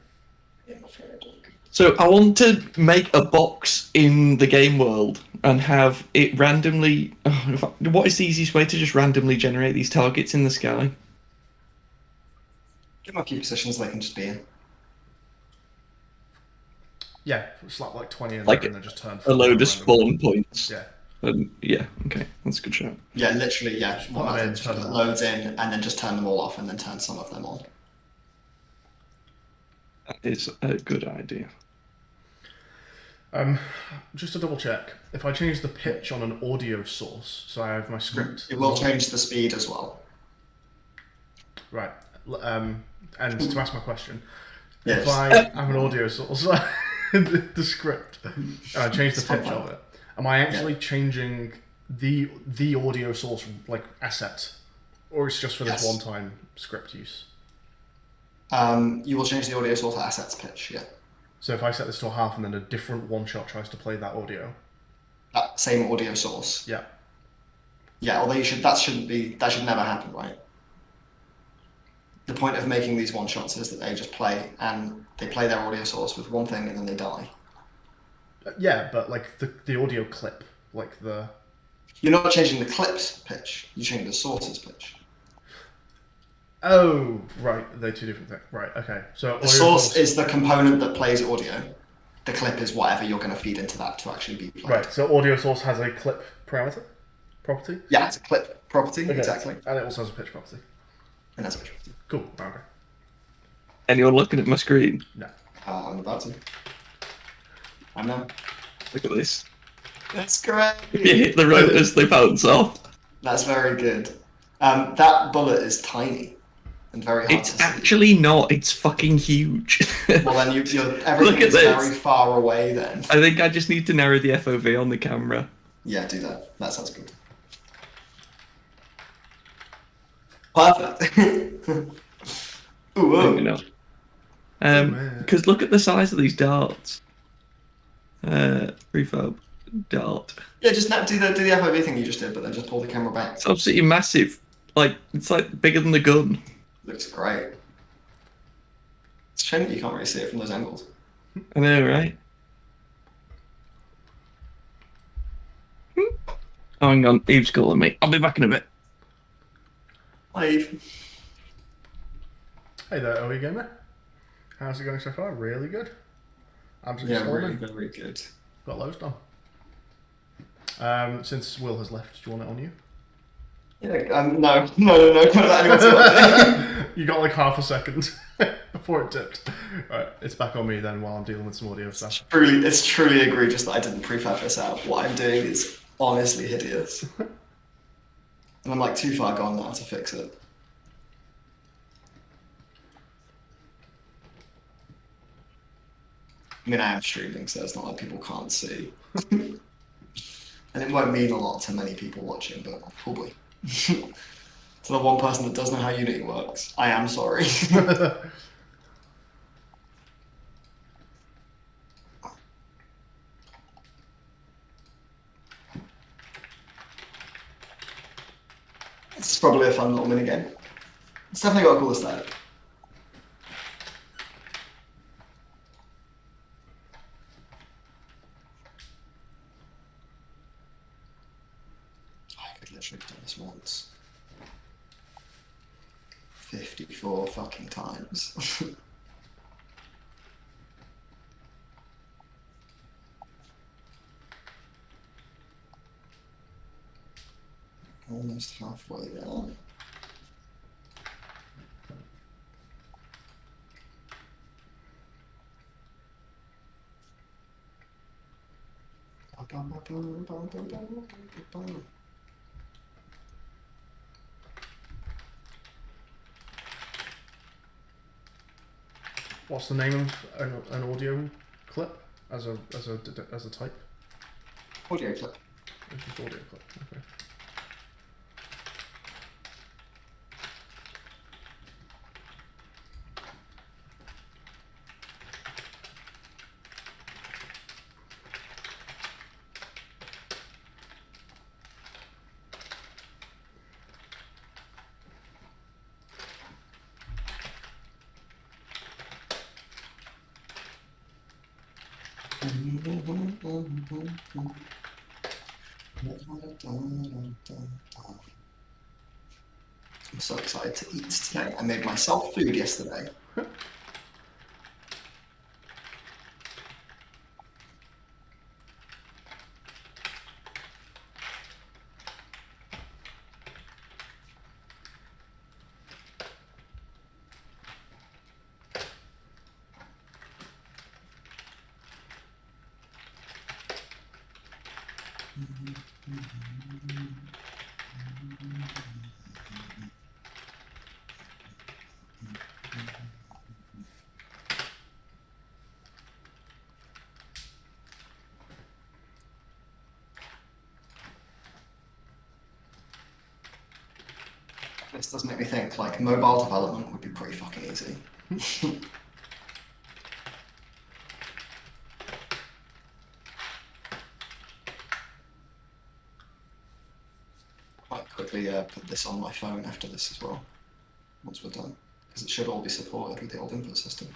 So I want to make a box in the game world and have it randomly. What is the easiest way to just randomly generate these targets in the sky? Give them a few positions they can just be in. Yeah, slap like 20 in Like there and then just turn a load of random. spawn points. Yeah. Yeah, okay, that's a good shot. Yeah, literally, yeah. Just put them in, Just turn put them loads in, and then just turn them all off, and then turn some of them on. That is a good idea. Just to double check, if I change the pitch on an audio source, so I have my script. It will change the speed as well. Right. And to ask my question, Yes. if I have an audio source, the script, and I change the pitch of it, am I actually changing the audio source like asset, or it's just for this one-time script use? You will change the audio source assets pitch. Yeah. So if I set this to a half and then a different one-shot tries to play that audio. That same audio source. Yeah. Yeah, although that should never happen, right? The point of making these one-shots is that they just play, and they play their audio source with one thing and then they die. Yeah, but like the audio clip, like the... You're not changing the clip's pitch, you're changing the source's pitch. Oh, right, they're two different things. Right, okay. So The source is the component that plays audio. The clip is whatever you're going to feed into that to actually be played. Right, so audio source has a clip parameter? Property? Yeah, it's a clip property, Okay. exactly. And it also has a pitch property. And that's a pitch property. Cool, okay. Anyone looking at my screen? No. I'm about to. I know. Look at this. That's great. You hit the rotors, they bounce off. That's very good. That bullet is tiny and very hard It's to see. actually not, it's fucking huge. Well, then everything is very far away then. I think I just need to narrow the FOV on the camera. Yeah, do that. That sounds good. Perfect. Ooh, whoa. Maybe not. Because look at the size of these darts. Refurb dart. Yeah, just do the FOV thing you just did, but then just pull the camera back. It's absolutely massive. Like, it's like bigger than the gun. Looks great. It's a shame that you can't really see it from those angles. I know, right? Oh, hang on, Eve's calling me. I'll be back in a bit. Hi, Eve. Hey there, OE Gamer. How's it going so far? Really good. Absolutely Yeah, storming. really, very good. Got loads done. Since Will has left, do you want it on you? Yeah, no. Don't let anyone see You got like half a second before it dipped. Right, it's back on me then while I'm dealing with some audio stuff. It's truly egregious that I didn't prefab this out. What I'm doing is honestly hideous. And I'm like too far gone now to fix it. I mean, I am streaming, so it's not like people can't see. And it won't mean a lot to many people watching, but probably. To the one person that does know how Unity works, I am sorry. It's probably a fun little minigame. It's definitely got a cool aesthetic. I could literally have done this once. 54 fucking times. Almost halfway there. What's the name of an audio clip as a type? Audio clip. It's just audio clip. Okay. I'm so excited to eat today. I made myself food yesterday. This does make me think, like, mobile development would be pretty fucking easy. Might quickly put this on my phone after this as well, once we're done, because it should all be supported with the old input system.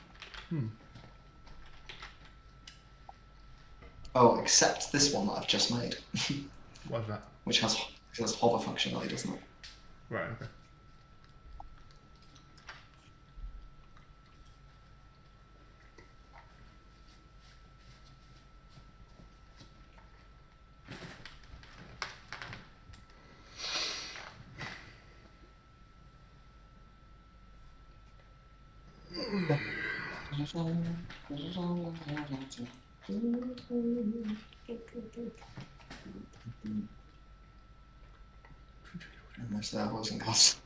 Oh, except this one that I've just made. What's that? Which has hover functionality, doesn't it? Right, okay. Almost there, boys and girls.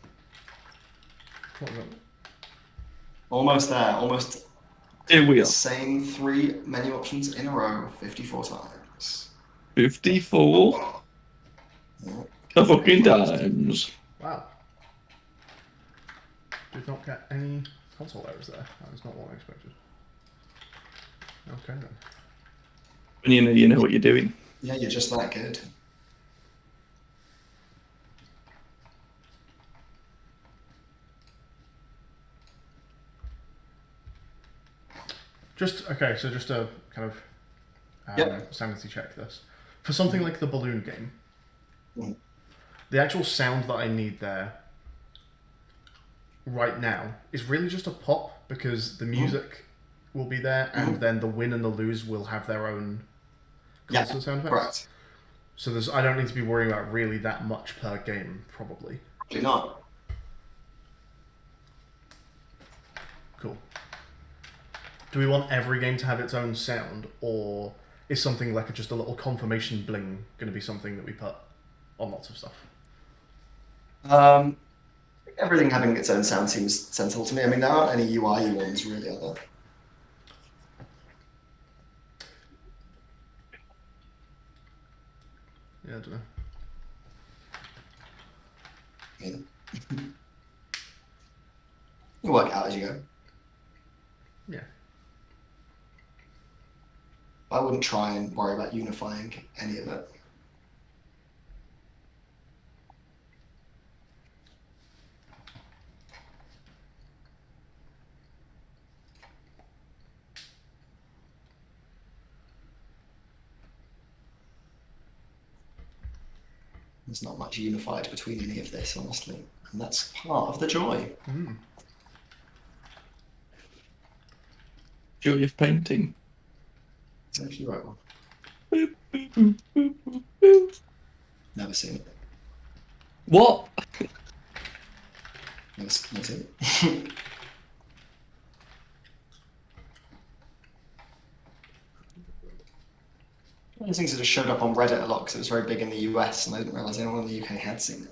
What was that? Almost there, almost. Here we are. Same 3 menu options in a row, 54 times. 54 Yeah. fucking times. Wow. Did not get any console errors there. That was not what I expected. Okay then. And you know what you're doing. Yeah, you're just that good. Just a kind of Yep. sanity check this. For something like the balloon game, Mm. the actual sound that I need there right now is really just a pop, because the music will be there, and then the win and the lose will have their own constant sound effects. Right. So I don't need to be worrying about really that much per game, probably. Probably not. Cool. Do we want every game to have its own sound, or is something like just a little confirmation bling going to be something that we put on lots of stuff? Everything having its own sound seems sensible to me. I mean, there aren't any UI ones really, are there? Yeah, I don't know. Either. You work it out as you go. Yeah. I wouldn't try and worry about unifying any of it. There's not much unified between any of this, honestly, and that's part of the joy. Joy of painting. It's actually right one. Boop, boop, boop, boop, boop, boop. Never seen it. What? Never seen it. One of the things that just showed up on Reddit a lot because it was very big in the US, and I didn't realise anyone in the UK had seen it.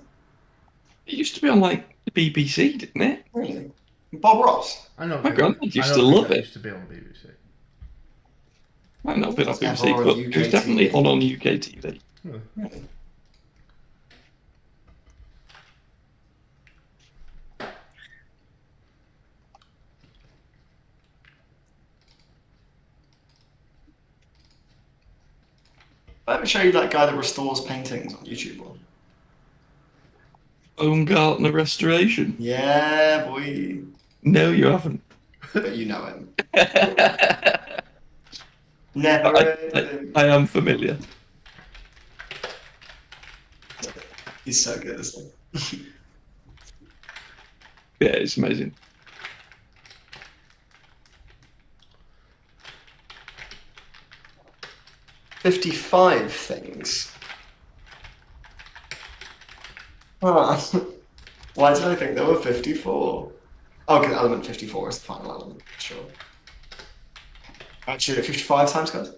It used to be on like the BBC, didn't it? Really? Bob Ross? I know. My granddad used I to don't think love that it. Used to be on BBC. Might not have been on It's ever BBC, on but UK it was definitely TV. on UK TV. Really? I ever show you that guy that restores paintings on YouTube? One? Baumgartner Restoration. Yeah, boy. No, you haven't. But you know him. Never ending. I am familiar. He's so good, isn't he? Yeah, it's amazing. "55 things. Huh. Why did I think there were 54? Oh, okay, element 54 is the final element, sure. Actually, 55 times, guys?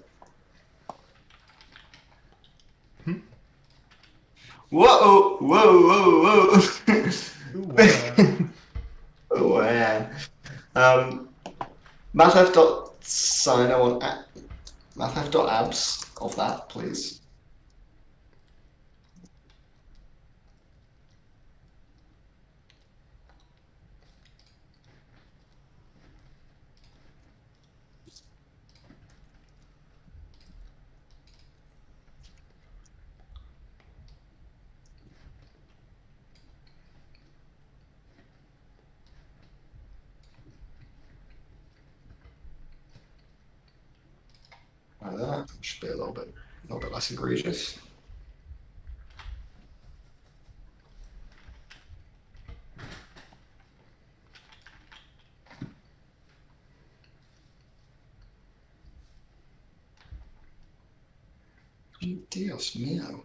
Whoa, whoa, whoa, whoa. Oh, man. Mathf.sign, I want mathf.abs of that, please. Like that. Should be a little bit less egregious. Dios mío.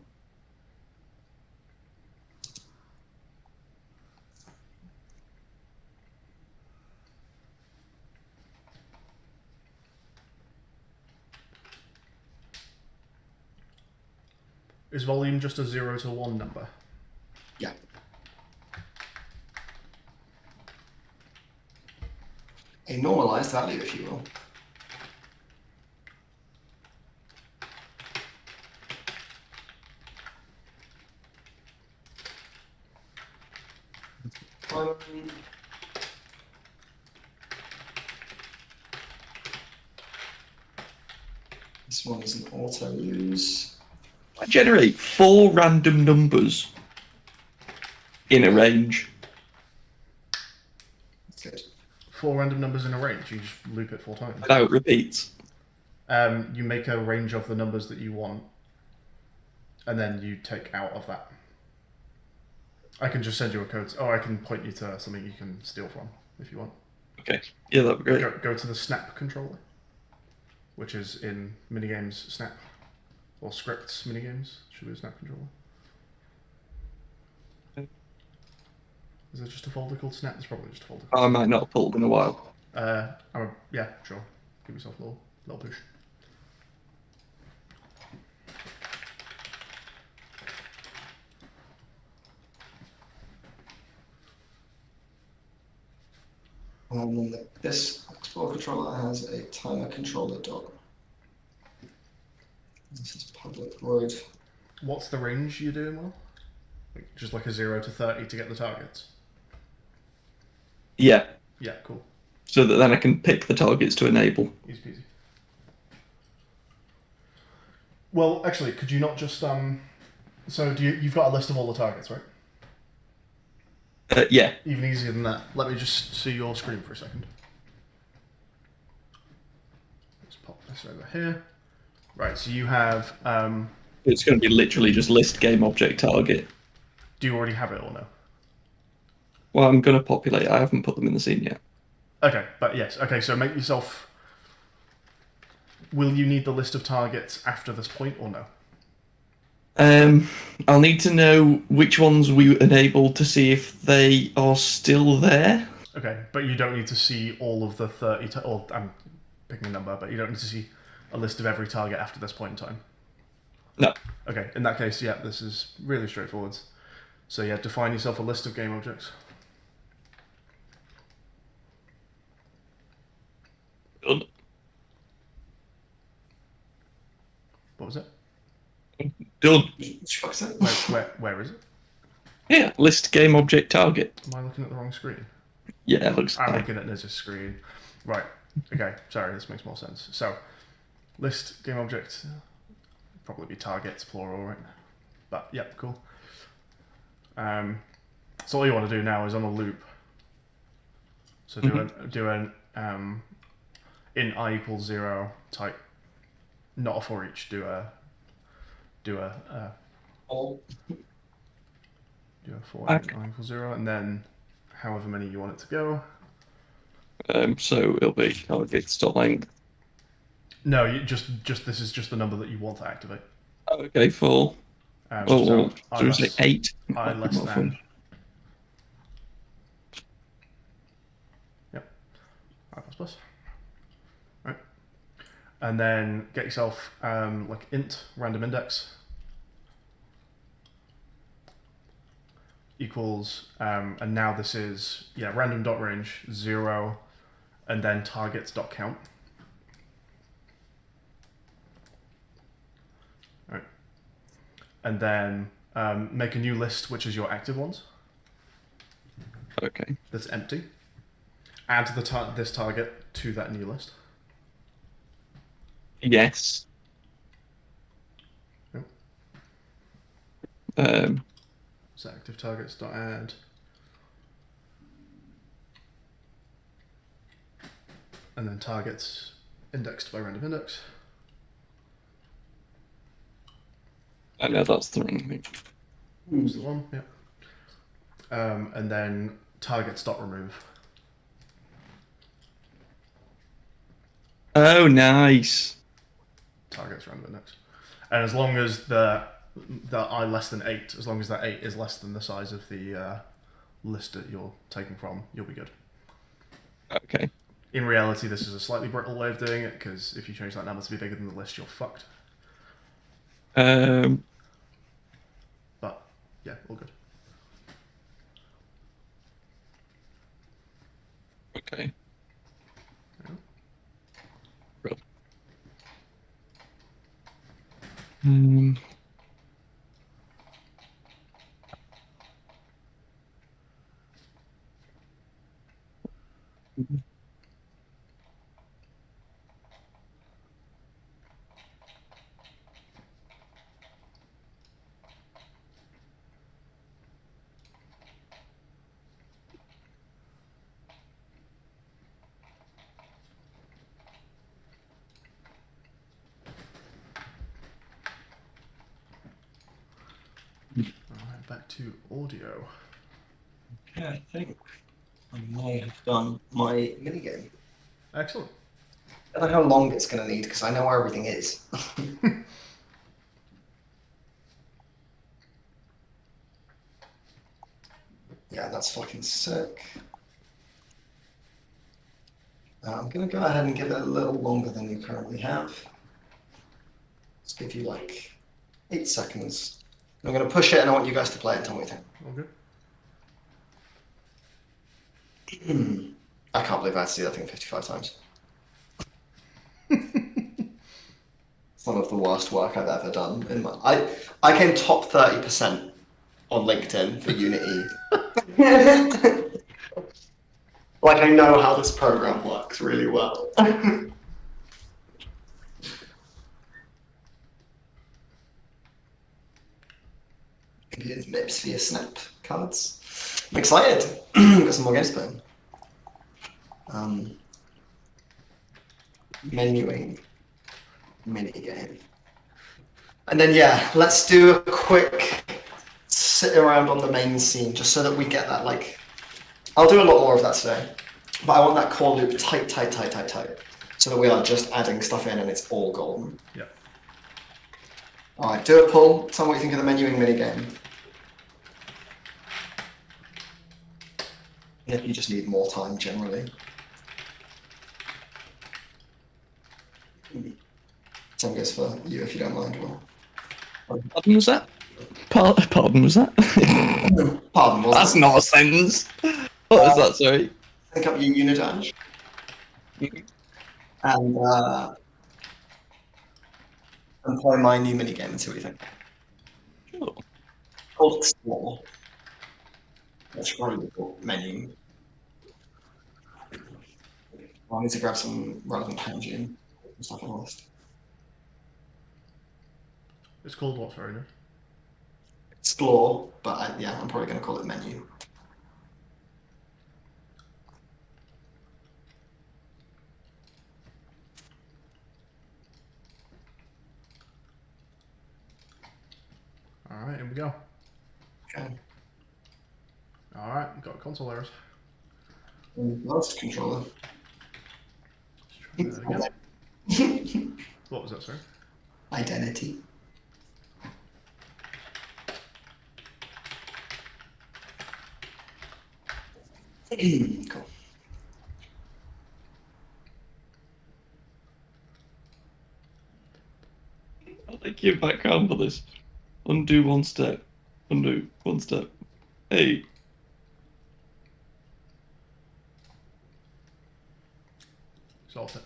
Is volume just a 0 to 1 number? Yeah. A normalized value, if you will. This one is an auto lose. I generate 4 random numbers in a range. Good. 4 random numbers in a range. You just loop it 4 times. Without repeats. You make a range of the numbers that you want, and then you take out of that. I can just send you a code. Oh, I can point you to something you can steal from if you want. Okay. Yeah, that'd be great. Go to the snap controller, which is in minigames snap, or scripts minigames. Should be a snap controller. Is there just a folder called snap? There's probably just a folder. I might not have pulled in a while. Yeah, sure. Give yourself a little push. This Explorer controller has a timer controller dot. This is public void. What's the range you're doing, Will? Just like a 0 to 30 to get the targets? Yeah. Yeah, cool. So that then I can pick the targets to enable. Easy peasy. Well, actually, could you not just so you've got a list of all the targets, right? Yeah. Even easier than that. Let me just see your screen for a second. Let's pop this over here. Right, so you have It's going to be literally just list game object target. do you already have it or no? Well, I'm going to populate. I haven't put them in the scene yet. Okay, but yes. Okay, so make yourself... Will you need the list of targets after this point or no? I'll need to know which ones we enabled to see if they are still there. Okay, but you don't need to see all of the 30... or I'm picking a number, but you don't need to see a list of every target after this point in time. No. Okay, in that case, yeah, this is really straightforward. So yeah, define yourself a list of game objects. Done. What was it? Done. Where is it? Yeah, list game object target. Am I looking at the wrong screen? Yeah, it looks I'm like. looking at Niz's screen. Right. Okay, sorry, this makes more sense. So, list game object, probably be targets, plural, right? But, yeah, cool. So all you want to do now is on a loop. So do an in I equals 0 type not a for each. Do a All. for Okay. equals 0, and then however many you want it to go. So it'll be target dot length. No, you just this is just the number that you want to activate. Okay, 4. So So we say 8. I Might be less more than. fun. Yep. I plus plus. Right. And then get yourself like int random index equals and now this is random dot range 0 and then targets dot count. Right. And then make a new list which is your active ones. Okay. That's empty. Add this target to that new list. Yes. Yep. So active targets dot add. And then targets indexed by random index. I know that's the wrong thing. That's the one, yeah. And then targets dot remove. Oh, nice. Targets random index. And as long as the I less than 8, as long as that 8 is less than the size of the list that you're taking from, you'll be good. Okay. In reality, this is a slightly brittle way of doing it, because if you change that number to be bigger than the list, you're fucked. Um. But, yeah, all good. Okay. Yeah. Real. Um. Alright, back to audio. Yeah, I think I may have done my minigame. Excellent. I don't know how long it's going to need because I know where everything is. Yeah, that's fucking sick. I'm going to go ahead and give it a little longer than you currently have. Let's give you like 8 seconds. I'm going to push it and I want you guys to play it and tell me what you All good. think. I can't believe I had to do that thing 55 times. It's one of the worst work I've ever done. I came top 30% on LinkedIn for Unity. Like, I know how this program works really well. Computer's MIPS via Snap cards. I'm excited. Got some more games playing. Menuing minigame. And then, yeah, let's do a quick sit around on the main scene just so that we get that, like, I'll do a lot more of that today, but I want that core loop tight, so that we are just adding stuff in and it's all golden. Yeah. All right, do a pull. Tell me what you think of the menuing minigame. And if you just need more time generally. Same goes for you if you don't mind. Pardon, was that? Pardon, was that? Pardon, was That's that? not a sentence. What was that, sorry? Think up your Unidash. And play my new minigame and see what you think. Sure. Called Explore. That's probably the menu. I need to grab some relevant kanji and stuff on the list. It's called what, sorry? Explore, but I'm probably going to call it menu. Alright, here we go. Okay. Alright, got console errors. Mouse controller. Let's try that again. What was that, sorry? Identity. Cool. I like your background for this. Undo one step. Undo one step. Hey. Solved it.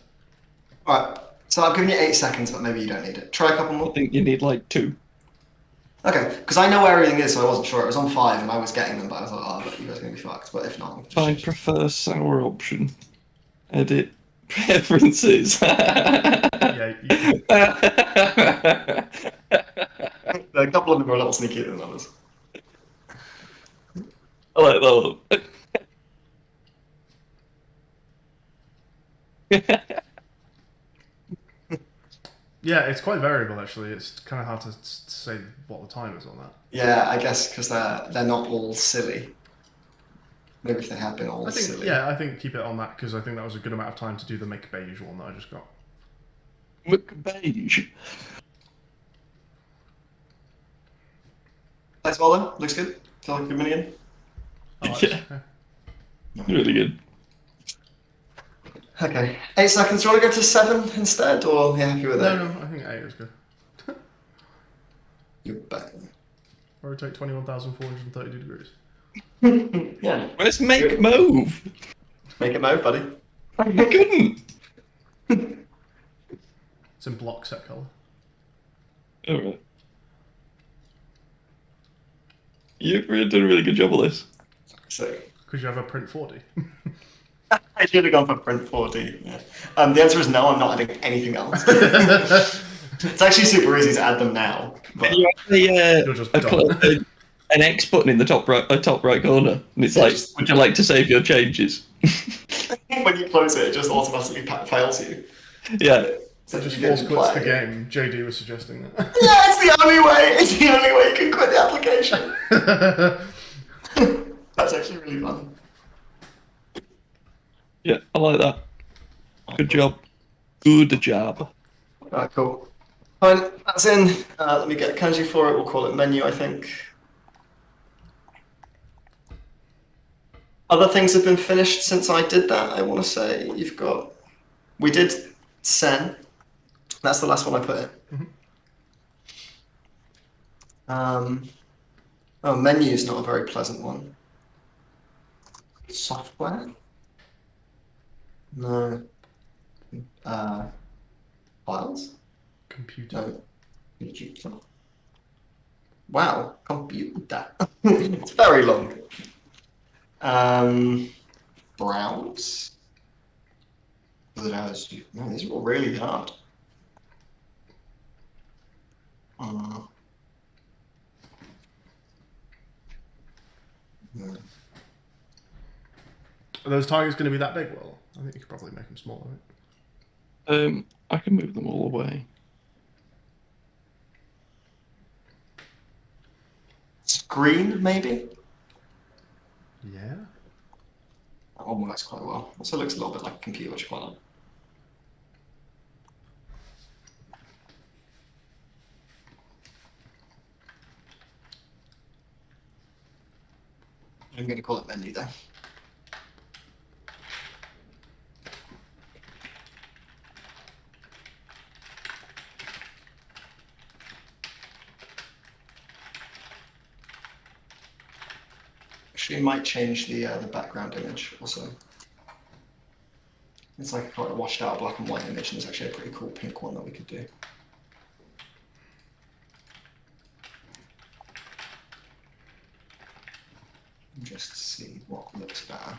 Alright, so I've given you 8 seconds, but maybe you don't need it. Try a couple I more. think you need like 2. Okay, because I know where everything is, so I wasn't sure. It was on 5 and I was getting them, but I was like, oh, but you guys are going to be fucked. But if not, I'll just I change it. prefer sour option. Edit preferences. Yeah, you can, A couple of them are a little sneakier than others. I like that one. yeah, it's quite variable actually. It's kind of hard to say what the time is on that. Yeah, I guess because they're not all silly. Maybe if they had been all I think, silly. yeah, I think keep it on that because I think that was a good amount of time to do the make beige one that I just got. Beige. Thanks, Waldo. Looks good. Feel like a good minion. Oh, that's- Yeah. Really good. Okay. 8 seconds. Do you want to go to 7 instead, or are you happy with it? No, I think 8 is good. You're back. Rotate 21,432 degrees. Yeah. Let's make move. Make it move, buddy. I couldn't. It's in block set color. Alright. You've really done a really good job of this. So Because you have a print 40. I should have gone for print 40. Yeah. The answer is no. I'm not adding anything else. It's actually super easy to add them now. But You have You're just a done. an X button in the top right corner, and it's Yeah, like, just- would you like to save your changes? when you close it, it just automatically fails you. Yeah. So It just you get force to quits the play. game. JD was suggesting that. Yeah, it's the only way. It's the only way you can quit the application. That's actually really fun. Yeah, I like that. Good job. Good job. Alright, cool. Fine, that's in. Let me get kanji for it. We'll call it menu, I think. Other things have been finished since I did that, I want to say. You've got... We did Sen. That's the last one I put in. Oh, menu is not a very pleasant one. Software? No. Files? Computer. No. Computer. Wow, computer. It's very long. Browse. No, these are all really hard. No. Are those targets going to be that big? Well, I think you could probably make them smaller. Right? I can move them all away. Screen, maybe? Yeah. That one works quite well. Also looks a little bit like a computer, which I quite like. I'm going to call it menu though. Actually, might change the background image also. It's like quite a washed out black and white image, and it's actually a pretty cool pink one that we could do. Just see what looks better.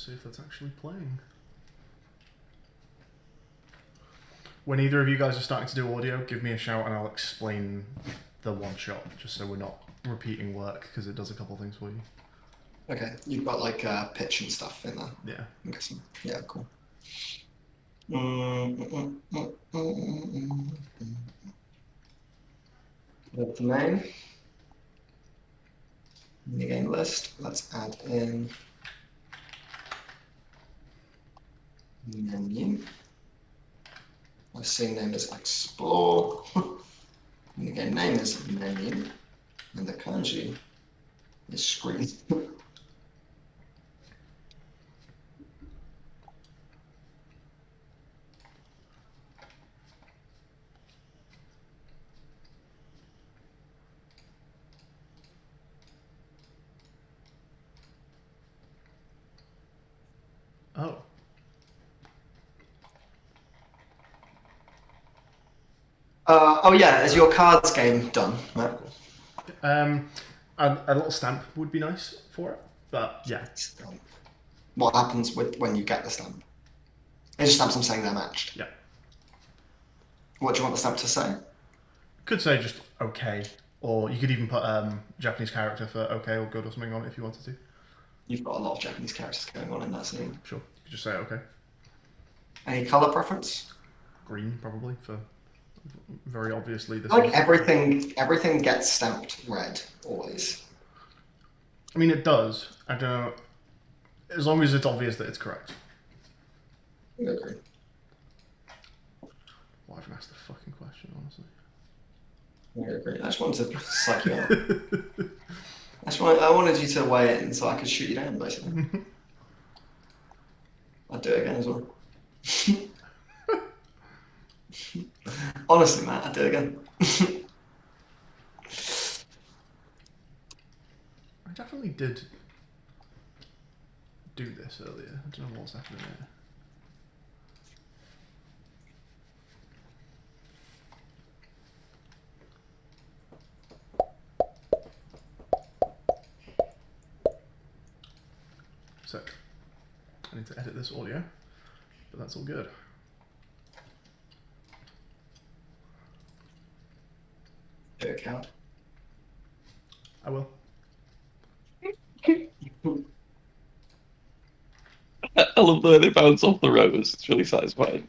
see if that's actually playing. When either of you guys are starting to do audio, give me a shout and I'll explain the one shot, just so we're not repeating work, because it does a couple things for you. Okay, you've got like pitch and stuff in there. Yeah. I'm guessing. Yeah, cool. With the name. Minigame list. Let's add in menu. My scene name is Explore. Minigame name is menu. And the kanji is screen. Oh. Oh yeah, is your cards game done, Matt? A little stamp would be nice for it, but yeah. Stamp. What happens when you get the stamp? It just stamps them saying they're matched. Yeah. What do you want the stamp to say? Could say just okay, or you could even put Japanese character for okay or good or something on it if you wanted to. You've got a lot of Japanese characters going on in that scene. Sure, you could just say okay. Any color preference? Green, probably, for very obviously this. Like everything gets stamped red always. I mean, it does. I don't know. As long as it's obvious that it's correct. I agree. Well, I haven't asked the fucking question, honestly. I agree. I just wanted to psych you out. I wanted you to weigh it in so I could shoot you down, basically. I'd do it again as well. Honestly, Matt, I'd do it again. I definitely did do this earlier. I don't know what's happening there. So, I need to edit this audio, but that's all good. Do it count. I will. I love the way they bounce off the rose. It's really satisfying.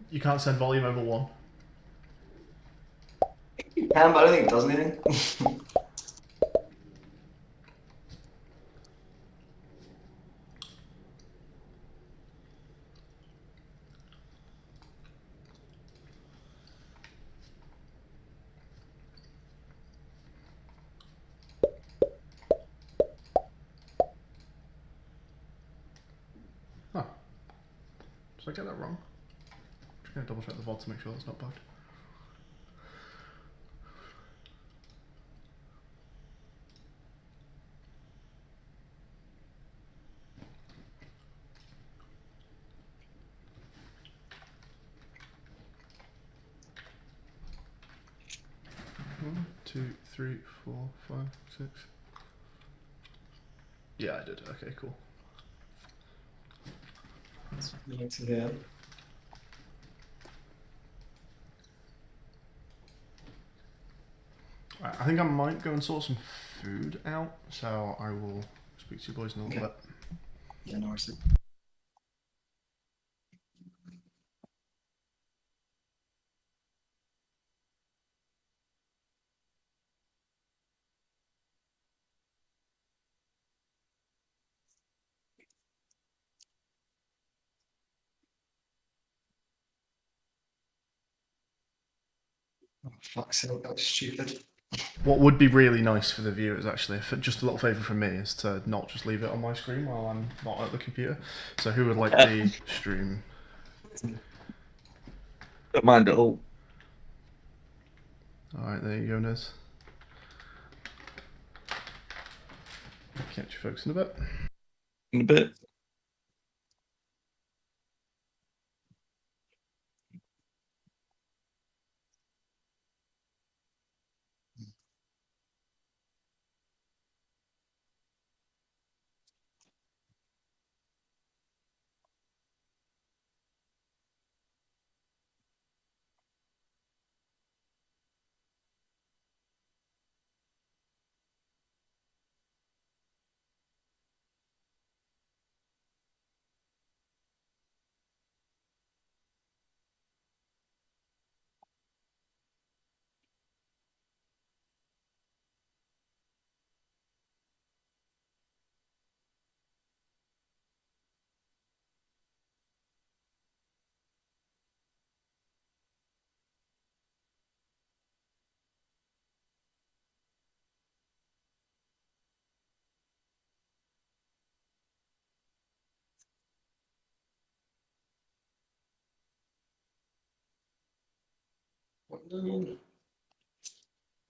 You can't send volume over 1. You can, but I don't think it does anything. Huh. Did I get that wrong? Just gonna double check the VOD to make sure it's not bugged. One, 2, 3, 4, 5, 6. Yeah, I did. Okay, cool. Yeah. Right, I think I might go and sort some food out, so I will speak to you boys in a little bit. Yeah, no worries. Oh, fuck's sake, that was stupid. What would be really nice for the viewers, actually, if just a little favour from me, is to not just leave it on my screen while I'm not at the computer. So who would like the stream? Don't mind at all. Alright, there you go, Niz. Catch you folks in a bit. In a bit.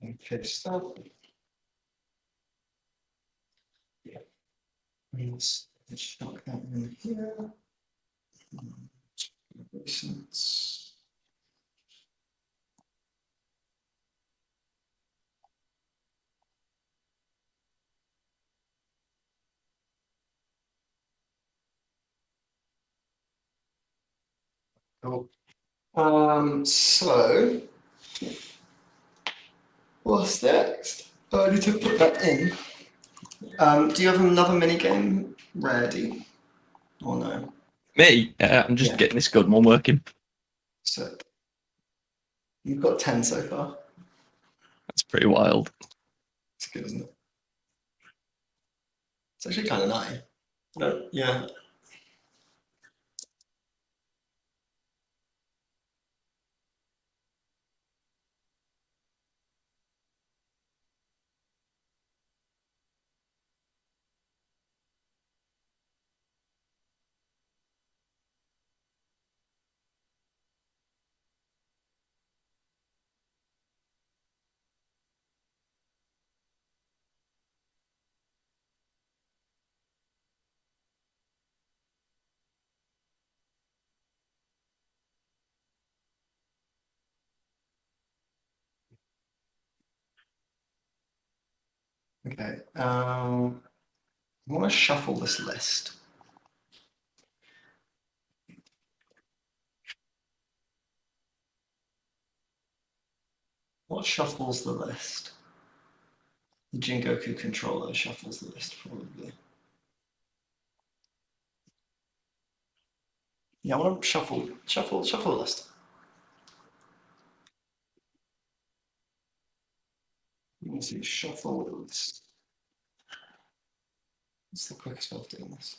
Okay, stop. Yeah. Let's chuck that in here. Recents. Cool. So what's next? I need to put that in. Do you have another mini game ready? Or no? Me? I'm just Yeah. getting this good one working. So you've got 10 so far. That's pretty wild. It's good, isn't it? It's actually kind of nice. No, yeah. Okay. I want to shuffle this list. What shuffles the list? The Jingoku controller shuffles the list, probably. Yeah, I want to shuffle the list. You can see shuffle the list. What's the quickest way of doing this?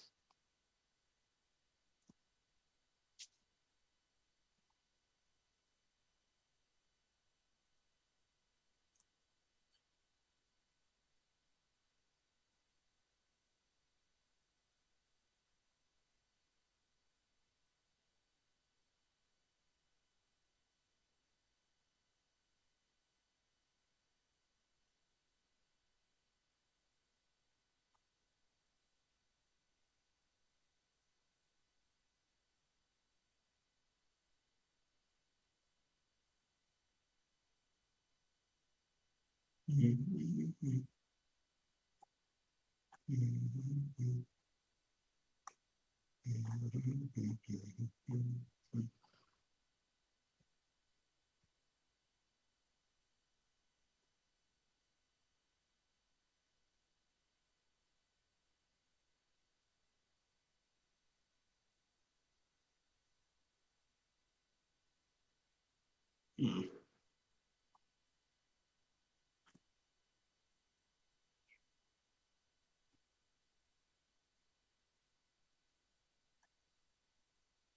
Hmm.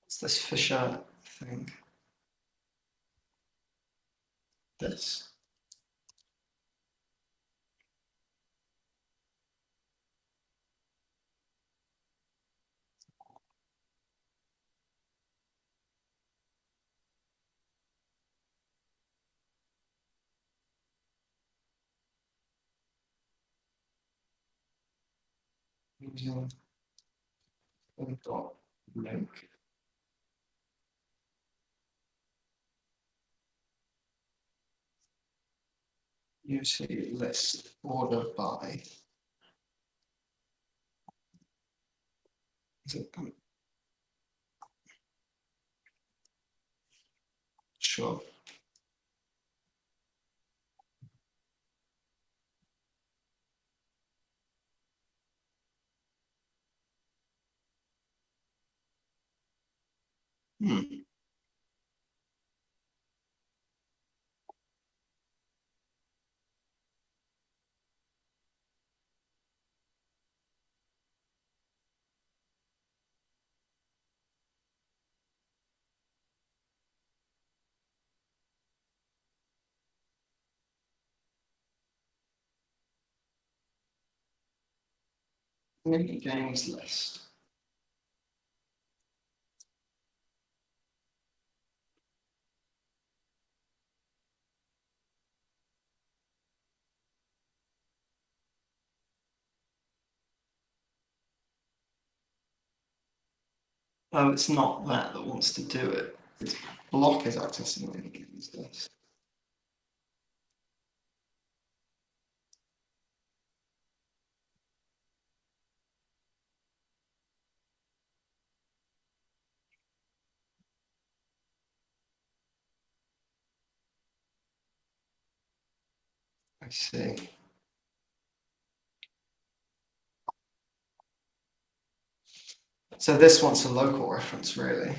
What's this Fisher thing? This. Dot link. UC list order by. Is it? Sure. Hmm. Link games list. Oh, it's not that wants to do it. It's block is accessing link games list. I see. So this wants a local reference, really.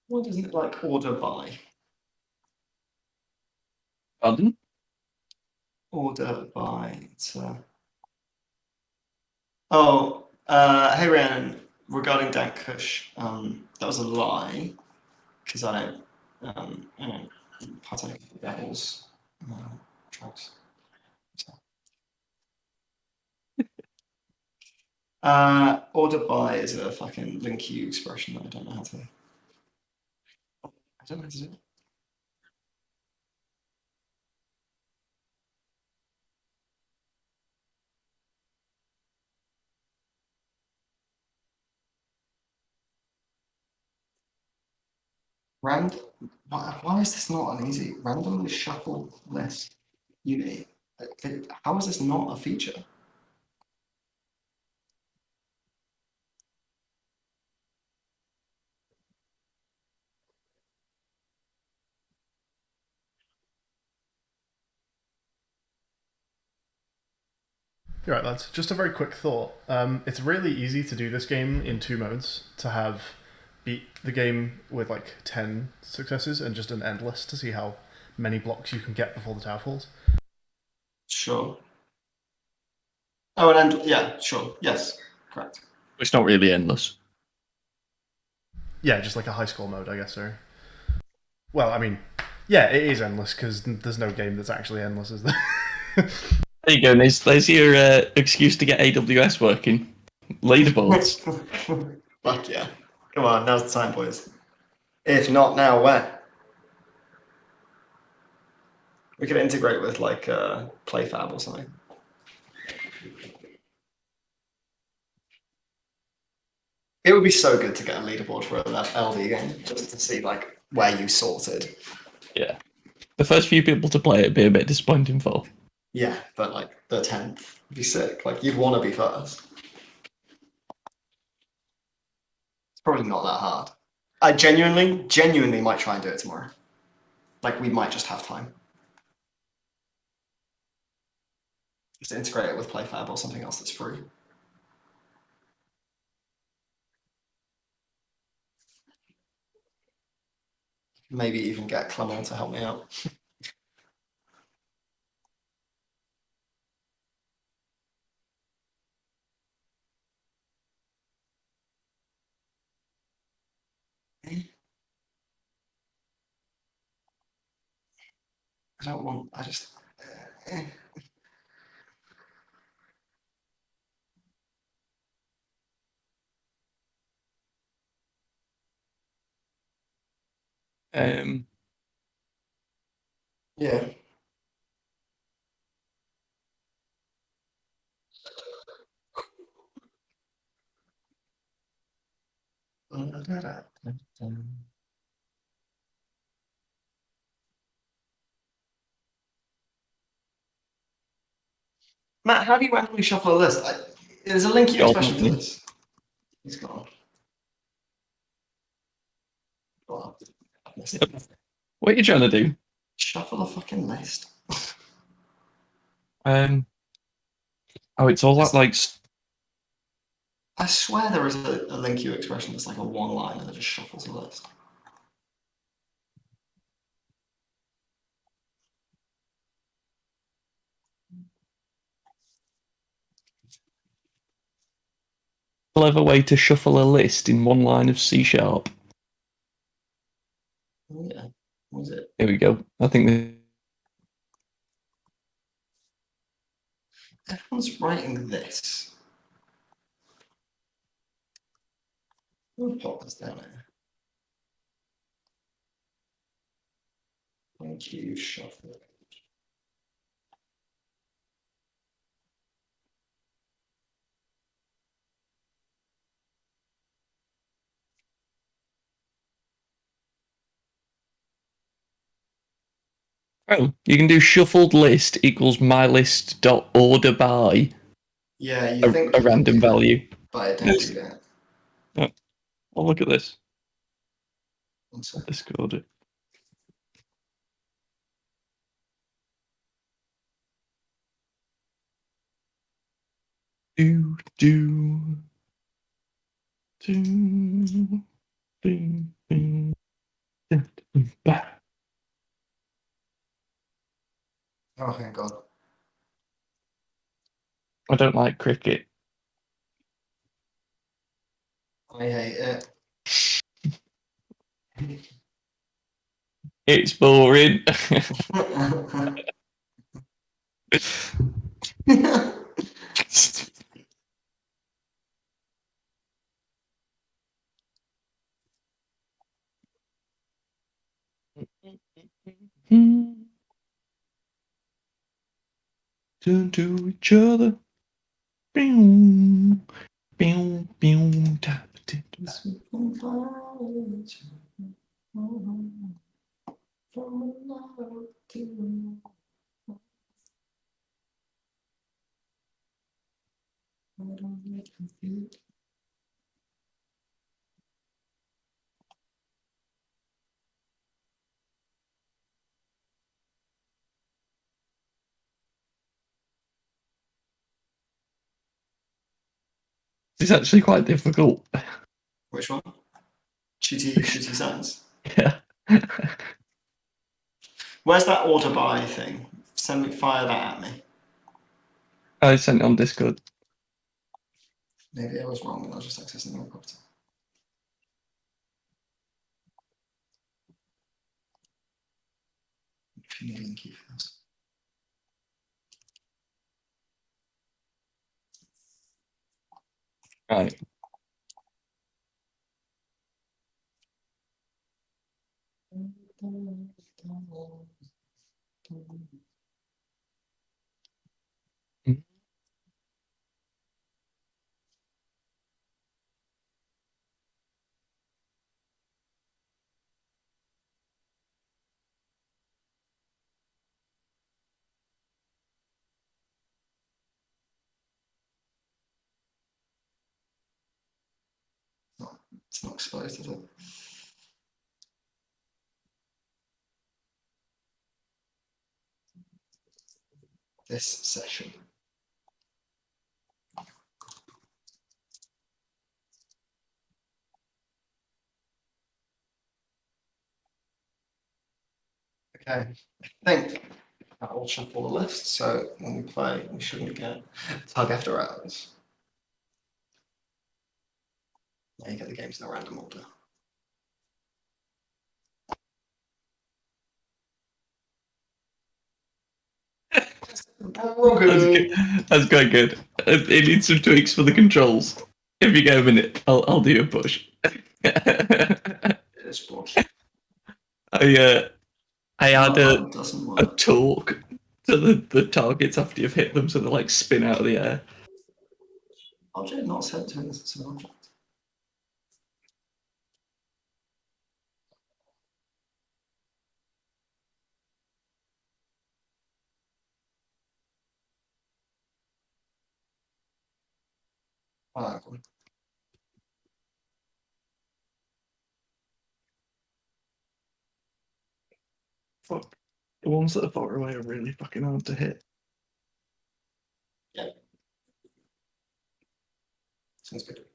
Why doesn't it like order by? Pardon? Order by. It's hey Rhiannon, regarding Dan Kush, that was a lie because I don't partake in the devil's drugs. Order by is a fucking link you expression that I don't know how to. I don't know how to do it. Why is this not an easy randomly shuffle list unit? How is this not a feature? You're right, lads. Just a very quick thought. It's really easy to do this game in 2 modes, to have beat the game with like 10 successes and just an endless to see how many blocks you can get before the tower falls. Sure. Oh, and yeah, sure. Yes, correct. It's not really endless. Yeah, just like a high score mode, I guess, sorry. Well, I mean, yeah, it is endless because there's no game that's actually endless, is there? There you go, Niz. There's your excuse to get AWS working. Leaderboards. Fuck yeah. Come on, now's the time, boys. If not now, when? We could integrate with like PlayFab or something. It would be so good to get a leaderboard for that LD game, just to see like where you sorted. Yeah. The first few people to play it would be a bit disappointing for. Yeah, but like the 10th would be sick. Like you'd want to be first. It's probably not that hard. I genuinely might try and do it tomorrow. Like we might just have time. Just integrate it with PlayFab or something else that's free. Maybe even get Clement to help me out. I don't want. I just. eh. Um, Yeah. Matt, how do you randomly shuffle a list? There's a linky God, expression for man. this. He's gone. Well, I've missed it. What are you trying to do? Shuffle a fucking list. Oh, it's all that like. I swear there is a link you expression that's like a one liner that just shuffles a list. Clever way to shuffle a list in one line of C#. Oh, yeah. What was it? Here we go. I think Everyone's writing this. We'll pop this down here. Thank you, shuffle. oh, you can do shuffled list equals my list dot order by Yeah, you think a you can random do that, value. but it don't do that. Oh, look at this. One sec. Discord. Do do do do do. Bah. Oh, thank God. I don't like cricket. I hate it. It's boring. Turn to each other. Pew, pew, pew, tap, tap, tap. It's actually quite difficult. Which one? Shitty Sands. Yeah. Where's that order by thing? Fire that at me. I sent it on Discord. Maybe I was wrong and I was just accessing the wrong property. If you need a link key for this. Right. It's not exposed, is it? This session. Okay, I think that will shuffle the list, so when we play, we shouldn't get tug after hours. Now you get the games in a random order. That's quite good. It needs some tweaks for the controls. If you get a minute, I'll do a push. It's bullshit. I had That doesn't a work. talk to the targets after you've hit them, so they like spin out of the air. Object not set to an object. Ah, cool. Fuck. The ones that are far away are really fucking hard to hit. Yeah. Sounds good.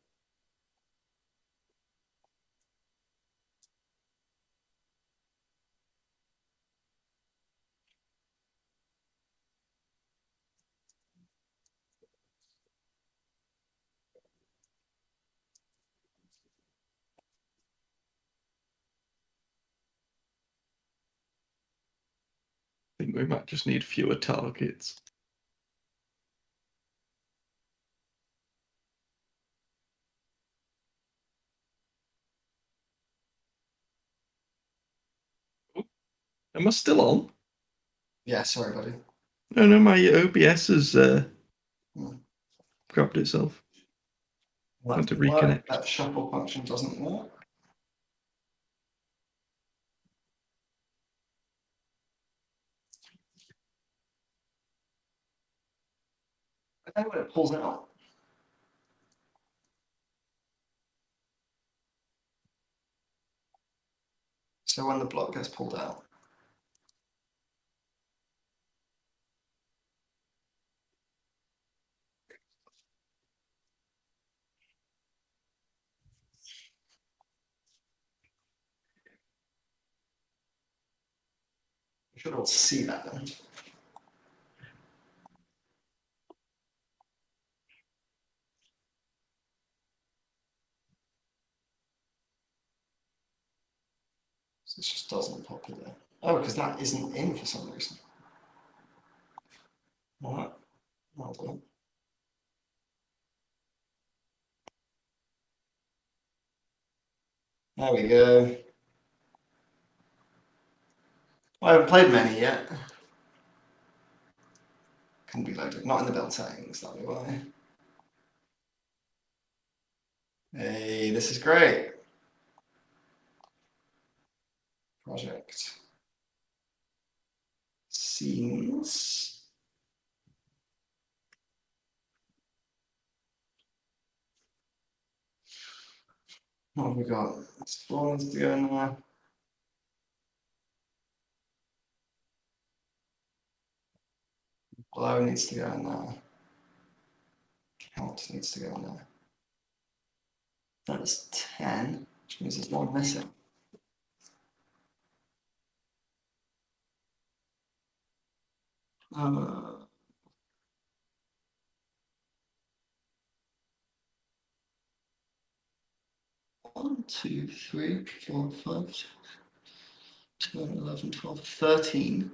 I think we might just need fewer targets. Am I still on? Yeah, sorry, buddy. No, my OBS has Hmm. grabbed itself. That Had to doesn't work. reconnect. That shuffle function doesn't work. I think when it pulls out. So when the block gets pulled out. You should all see that then. So this just doesn't pop it there. Oh, because that isn't in for some reason. Alright. Well done. There we go. I haven't played many yet. Couldn't be loaded. Not in the build settings, that'll be why. Hey, this is great. Project. Scenes. What have we got? Explore needs to go in there. Below needs to go in there. Count needs to go in there. That's 10, which means there's one missing. Uh, One, 2, 3, 4, 5, 10, 11, 12, 13.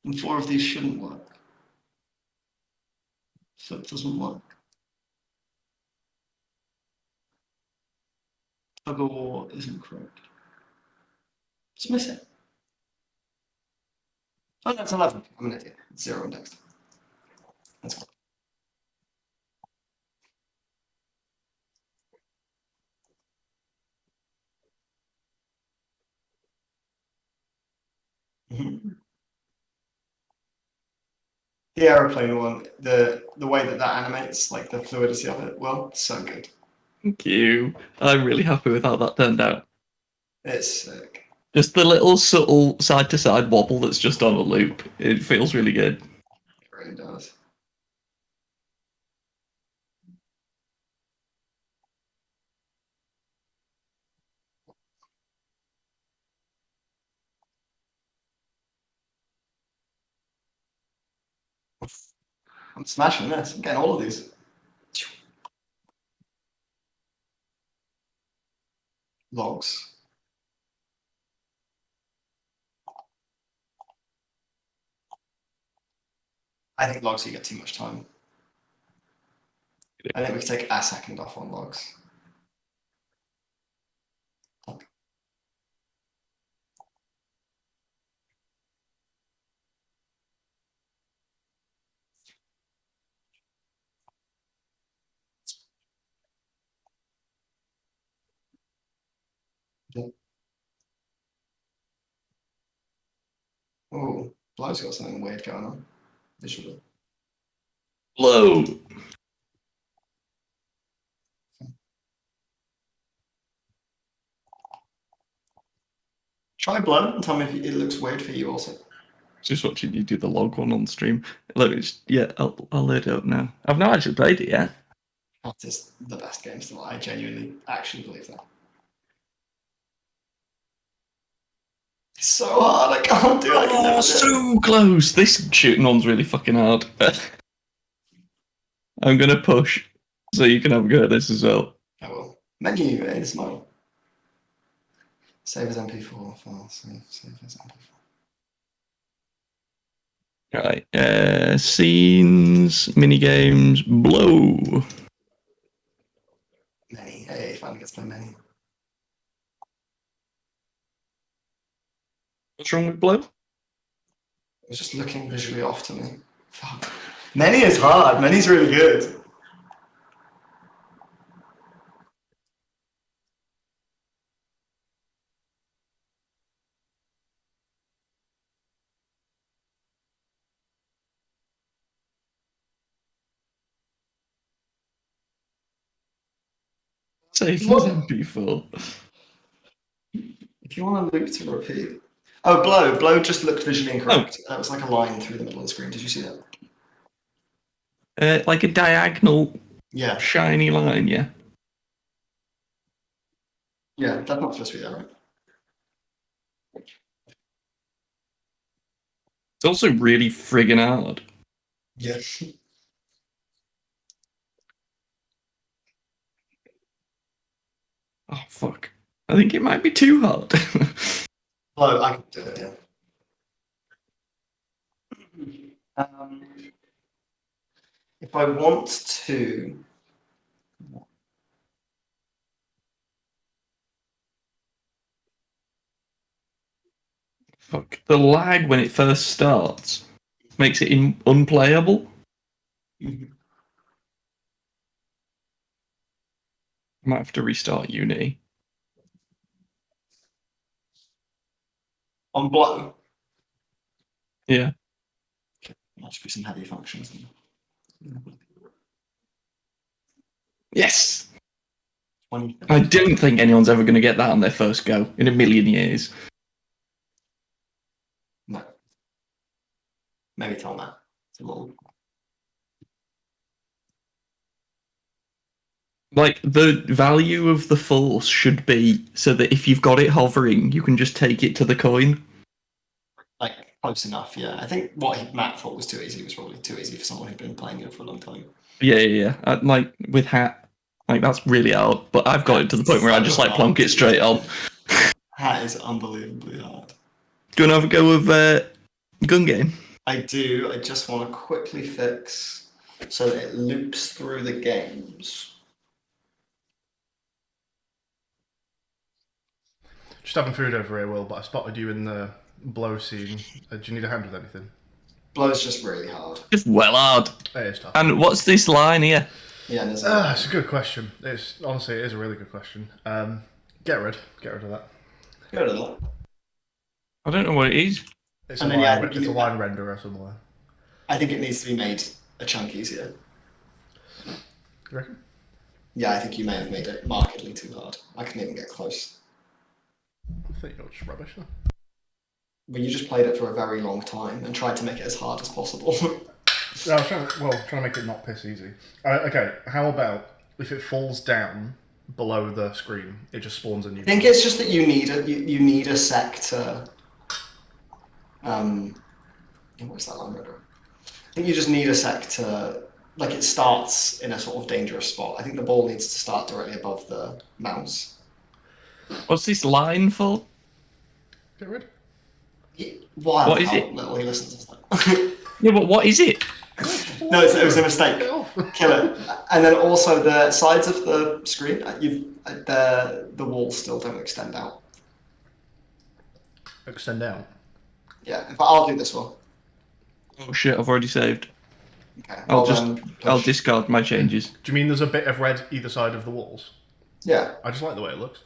And 4 of these shouldn't work. So it doesn't work. Tug of war isn't correct. It's missing. Oh, no, it's 11. I'm an idiot. It's 0 indexed. That's cool. The aeroplane one, the way that animates, like the fluidity of it, well, so good. Thank you. I'm really happy with how that turned out. It's sick. Just the little subtle side-to-side wobble that's just on a loop. It feels really good. It really does. I'm smashing this. I'm getting all of these. Logs. I think logs you get too much time. I think we can take a second off on logs. Oh, Blow's got something weird going on visually. Blow! Try Blow and tell me if it looks weird for you also. Just watching you do the log one on stream. Look, I'll load it up now. I've not actually played it yet. That is the best game still. I genuinely actually believe that. It's so hard, I can't do it. I can never do it. So close! This shooting one's really fucking hard. I'm gonna push so you can have a go at this as well. I will. Menu, it's mine. Save as MP4 file. Save as MP4. Right, scenes, minigames, blow. Many. Hey, finally gets my menu. What's wrong with blow? It was just looking visually off to me. Fuck. Many is hard. Many's really good. Save as What? MP4. If you want to loop to repeat. Oh, blow. Blow just looked visually incorrect. That was like a line through the middle of the screen. Did you see that? Like a diagonal, Yeah. shiny line, yeah. Yeah, that's not supposed to be there, right? It's also really friggin' hard. Yeah. Oh, fuck. I think it might be too hard. Blow, I can do it, yeah. If I want to. Fuck. The lag when it first starts makes it unplayable. Mhm. I might have to restart Uni. On blow. Yeah. Might just be some heavy functions. Yes! 20. I don't think anyone's ever going to get that on their first go in a million years. No. Maybe tell Matt. It's a little. Like, the value of the force should be so that if you've got it hovering, you can just take it to the coin. Like, close enough, yeah. I think what Matt thought was too easy was probably too easy for someone who'd been playing it for a long time. Yeah. Like, with Hat, like, that's really hard, but I've got it to the point where I just, like, plonk it straight on. Hat is unbelievably hard. Do you want to have a go of gun game? I do. I just want to quickly fix so that it loops through the games. Just having food over here, Will, but I spotted you in the blow scene. Do you need a hand with anything? Blow's just really hard. Just well hard. It is tough. And what's this line here? Yeah, there's It's a good question. Honestly, it is a really good question. Get rid of that. Go to that. I don't know what it is. It's, And a then, yeah, I line, think it's a you- line renderer somewhere. I think it needs to be made a chunk easier. You reckon? Yeah, I think you may have made it markedly too hard. I couldn't even get close. I think you're just rubbish. Then. But you just played it for a very long time and tried to make it as hard as possible. No, I was trying to make it not piss easy. Okay, how about if it falls down below the screen, it just spawns a new. I think it's just that you need a sec to. What's that line reader? I think you just need a sec to, like, it starts in a sort of dangerous spot. I think the ball needs to start directly above the mouse. What's this line for? Get rid. Wow, What is it? Little he listens to that. Yeah, but what is it? No, it was a mistake. Kill it. And then also the sides of the screen, the walls still don't extend out. Extend out. Yeah, in fact, I'll do this one. Oh shit! I've already saved. Okay. I'll discard my changes. Do you mean there's a bit of red either side of the walls? Yeah. I just like the way it looks.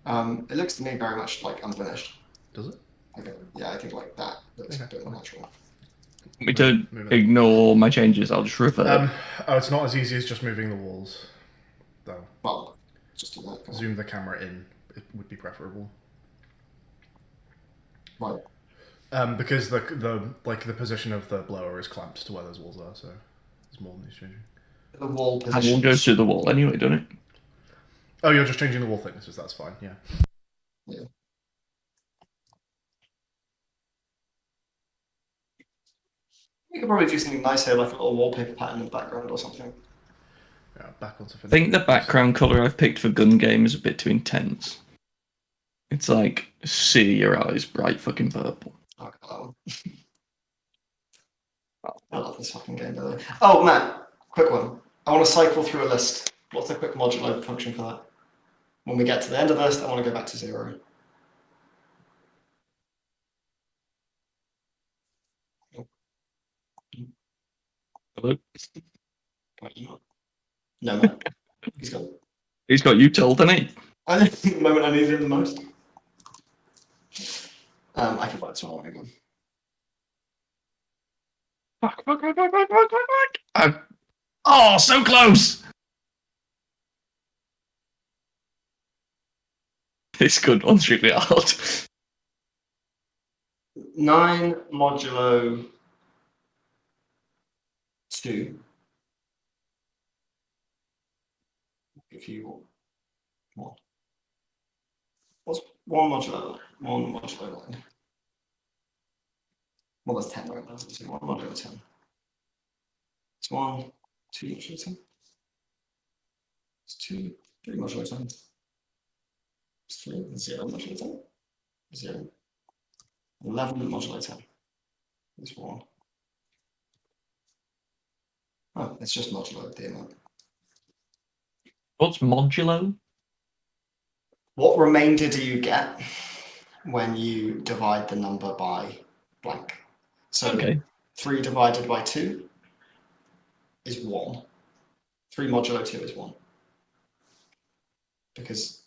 It looks to me very much like unfinished. Does it? Okay. Yeah, I think like that looks a bit more natural. We don't ignore my changes. I'll just revert. It's not as easy as just moving the walls, though. Well, just do that. Zoom the camera in. It would be preferable. Right. Because the position of the blower is clamped to where those walls are, so there's more than he's changing. The wall And position. one goes through the wall anyway, doesn't it? Oh, you're just changing the wall thicknesses. That's fine. Yeah. Yeah. You could probably do something nice here, like a little wallpaper pattern in the background or something. Yeah. Back onto. I think the background color I've picked for gun game is a bit too intense. It's like see your eyes bright fucking purple. I'll cut that one. I love this fucking game, by the way. Oh, Matt, quick one. I want to cycle through a list. What's the quick modulo function for that? When we get to the end of the list, I want to go back to 0. Hello? No, Matt. He's gone. He's got you told, hasn't he? I think the moment I needed him the most. I can buy this one again. Fuck. Oh, so close! This good one's really hard. 9 modulo 2. If you want. What's 1 modulo? 1 modulo 9. Well, that's 10 right now. So 1 modulo 10. It's 1, 2 modulo 10. It's 2, 3 modulo 10. It's 3, 0 modulo 10. 0. 11 modulo 10. It's 1. Oh, it's just modulo the amount. What's modulo? What remainder do you get when you divide the number by blank? So 3 divided by 2 is 1. 3 modulo 2 is 1. Because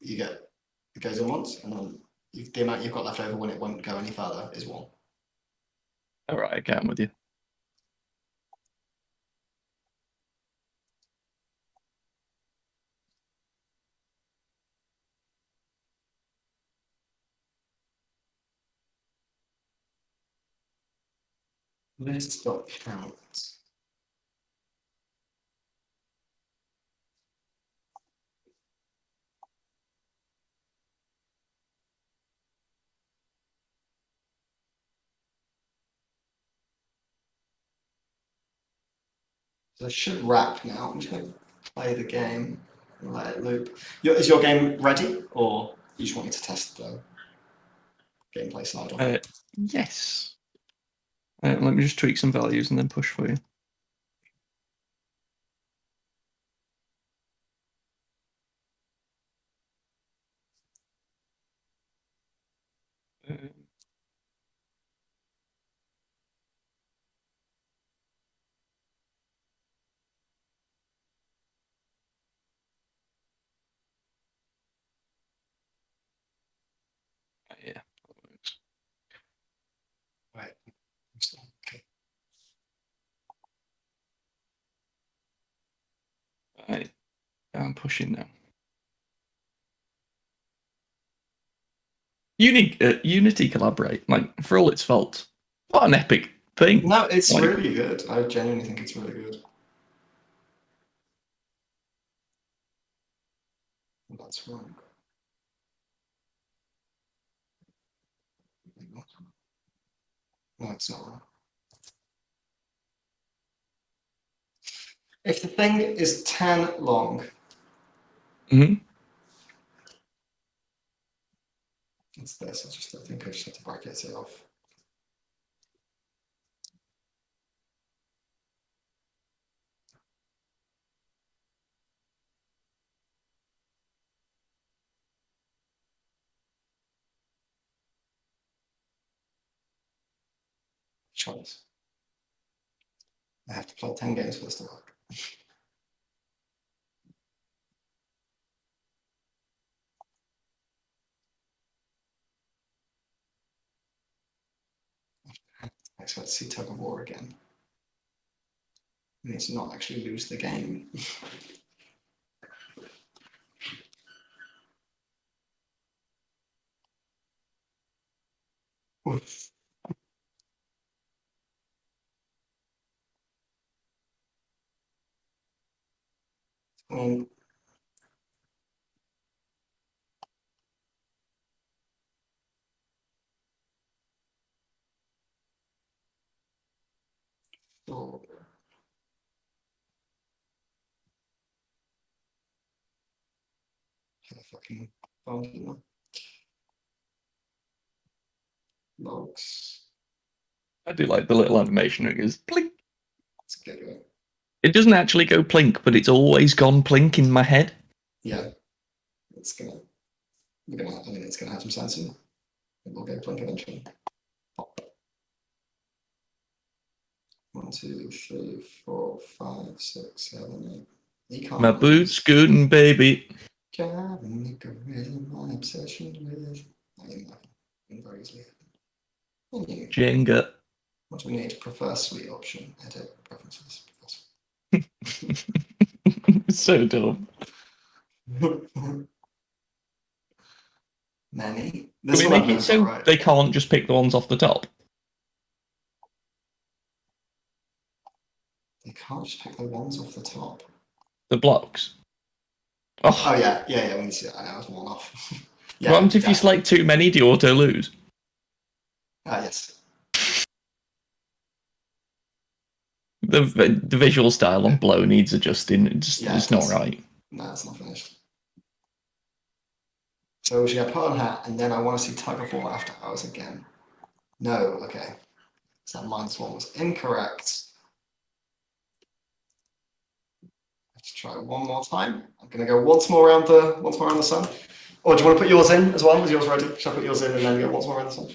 you get, it goes in once, and then the amount you've got left over when it won't go any further is 1. Alright, okay, I'm with you. List.count. So I should wrap now. I'm just going to play the game and let it loop. Is your game ready, or you just want me to test the gameplay side on it? Yes. Let me just tweak some values and then push for you. Yeah. Right. Okay. I'm pushing now. Unity collaborate, like, for all its faults. What an epic thing. No, it's Like, really good. I genuinely think it's really good. That's wrong. No, it's not wrong. If the thing is 10 long, mhm. it's this. I think I just have to bracket it off. Choice. I have to play 10 games for this to work. I expect to see tug of war again. We need to not actually lose the game. Oof. Um, oh. Fucking phone logs. I do like the little animation it goes plink. Let's get it. It doesn't actually go plink, but it's always gone plink in my head. Yeah, it's gonna. I mean, it's gonna have some sense in it. It will go plink eventually. Pop. 1, 2, 3, 4, 5, 6, 7, 8. You can't My boots scooting, baby. Gotta make a really my obsession with. I mean, very easily. Menu. Jenga. What do we need? Prefer suite option. Edit preferences. So dumb. Many. Can This we one make I've it so right. they can't just pick the ones off the top? They can't just pick the ones off the top. The blocks. Oh Oh, yeah. We need to see that. I know, I was one off. Yeah. what happens if you select too many? Do you auto lose? Yes. The visual style on Blow needs adjusting. It's not right. No, it's not finished. So we should get put on hat, and then I want to see tug of war after hours again. No, okay. So that -1 was incorrect. Let's try one more time. I'm gonna go once more around the sun. Or do you want to put yours in as well? Is yours ready? Should I put yours in and then go once more around the sun?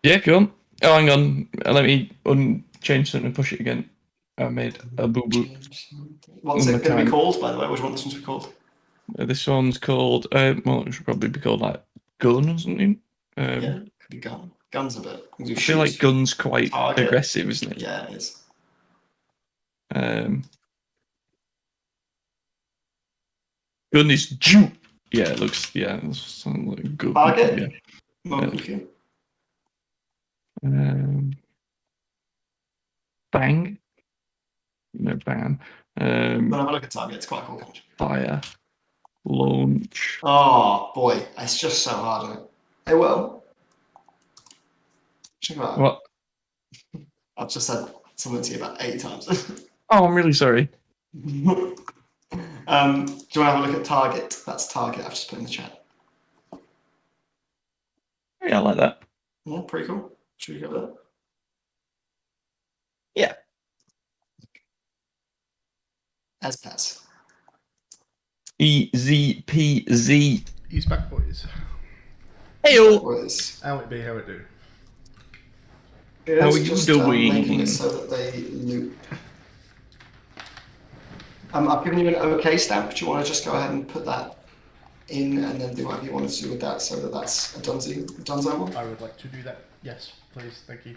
Yeah, come on. Oh, hang on. Let me change something and push it again. I made a boo boo. What's it going to be called, by the way? What do you want this one to be called? This one's called. Well, it should probably be called like Gun or something. Yeah, could be Gun. Gun's a bit. I feel like Gun's quite target. aggressive, isn't it? Yeah, it is. Gun is Jew. Yeah, it looks. Yeah, it sounds like good. Target. Yeah. Bang. No ban. But have a look at target. It's quite a cool country. Fire. Launch. Oh boy, it's just so hard, isn't it? Hey, well, check it out. What? I've just said something to you about 8 times. Oh, I'm really sorry. Do you want to have a look at target? That's target. I've just put in the chat. Yeah, I like that. Yeah, pretty cool. Should we go with that? Yeah. As pass. EZPZ. He's back, boys. Heyo. How it be, how it do. How are you just, doing? Making it so that they loop. I've given you an OK stamp. Do you want to just go ahead and put that in and then do whatever you want to do with that so that that's a Dunzo one? I would like to do that. Yes, please. Thank you.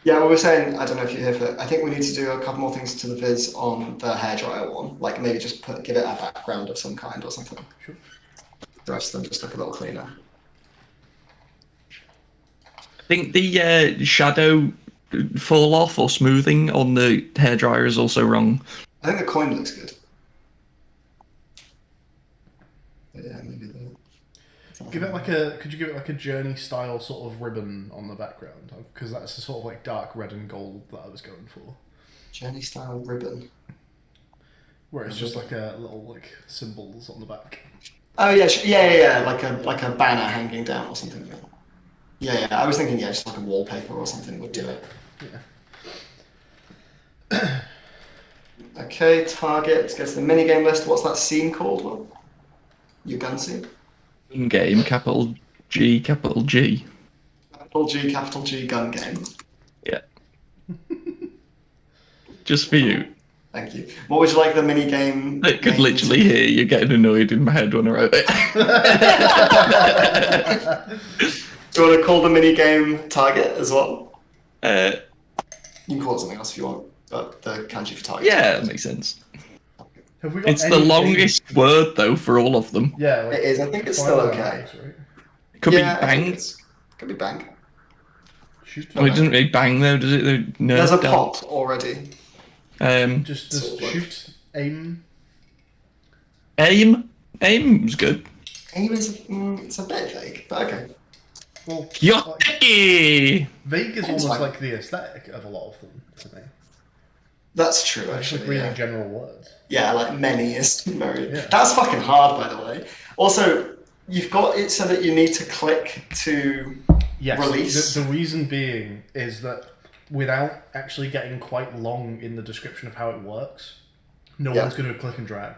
Yeah, we were saying, I don't know if you're here for it. I think we need to do a couple more things to the viz on the hairdryer one. Like maybe just give it a background of some kind or something. Sure. The rest of them just look a little cleaner. I think the shadow fall off or smoothing on the hairdryer is also wrong. I think the coin looks good. But yeah, maybe the... Could you give it like a journey style sort of ribbon on the background? Because that's the sort of like dark red and gold that I was going for. Journey style ribbon. Where it's just like a little like symbols on the back. Oh yeah, yeah. Like a banner hanging down or something. Yeah. I was thinking just like a wallpaper or something would do it. Yeah. Okay, target. Let's go to the minigame list. What's that scene called? Well, your gun scene. Game, capital G, capital G. Capital G, gun game. Yeah. Just for you. Thank you. What would you like the minigame? I could literally hear you getting annoyed in my head when I wrote it. Do you want to call the minigame target as well? Uh, You can call it something else if you want, but the kanji for target. yeah, that makes sense. Have we got It's the longest word though for all of them. Yeah, like It is. I think it's still okay. right? Could Yeah, be I think bang. could be bang. Shoot. Oh, it doesn't really bang though, does it? No. There's a pop already. Just shoot, aim. Aim's good. Aim is it's a bit vague, but okay. Well, like, Yokeki! vague is It's almost fine. like the aesthetic of a lot of them to me. That's true, It's actually. like really Yeah. general words. Yeah, like many is very. Yeah. That's fucking hard, by the way. Also, you've got it so that you need to click to Yes. release. The reason being is that without actually getting quite long in the description of how it works, no Yeah. one's going to click and drag.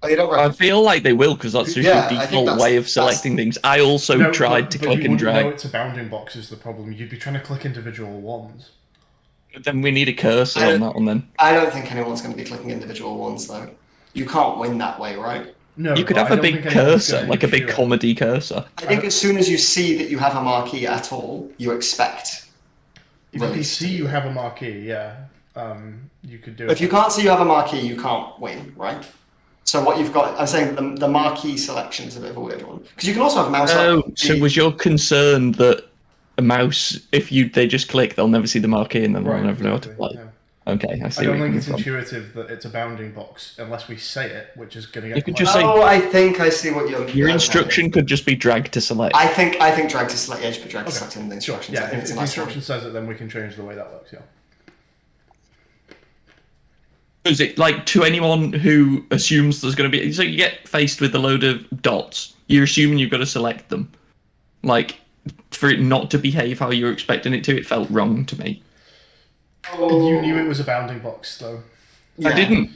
Oh, you don't I reckon? feel like they will because that's just Yeah, your I think default that's- way of selecting things. I also No, tried to but click you and wouldn't know drag. it's a bounding box is the problem. You'd be trying to click individual ones. Then we need a cursor I on that one then. I don't think anyone's going to be clicking individual ones, though. You can't win that way, right? No, You could but have I a don't big think anyone's cursor, gonna like a big ensure it. comedy cursor. I think as soon as you see that you have a marquee at all, you expect If you can release. see you have a marquee, yeah, you could do it. If you can't see you have a marquee, you can't win, right? So what you've got, I'm saying the marquee selection is a bit of a weird one because you can also have mouse Oh, up. so was your concern that a mouse, if they just click, they'll never see the marquee and then Right, they'll never know what to exactly, play? yeah. Okay, I see. I don't where think you're it's coming from. intuitive that it's a bounding box unless we say it, which is going to get. You could quite- just say- Oh, I think I see what you're. Your okay. instruction could just be drag to select. I think drag to select. Yeah, just put drag to Okay. select in the Sure. instructions. Yeah, I think if it's the a nice one. instruction says it, then we can change the way that works. Yeah. Is it like to anyone who assumes there's going to be? So you get faced with a load of dots. You're assuming you've got to select them. Like for it not to behave how you're expecting it to, it felt wrong to me. You knew it was a bounding box, though. Yeah. I didn't.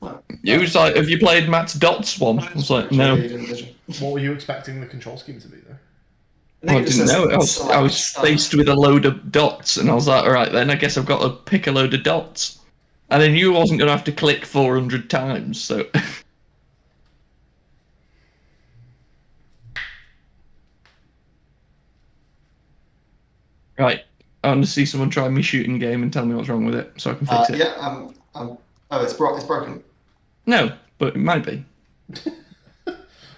Well, It was like, have you played Matt's Dots one? I was like, no. you didn't, did you? What were you expecting the control scheme to be, though? Well, I it just didn't says know. I select was stuff. faced with a load of dots, and I was like, all right, then I guess I've got to pick a load of dots. And I knew I wasn't going to have to click 400 times, so. Right. I want to see someone try me shooting game and tell me what's wrong with it, so I can fix it. Yeah. Oh, it's broken. No, but it might be.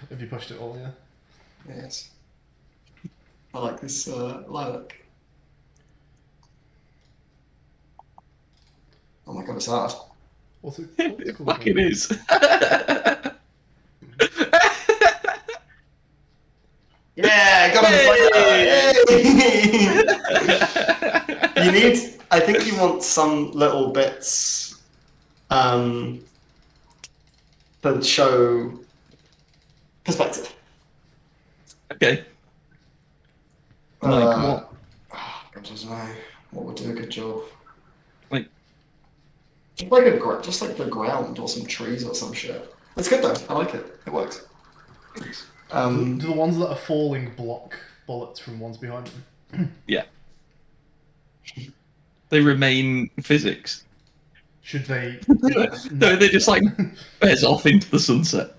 If you pushed it all, yeah. Yes. I like this lilac. Oh my god, it's hard. What's it? It fucking is. Yeah, got You need. I think you want some little bits to show perspective. Okay. Like what? I don't know. What would do a good job? Like- just like the ground or some trees or some shit. It's good though. I like it. It works. Do the ones that are falling block bullets from ones behind them? Yeah. They remain physics. Should they? No, they just like bears off into the sunset.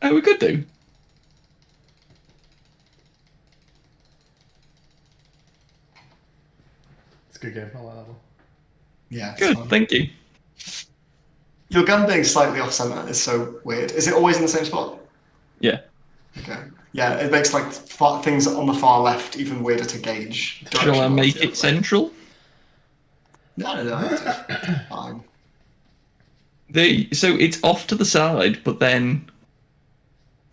Oh, we could do. a good game. I like that one. Yeah. it's Good, fun. thank you. Your gun being slightly off center is so weird. Is it always in the same spot? Yeah. Okay. Yeah, it makes like things on the far left even weirder to gauge. Shall I make direction-wise. it central? No, it's fine. So it's off to the side, but then.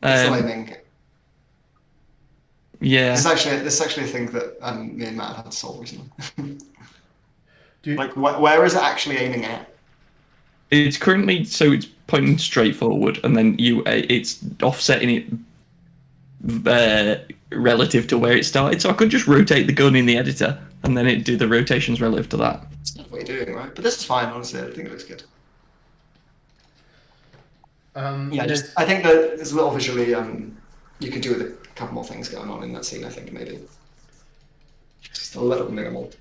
It's aiming. Yeah. This is actually a thing that me and Matt have had to solve recently. Do you, Like, where is it actually aiming at? It's currently it's pointing straight forward, and then it's offsetting it relative to where it started. So I could just rotate the gun in the editor, and then it do the rotations relative to that. That's not what you're doing, right? But this is fine, honestly. I think it looks good. Yeah, I think that there's a little visually you could do with a couple more things going on in that scene. I think maybe just a little minimal.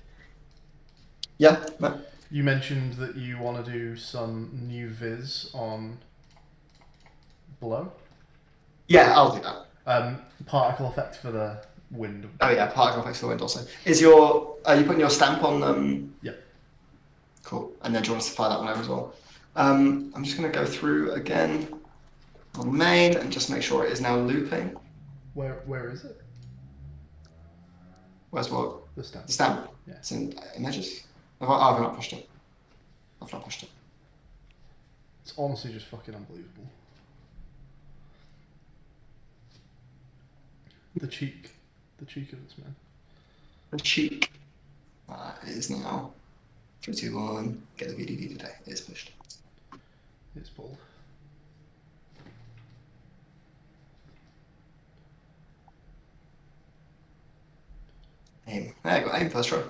Yeah. Matt? You mentioned that you want to do some new viz on Blow. Yeah, I'll do that. Particle effect for the wind. Oh yeah, particle effects for the wind also. Are you putting your stamp on? Yeah. Cool. And then do you want us to fire that one over as well? I'm just going to go through again on main and just make sure it is now looping. Where is it? Where's what? The stamp. The stamp. Yeah. It's in images. I've not pushed it. I've not pushed it. It's honestly just fucking unbelievable. The cheek of this man. The cheek. It is now 3, 2, 1. Get the VDD today. It is pushed. It's pulled. Aim. There, I got aim first try.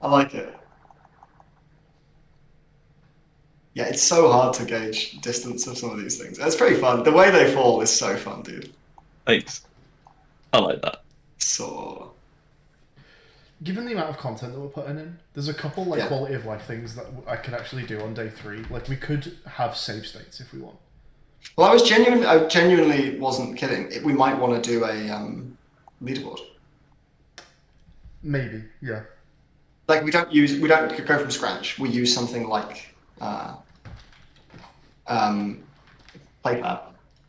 I like it. Yeah, it's so hard to gauge distance of some of these things. It's pretty fun. The way they fall is so fun, dude. Thanks. I like that. So. Given the amount of content that we're putting in, there's a couple like quality of life things that I could actually do on day 3. Like we could have save states if we want. Well, I genuinely wasn't kidding. We might want to do a leaderboard. Maybe, yeah. Like we don't go from scratch. We use something like PlayFab.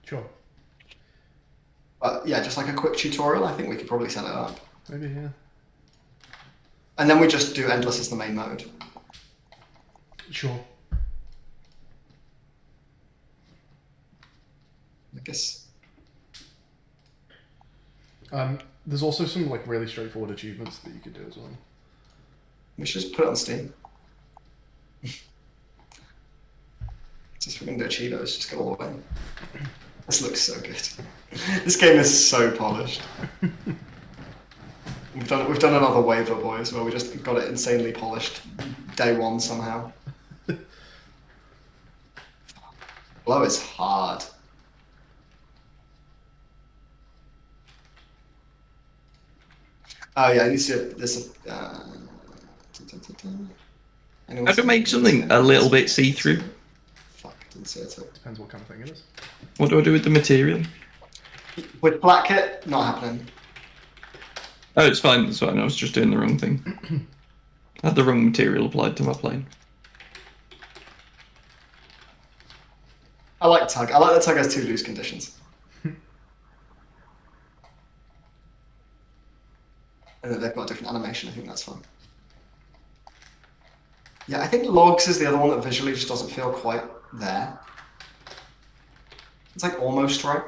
Sure. But yeah, just like a quick tutorial. I think we could probably set it up. Maybe, yeah. And then we just do endless as the main mode. Sure. I guess. There's also some like really straightforward achievements that you could do as well. We should just put it on Steam. Just we're going to achieve it, let's just go all the way. This looks so good. This game is so polished. We've done another waiver, boys, where we just got it insanely polished day 1 somehow. Blow is hard. Oh yeah, I need to see if there's a. How to make something a little bit see-through? Fuck, didn't see it. Depends what kind of thing it is. What do I do with the material? With black kit, not happening. Oh, it's fine. It's fine. I was just doing the wrong thing. I had the wrong material applied to my plane. I like tug. I like that tug has 2 loose conditions. And that they've got a different animation. I think that's fun. Yeah, I think logs is the other one that visually just doesn't feel quite there. It's like almost right.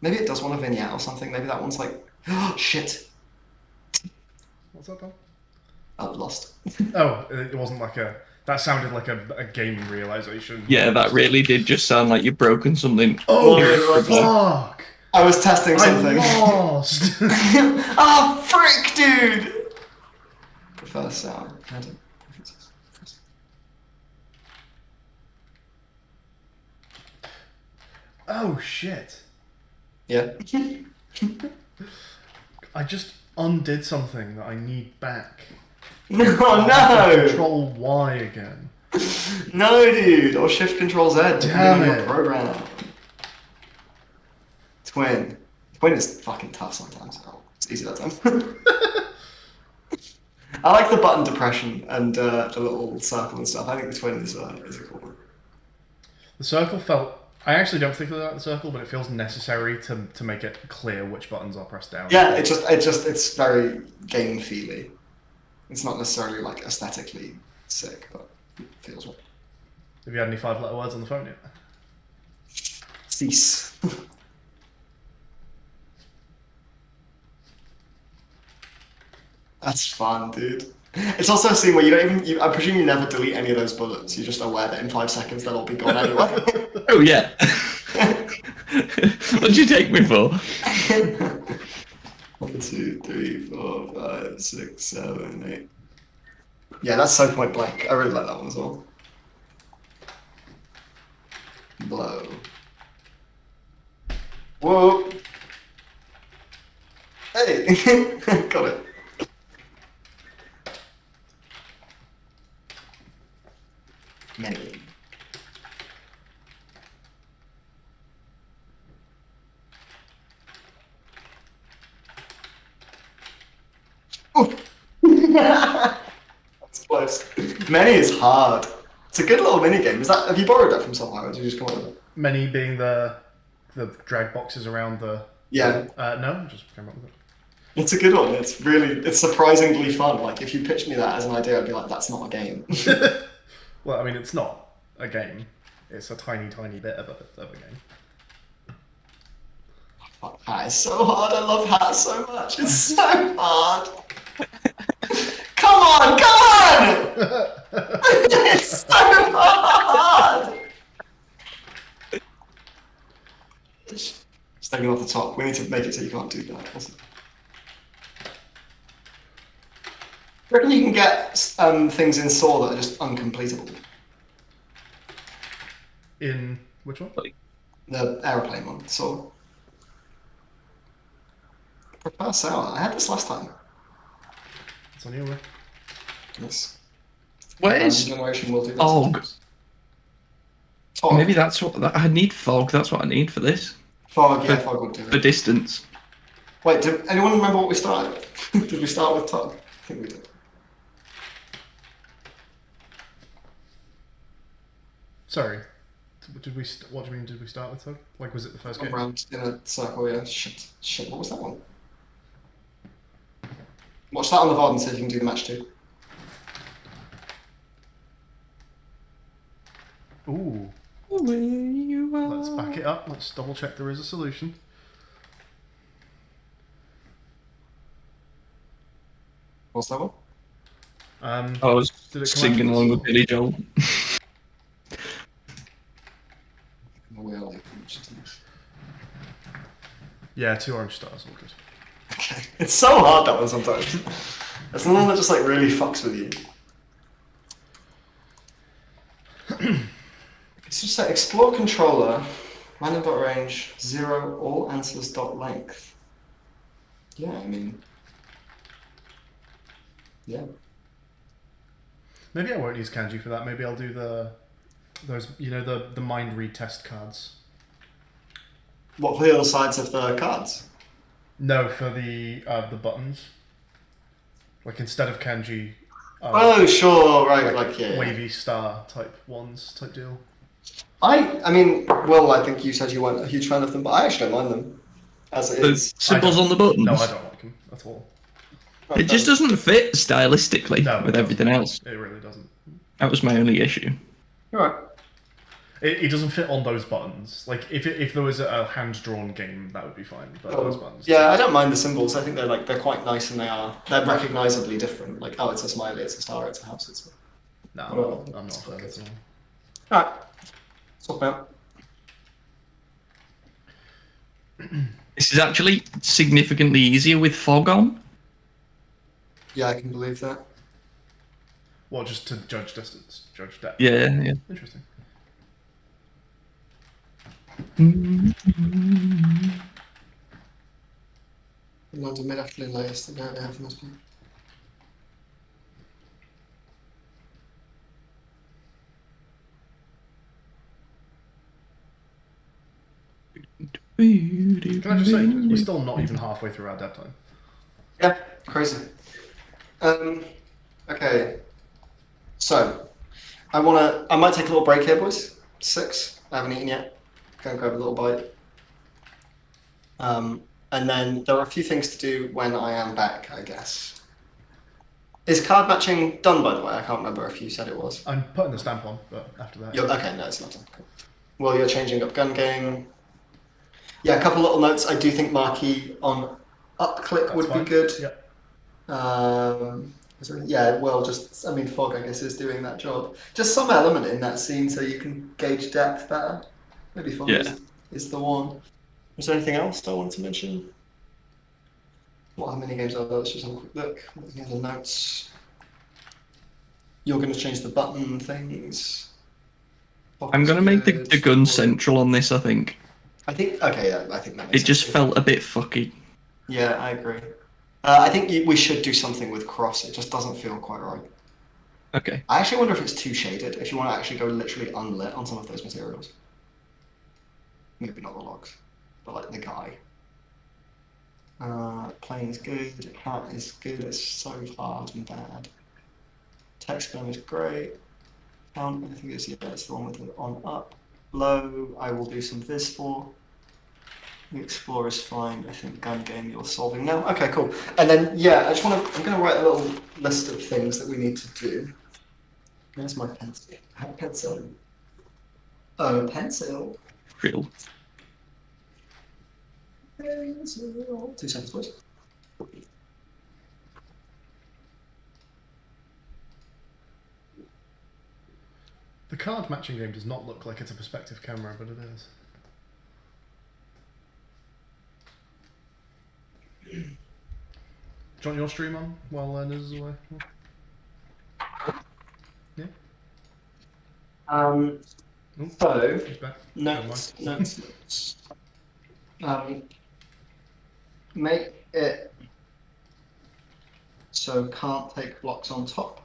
Maybe it does want a vignette or something. Maybe that one's like, oh shit. What's that, Tom? I was lost. Oh, it wasn't like a... That sounded like a game realization. Yeah, that really did just sound like you've broken something. Oh, fuck! I was testing something. I lost! Ah, frick, dude! Prefer sound. Preferences. Oh, shit. Yeah. I just undid something that I need back. Oh no! Control Y again. No, dude. Or Shift Control Z. Damn Your it. program. Twin. Twin is fucking tough sometimes. Oh, it's easy that time. I like the button depression and the little circle and stuff. I think the twin is a cool one. The circle felt. I actually don't particularly like the circle, but it feels necessary to make it clear which buttons are pressed down. Yeah, it's very game feely. It's not necessarily like aesthetically sick, but it feels right. Have you had any 5-letter words on the phone yet? Cease. That's fun, dude. It's also a scene where you don't even. I presume you never delete any of those bullets. You're just aware that in 5 seconds they'll all be gone anyway. Oh yeah. What did you take me for? 1, 2, 3, 4, 5, 6, 7, 8. Yeah, that's so point blank. I really like that one as well. Blow. Whoa. Hey, got it. Many. Oh. That's close. Many is hard. It's a good little mini game. Have you borrowed that from somewhere, or did you just come up with it? Many being the drag boxes around the. Yeah. No, just came up with it. It's a good one. It's surprisingly fun. Like if you pitched me that as an idea, I'd be like, that's not a game. Well, I mean, it's not a game. It's a tiny, tiny bit of a game. Fuck, Hat is so hard. I love Hat so much. It's so hard. Come on, come on! It's so hard. Just taking off the top. We need to make it so you can't do that. Also. I reckon you can get things in Saw that are just uncompletable. In which one? The aeroplane one, Saw. Prepare sour. I had this last time. It's on your way. Yes. Where's generation will do this. Fog? Fog. Maybe that's what I need. Fog. That's what I need for this. Fog, yeah, Fog would do For it. distance. Wait, did anyone remember what we started with? Did we start with Tug? I think we did. Sorry. What do you mean? Did we start with? Like, was it the first game? Around in a circle, yeah. Shit, what was that one? Watch that on the VOD and see if you can do the match too. Ooh. Where you are. Let's back it up. Let's double check there is a solution. What's that one? I was Did it come singing after along this? with Billy Joel. Yeah, 2 orange stars. All good. Okay. It's so hard that one sometimes. It's the one that just like really fucks with you. It's just like explore controller, random dot range, 0, all answers dot length. Yeah, I mean. Yeah. Maybe I won't use kanji for that. Maybe I'll do those the mind read test cards. What, for the other sides of the cards? No, for the buttons. Like instead of kanji. Oh, sure, right, like yeah. Wavy star type ones type deal. I mean, Will, I think you said you weren't a huge fan of them, but I actually don't mind them. As it The is. symbols on the buttons. No, I don't like them at all. It just doesn't fit stylistically No, with it everything else. It really doesn't. That was my only issue. Alright. It doesn't fit on those buttons. Like if there was a hand drawn game, that would be fine. But those buttons. Yeah, I don't mind the symbols. I think they're quite nice and they're recognisably different. Like, oh, it's a smiley, it's a star, it's a house, it's a... No, I'm not a fan at all. Alright. Swap out. This is actually significantly easier with fog on. Yeah, I can believe that. Well, just to judge distance, judge depth. Yeah, yeah. Interesting. London mid-afternoon latest that now they have in this one. Can I just say, we're still not even halfway through our dev time. Yeah, crazy. Okay. So, I might take a little break here, boys. 6. I haven't eaten yet. Go and grab a little bite. And then there are a few things to do when I am back, I guess. Is card matching done, by the way? I can't remember if you said it was. I'm putting the stamp on, but after that. Okay, no, it's not done. Cool. Well, you're changing up gun game. Yeah, a couple little notes. I do think marquee on up click That's would fine. be good. Yep. Yeah, well, I mean, fog, I guess, is doing that job. Just some element in that scene so you can gauge depth better. Maybe fog is the one. Was there anything else I wanted to mention? How many games are there? Let's just have a quick look. Any other notes? You're going to change the button things. I'm going to make the gun central on this, I think. I think that makes sense. It just felt a bit fucky. Yeah, I agree. I think we should do something with cross. It just doesn't feel quite right. Okay. I actually wonder if it's too shaded, if you want to actually go literally unlit on some of those materials. Maybe not the logs, but like the guy. Plane is good, hat is good, it's so hard and bad. Text gun is great. I think it's the one with the on up. Low, I will do some Viz for. The Explorer is fine. I think gun game you're solving now. Okay, cool. And then I'm gonna write a little list of things that we need to do. Where's my pencil? Pencil. Oh, pencil. Real. Pencil. 2 seconds, please. The card matching game does not look like it's a perspective camera, but it is. Do you want your stream on while Nez is away? Yeah. So He's back. notes. Make it so can't take blocks on top.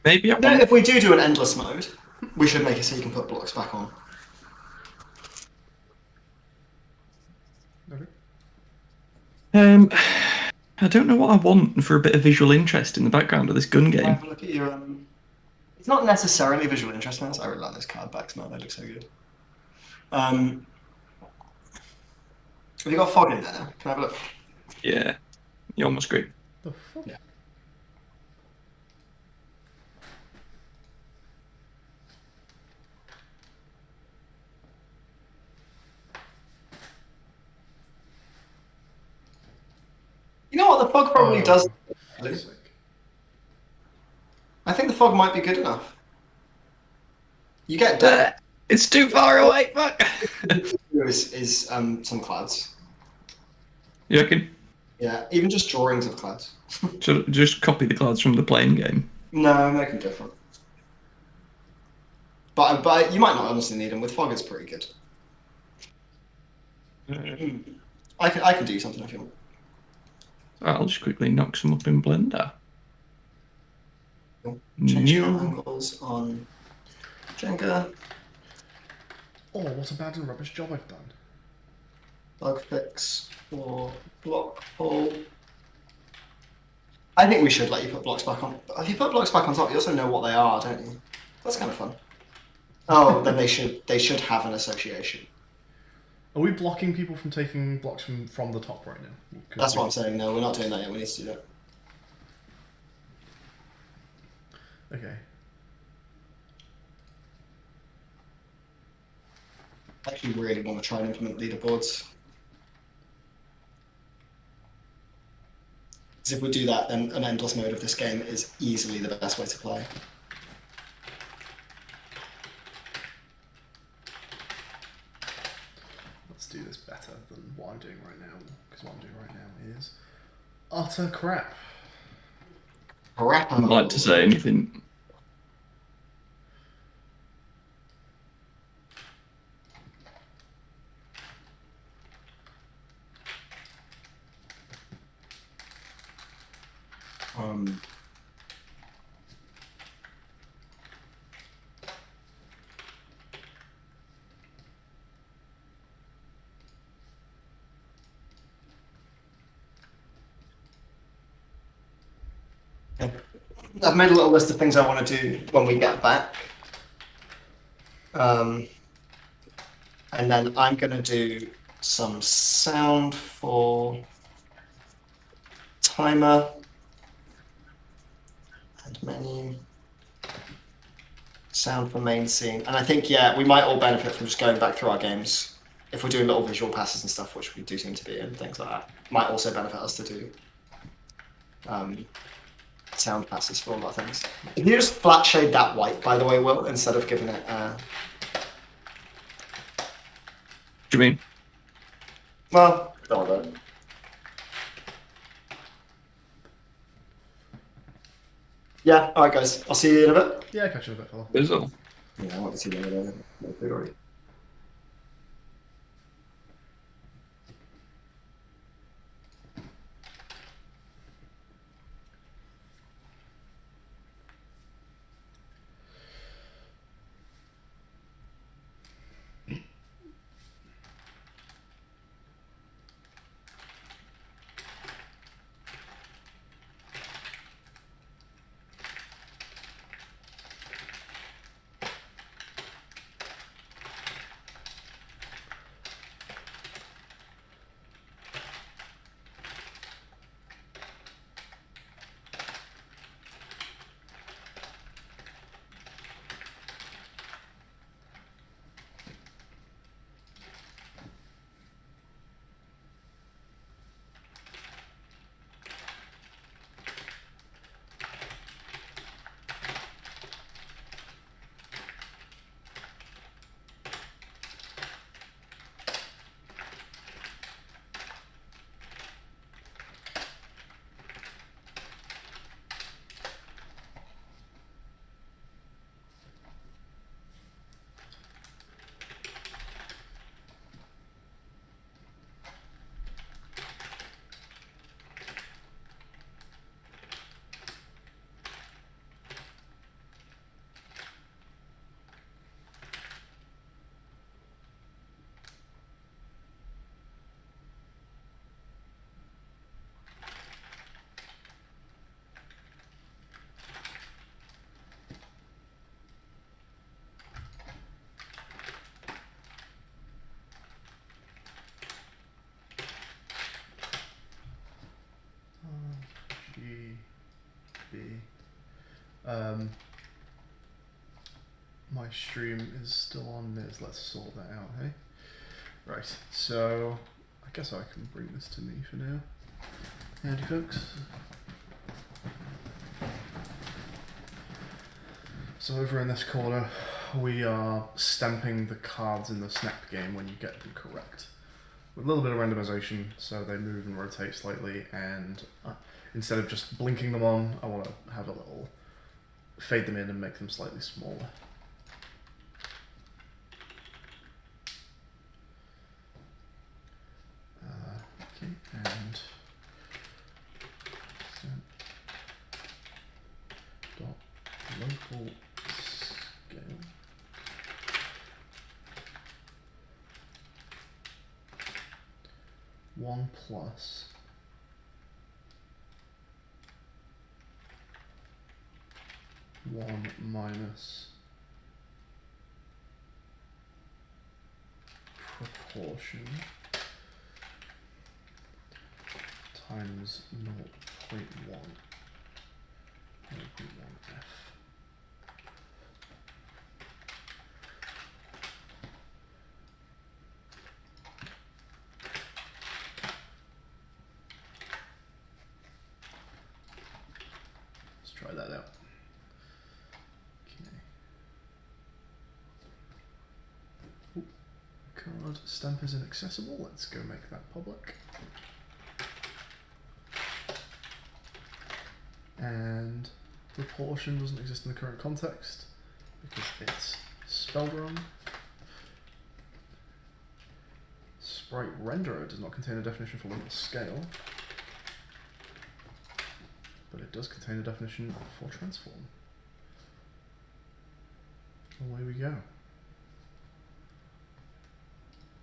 Maybe If we do an endless mode, we should make it so you can put blocks back on. Okay. I don't know what I want for a bit of visual interest in the background of this gun game. Have a look at your. It's not necessarily visual interest, man. I really like those card backs, man. They look so good. Have you got fog in there? Can I have a look? Yeah, you're almost great. The fuck? Yeah. You know what? The fog probably does. I think the fog might be good enough. You get depth. It's too far away. Fuck. is some clouds. You reckon? Yeah, even just drawings of clouds. Should I just copy the clouds from the playing game? No, make them different. But you might not honestly need them. With fog, it's pretty good. I can do something if you want. I'll just quickly knock some up in Blender. Change angles on Jenga. Oh, what a bad and rubbish job I've done. Bug fix for block pull. I think we should let you put blocks back on. If you put blocks back on top, you also know what they are, don't you? That's kind of fun. Oh, then they should have an association. Are we blocking people from taking blocks from the top right now? That's what I'm saying. No, we're not doing that yet. We need to do that. Okay. I actually really want to try and implement leaderboards. Because if we do that, then an endless mode of this game is easily the best way to play. Let's do this better than what I'm doing right now. Because what I'm doing right now is utter crap. Crap. I'd like to say anything. I've made a little list of things I want to do when we get back. And then I'm going to do some sound for timer and menu. Sound for main scene. And I think, yeah, we might all benefit from just going back through our games. If we're doing little visual passes and stuff, which we do seem to be, and things like that, might also benefit us to do sound passes for all our things. Can you just flat shade that white, by the way, Will, instead of giving it... What do you mean? Well, don't worry about it. Yeah, alright guys, I'll see you in a bit. Yeah, catch you in a bit, fella. Bizzle. Yeah, I want to see you in a bit. My stream is still on Miz. Let's sort that out, hey? Right, so I guess I can bring this to me for now. Howdy, folks. So over in this corner, we are stamping the cards in the snap game when you get them correct. With a little bit of randomization, so they move and rotate slightly, and instead of just blinking them on, I want to have a little fade them in and make them slightly smaller. Okay, and dot local scale. One plus one minus proportion times 0.1 0.1f. Let's try that out. Okay. Card stamp is inaccessible. Let's go make that public. And proportion doesn't exist in the current context because it's spelled wrong. Sprite renderer does not contain a definition for local scale, but it does contain a definition for transform. Away we go.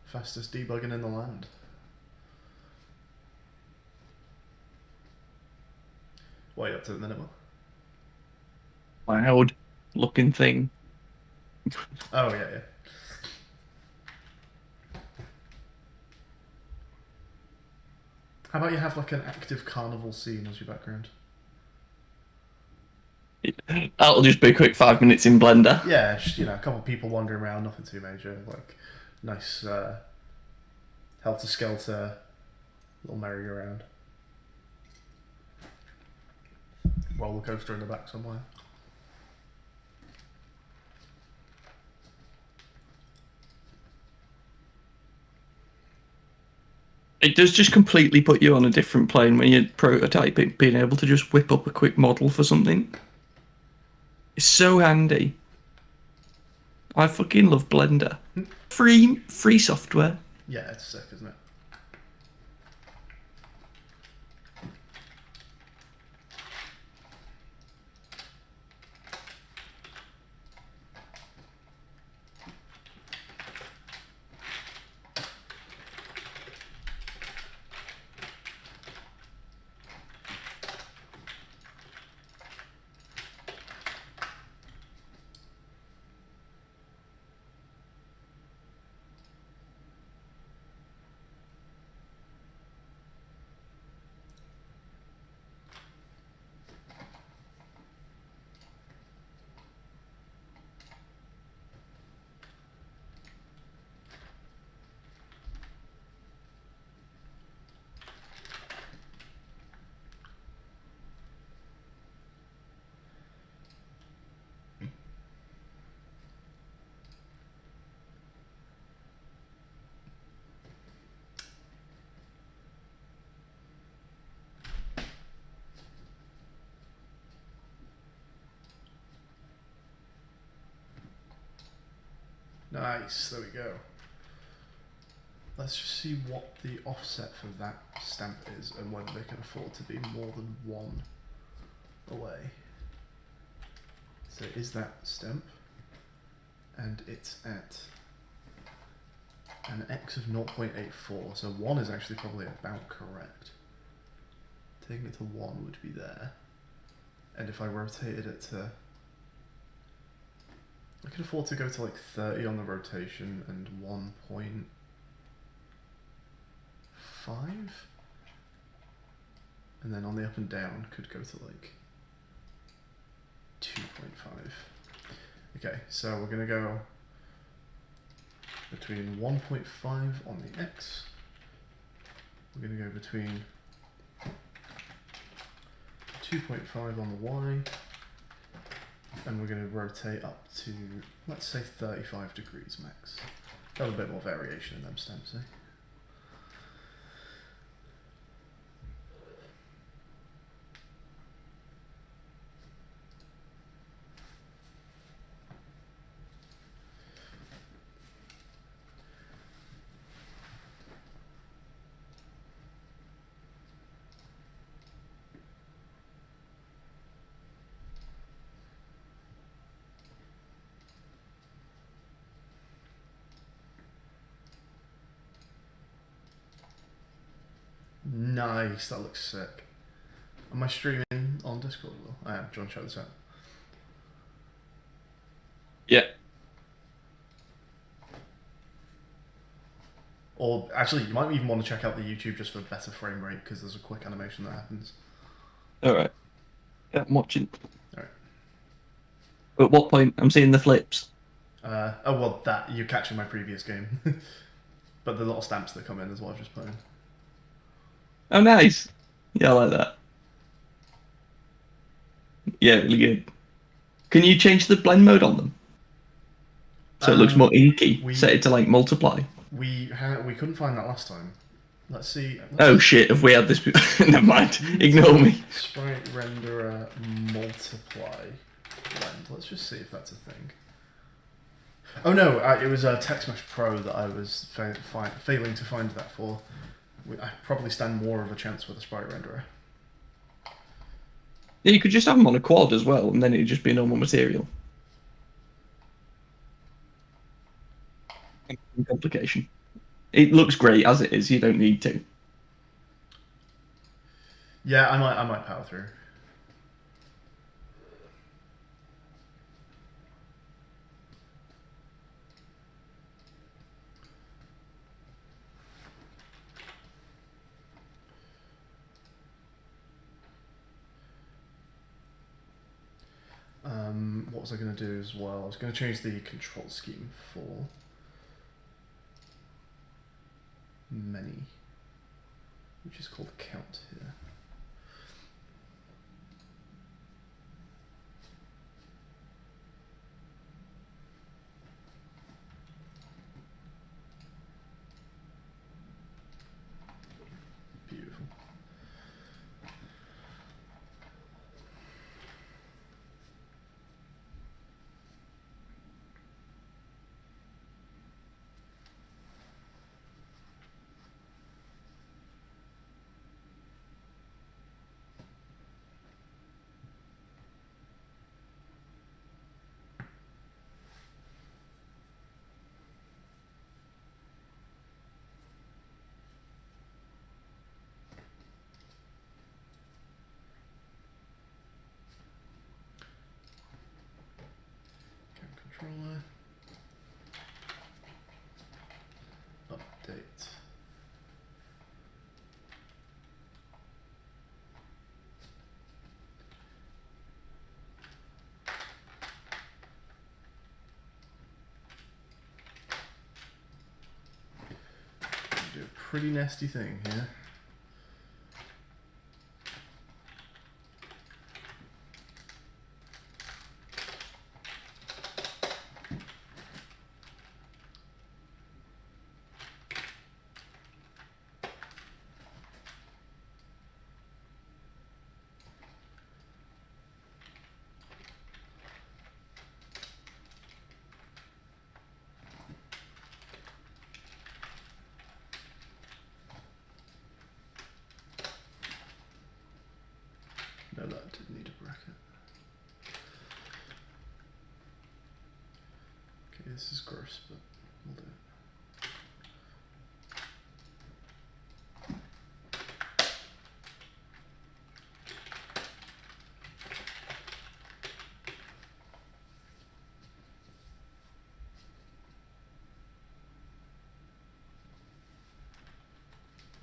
Fastest debugging in the land. What are you up to at the minute, Will? cloud-looking thing. Oh yeah, yeah. How about you have like an active carnival scene as your background? That'll just be a quick 5 minutes in Blender. Yeah, just, a couple of people wandering around, nothing too major. Like nice helter skelter little merry-go-round. Roller coaster in the back somewhere. It does just completely put you on a different plane when you're prototyping, being able to just whip up a quick model for something. It's so handy. I fucking love Blender. Free software. Yeah, it's sick, isn't it? Nice, there we go. Let's just see what the offset for that stamp is and whether they can afford to be more than one away. So is that stamp, and it's at an X of 0.84, so 1 is actually probably about correct. Taking it to 1 would be there, and if I rotated it to... I could afford to go to like 30 on the rotation and 1.5? And then on the up and down could go to like 2.5. Okay, so we're gonna go between 1.5 on the X. We're gonna go between 2.5 on the Y. And we're going to rotate up to, let's say, 35 degrees max. Got a bit more variation in them stamps, eh? Nice, that looks sick. Am I streaming on Discord? Will I am. Do you want to check this out? Yeah. Or actually, you might even want to check out the YouTube just for better frame rate because there's a quick animation that happens. Alright. Yeah, I'm watching. Alright. At what point? I'm seeing the flips. Oh, well, that you're catching my previous game. But the little stamps that come in is what I've just put in. Oh, nice. Yeah, I like that. Yeah, really good. Can you change the blend mode on them? So it looks more inky. Set it to like multiply. We couldn't find that last time. Let's see. Oh shit, have we had this? Never mind. Ignore me. Sprite renderer multiply blend. Let's just see if that's a thing. Oh no, it was a TextMesh Pro that I was failing to find that for. I probably stand more of a chance with a sprite renderer. Yeah, you could just have them on a quad as well, and then it'd just be a normal material. Complication. It looks great as it is. You don't need to. Yeah, I might power through. was I going to do as well? I was going to change the control scheme for many, which is called count here. Beautiful. Controller. Update. Do a pretty nasty thing here. No, that didn't need a bracket. Okay, this is gross, but we'll do it.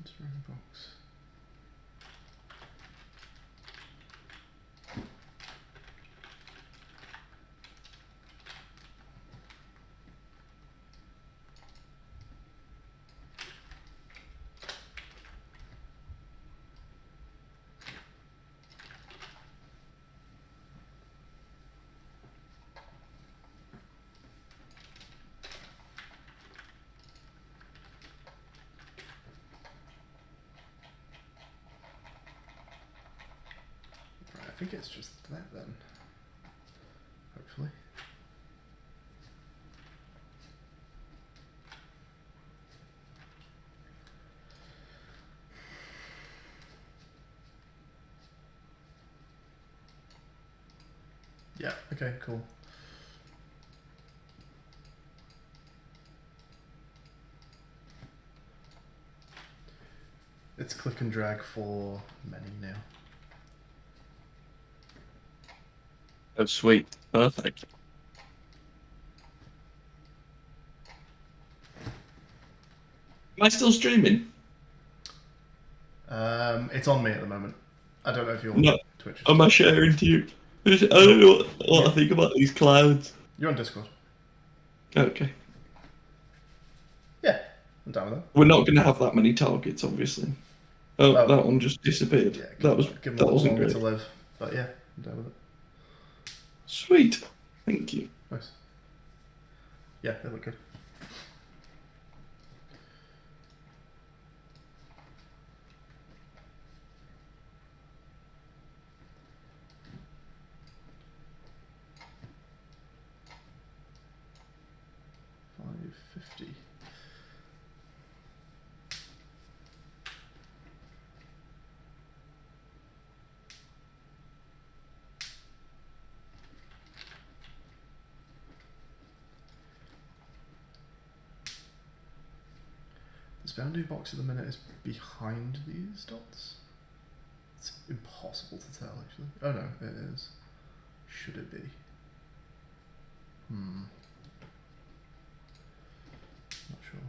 It's room box. Right, I think it's just that then. Hopefully. Yeah, okay, cool. It's click and drag for many now. Oh, sweet. Perfect. Am I still streaming? It's on me at the moment. I don't know if you're No. on Twitch. Am I sharing to you? I don't know what I think about these clouds. You're on Discord. Okay. Yeah, I'm down with that. We're not going to have that many targets, obviously. Oh, Oh. that one just disappeared. Yeah, give them that a wasn't longer great. to live. But yeah, I'm down with it. Sweet. Thank you. Nice. Yeah, they look good. $5.50. This boundary box at the minute is behind these dots. It's impossible to tell, actually. Oh no, it is. Should it be? Not sure.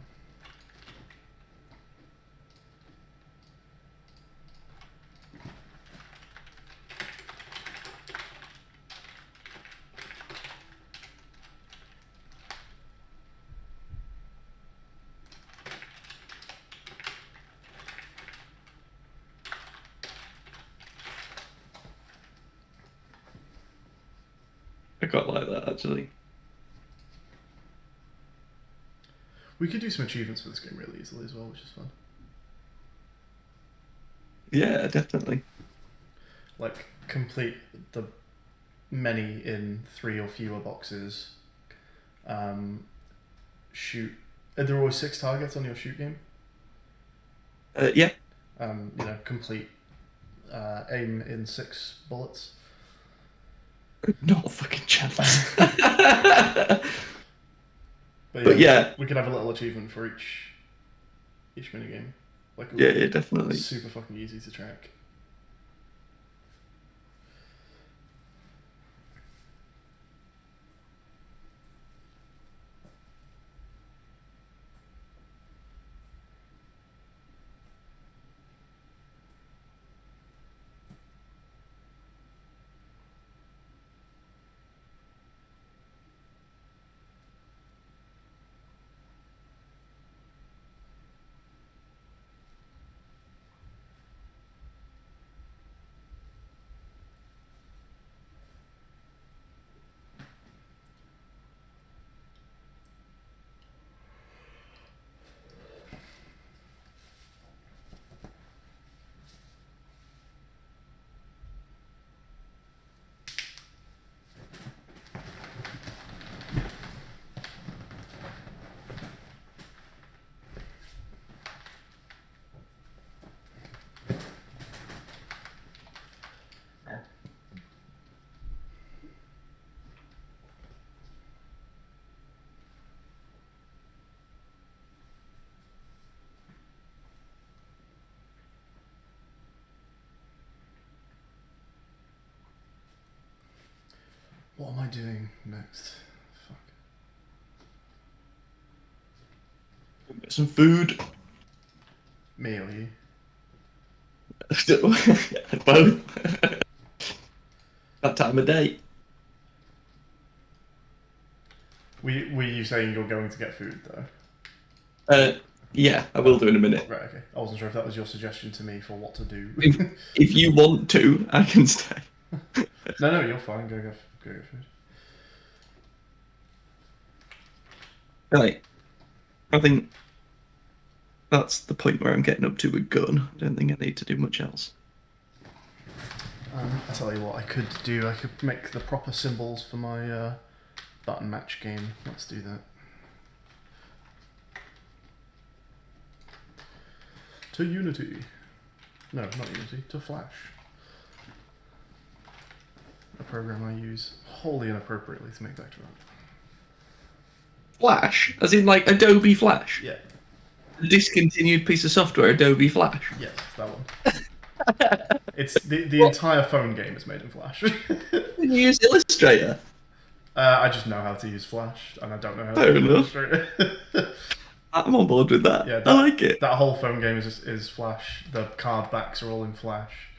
quite like that, actually. We could do some achievements for this game really easily as well, which is fun. Yeah, definitely. Like, complete the many in 3 or fewer boxes. Shoot. Are there always 6 targets on your shoot game? Yeah. Complete aim in 6 bullets. Not a fucking chance. But yeah. we could have a little achievement for each minigame. Like, Yeah, definitely. Super fucking easy to track. What am I doing next? Fuck. Get some food. Me or you? Both. That time of day. Were you saying you're going to get food though? Yeah, I will do in a minute. Right, okay. I wasn't sure if that was your suggestion to me for what to do. If you want to, I can stay. No, you're fine. Go get food. Right. I think that's the point where I'm getting up to a gun. I don't think I need to do much else. I tell you what, I could make the proper symbols for my button match game. Let's do that. To Unity. No, not Unity. To Flash. A program I use wholly inappropriately to make vector art. Flash? As in, like, Adobe Flash? Yeah. Discontinued piece of software, Adobe Flash? Yes, that one. It's the entire phone game is made in Flash. You use Illustrator? I just know how to use Flash, and I don't know how Fair to use enough. Illustrator. I'm on board with that. Yeah, I like it. That whole phone game is Flash. The card backs are all in Flash.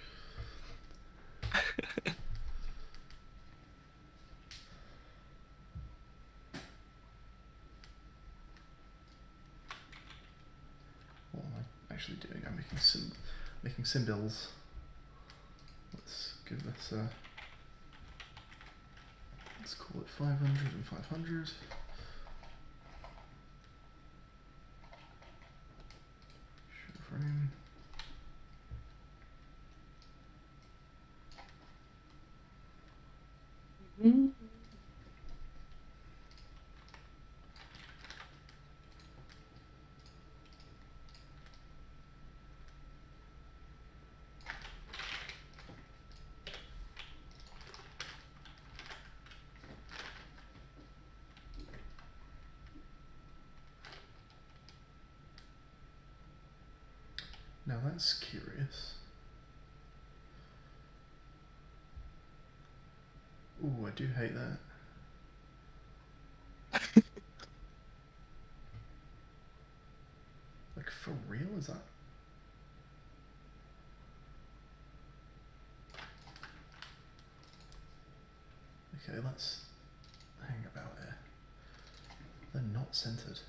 What am I actually doing? I'm making symbols. Let's give this let's call it 500 and 500. Show frame. Now that's curious. Ooh, I do hate that. Like, for real, is that? Okay, let's hang about here. They're not centered.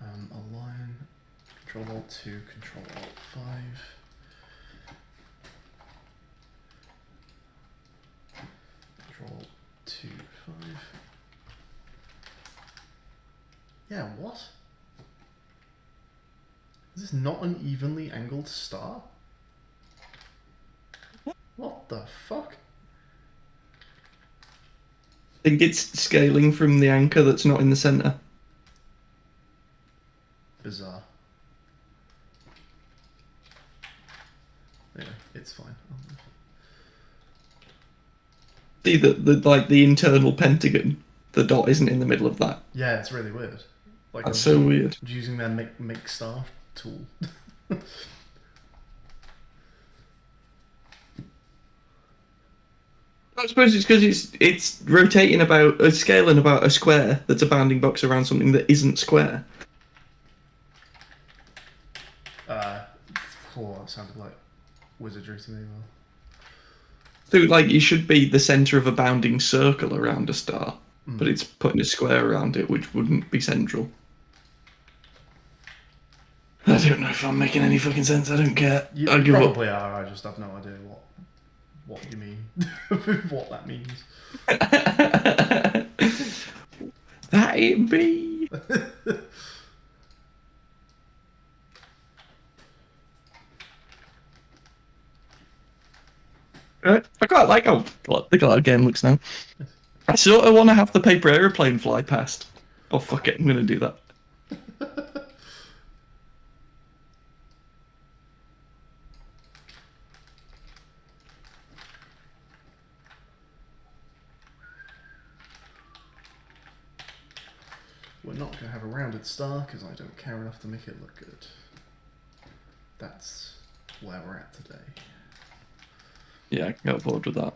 Align, Control Alt 2, Control Alt 5. Control 2, Yeah, what? Is this not an evenly angled star? What the fuck? I think it's scaling from the anchor that's not in the center. Bizarre. Yeah, it's fine. See the internal pentagon. The dot isn't in the middle of that. Yeah, it's really weird. Like, That's so weird. Using their make star tool. I suppose it's because it's rotating about, scaling about a square that's a bounding box around something that isn't square. That sounded like wizardry to me. Well. So, like, it should be the center of a bounding circle around a star, but it's putting a square around it, which wouldn't be central. I don't know if I'm making any fucking sense. I don't care. You I'll give probably are. I just have no idea what you mean, what that means. That ain't me. I quite like how the card game looks now. I sort of want to have the paper aeroplane fly past. Oh fuck it, I'm gonna do that. We're not going to have a rounded star because I don't care enough to make it look good. That's where we're at today. Yeah, I can go forward with that.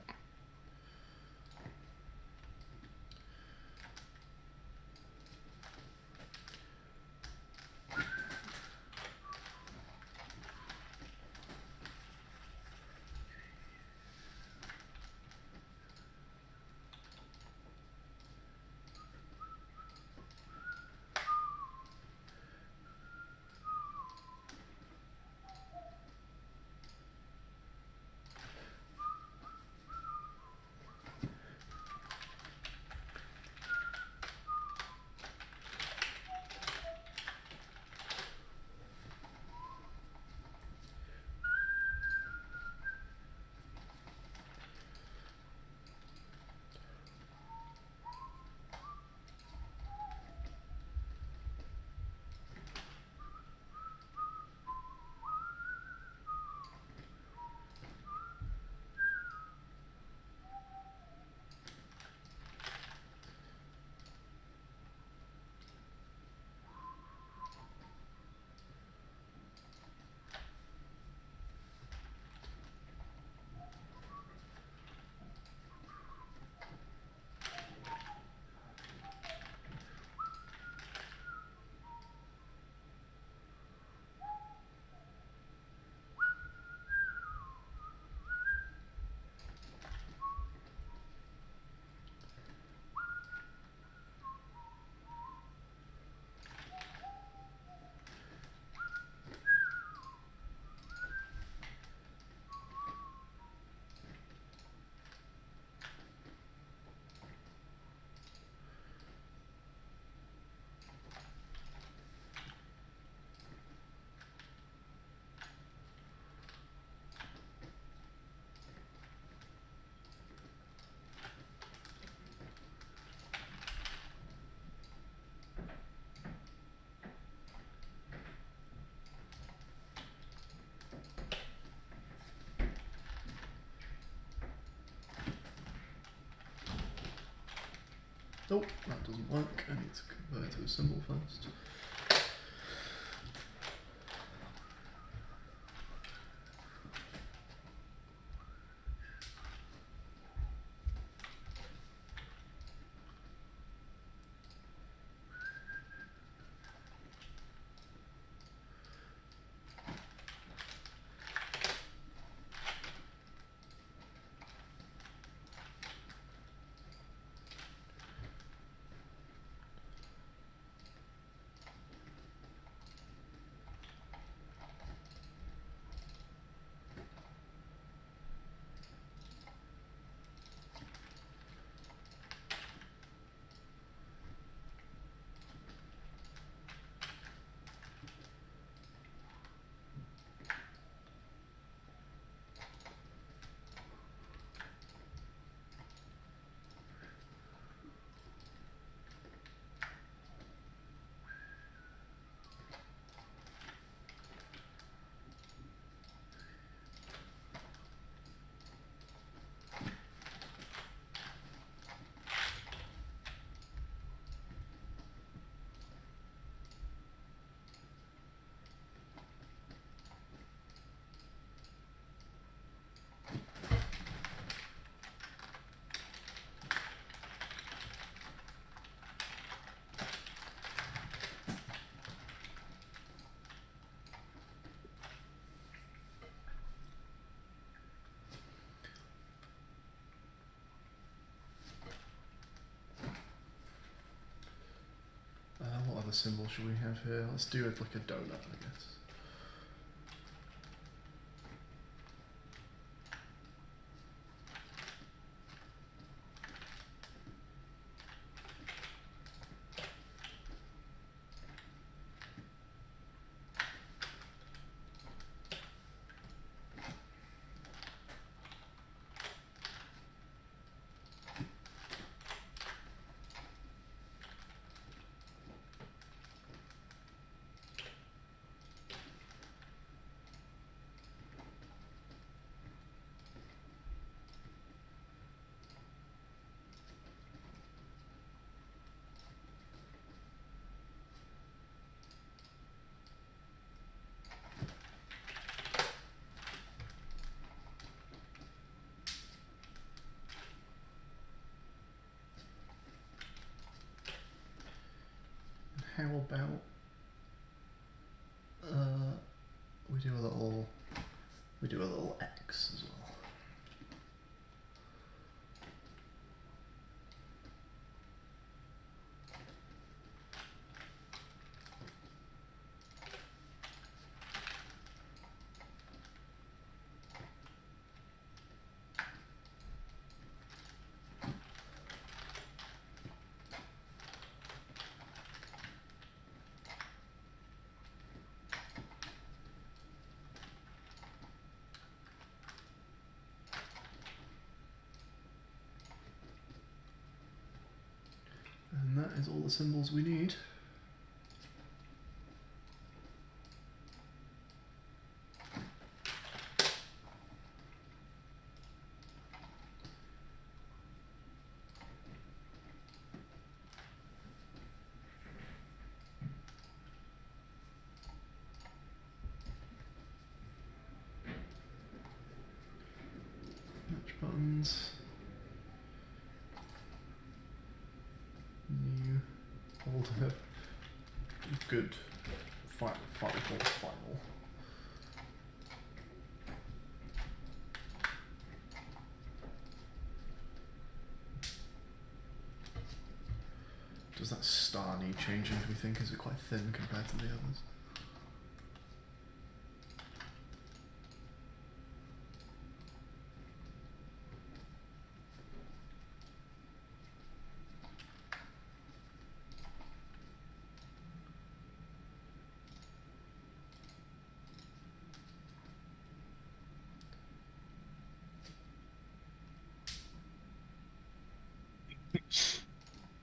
Nope, that doesn't work. I need to convert to a symbol first. other symbol should we have here? Let's do it like a donut, I guess. How about we do a little X as well. And that is all the symbols we need. Match buttons. New, older, good, final, final. Does that star need changing, do we think? Is it quite thin compared to the others?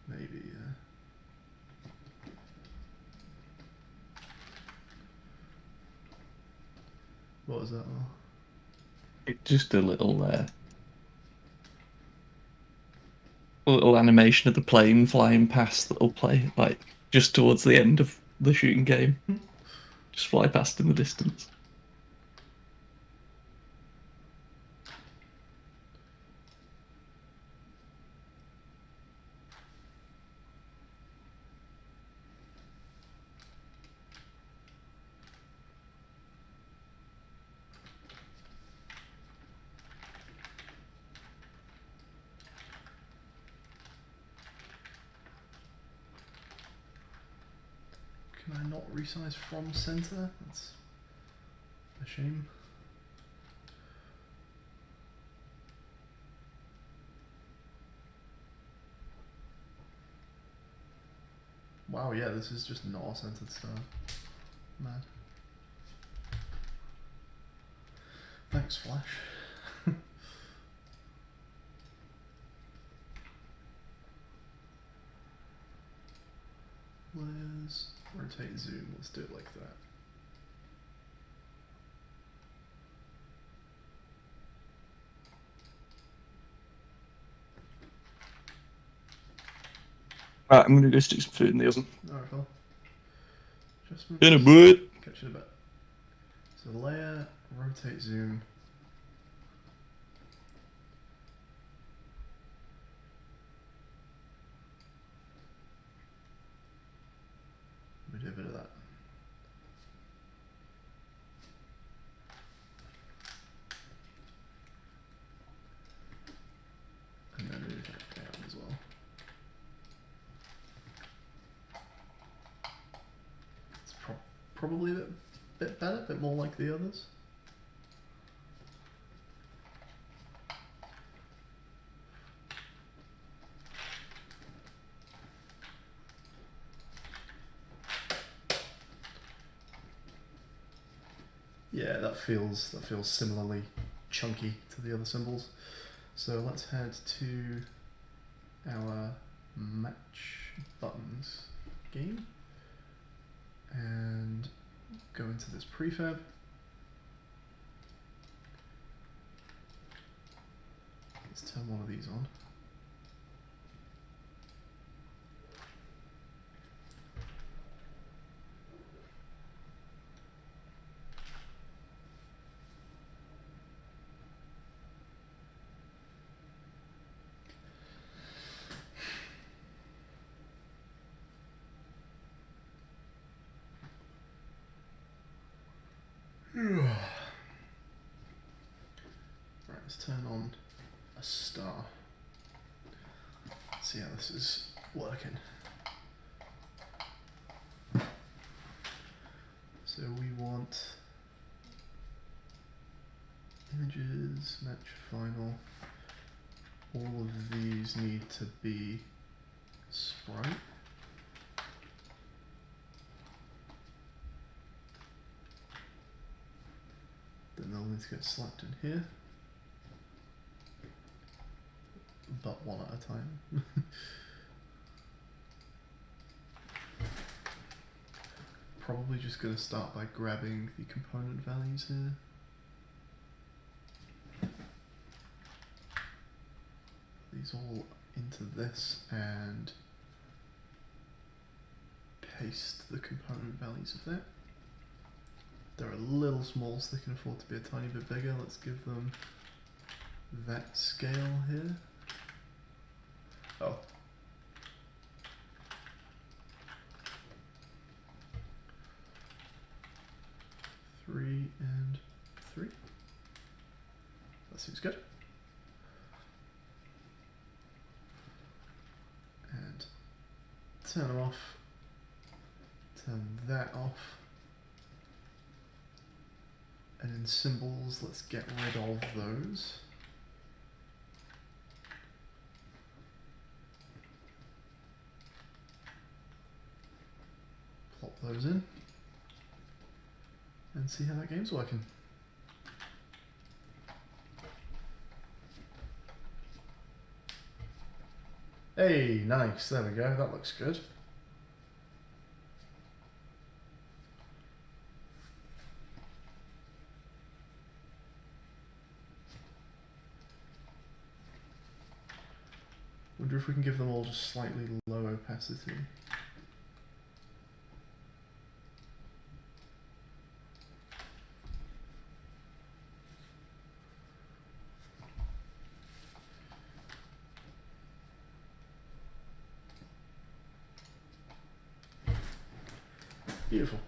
Maybe, yeah. What was that? All? It's just a little animation of the plane flying past that'll play like just towards the end of the shooting game. Just fly past in the distance. Can I not resize from center? That's a shame. Wow, yeah, this is just not a centered star. Mad. Thanks, Flash. Layers, rotate, zoom. Let's do it like that. Right, I'm gonna go stick some food in the oven. Alright, Phil. Adjustments. In a bit. Catch you in a bit. So layer, rotate, zoom. We do a bit of that. And then move that down as well. probably a bit better, a bit more like the others. Yeah, that feels similarly chunky to the other symbols. So let's head to our match buttons game and go into this prefab. Let's turn one of these on. Right, let's turn on a star. See how this is working. So we want images, match final. All of these need to be sprite. Then they'll need to get slapped in here, but one at a time. Probably just going to start by grabbing the component values here. These all into this and paste the component values of that. They're a little small, so they can afford to be a tiny bit bigger. Let's give them that scale here. Oh. Three and 3. That seems good. And turn them off. Turn that off. And in symbols, let's get rid of those. Plop those in. And see how that game's working. Hey, nice. There we go. That looks good. Wonder if we can give them all just slightly low opacity. Beautiful.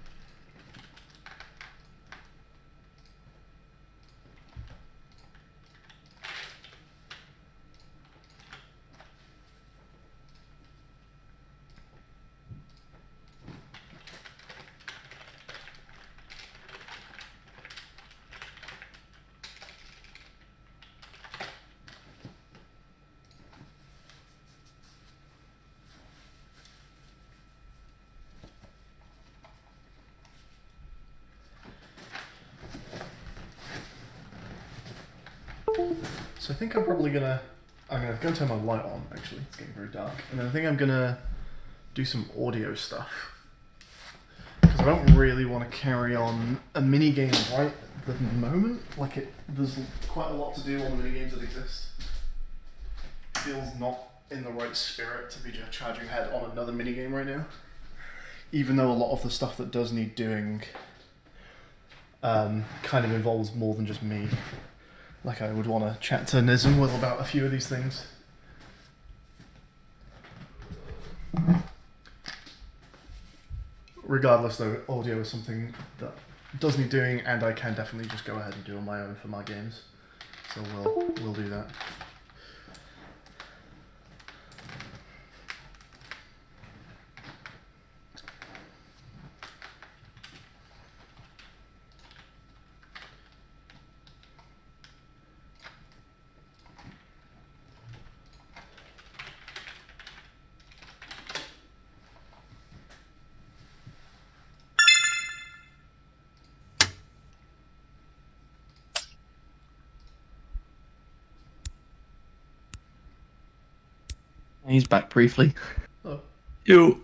So I think I'm probably gonna go turn my light on actually, it's getting very dark. And then I think I'm gonna do some audio stuff. Because I don't really want to carry on a mini game right at the moment. Like there's quite a lot to do on the mini games that exist. It feels not in the right spirit to be just charging ahead on another mini game right now. Even though a lot of the stuff that does need doing kind of involves more than just me. Like I would want to chat to Niz and Will about a few of these things. Regardless though, audio is something that does need doing and I can definitely just go ahead and do on my own for my games. So we'll do that. He's back briefly. Oh. Yo.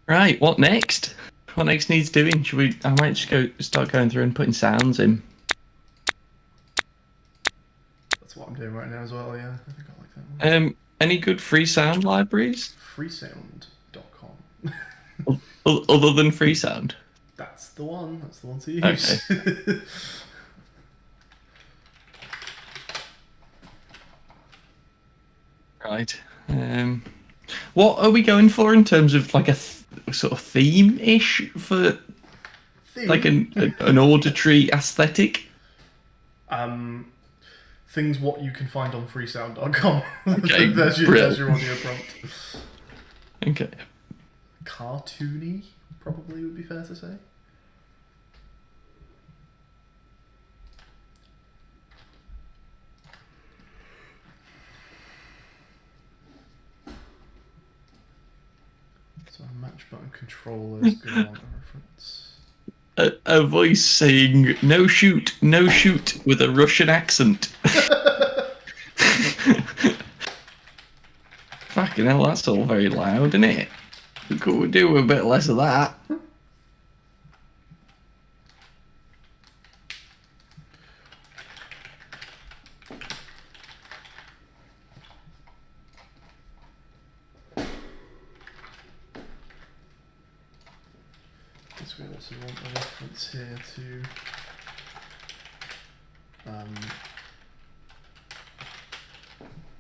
Right, what next? What next needs doing? Should we? I might just start going through and putting sounds in. That's what I'm doing right now as well, yeah. I think I like that one. Any good free sound libraries? Freesound.com. Other than Freesound? That's the one. That's the one to use. Okay. Right. What are we going for in terms of like a sort of theme-ish for like an auditory aesthetic? Things what you can find on freesound.com. Okay, there's your audio prompt. Okay. Cartoony, probably would be fair to say. So a match button controller is going to want a reference. A voice saying "no shoot" with a Russian accent. Fucking hell, that's all very loud, isn't it? Could we do a bit less of that? Guess we also want a reference here to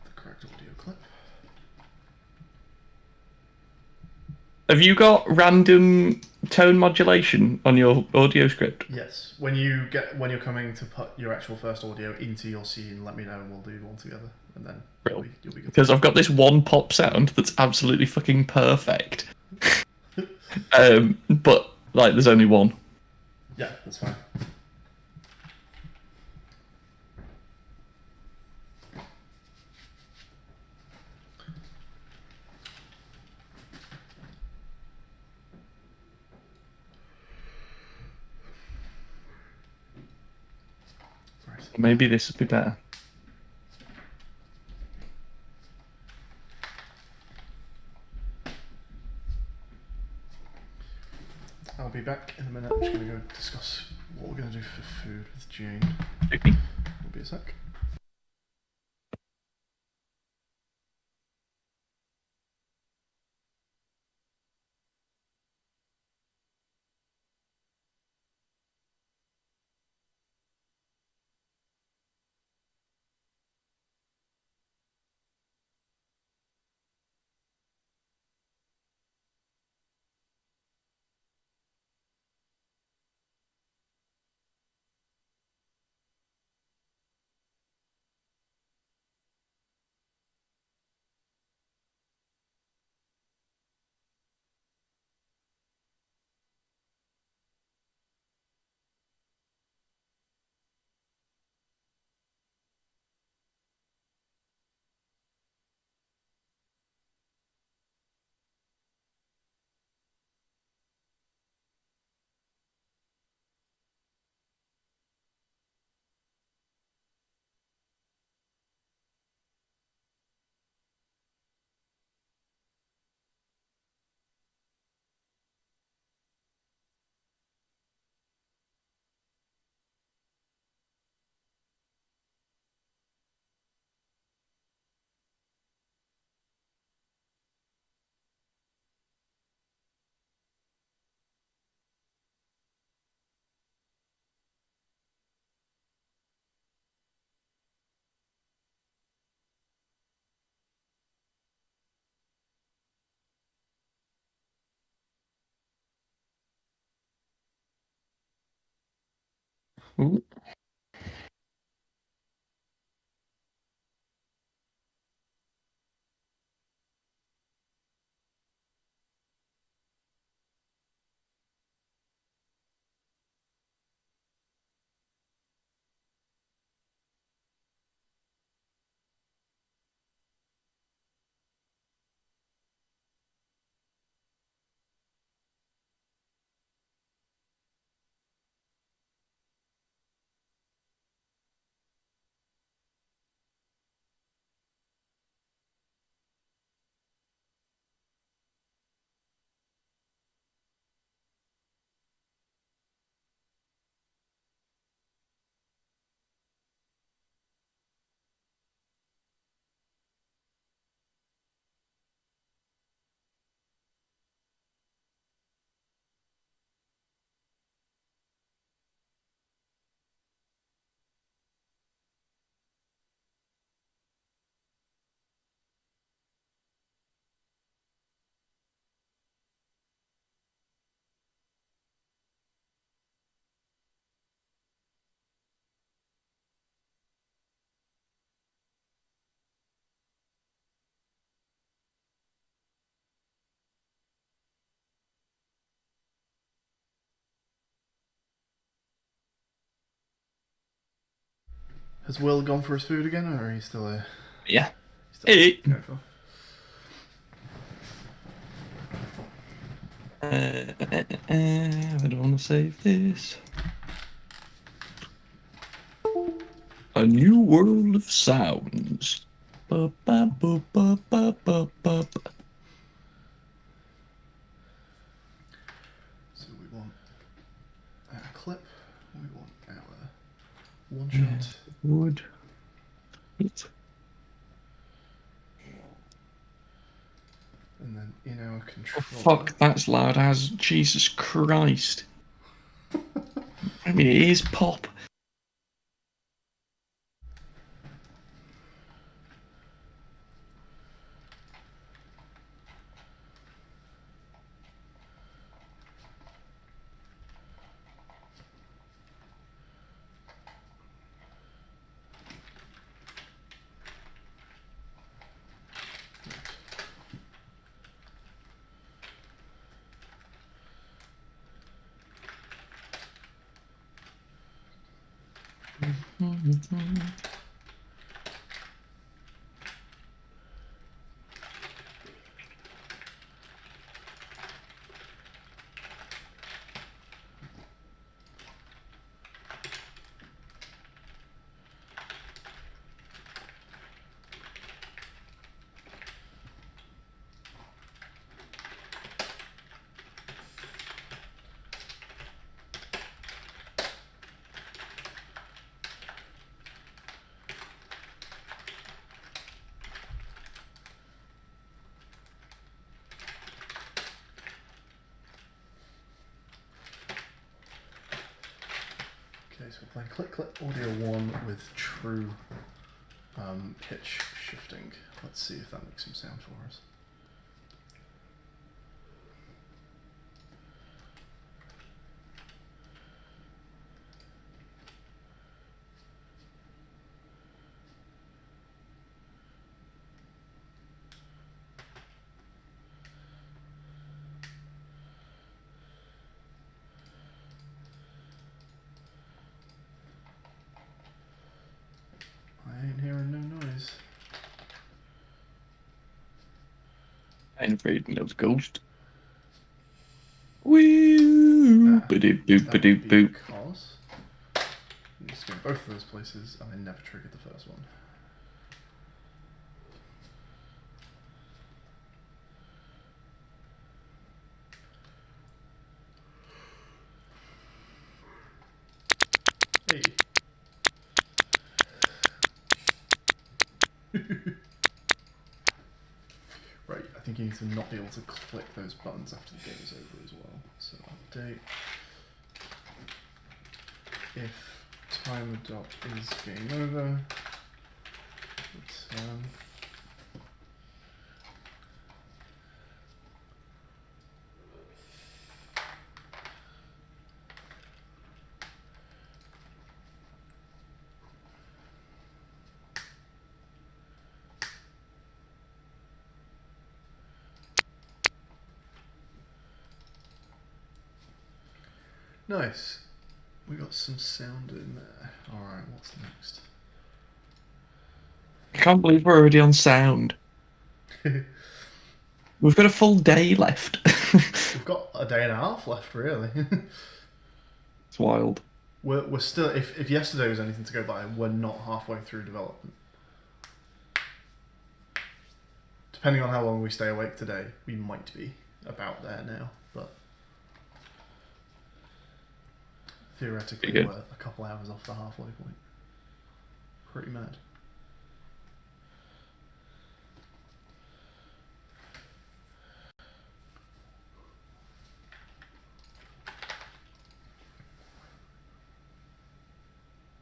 the correct audio clip. Have you got random tone modulation on your audio script? Yes. When you're coming to put your actual first audio into your scene, let me know and we'll do one together, and then you'll be good. Because I've got this one pop sound that's absolutely fucking perfect. But like, there's only one. Yeah, that's fine. Maybe this would be better. I'll be back in a minute. I'm just going to go discuss what we're going to do for food with Jane. Okay. Will be a sec. Ooh. Has Will gone for his food again, or are you still here? Yeah. Still Hey. careful. I don't want to save this. A new world of sounds. Ba, ba, ba, ba, ba, ba, ba. So we want our clip. We want our one shot. Wood. And then in our controller. Fuck, that's loud as Jesus Christ. I mean, it is pop. Okay, so we're playing Click Click Audio 1 with true pitch shifting. Let's see if that makes some sound for us. I ain't hearing no noise. I ain't afraid of ghost. Woo! Ba-doop, doop, That would ba-doop, be boop. because I'm just going both of those places and I never triggered the first one. Hey. Right, I think you need to not be able to click those buttons after the game is over as well. So update. If timer dot is game over, return. Nice. We got some sound in there. Alright, what's next? I can't believe we're already on sound. We've got a full day left. We've got a day and a half left, really. It's wild. We're still, if yesterday was anything to go by, we're not halfway through development. Depending on how long we stay awake today, we might be about there now, but theoretically we're a couple hours off the halfway point. Pretty mad.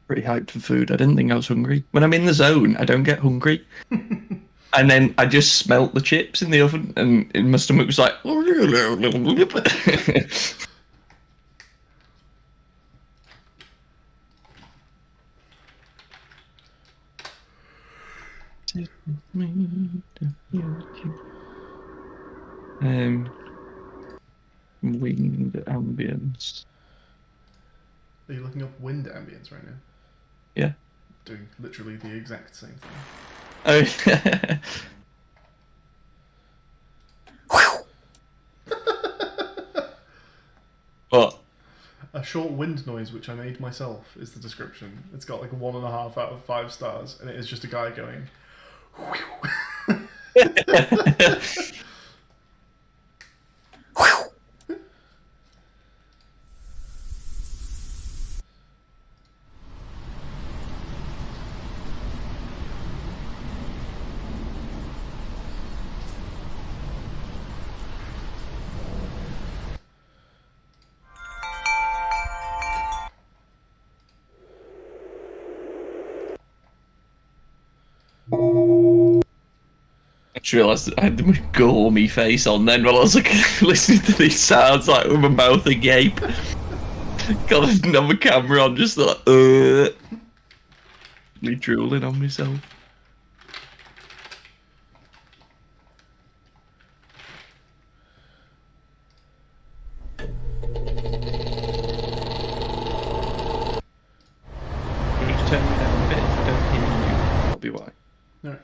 Pretty hyped for food. I didn't think I was hungry. When I'm in the zone, I don't get hungry. And then I just smelt the chips in the oven, and my stomach was like. Wind ambience. Are you looking up wind ambience right now? Yeah. doing literally the exact same thing. Oh. What? A short wind noise which I made myself is the description. It's got like 1.5 out of 5 stars, and it is just a guy going. I just realised I had the most gormy face on then while I was like listening to these sounds, like with my mouth agape. Got another camera on, just like me drooling on myself. Can you just turn me down a bit if I don't hear you? That'll be why. No.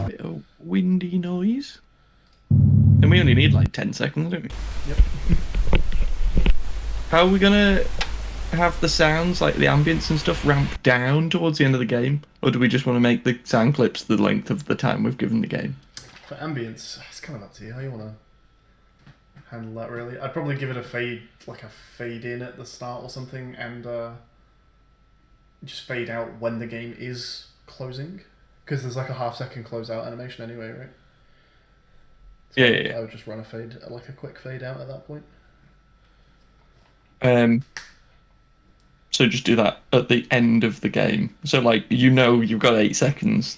Bit of windy noise. And we only need like 10 seconds, don't we? Yep. How are we gonna have the sounds, like the ambience and stuff, ramp down towards the end of the game? Or do we just want to make the sound clips the length of the time we've given the game? For ambience, it's kind of up to you how you want to handle that, really. I'd probably give it a fade, like a fade in at the start or something, and just fade out when the game is closing. Because there's like a half-second closeout animation anyway, right? So Yeah. I would just run a fade, like a quick fade out at that point. So just do that at the end of the game. So like, you've got 8 seconds.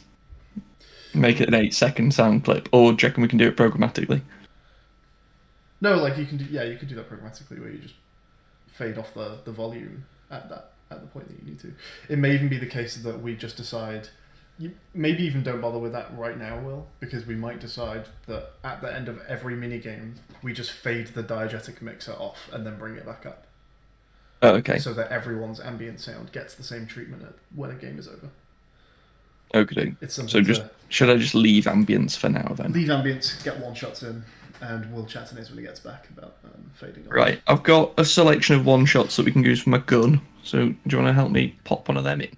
Make it an 8-second sound clip, or do you reckon we can do it programmatically? No, like you can do that programmatically, where you just fade off the volume at the point that you need to. It may even be the case that we just decide. You maybe even don't bother with that right now, Will, because we might decide that at the end of every minigame, we just fade the diegetic mixer off and then bring it back up. Oh, okay. So that everyone's ambient sound gets the same treatment when a game is over. Okay. It's So something should I just leave ambience for now then? leave ambience, get one-shots in, and we'll chat to Niz when he gets back about fading off. Right, I've got a selection of one-shots that we can use for my gun. So do you want to help me pop one of them in?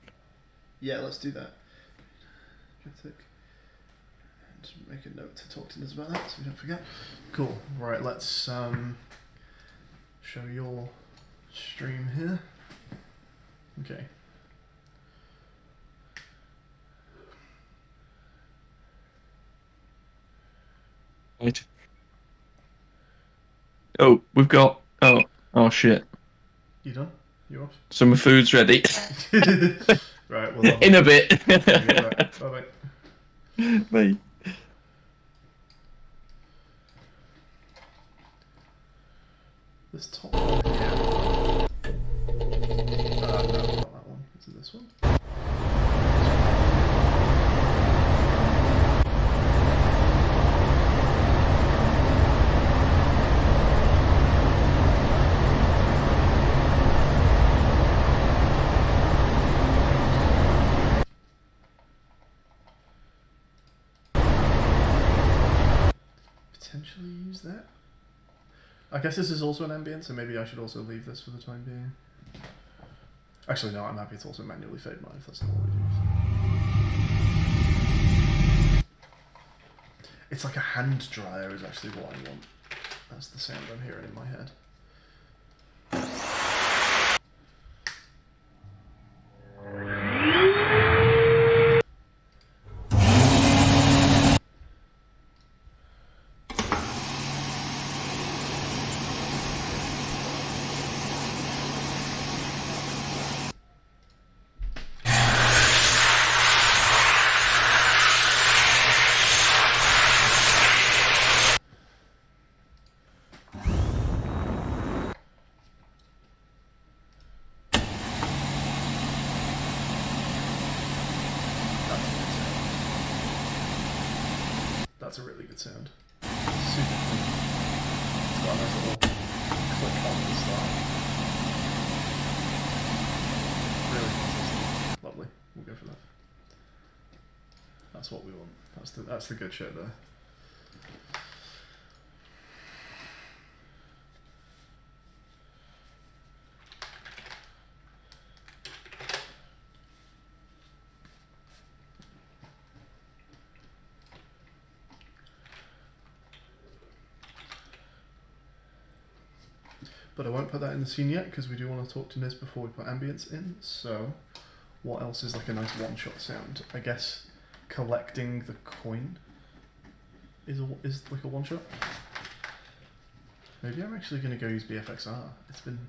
Yeah, let's do that. And make a note to talk to Niz about that so we don't forget. Cool. Right, let's show your stream here. Okay. Right. Oh, we've got... Oh shit. You done? You off? So my food's ready. Right, well... In a bit. Bye-bye. Bye. This top one here. No, not that one. Is it this one? Potentially use that. I guess this is also an ambient, so maybe I should also leave this for the time being. Actually, no, I'm happy to also manually fade mine if that's not what we do. It's like a hand dryer is actually what I want. That's the sound I'm hearing in my head. That's a really good sound. Super fun. It's got a nice little click on the start. Really consistent. Lovely. We'll go for that. That's what we want. That's the good shit there. But I won't put that in the scene yet because we do want to talk to Niz before we put ambience in. So, what else is like a nice one-shot sound? I guess collecting the coin is like a one-shot. Maybe I'm actually gonna go use BFXR. It's been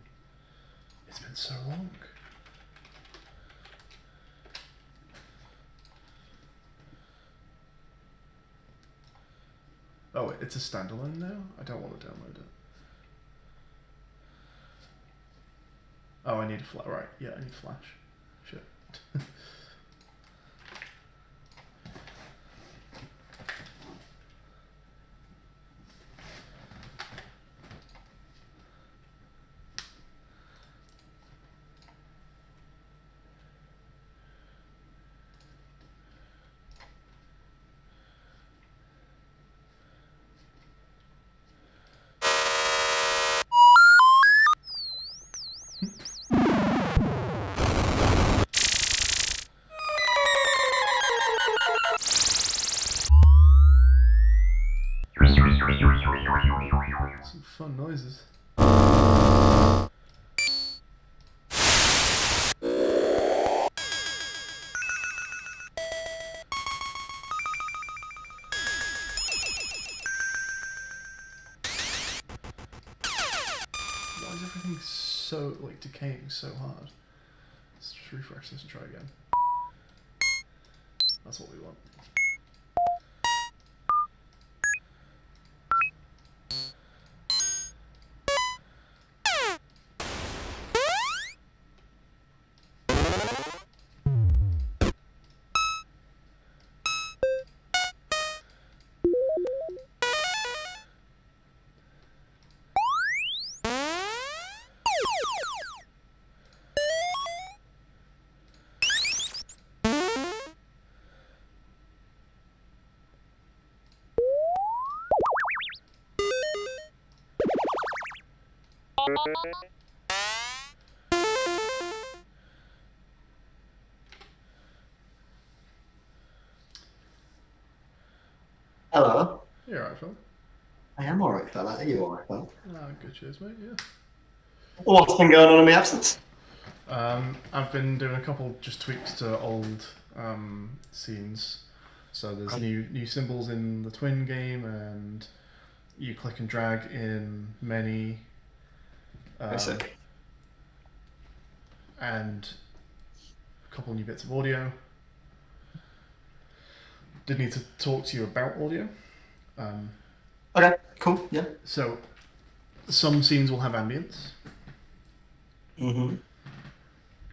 so long. Oh, it's a standalone now? I don't want to download it. Oh, I need a flash. Right, yeah, I need flash. Shit. Some fun noises. Why is everything so, like, decaying so hard? Let's just refresh this and try again. That's what we want. Hello. You're alright, Phil. I am alright, fella. Are you alright, fella? Ah, good cheers, mate, yeah. What's been going on in my absence? I've been doing a couple just tweaks to old scenes. So there's new symbols in the twin game, and you click and drag in many. Basic. And a couple new bits of audio. Did need to talk to you about audio. Okay, cool, yeah. So, some scenes will have ambience. Mm-hmm.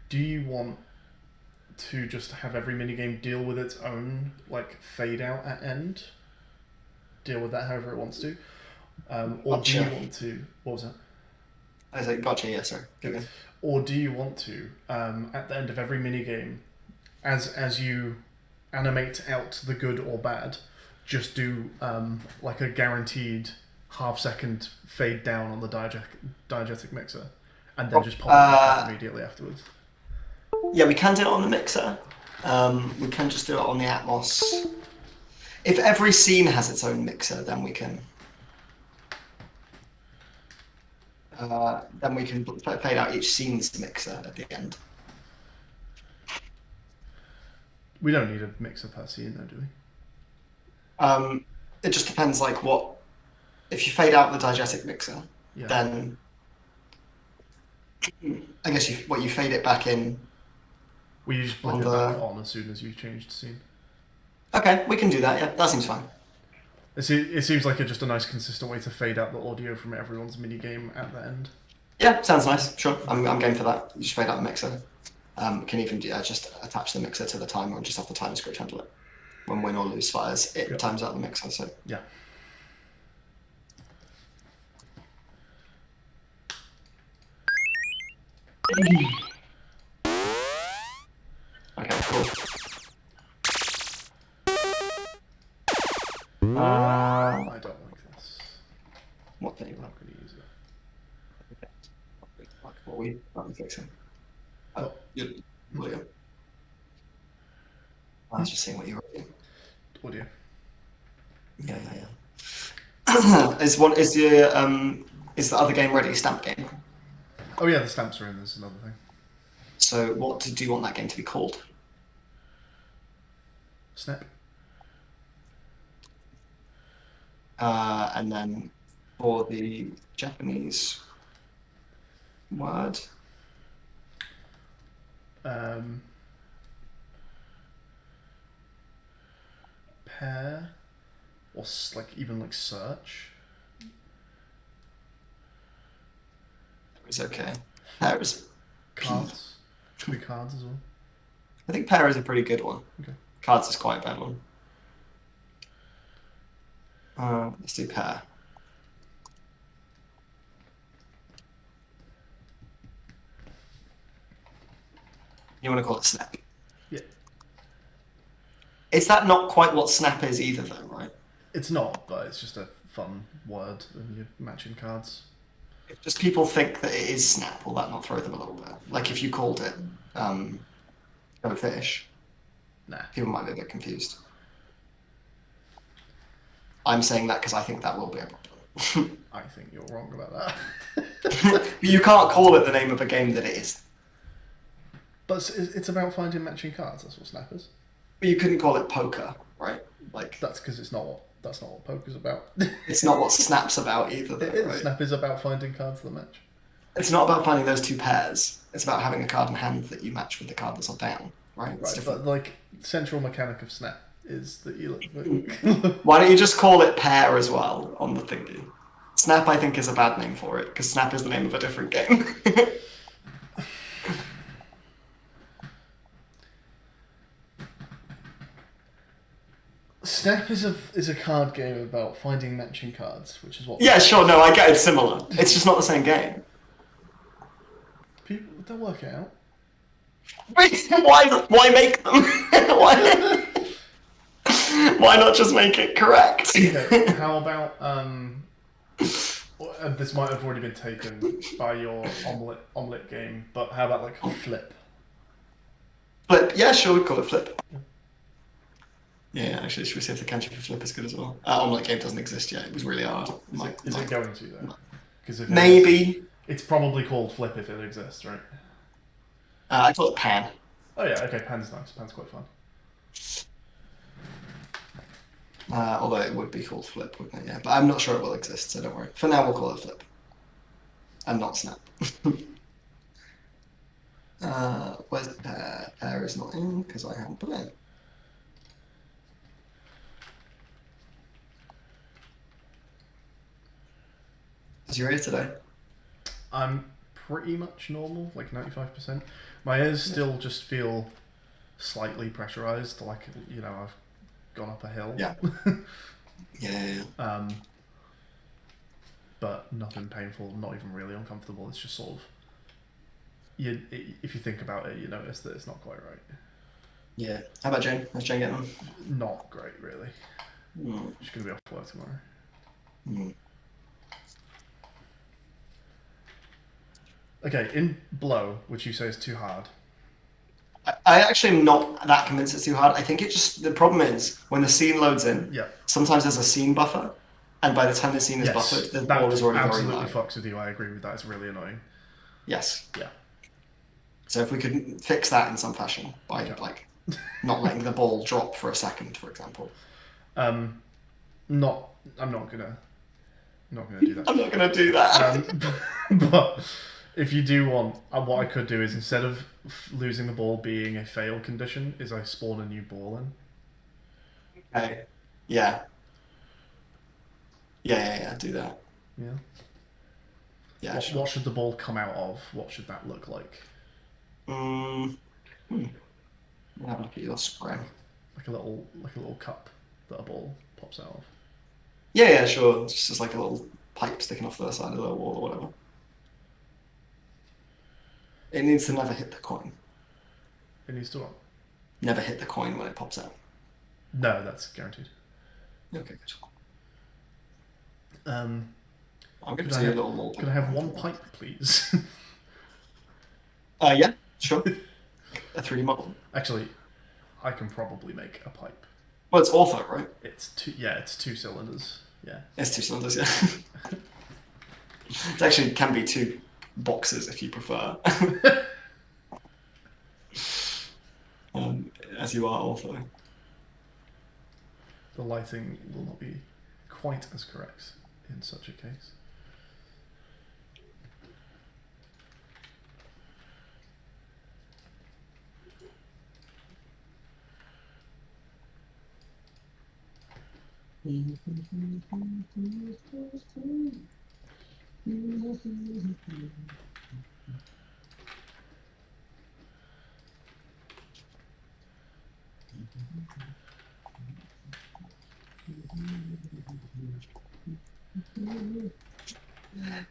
Do you want to just have every minigame deal with its own, like, fade out at end? Deal with that however it wants to? Or do you want to... What was that? I was like, gotcha, yeah, sorry. Go again. Or do you want to, at the end of every minigame, as you animate out the good or bad, just do like a guaranteed half-second fade down on the diegetic mixer, and then just pop it back up immediately afterwards? Yeah, we can do it on the mixer. We can just do it on the Atmos. If every scene has its own mixer, then we can... fade out each scene's mixer at the end. We don't need a mixer per scene, though, do we? It just depends, like, what... If you fade out the diegetic mixer, Yeah. then... I guess you fade it back in. We just blip it back on as soon as you change the scene. Okay, we can do that, yeah. That seems fine. It seems like just a nice, consistent way to fade out the audio from everyone's minigame at the end. Yeah, sounds nice. Sure, I'm game for that. You just fade out the mixer. Can even just attach the mixer to the timer and just have the timer script handle it. when win or lose fires, it Yep. times out the mixer. So Yeah. okay, cool. I don't like this. What thing? I'm not going to use it. Like what we fixing? What? William. I was just seeing what you were doing. Audio. Yeah. Is the other game ready? Stamp game. Oh yeah, the stamps are in. There's another thing. So what do you want that game to be called? Snap. And then for the Japanese word, Pair, or like even like search. is okay. Pair is. Cards. Should be cards as well. I think pair is a pretty good one. Okay. Cards is quite a bad one. Let's do pair. You want to call it snap? Yeah. Is that not quite what snap is either, though, right? It's not, but it's just a fun word, and you're matching cards. If just people think that it is snap, will that not throw them a little bit? Like if you called it go fish, Nah. people might be a bit confused. I'm saying that because I think that will be a problem. I think you're wrong about that. But you can't call it the name of a game that it is. But it's about finding matching cards. That's what Snap is. But you couldn't call it poker, right? Like That's because that's not what poker's about. it's not what Snap's about either, though, It is. right? Snap is about finding cards that match. It's not about finding those two pairs. It's about having a card in hand that you match with the card that's on down, right? It's Right, different. but like central mechanic of Snap is that you look. Why don't you just call it pair as well on the thingy? Snap, I think, is a bad name for it because Snap is the name of a different game. Snap is a card game about finding matching cards, which is what. Yeah, sure. No, I get it's similar. It's just not the same game. People they'll work it out. Why make them? Why not just make it correct? Okay, how about this might have already been taken by your omelette game, but how about like flip? Flip. Yeah, sure. We call it flip. Yeah, actually, should we see if the kanji for flip is good as well? Omelette game doesn't exist yet. It was really hard. Is it going to though? Because if Maybe. it's probably called flip if it exists, right? I call it pan. Oh yeah, okay. Pan's nice. Pan's quite fun. Although it would be called flip, wouldn't it? Yeah, but I'm not sure it will exist, so don't worry. For now, we'll call it flip. And not snap. Where's the pair? Pair is not in because I haven't put it in. Is your ear today? I'm pretty much normal, like 95%. My ears still just feel slightly pressurized, like I've gone up a hill. Yeah. Yeah. But nothing painful, not even really uncomfortable. It's just sort of if you think about it, you notice that it's not quite right. Yeah. How about Jane? How's Jane getting on? Not great, really. She's gonna be off work tomorrow. Okay, in Blow, which you say is too hard. I actually am not that convinced it's too hard. I think the problem is when the scene loads in, Yeah. sometimes there's a scene buffer, and by the time the scene is buffered, the ball is already very absolutely low. fucks with you. I agree with that. It's really annoying. Yes. Yeah. So if we could fix that in some fashion by not letting the ball drop for a second, for example. I'm not gonna do that. I'm not gonna do that. But if you do want, what I could do is instead of losing the ball being a fail condition, is I spawn a new ball in. Okay. Yeah. Yeah. Do that. Yeah. Yeah. What should the ball come out of? What should that look like? I'll have a look at your spread. like a little cup that a ball pops out of. Yeah, sure. It's just like a little pipe sticking off the side of the wall or whatever. It needs to never hit the coin. It needs to what? Never hit the coin when it pops out. No, that's guaranteed. Okay, good. Um, I'm going could to I do a have, little more. could I have one pipe, please? Yeah, sure. A 3D model. Actually, I can probably make a pipe. Well, it's ortho, right? It's two cylinders. Yeah. It's 2 cylinders, yeah. It actually can be 2 boxes if you prefer. As you are ortho. The lighting will not be quite as correct in such a case.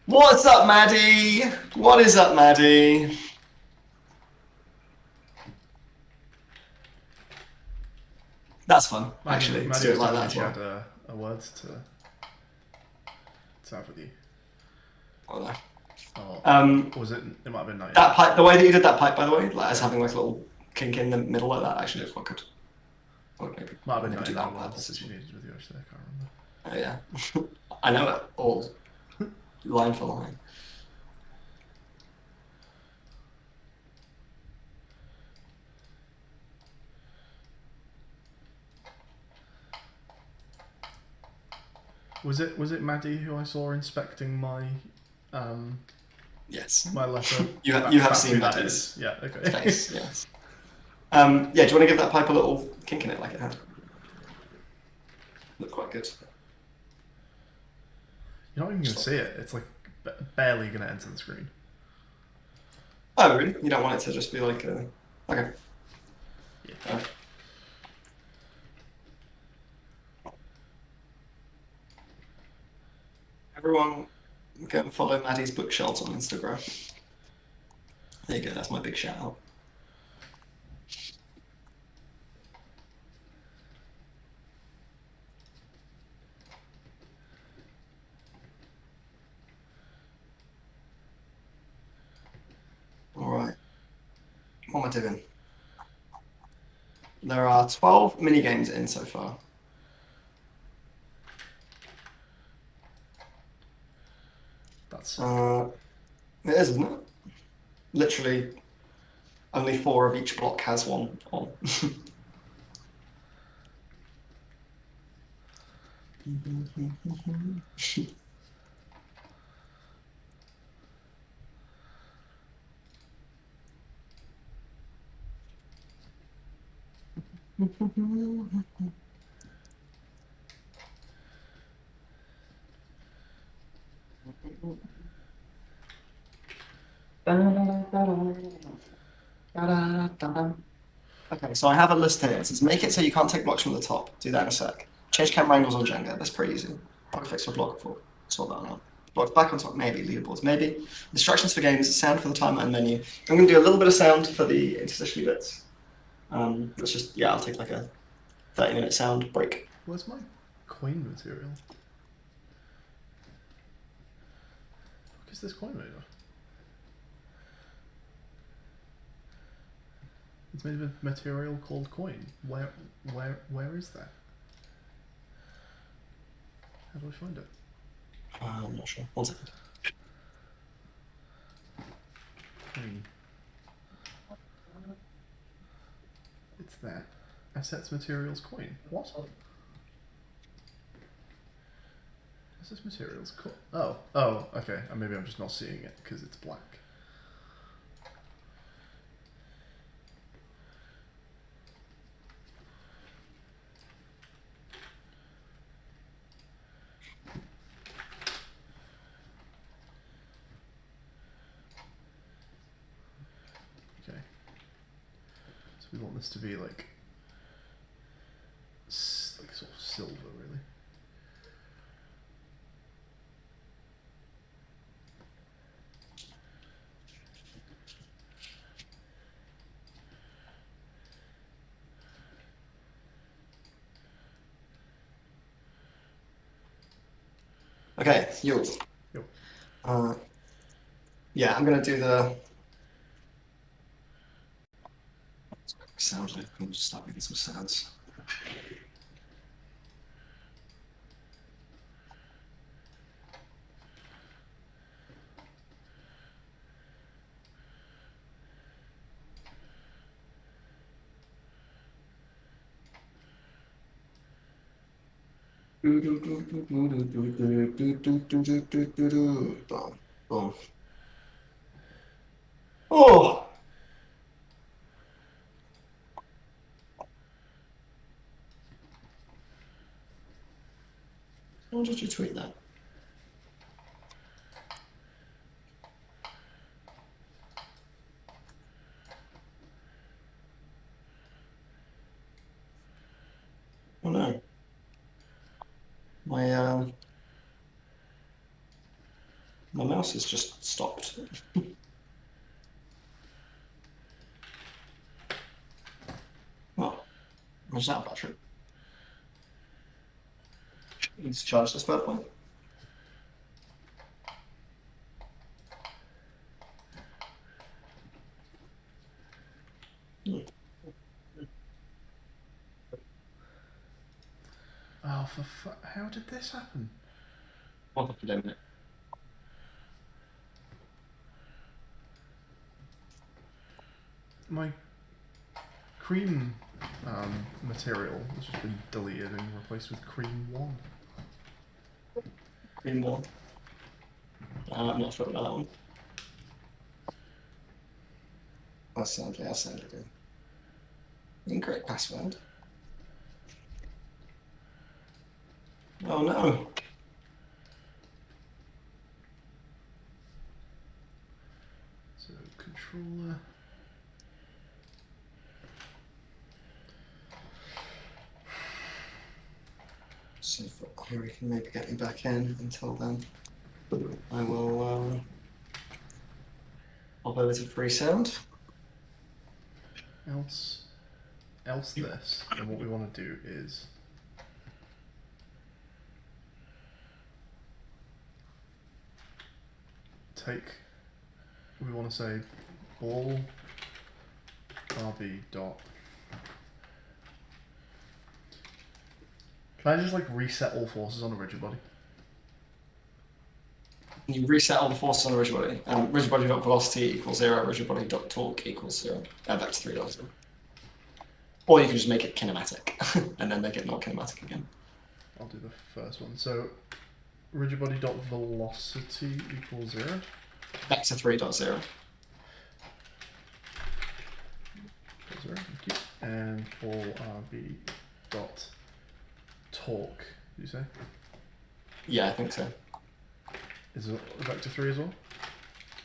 What's up, Maddie? What is up, Maddie? That's fun, actually, to do it like that as well. She had a word to have with you. Oh, no. Or was it? It might have been nice. That pipe, the way that you did that pipe, by the way, like as having like a little kink in the middle like that, actually looks quite good. Or maybe Might have been maybe do that on purpose. that you needed with you actually. I can't remember. Oh yeah, I know it all, line for line. Was it Maddie who I saw inspecting my Yes. my letter? You have seen Maddie's Yeah. Okay. face. Yes. Yeah. Do you want to give that pipe a little kink in it like it had? Looked quite good. You're not even going to see it. It's like barely going to enter the screen. Oh really? You don't want it to just be like a... Okay. Yeah. Everyone go and follow Maddie's bookshelves on Instagram. There you go, that's my big shout out. Alright. What am I doing? There are 12 mini-games in so far. That's It is, isn't it? Literally, only 4 of each block has one on. Okay, so I have a list here. It says make it so you can't take blocks from the top. Do that in a sec. Change camera angles on Jenga. That's pretty easy. Bug fix for block 4. Sort that out. Blocks back on top, maybe. Leaderboards, maybe. Instructions for games, sound for the timer and menu. I'm going to do a little bit of sound for the interstitial bits. Let's just, I'll take like a 30-minute sound break. where's my coin material? What is this coin made of? It's made of a material called coin. Where is that? How do I find it? I'm not sure. 1 second. Coin. It's that. Assets, materials, coin. What? Is this materials coin? Oh, okay. Maybe I'm just not seeing it because it's black. Okay. So we want this to be like silver, really. Okay, you. Yep. Yeah, I'm gonna do the sound. I'm just start making some sounds. Boom. Oh! Why did you tweet that? Oh no. My mouse has just stopped. Oh, where's that battery? Need to charge this bad boy. Oh, how did this happen? What happened in it? My cream material has just been deleted and replaced with cream 1. Green one. I'm not sure about that one. I'll send it in. Incorrect password. Oh no. So, controller. So if Harry can maybe get me back in until then, I will hop over to free sound. Else this. And what we want to do is we want to say ball RB dot. Can I just like reset all forces on a rigid body? You reset all the forces on the rigid body. Rigid body dot velocity equals 0, rigid body dot torque equals 0. Vector 3 dot 0. Or you can just make it kinematic and then make it not kinematic again. I'll do the first one. So rigid body dot velocity equals 0. Vector 3 dot 0. 0, thank you. And ball RB dot torque, did you say? Yeah, I think so. Is it a vector 3 as well?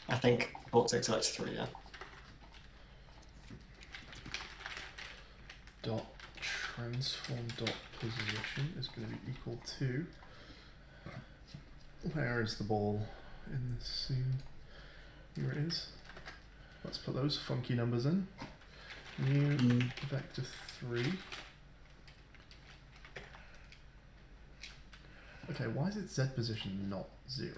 I think torque takes vector 3, yeah. Dot transform dot position is going to be equal to, where is the ball in this scene? Here it is. Let's put those funky numbers in. New vector 3. Okay, why is its Z position not 0?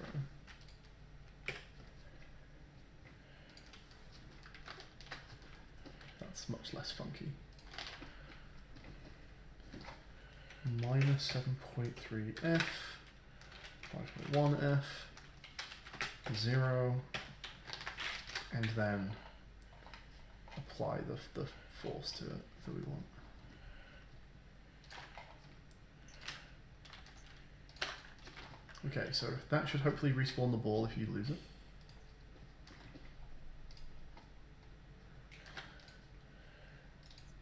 That's much less funky. Minus 7.3 F, 5.1 F, 0, and then apply the force to it that we want. Okay, so that should hopefully respawn the ball if you lose it.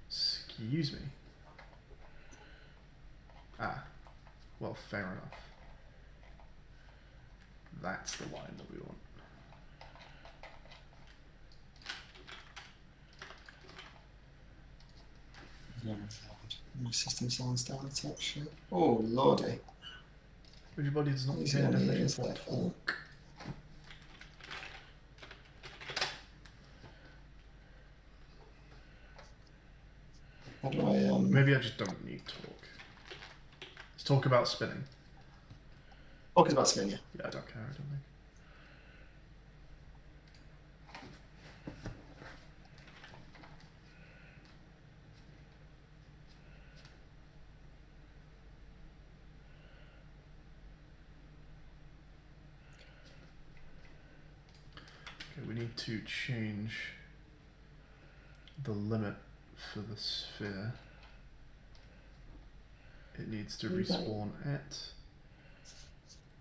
Excuse me. Ah, well, fair enough. That's the line that we want. My system sounds down a touch. Shit. Oh lordy. Everybody does not Easy pay on the definition ears for there, fella. talk. How do I Maybe I just don't need talk. Let's talk about spinning. Talk is about spin, yeah. Yeah, I don't care, I don't think. Okay, we need to change the limit for the sphere. It needs to respawn at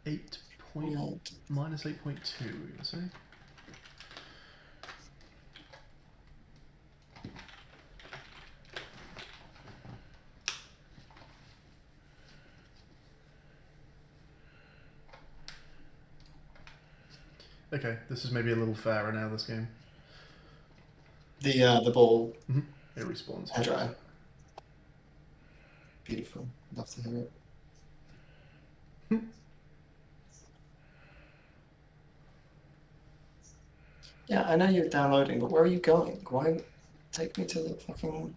8 point minus 8.2, you say? Okay, this is maybe a little fairer now, this game. The ball It respawns. hair dryer. Beautiful. Love to hear it. Yeah, I know you're downloading, but where are you going? Why take me to the fucking...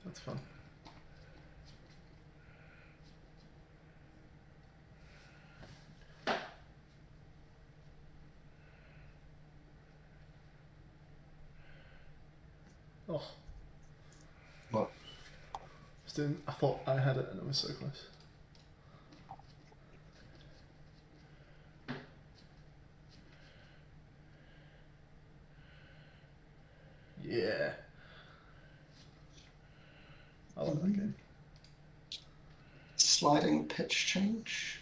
That's fun. Oh. What? I thought I had it and it was so close. Yeah. I love that game. Sliding pitch change.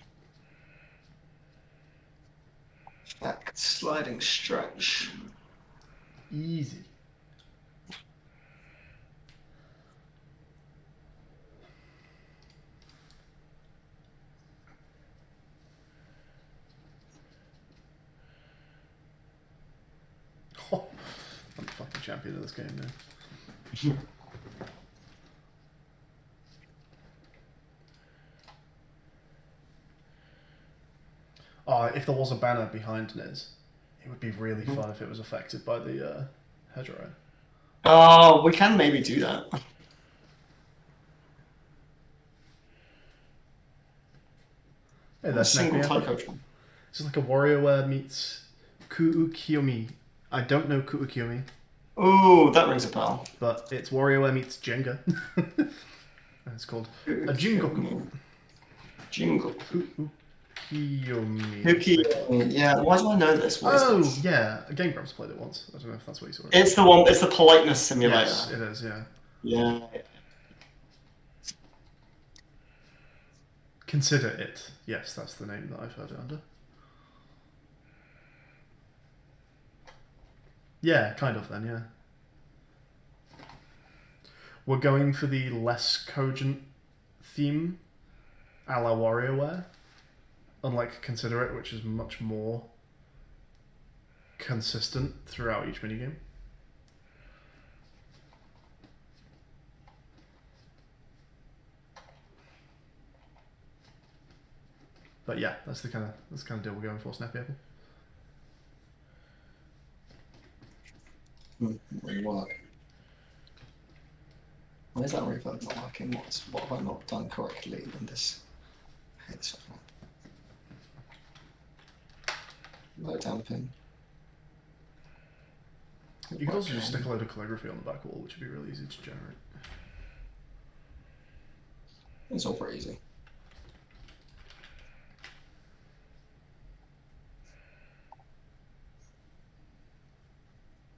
Fact, sliding stretch. Easy. Oh, I'm the fucking champion of this game now. Oh, if there was a banner behind Niz, it would be really fun if it was affected by the hedgerow. Oh, we can maybe do that. Hey, that's single Snappy. type. It's like a WarioWare meets Kuukiyomi. I don't know Kuukiyomi, Oh, that rings a bell. but it's WarioWare meets Jenga. And it's called a Jingoku. Jingle. Kuukiyomi. Kuki. Yeah, why do I know this? What is Oh, this? yeah. A Game Grumps played it once. I don't know if that's what you saw. It's the one. It's the politeness simulator. Yes, it is, yeah. Yeah. Consider it. Yes, that's the name that I've heard it under. Yeah, kind of then, yeah. We're going for the less cogent theme, a la WarioWare, unlike Consider It, which is much more consistent throughout each minigame. But yeah, that's the kind of deal we're going for, Snappy Apple. Really work. Why is that reverb not working? What have I not done correctly in this? I hate this one. Low damping. You could also just stick a load of calligraphy on the back wall, which would be really easy to generate. It's all pretty easy.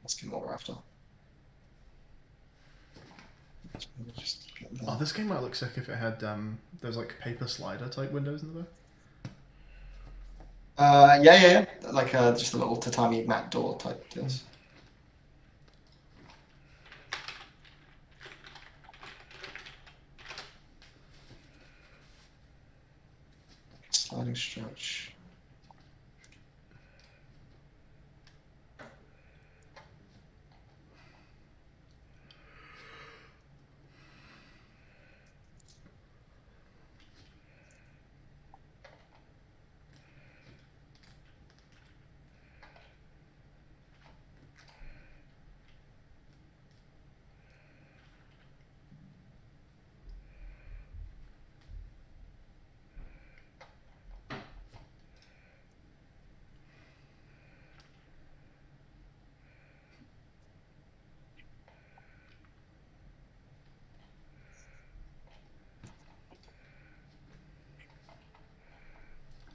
Let's get what we're after. Just get Oh, this game might look sick if it had those like paper slider type windows in the back. Yeah. Like just a little tatami mat door type deals. Sliding stretch.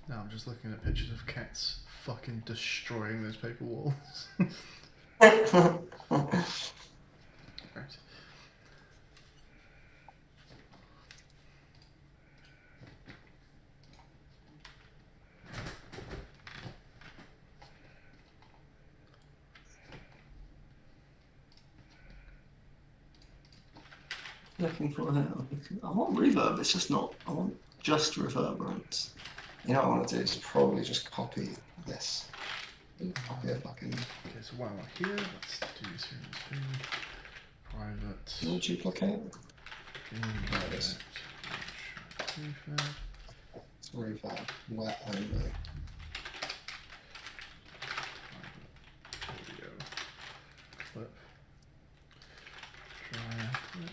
Now I'm just looking at pictures of cats fucking destroying those paper walls. Right. Looking for it. I want reverb, it's just not. I want just reverberance. You know what I want to do is probably just copy this. Copy a fucking. Okay, so while we're here, let's do stream private. No duplicate. Indirect. It's reverb. Wet only. Audio. Clip. Try clip.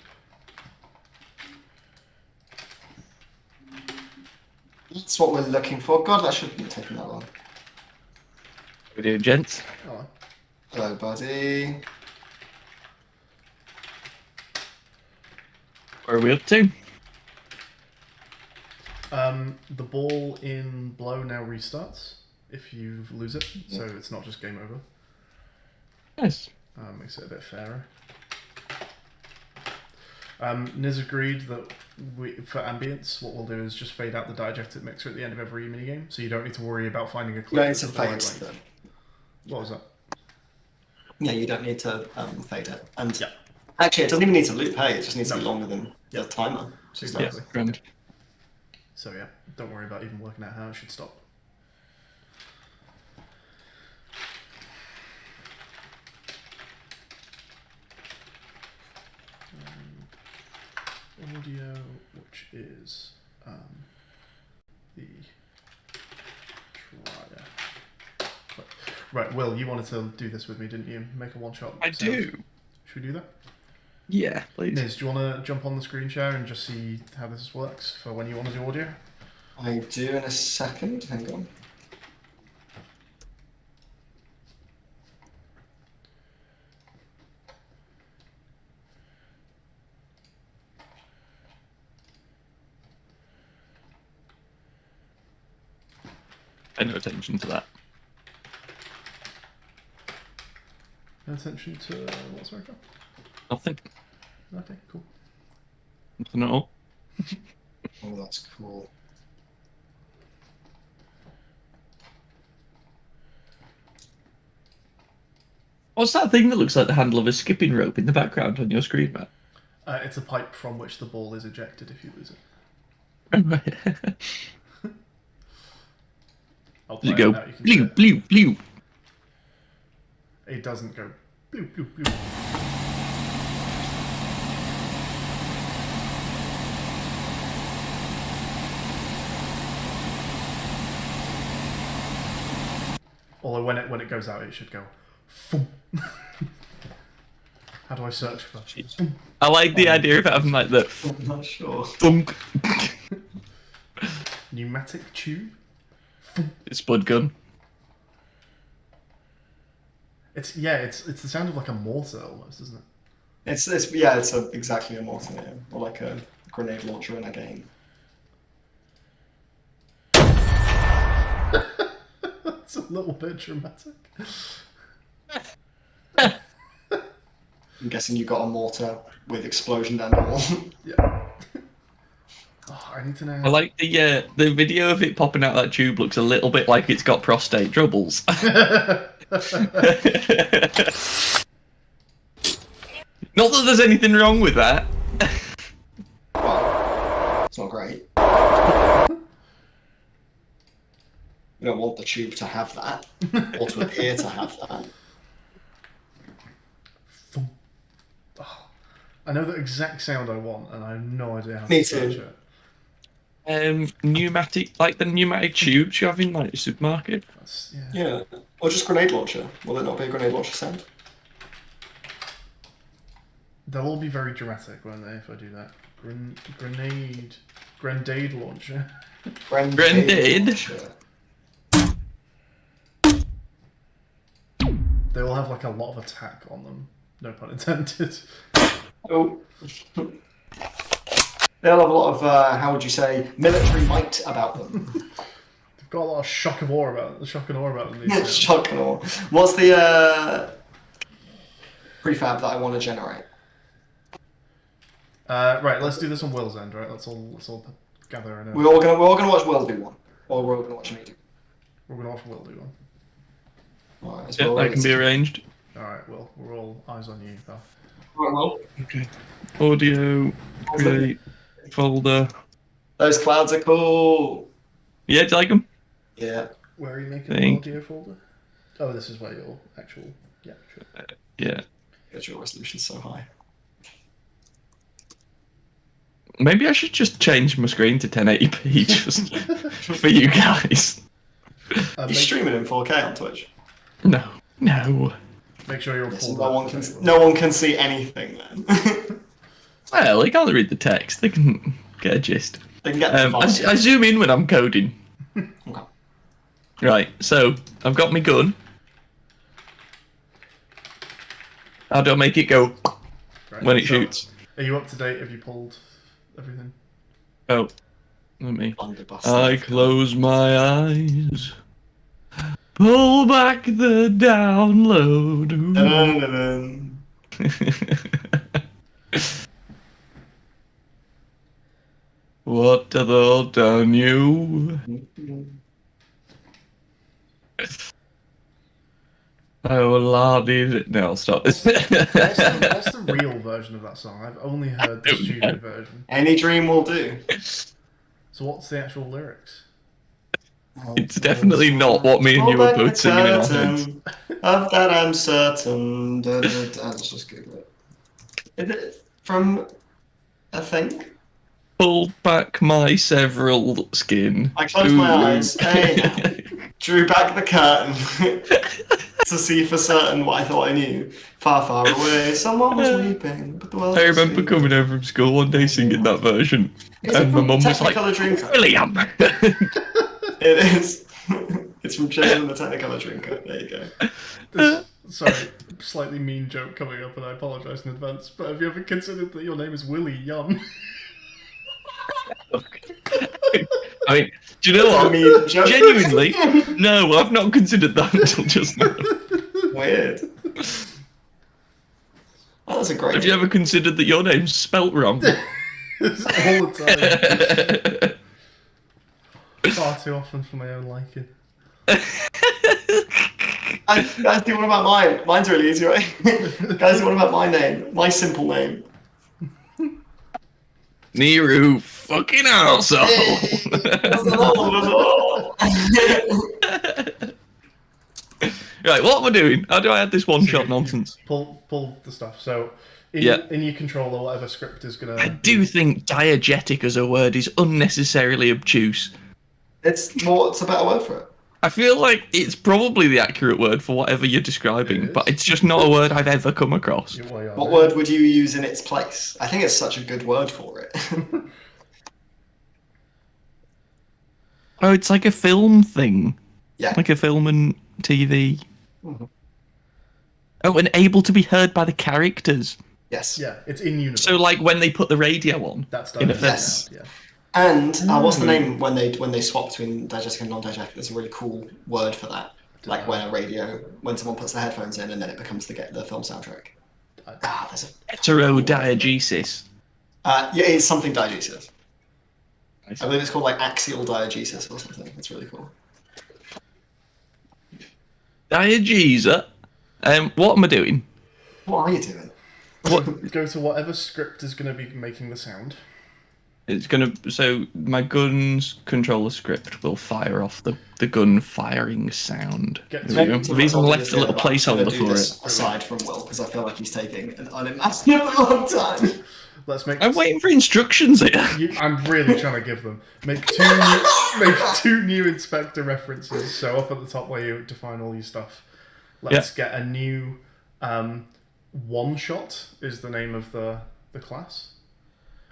That's what we're looking for. God, that shouldn't have taken that long. What are we doing, gents? Oh, Hello, buddy. Where are we up to? the ball in blow now restarts if you lose it, so it's not just game over. Nice. Makes it a bit fairer. Niz agreed that for ambience, what we'll do is just fade out the diegetic mixer at the end of every minigame, so you don't need to worry about finding a clip. No, it's a that's the right fade. length. What was that? Yeah, you don't need to fade it. And Yeah. actually, it doesn't even need to loop, hey? It just needs to be longer than the timer. Which is Exactly. nice. Grand. So yeah, don't worry about even working out how it should stop. Audio, which is the trier. Right, Will, you wanted to do this with me, didn't you? Make a one-shot. I sound. do. Should we do that? Yeah, please. Niz, do you want to jump on the screen share and just see how this works for when you want to do audio? I do in a second. Hang on. Pay no attention to that. No attention to what's right now? Nothing. Okay, cool. Nothing at all. Oh, that's cool. What's that thing that looks like the handle of a skipping rope in the background on your screen, Matt? It's a pipe from which the ball is ejected if you lose it. I'll Does play it go now, you can see blew, it. blew, blew? It doesn't go blue, blue, blue. Although when it goes out, it should go. Foom. How do I search for? I like the idea of having like the I'm not sure. thunk. Pneumatic tube. Spud gun. It's the sound of like a mortar almost, isn't it? It's exactly a mortar, yeah. Or like a grenade launcher in a game. It's a little bit dramatic. I'm guessing you got a mortar with explosion and all. Yeah. Oh, I need to know. I like the video of it popping out that tube looks a little bit like it's got prostate troubles. Not that there's anything wrong with that. It's not great. We don't want the tube to have that, or to appear to have that. I know the exact sound I want, and I have no idea how Me to search too. it. Pneumatic, like the pneumatic tubes you have in like the supermarket. That's, Yeah, or just grenade launcher. Will it not be a grenade launcher sound? They'll all be very dramatic, won't they, if I do that? Grenade launcher. Grenade? Launcher. They all have like a lot of attack on them. No pun intended. Oh. They'll have a lot of, how would you say, military might about them. They've got a lot of shock and awe about them. These days. Shock and awe. What's the prefab that I want to generate? Right, let's do this on Will's end, right? Let's all gather in. We're all gonna watch Will do one, or we're all gonna watch me do. We're gonna watch Will do one. All right, Yeah, that can be arranged. All right, Will. We're all eyes on you, pal. All right, Will. Okay. Audio, create, folder. Those clouds are cool. Yeah, do you like them? Yeah. Where are you making the audio folder? Oh, this is where your actual. Yeah, sure. Yeah. Visual resolution's so high. Maybe I should just change my screen to 1080p just for you guys. You're streaming in 4K on Twitch. No. Make sure you're Yes, pulled no one can see anything then. Well, they can't read the text. They can get a gist. They can get the vibe. I zoom in when I'm coding. Okay. Right, so I've got my gun. How do I make it go Right, when it so, shoots? Are you up to date? Have you pulled everything? Oh, let me. Underbust. I close my eyes. Pull back the download. Dun-dun-dun. What have they done you? Oh, Lordy. No, I'll stop. What's the real version of that song? I've only heard the stupid version. Any dream will do. So what's the actual lyrics? It's definitely not what me and you were both singing in our heads. Of that I'm certain. Let's just Google it. Is it from a thing? Pull back my several skin. I closed my eyes. Hey, drew back the curtain to see for certain what I thought I knew. Far, far away, someone was weeping, but the world I was remember sleeping. coming home from school one day singing that version. Is it And my from mum was like, Technicolor Dreamcoat? William! It is. It's from Jason the Technicolor Dreamcoat. There you go. This, sorry, slightly mean joke coming up, and I apologise in advance. But have you ever considered that your name is Willie Yum? I mean, do you know I what? mean, joke. Genuinely, no, I've not considered that until just now. Weird. Oh, that's a great. Have you ever considered that your name's spelt wrong? It's all the time. Far too often for my own liking. Guys, do one about mine. Mine's really easy, right? Guys, do one about my name. My simple name. Neru fucking arsehole. Right, what am I doing? How do I add this one-shot nonsense? Pull the stuff. So, Yeah. in your controller, whatever script is gonna. I do think diegetic as a word is unnecessarily obtuse. It's a better word for it. I feel like it's probably the accurate word for whatever you're describing, but it's just not a word I've ever come across. What word would you use in its place? I think it's such a good word for it. Oh, it's like a film thing. Yeah. Like a film and TV. Mhm. Oh, and able to be heard by the characters. Yes. Yeah, it's in universe. So, like, when they put the radio on. That's in a done. film. Yes. Yeah. And what's the name when they swap between diegetic and non-diegetic? There's a really cool word for that. Like when someone puts their headphones in and then it becomes the film soundtrack. There's a Heterodiegesis. yeah, it's something diegesis. I believe it's called like axial diegesis or something. It's really cool. Diegesa. What am I doing? What are you doing? What? Go to whatever script is going to be making the sound. It's gonna. So my gun's controller script will fire off the gun firing sound. Get There we to- go. So I've even I'll do left this a little here, but I'm gonna placeholder do for this it. aside from Will because I feel like he's taking an unimaginable long time. Let's make. I'm waiting for instructions here. I'm really trying to give them. Make two new inspector references. So up at the top where you define all your stuff. Let's get a new one shot is the name of the class.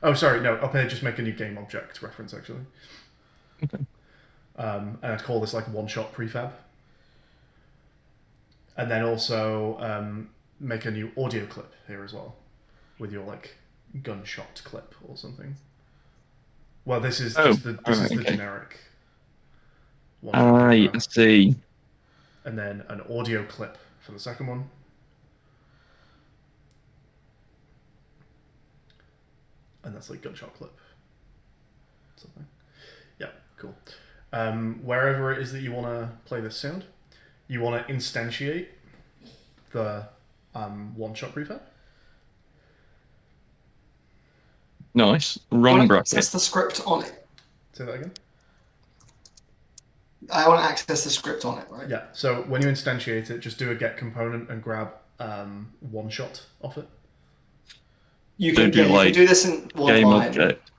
Oh, sorry, no. Up here, just make a new game object reference actually. Okay. And I'd call this like one shot prefab. And then also make a new audio clip here as well, with your like gunshot clip or something. Well, this is just the generic. I see. And then an audio clip for the second one. And that's like gunshot clip. Something. Yeah, cool. Wherever it is that you want to play this sound, you want to instantiate the one-shot prefab. Nice. I Wrong want to bracket. access the script on it. Say that again? I want to access the script on it, right? Yeah, so when you instantiate it, just do a get component and grab one-shot off it. You can, do you like can do this in one Game line. object.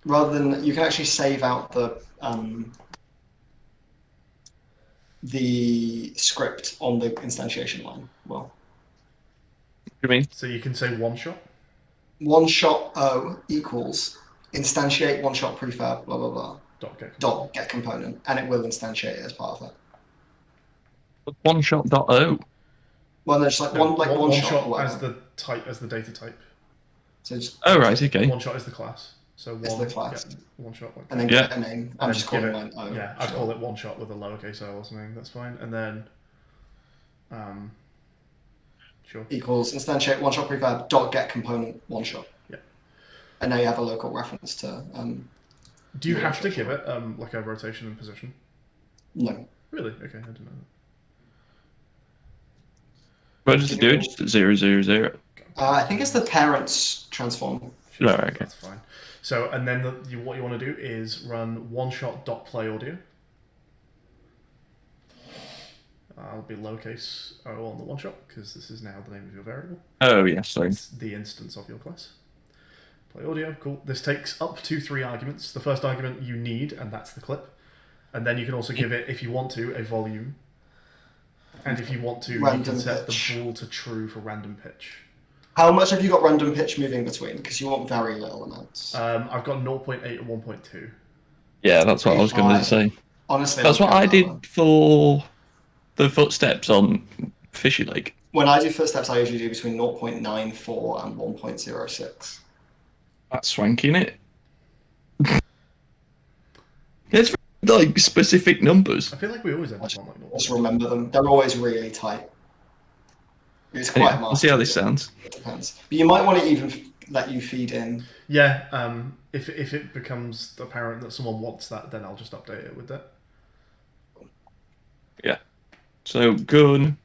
Rather than, you can actually save out the script on the instantiation line. Well, What do you mean? So you can say one-shot. one shot O equals instantiate one shot prefab, blah, blah, blah, Dot get component, and it will instantiate it as part of that. One shot dot O. Well, there's like one shot or as whatever. as the data type. So just, Oh right, okay. One shot is the class. So It's one, the class. yeah, one shot. Like and then Yeah. get a name. and I'm then just give calling it- mine O. Yeah, I'd sure. call it one shot with a lowercase o or something. That's fine. And then, sure. Equals instantiate one shot prefab dot get component one shot. Yeah. And now you have a local reference to. Do you Yeah, have to sure. give it like a rotation and position? No. Really? Okay, I didn't know that. What does it do? Just 000. I think it's the parents transform. Oh, okay. That's fine. So, and then what you want to do is run one shot dot play audio. I'll be lowercase o on the one shot because this is now the name of your variable. Oh yeah, sorry. It's the instance of your class. Play audio, cool. This takes up to 3 arguments. The first argument you need, and that's the clip. And then you can also give it, if you want to, a volume. And if you want to, you Random can set pitch. the bool to true for random pitch. How much have you got random pitch moving between? Because you want very little amounts. I've got 0.8 and 1.2. Yeah, that's what I was going High. to say. Honestly, That's don't what I care about did for the footsteps on Fishy Lake. that. When I do footsteps, I usually do between 0.94 and 1.06. That's swanky, innit? It's like specific numbers. I feel like we always end up on like 0. Just remember them. They're always really tight. It's quite Anyway, we'll see how this sounds. It depends. But you might want to even let you feed in. Yeah, if it becomes apparent that someone wants that, then I'll just update it with that. Yeah. So gun,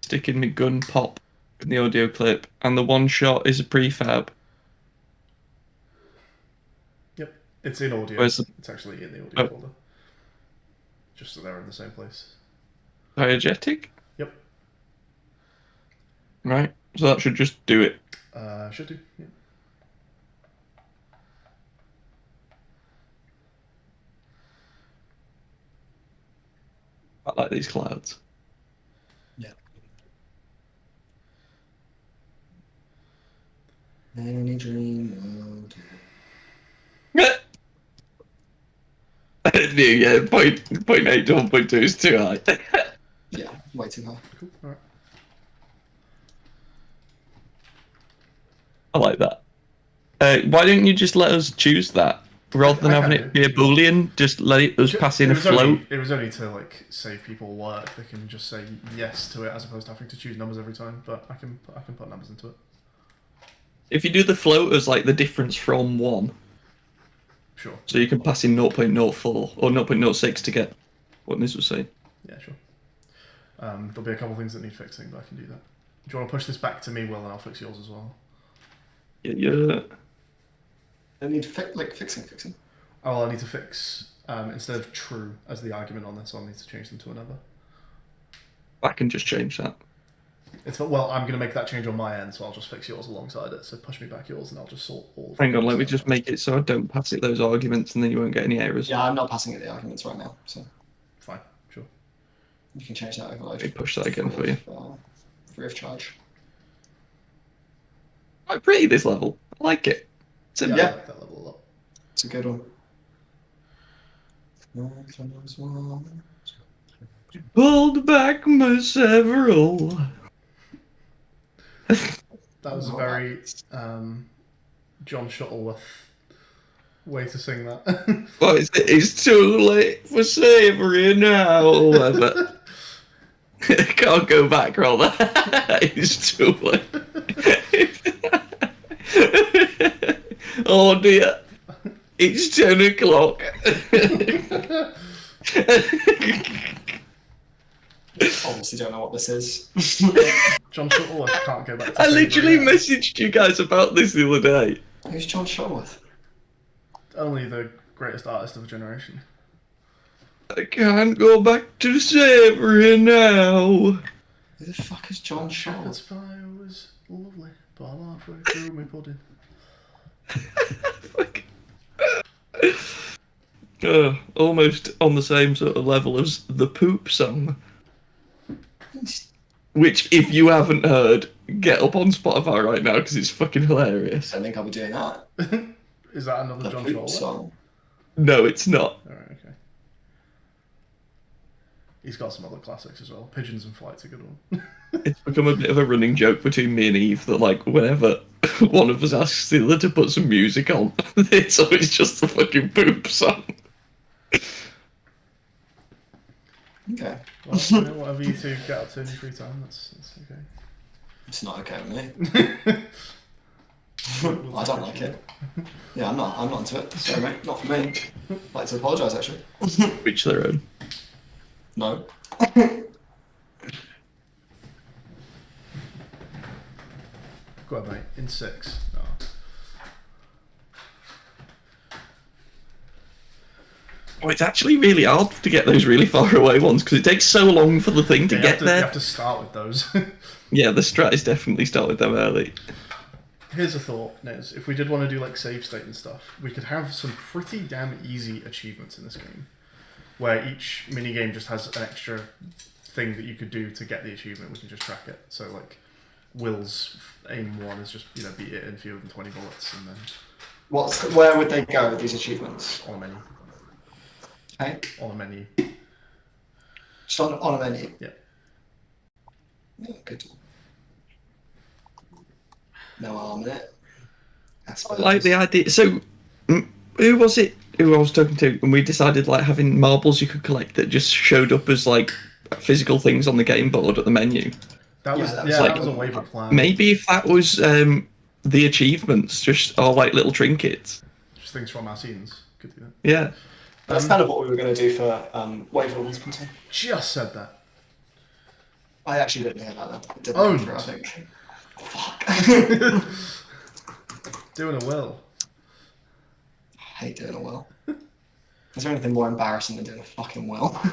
stick in the gun pop in the audio clip, and the one shot is a prefab. Yep, it's in audio. Where's the- It's actually in the audio Oh. folder. Just so they're in the same place. Diegetic? Yep. Right. So that should just do it. Should do. Yeah. I like these clouds. Yeah. Any dream Yeah, point 0.8 to 1.2 is too high. Yeah, way too high. Cool. All right. I like that. Why don't you just let us choose that? Rather than I having can it be a boolean, just let it us pass in a float. It was only to like save people work. They can just say yes to it as opposed to having to choose numbers every time. But I can put numbers into it. If you do the float as like the difference from 1, Sure. so you can pass in 0.04 or 0.06 to get what this was saying. Yeah, sure. There'll be a couple things that need fixing, but I can do that. Do you want to push this back to me, Will, and I'll fix yours as well? Yeah. I need fixing. Oh, I need to fix instead of true as the argument on this, I'll need to change them to another. I can just change that. Well, I'm going to make that change on my end, so I'll just fix yours alongside it. So push me back yours, and I'll just sort all. Hang on, let me just make it so I don't pass it those arguments, and then you won't get any errors. Yeah, I'm not passing it the arguments right now, so Fine, sure. you can change that overload. Let me push that again for you. Free of charge. Quite pretty, this level. I like it. Yeah, I like that level a lot. It's a good one. Pulled back my several. That was a very John Shuttleworth way to sing that. Well, it's too late for savory now. But can't go back, rather. It's too late. Oh dear. It's 10 o'clock. Obviously don't know what this is. John Shuttleworth can't go back to I savory literally now. messaged you guys about this the other day. Who's John Shuttleworth? Only the greatest artist of a generation. I can't go back to savory now. Who the fuck is John Shepherd's Shuttleworth? pie was lovely, but I'm halfway through my pudding. Almost on the same sort of level as the Poop song. Which, if you haven't heard, get up on Spotify right now because it's fucking hilarious. I don't think I'll be doing that. Is that another The John poop Shuttleworth? song. No, it's not. Alright, okay. He's got some other classics as well. Pigeons and Flight's a good one. It's become a bit of a running joke between me and Eve that, like, whenever one of us asks the other to put some music on, it's always just the fucking Poop song. Okay. Well, you know, whatever you two get up to in your free time, that's okay. It's not okay with me. I don't like it. Yeah, I'm not into it. Sorry, mate. Not for me. I'd like to apologise, actually. Each their own. No. Go ahead, mate. In 6. Oh. Oh, it's actually really hard to get those really far away ones because it takes so long for the thing to Yeah, get there. You have to start with those. Yeah, the strat is definitely start with them early. Here's a thought, Niz. If we did want to do like save state and stuff, we could have some pretty damn easy achievements in this game, where each mini game just has an extra thing that you could do to get the achievement. We can just track it. So like, Will's aim 1 is just beat it in fewer than 20 bullets, and then Where would they go with these achievements? on a menu. Hey? On a menu. Just on a menu? Yeah. Yeah, good. No harm in it. I like the idea. So, who was it who I was talking to? And we decided like having marbles you could collect that just showed up as like physical things on the game board at the menu. That was that that was was like- a waiver plan. Maybe if that was the achievements, just or like little trinkets. Just things from our scenes. Could do that. Yeah. That's kind of what we were going to do for Waverland's content. Just said that. I actually didn't hear that then. It didn't Owned. come through, I think. Fuck. Doing a will. I hate doing a will. Is there anything more embarrassing than doing a fucking will? I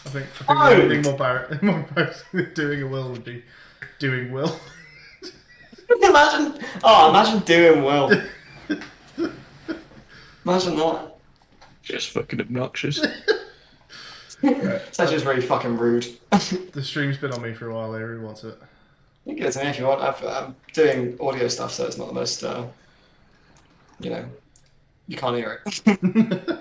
think the only thing more embarrassing than doing a will would be doing will. Imagine doing will. Imagine that. Just fucking obnoxious. It's actually just really fucking rude. The stream's been on me for a while here. Who wants it? You can give it to me if you want. I'm doing audio stuff, so it's not the most, you can't hear it.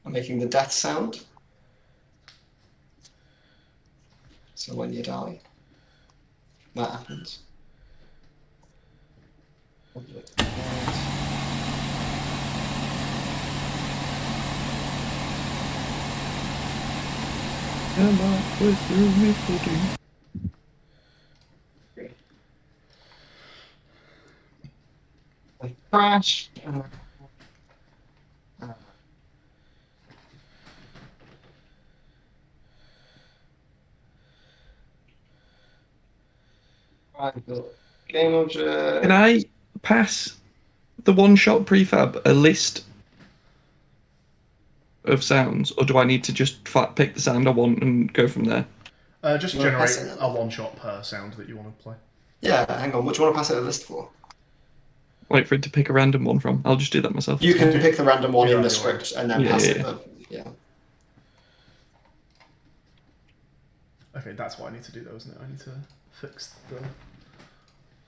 I'm making the death sound. So when you die, that happens. Am I halfway through me pudding? Crash. Game object. Can I pass the one-shot prefab a list of sounds, or do I need to just pick the sound I want and go from there? Just You wanna generate pass it? a one shot per sound that you want to play. Yeah, hang on. What do you want to pass it a list for? Wait for it to pick a random one from. I'll just do that myself. You can pick the random one do in that the your way. script and then Yeah, pass yeah, it. yeah. But, yeah. Okay, that's what I need to do though, isn't it? I need to fix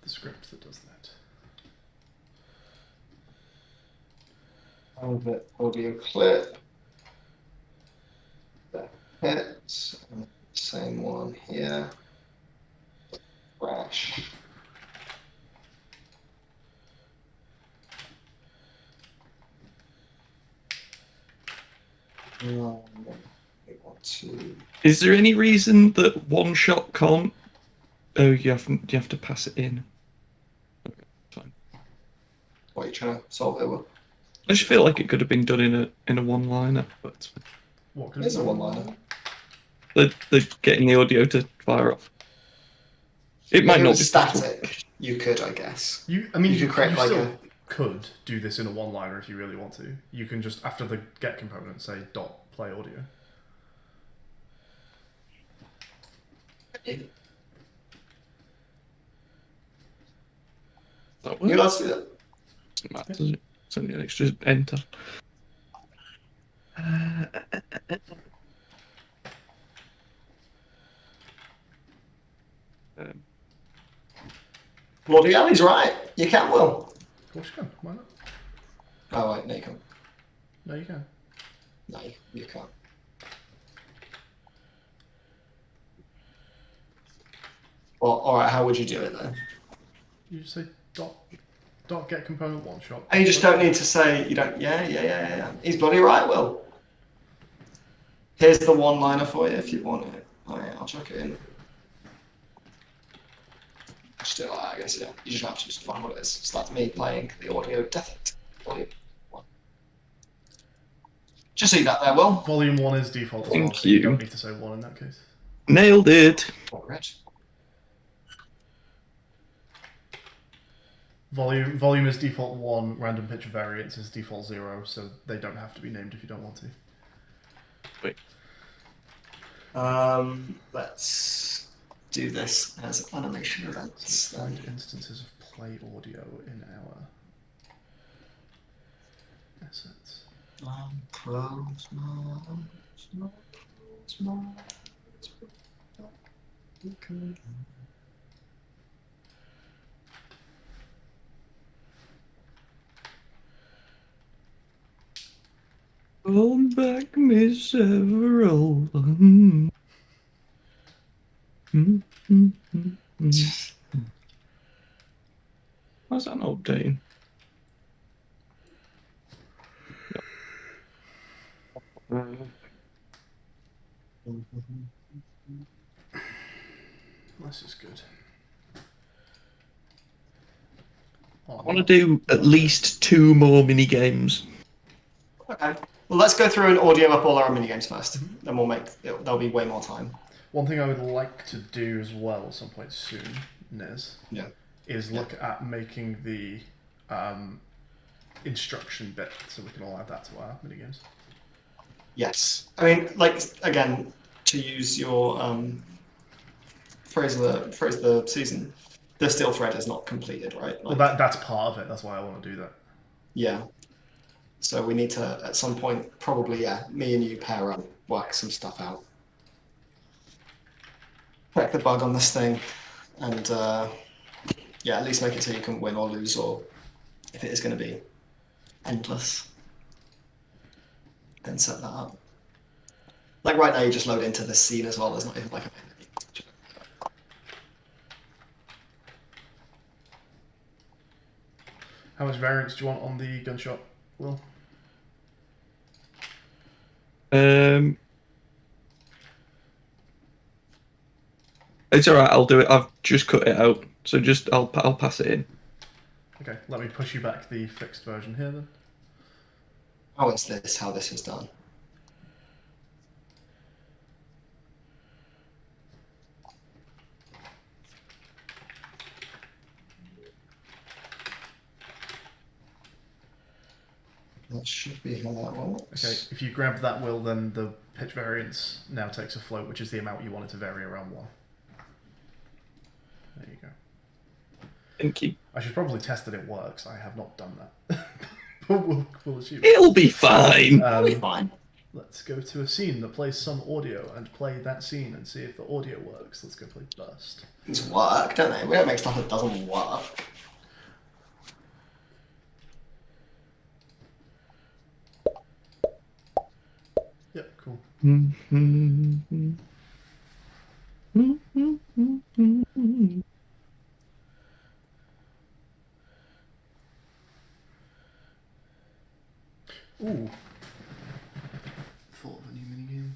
the script that does that. Audio clip. The hit. And same one here. Crash. We want to. Is there any reason that one shot can't? Oh, you have to pass it in. Okay, fine. What are you trying to solve it with? I just feel like it could have been done in a one-liner, but it's fine. What could Here's a one-liner. The getting the audio to fire off. It might If it not was be static. possible. You could, I guess. I mean, You could create you like still could do this in a one-liner if you really want to. You can just, after the get component, say dot play audio. That You works. guys do that. Doesn't matter, does it? It's only an extra enter. Bloody hell, he's right. You can, Will. Of course you can. Why not? Oh, wait, no, you can't. No, you can. No, you can't. Well, alright, how would you do it then? You just say dot get component one shot. And you just don't need to say, you don't, yeah. He's bloody right, Will. Here's the one-liner for you if you want it. Alright, I'll chuck it in. Just do it like that, I guess, yeah. You just have to just find what it is. So that's me playing the audio death. Volume 1. Just see that there, Will. Volume 1 is default as well, Thank so you you. don't need to say 1 in that case. Nailed it. Alright. Volume is default 1, random pitch variance is default 0, so they don't have to be named if you don't want to. Wait. Let's do this as animation events. Find instances of play audio in our assets. Come back me several. Why's that not updating? This is good. I want to do at least 2 more mini games. Okay. Well, let's go through and audio up all our minigames first. Then we'll there'll be way more time. One thing I would like to do as well at some point soon, Nez, Yeah. is look at making the instruction bit so we can all add that to our minigames. Yes. I mean, like, again, to use your phrase of the season, the steel thread is not completed, right? Well, that's part of it. That's why I want to do that. Yeah. So we need to, at some point, probably, yeah, me and you pair up, work some stuff out. Crack the bug on this thing, and yeah, at least make it so you can win or lose, or if it is going to be endless, then set that up. Like right now, you just load into this scene as well. There's not even like a. How much variance do you want on the gunshot, Will? It's alright, I'll do it. I've just cut it out. So I'll pass it in. Okay, let me push you back the fixed version here then. How is this? How this is done? That should be how that works. Okay, if you grab that wheel, then the pitch variance now takes a float, which is the amount you want it to vary around 1. There you go. Thank you. I should probably test that it works. I have not done that. But we'll assume. It'll be fine. It'll be fine. Let's go to a scene that plays some audio and play that scene and see if the audio works. Let's go play Burst. These work, don't they? We don't make stuff that doesn't work. Yep, cool. Ooh. Thought of a new minigame.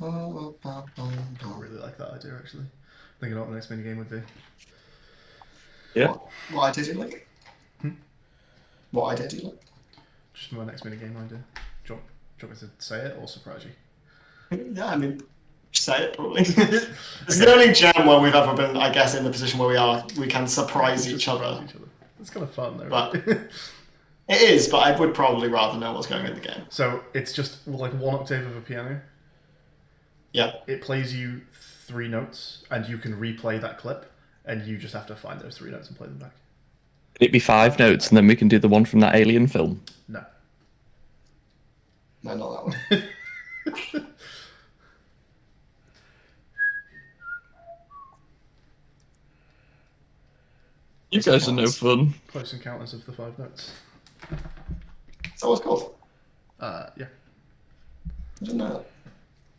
I really like that idea, actually. Thinking about what the next minigame would be. Yeah. What idea do you like? What idea do you like? Just my next minigame idea. Do you want me to say it or surprise you? Yeah, I mean, say it probably. It's the only jam where we've ever been, I guess, in the position where we can surprise each other. It's kind of fun, though. But right? it is, but I would probably rather know what's going on in the game. So it's just like 1 octave of a piano. Yeah. It plays you 3 notes, and you can replay that clip, and you just have to find those 3 notes and play them back. It'd be 5 notes, and then we can do the one from that Alien film. No, not that one. You guys are no fun. Close Encounters of the 5 Notes. Is that what it's called? Yeah. I didn't know that.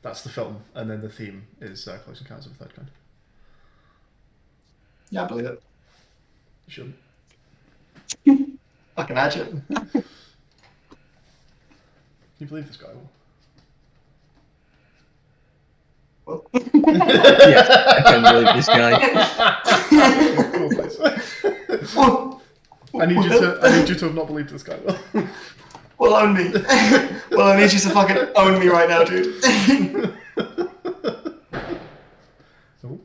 That's the film, and then the theme is Close Encounters of the Third Kind. Yeah, I believe it. You shouldn't. I can imagine. Can you believe this guy? Well. Yeah, I can believe this guy. Cool, please. I need you to have not believed this guy. Well, own me. Well, I need you to fucking own me right now, dude. Is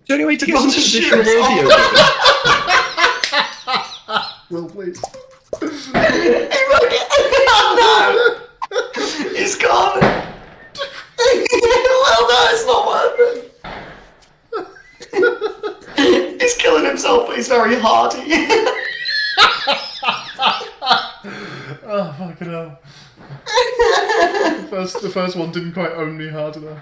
there any way to get Bunch some of shit. additional audio? Will, please. Oh no! He's gone! Well, no, it's not worth it. He's killing himself, but he's very hardy. Oh, fucking hell. The first one didn't quite own me hard enough.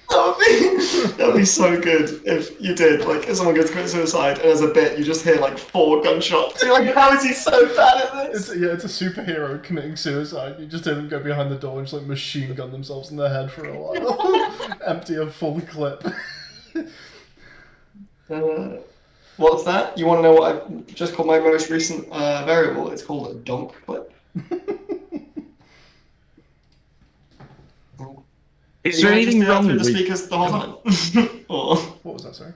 That would be so good if you did. Like, if someone goes to commit suicide, and as a bit, you just hear like 4 gunshots. You're like, how is he so bad at this? It's a superhero committing suicide. You just hear them go behind the door and just like machine gun themselves in the head for a while. Empty a full clip. What's that? You want to know what I've just called my most recent variable? It's called a donk clip. Is there anything wrong through the with... speakers the whole time? Or... What was that, sorry?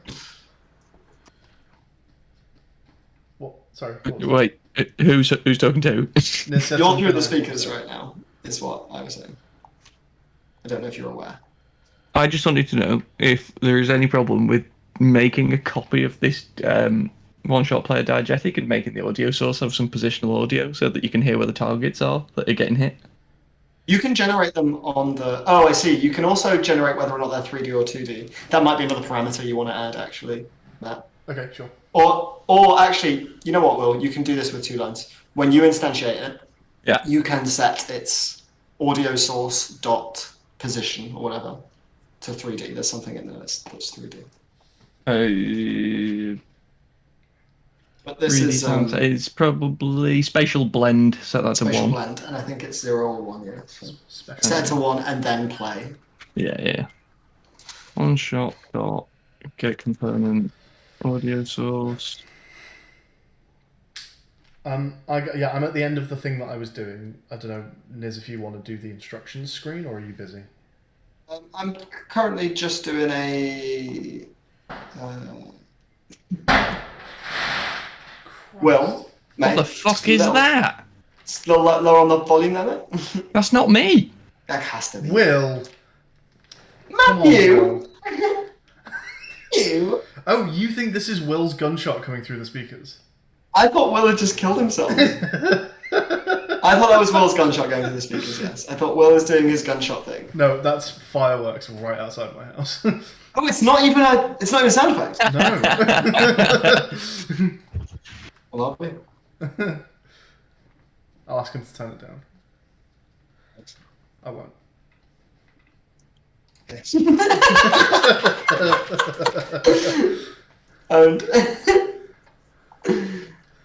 What? Sorry. What was Wait, who's talking to? that? Niz said You're something through the I- speakers right now, is what I was saying. I don't know if you're aware. I just wanted to know if there is any problem with making a copy of this one-shot player diegetic and making the audio source have some positional audio so that you can hear where the targets are that are getting hit. You can generate them on the... Oh, I see. You can also generate whether or not they're 3D or 2D. That might be another parameter you want to add, actually, Matt. Okay, sure. Or actually, you know what, Will? You can do this with 2 lines. When you instantiate it, Yeah. you can set its audio source dot position or whatever to 3D. There's something in there that's 3D. But this 3D is sounds, it's probably spatial blend, set that to spatial 1. blend, and I think it's 0 or 1, yeah. So Special. set it to 1 and then play. Yeah. One shot dot get component audio source. I'm at the end of the thing that I was doing. I don't know, Niz, if you want to do the instructions screen, or are you busy? I'm currently just doing a. Will, What mate. the fuck is that? It's a little lower on the volume limit. That's not me. That has to be. Will, come on, Matthew! Will. You! Oh, you think this is Will's gunshot coming through the speakers? I thought Will had just killed himself. I thought that was Will's gunshot going to the speakers, yes. I thought Will was doing his gunshot thing. No, that's fireworks right outside my house. Oh, it's not even a sound effect. No. Well, I'll be. I'll ask him to turn it down. I won't. And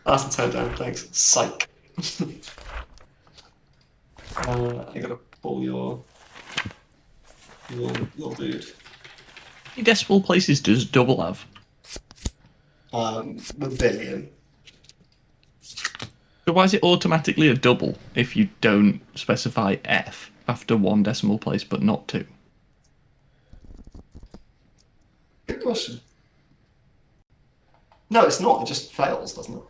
ask him to turn it down, thanks. Psych. I gotta pull your dude. How many decimal places does double have? A billion. So why is it automatically a double if you don't specify F after 1 decimal place but not 2? Good question. No, it's not. It just fails, doesn't it?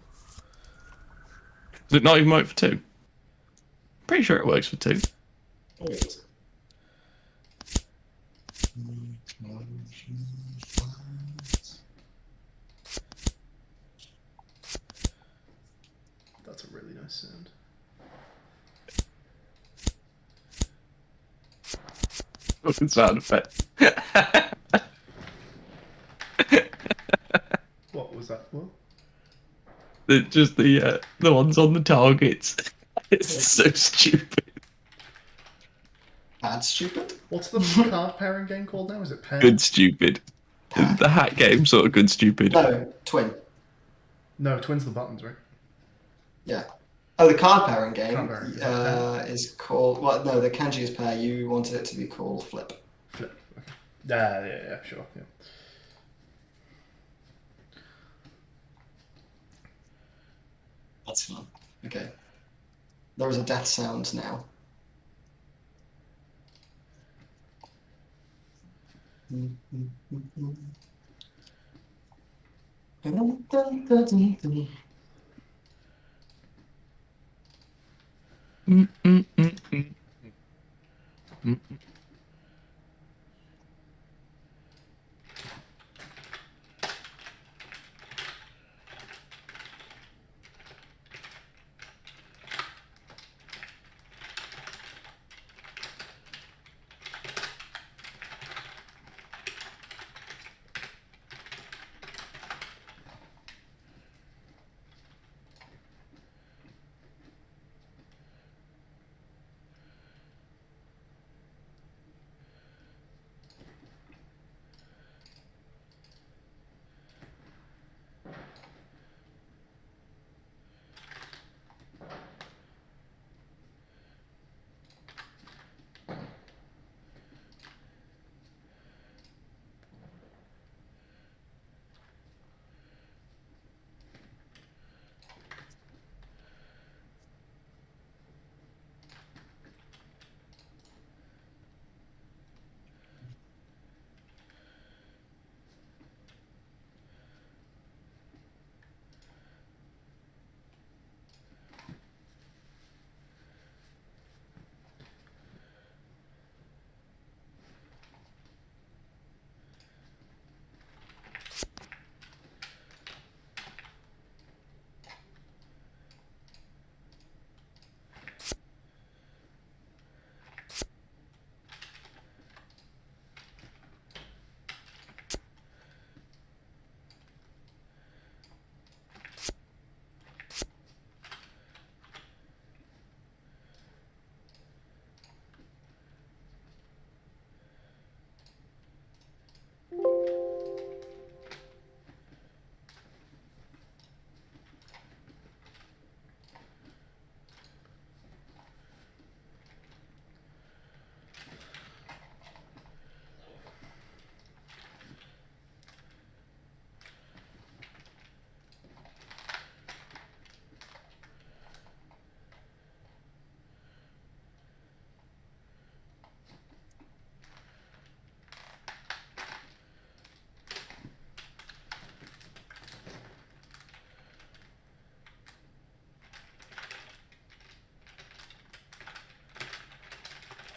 Does it not even work for 2? Pretty sure it works for 2. Oh, it is. That's a really nice sound. Fucking sound effect. What was that? What? Just the ones on the targets. It's so stupid. Bad stupid? What's the card pairing game called now? Is it Pair? Good stupid. The hat game sort of good stupid. No, twin. No, twins the buttons, right? Yeah. Oh, the card pairing game Card pairing. Is that is called. Well, no, the kanji is pair. You wanted it to be called flip. Flip. Okay. Yeah, sure. Yeah. That's fun. Okay. There is a death sound now. Mm, mm, mm, mm. Mm.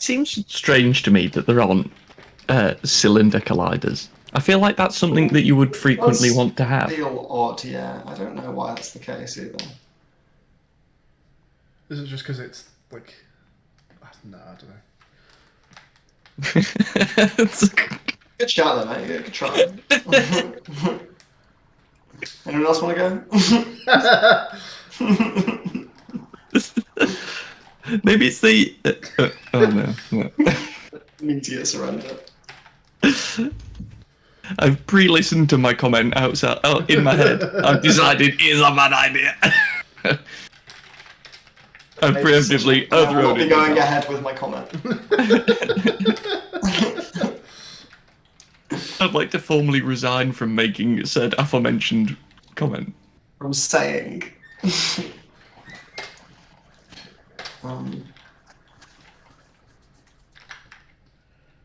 seems strange to me that there aren't cylinder colliders. I feel like that's something that you would frequently want to have. Feel odd, yeah. I don't know why that's the case either. Is it just because it's like? No, I don't know. Good shout, though, mate. Yeah, good try. Anyone else want to go? Maybe it's the. Oh no. Immediate surrender. I've pre-listened to my comment outside in my head. I've decided it's a bad idea. I've preemptively I will not overrode be it. going ahead with my comment. I'd like to formally resign from making said aforementioned comment. From saying.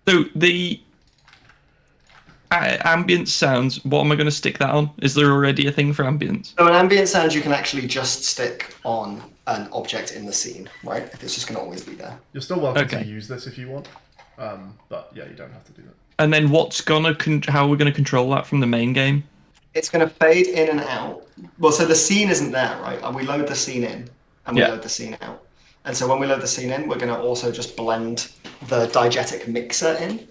So the ambient sounds, what am I going to stick that on? Is there already a thing for ambience? So an ambient sound you can actually just stick on an object in the scene, right? It's just going to always be there. You're still welcome Okay. to use this if you want, but yeah, you don't have to do that. And then how are we going to control that from the main game? It's going to fade in and out. Well, so the scene isn't there, right? And we load the scene in, and we load the scene out. And so when we load the scene in, we're going to also just blend the diegetic mixer in.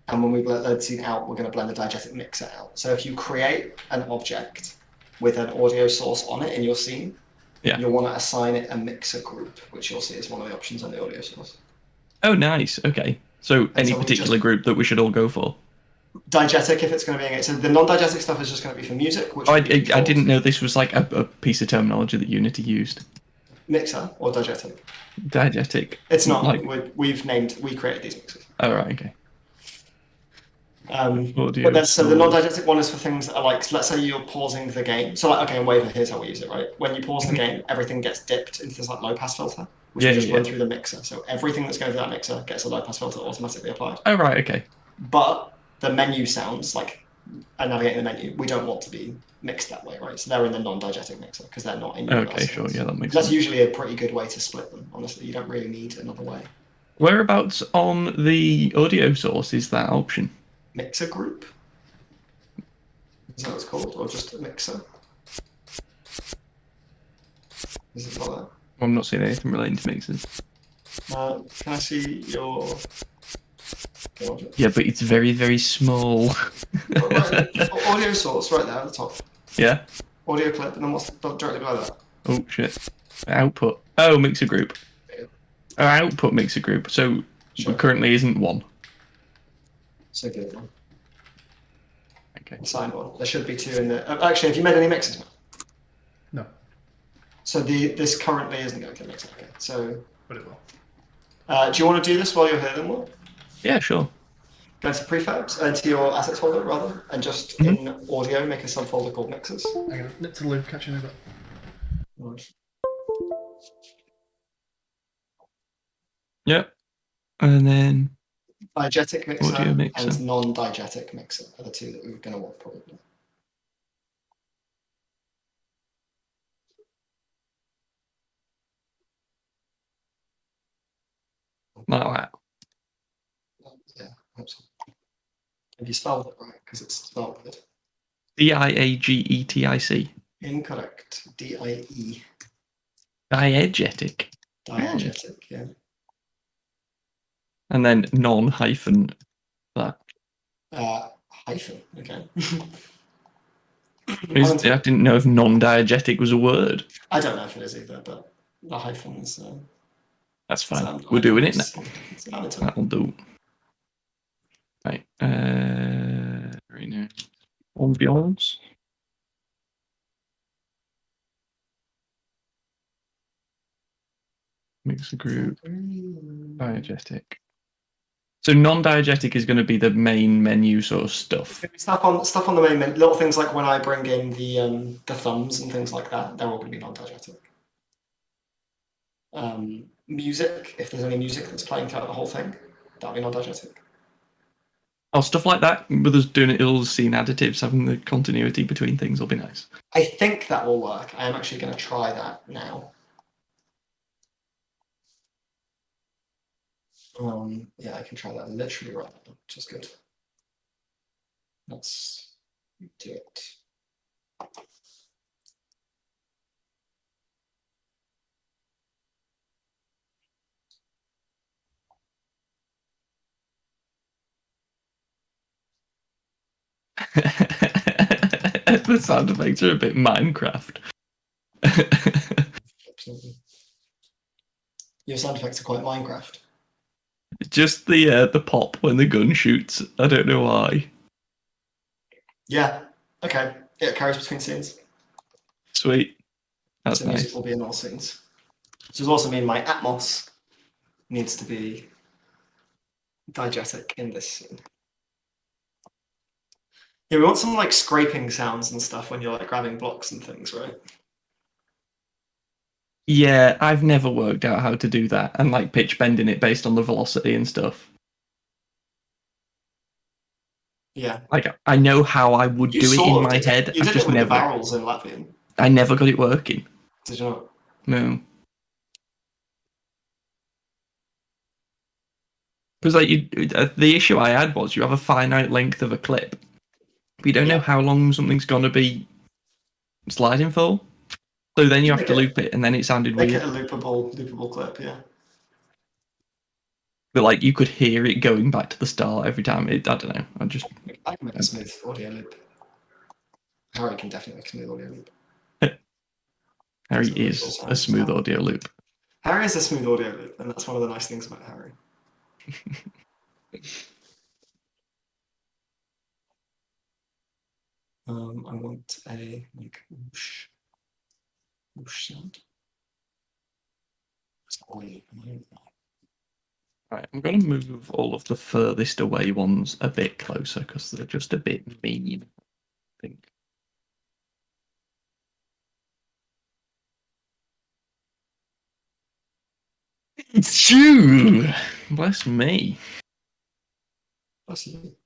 And when we load the scene out, we're going to blend the diegetic mixer out. So if you create an object with an audio source on it in your scene, you'll want to assign it a mixer group, which you'll see is one of the options on the audio source. Oh, nice. Okay. So any particular group that we should all go for? Diegetic, if it's going to be... So the non-diegetic stuff is just going to be for music. Which I didn't know this was like a piece of terminology that Unity used. Mixer or diegetic? Diegetic. It's not. Like... We created these mixers. Oh, right, okay. So the non-diegetic one is for things that are like, let's say you're pausing the game. So like, okay, in Waiver, here's how we use it, right? When you pause the game, everything gets dipped into this like low pass filter, which you just run through the mixer. So everything that's going through that mixer gets a low pass filter automatically applied. Oh, right, okay. But the menu sounds like, and navigating the menu, we don't want to be mixed that way, right? So they're in the non-diegetic mixer because they're not in. Okay, sure, yeah, that makes sense. sense. That's usually a pretty good way to split them. Honestly, you don't really need another way. Whereabouts on the audio source is that option? Mixer group. Is that what it's called, or just a mixer? Is it not I'm not seeing anything relating to mixers. that? Can I see your? Yeah, but it's very, very small. Audio source right there at the top. Yeah. Audio clip, and then what's directly below that? Oh shit. Output. Oh, mixer group. Oh, output mixer group. So there currently isn't one. So good one. Okay. Signed one. There should be two in there. Actually, have you made any mixes? No. So this currently isn't going to the mixer. Okay. So. But it will. Do you want to do this while you're here then, Will? Yeah, sure. Go to prefabs, to your assets folder rather, and just in audio make a subfolder called mixes. Hang on, nip to the loop, catch you in a bit. Right. Yep. And then Diegetic mixer, audio mixer and non-diegetic mixer are the two that we're going to want probably. like that. Yeah, I hope so. Have you spelled it right? Because it's spelled good. Diagetic. Incorrect. D-I-E. Diegetic. Diegetic, yeah. And then non-hyphen that. Hyphen, okay. I didn't know if non-diegetic was a word. I don't know if it is either, but the hyphen is... That's fine. We're doing it now. That'll do. Right. Right now. Ambiance. Mixer group. Diegetic. So non-diegetic is going to be the main menu sort of stuff. Stuff on the main menu. Little things like when I bring in the thumbs and things like that, they're all going to be non-diegetic. Music, if there's any music that's playing throughout the whole thing, that'll be non-diegetic. Oh, stuff like that, with us doing it, all scene additives, having the continuity between things will be nice. I think that will work. I am actually going to try that now. Yeah, I can try that literally right now, which is good. Let's do it. The sound effects are a bit Minecraft. Absolutely. Your sound effects are quite Minecraft. Just the pop when the gun shoots. I don't know why. Yeah. Okay. Yeah, it carries between scenes. Sweet. That's So nice. music will be in all scenes. Which does also mean my Atmos needs to be diegetic in this scene. Yeah, we want some like scraping sounds and stuff when you're like grabbing blocks and things, right? Yeah, I've never worked out how to do that and like pitch bending it based on the velocity and stuff. Yeah. Like I know how I would You do it in sort of my did head. it. You I've did just it with the never. barrels in Latvian. I never got it working. Did you not? No. Because like the issue I had was you have a finite length of a clip, but you don't know Yeah. how long something's gonna be sliding for. So then you have Make to it- loop it, and then it sounded Make weird. it a loopable clip, yeah. But like you could hear it going back to the start every time. I don't know. I can make a smooth audio loop. Harry can definitely make a smooth audio loop. Harry So it is all a sounds smooth fine. audio loop. Harry is a smooth audio loop, and that's one of the nice things about Harry. I want a like whoosh, whoosh sound. It's oily. Right, I'm gonna move all of the furthest away ones a bit closer because they're just a bit mean. I think. It's you. Bless me. Bless you.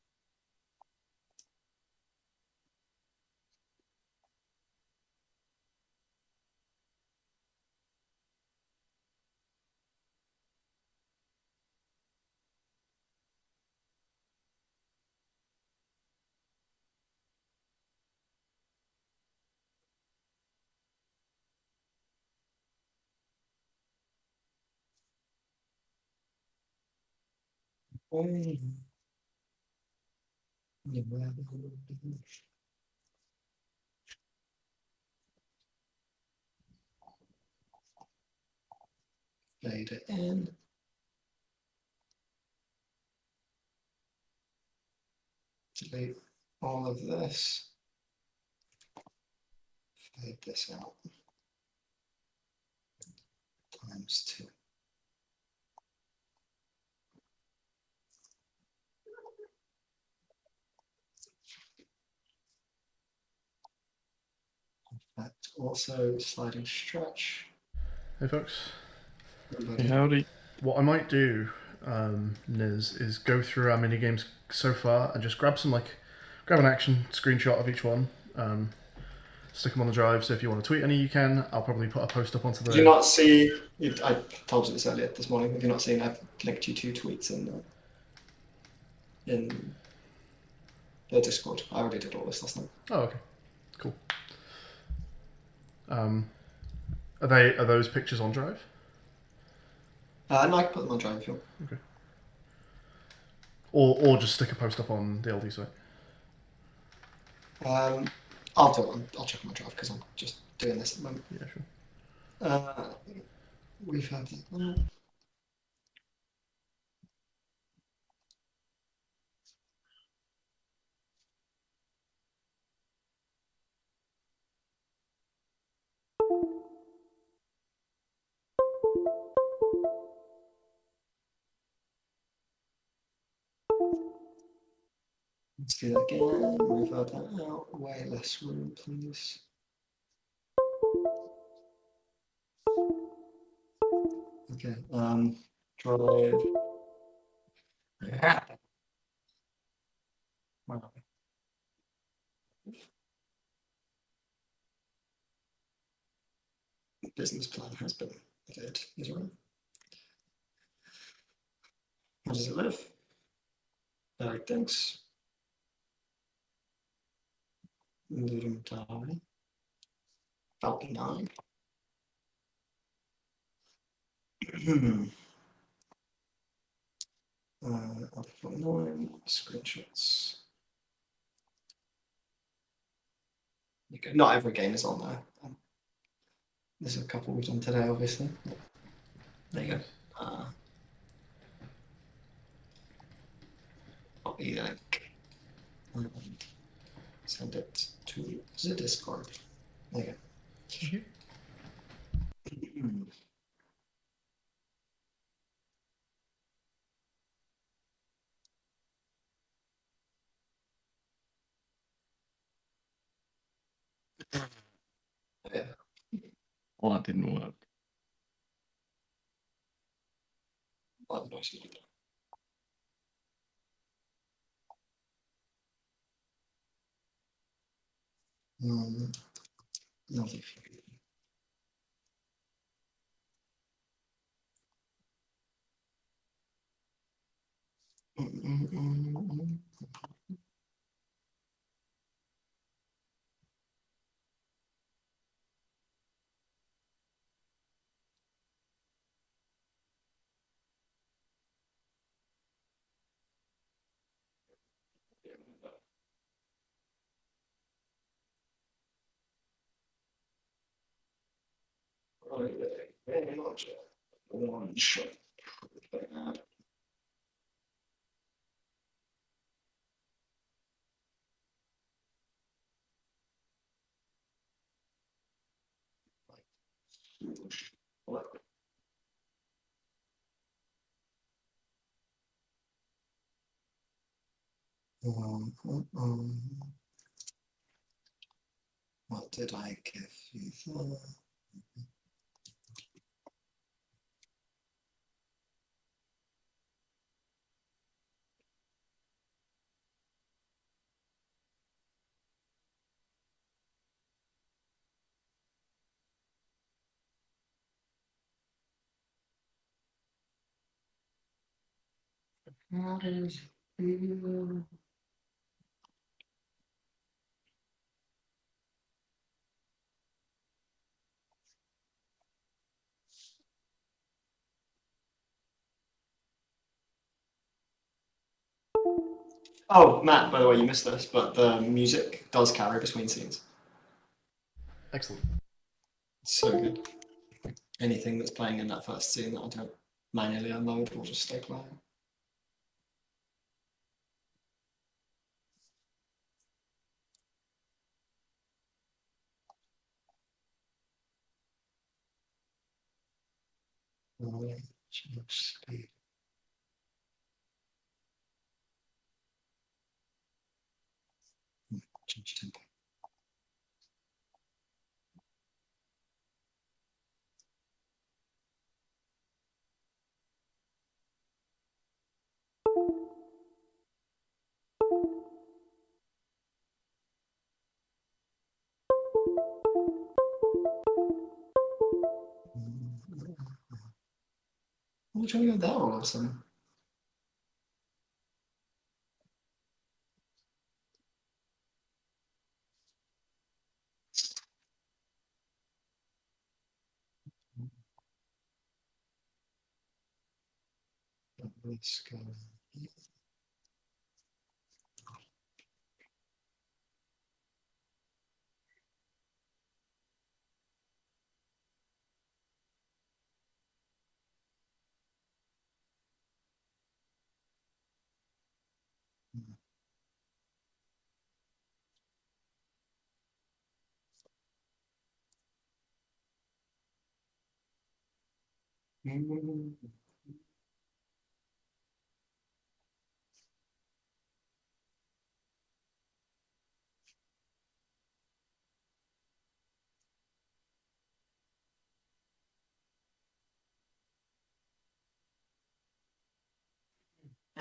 Fade it in. Delete all of this. Fade this out. Times 2. That also sliding stretch. Hey folks. Everybody. Howdy. What I might do, Niz, is go through our mini games so far and just grab an action screenshot of each one. Stick them on the drive. So if you want to tweet any, you can. I'll probably put a post up onto the. Did you not see? I told you this earlier this morning. Have you not seen? I've linked you 2 tweets in the Discord. I already did all this last night. Oh, okay, cool. Are those pictures on Drive? No, I can put them on Drive if you want. Okay. Or just stick a post up on the LD site. I'll do it. I'll check on my Drive because I'm just doing this at the moment. Yeah, sure. We've had that. Let's do that again. Reverb that out. Way less room, please. Okay. Drive. Yeah. Where are we? Business plan has been good. Is right. Thanks. Ludum Dare. Falcon 9. Alpha 9 screenshots. Okay. Not every game is on there. There's a couple we've done today, obviously. There you go. Copy the link and send it to the Discord. There you go. Yeah. Well, that didn't work. I'll have noise again. Nothing. Very much one shot. What did I give you? What is you? Oh, Matt, by the way, you missed this, but the music does carry between scenes. Excellent. It's so good. Anything that's playing in that first scene that I don't manually unload will just stay playing. Change speed. Change tempo. We're trying to go there all of a sudden. Let's go.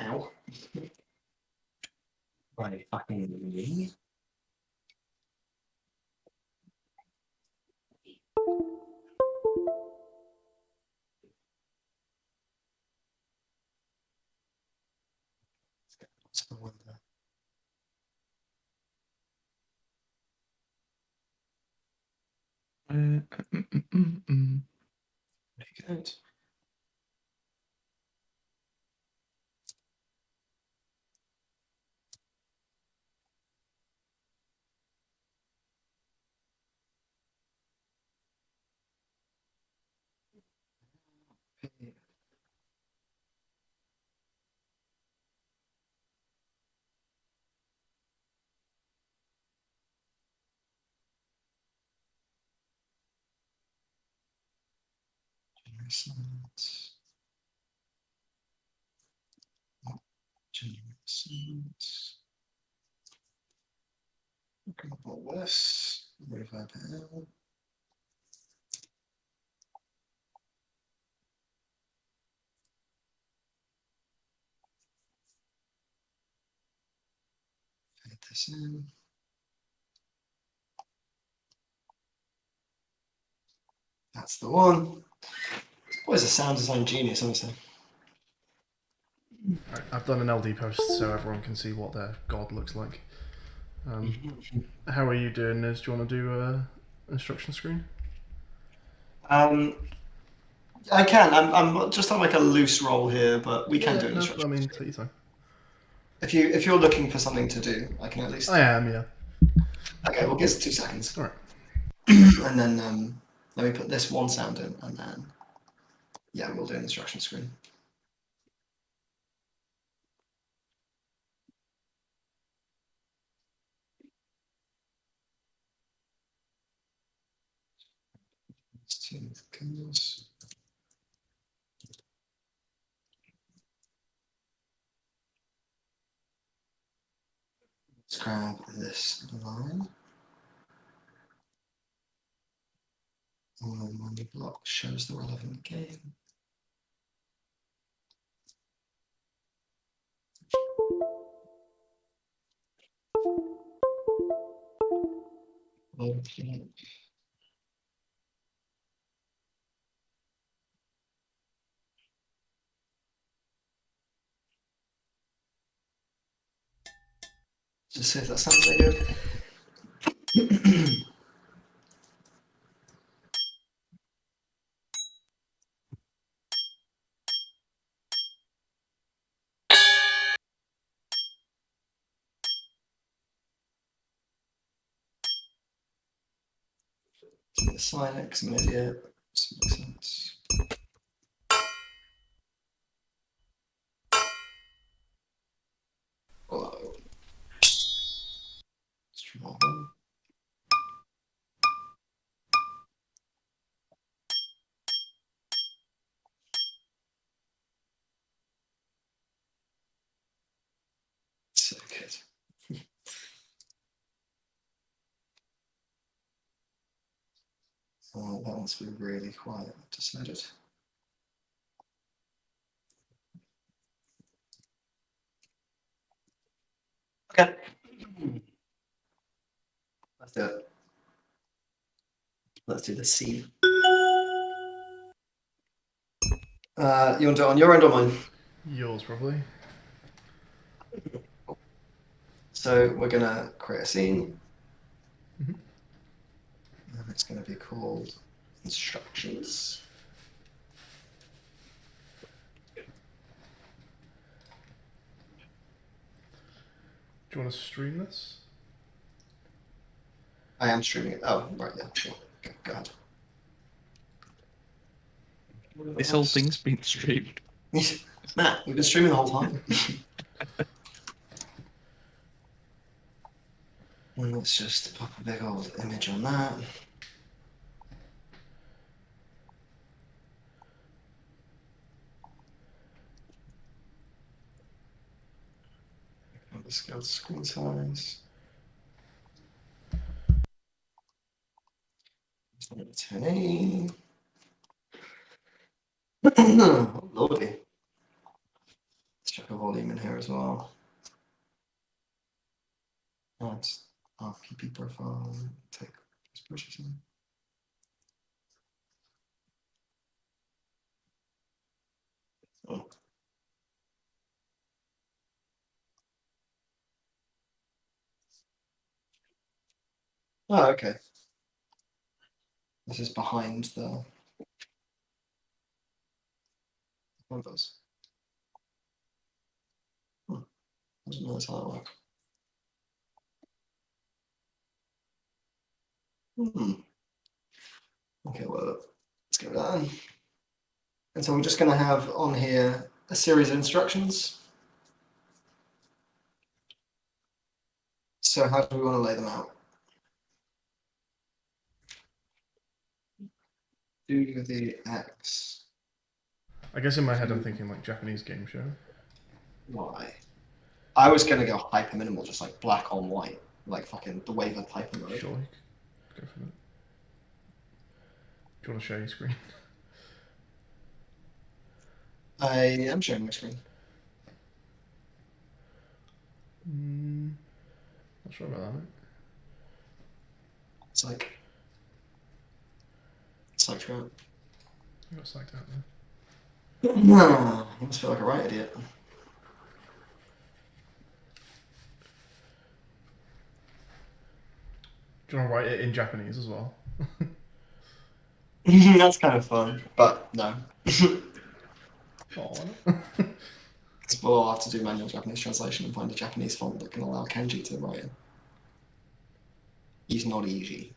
Ow. Right, fucking me. the window. Mm, mm, mm, mm, mm. Very good. Silence. General silence. Grab all this. Reverb it out. Fade this in. That's the one. Always a sound design genius, honestly. Right, I've done an LD post so everyone can see what their god looks like. How are you doing, Niz? Do you want to do an instruction screen? I can. I'm just on like a loose roll here, but we can do an No, instruction. I mean, take your time. If you're looking for something to do, I can at least. I am, yeah. Okay, well, give us 2 seconds. All right. And then let me put this one sound in, and then yeah, we'll do an instruction screen. Let's grab this line. And then when the block shows the relevant game. Okay. Just see if that sounds any good. Sign it because I'm an idiot. This makes sense. Hello. Let's try that. So good. Oh, that wants to be really quiet. I've decided. Okay. Let's do it. Let's do the C. You want to do it on your end or mine? Yours, probably. So we're going to create a scene. Mhm. And it's going to be called instructions. Do you want to stream this? I am streaming it. Oh, right, yeah, sure. Okay, go ahead. This whole thing's been streamed. Matt, we've been streaming the whole time. And let's just pop a big old image on that. And the scale to screen size. 1080. Oh, lordy. Let's check the volume in here as well. That's our PP profile. Take this purchasing. Oh. Oh, okay. This is behind the numbers. I don't know how that works. Okay, well, let's get that in. And so we're just going to have on here a series of instructions. So how do we want to lay them out? Do the X, I guess in my head I'm thinking like Japanese game show. Y. I was going to go hyper minimal, just like black on white, like fucking the wave of hyper mode. Sure, go for that. Do you want to share your screen? I am sharing my screen. Not sure about that, mate. It's like throughout. I got psyched out there. No, you must feel like a right idiot. Do you want to write it in Japanese as well? That's kind of fun, but no. Oh, why not? We'll have to do manual Japanese translation and find a Japanese font that can allow kanji to write in. It's not easy.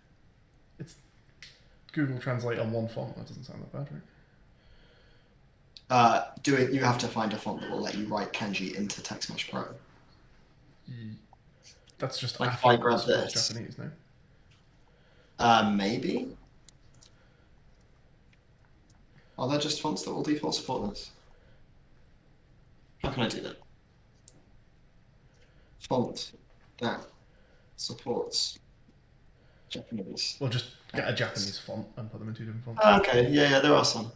It's Google Translate on one font. That doesn't sound that bad, right? You have to find a font that will let you write kanji into TextMesh Pro. That's just like a if I font grab that supports this. Japanese, no? Maybe. Are there just fonts that will default support this? How can I do that? Font that supports Japanese. Well, just get a Japanese font and put them in two different fonts. Okay, yeah, there are some.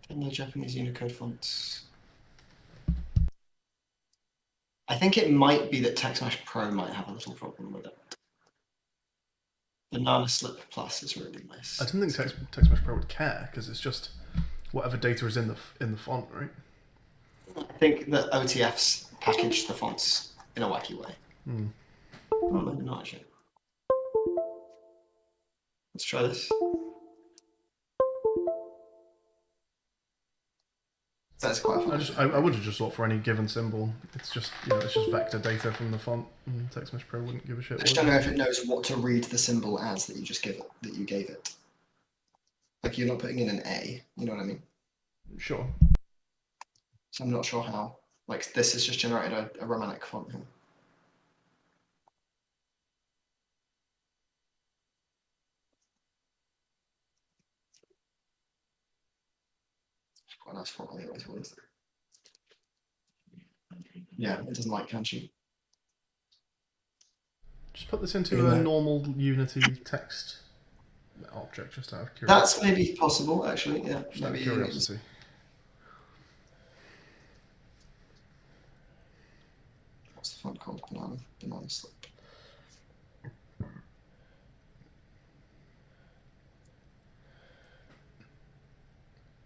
And the Japanese Unicode fonts. I think it might be that TextMesh Pro might have a little problem with it. Banana Slip Plus is really nice. I don't think TextMesh Pro would care because it's just whatever data is in the font, right? I think that OTFs package the fonts in a wacky way. Well, maybe not actually. Let's try this. That's quite fun. I would have just thought for any given symbol, it's just it's just vector data from the font, and TextMesh Pro wouldn't give a shit. I just don't know if it knows what to read the symbol as that you gave it. Like you're not putting in an A, you know what I mean? Sure. So I'm not sure how. Like this has just generated a Romanic font here. It's quite a nice font anyway. What is it? Yeah, it doesn't like kanji. Just put this into a normal Unity text object, just out of curiosity. That's maybe possible, actually. Yeah, just out of maybe curiosity. What's the font called? Banana Slip.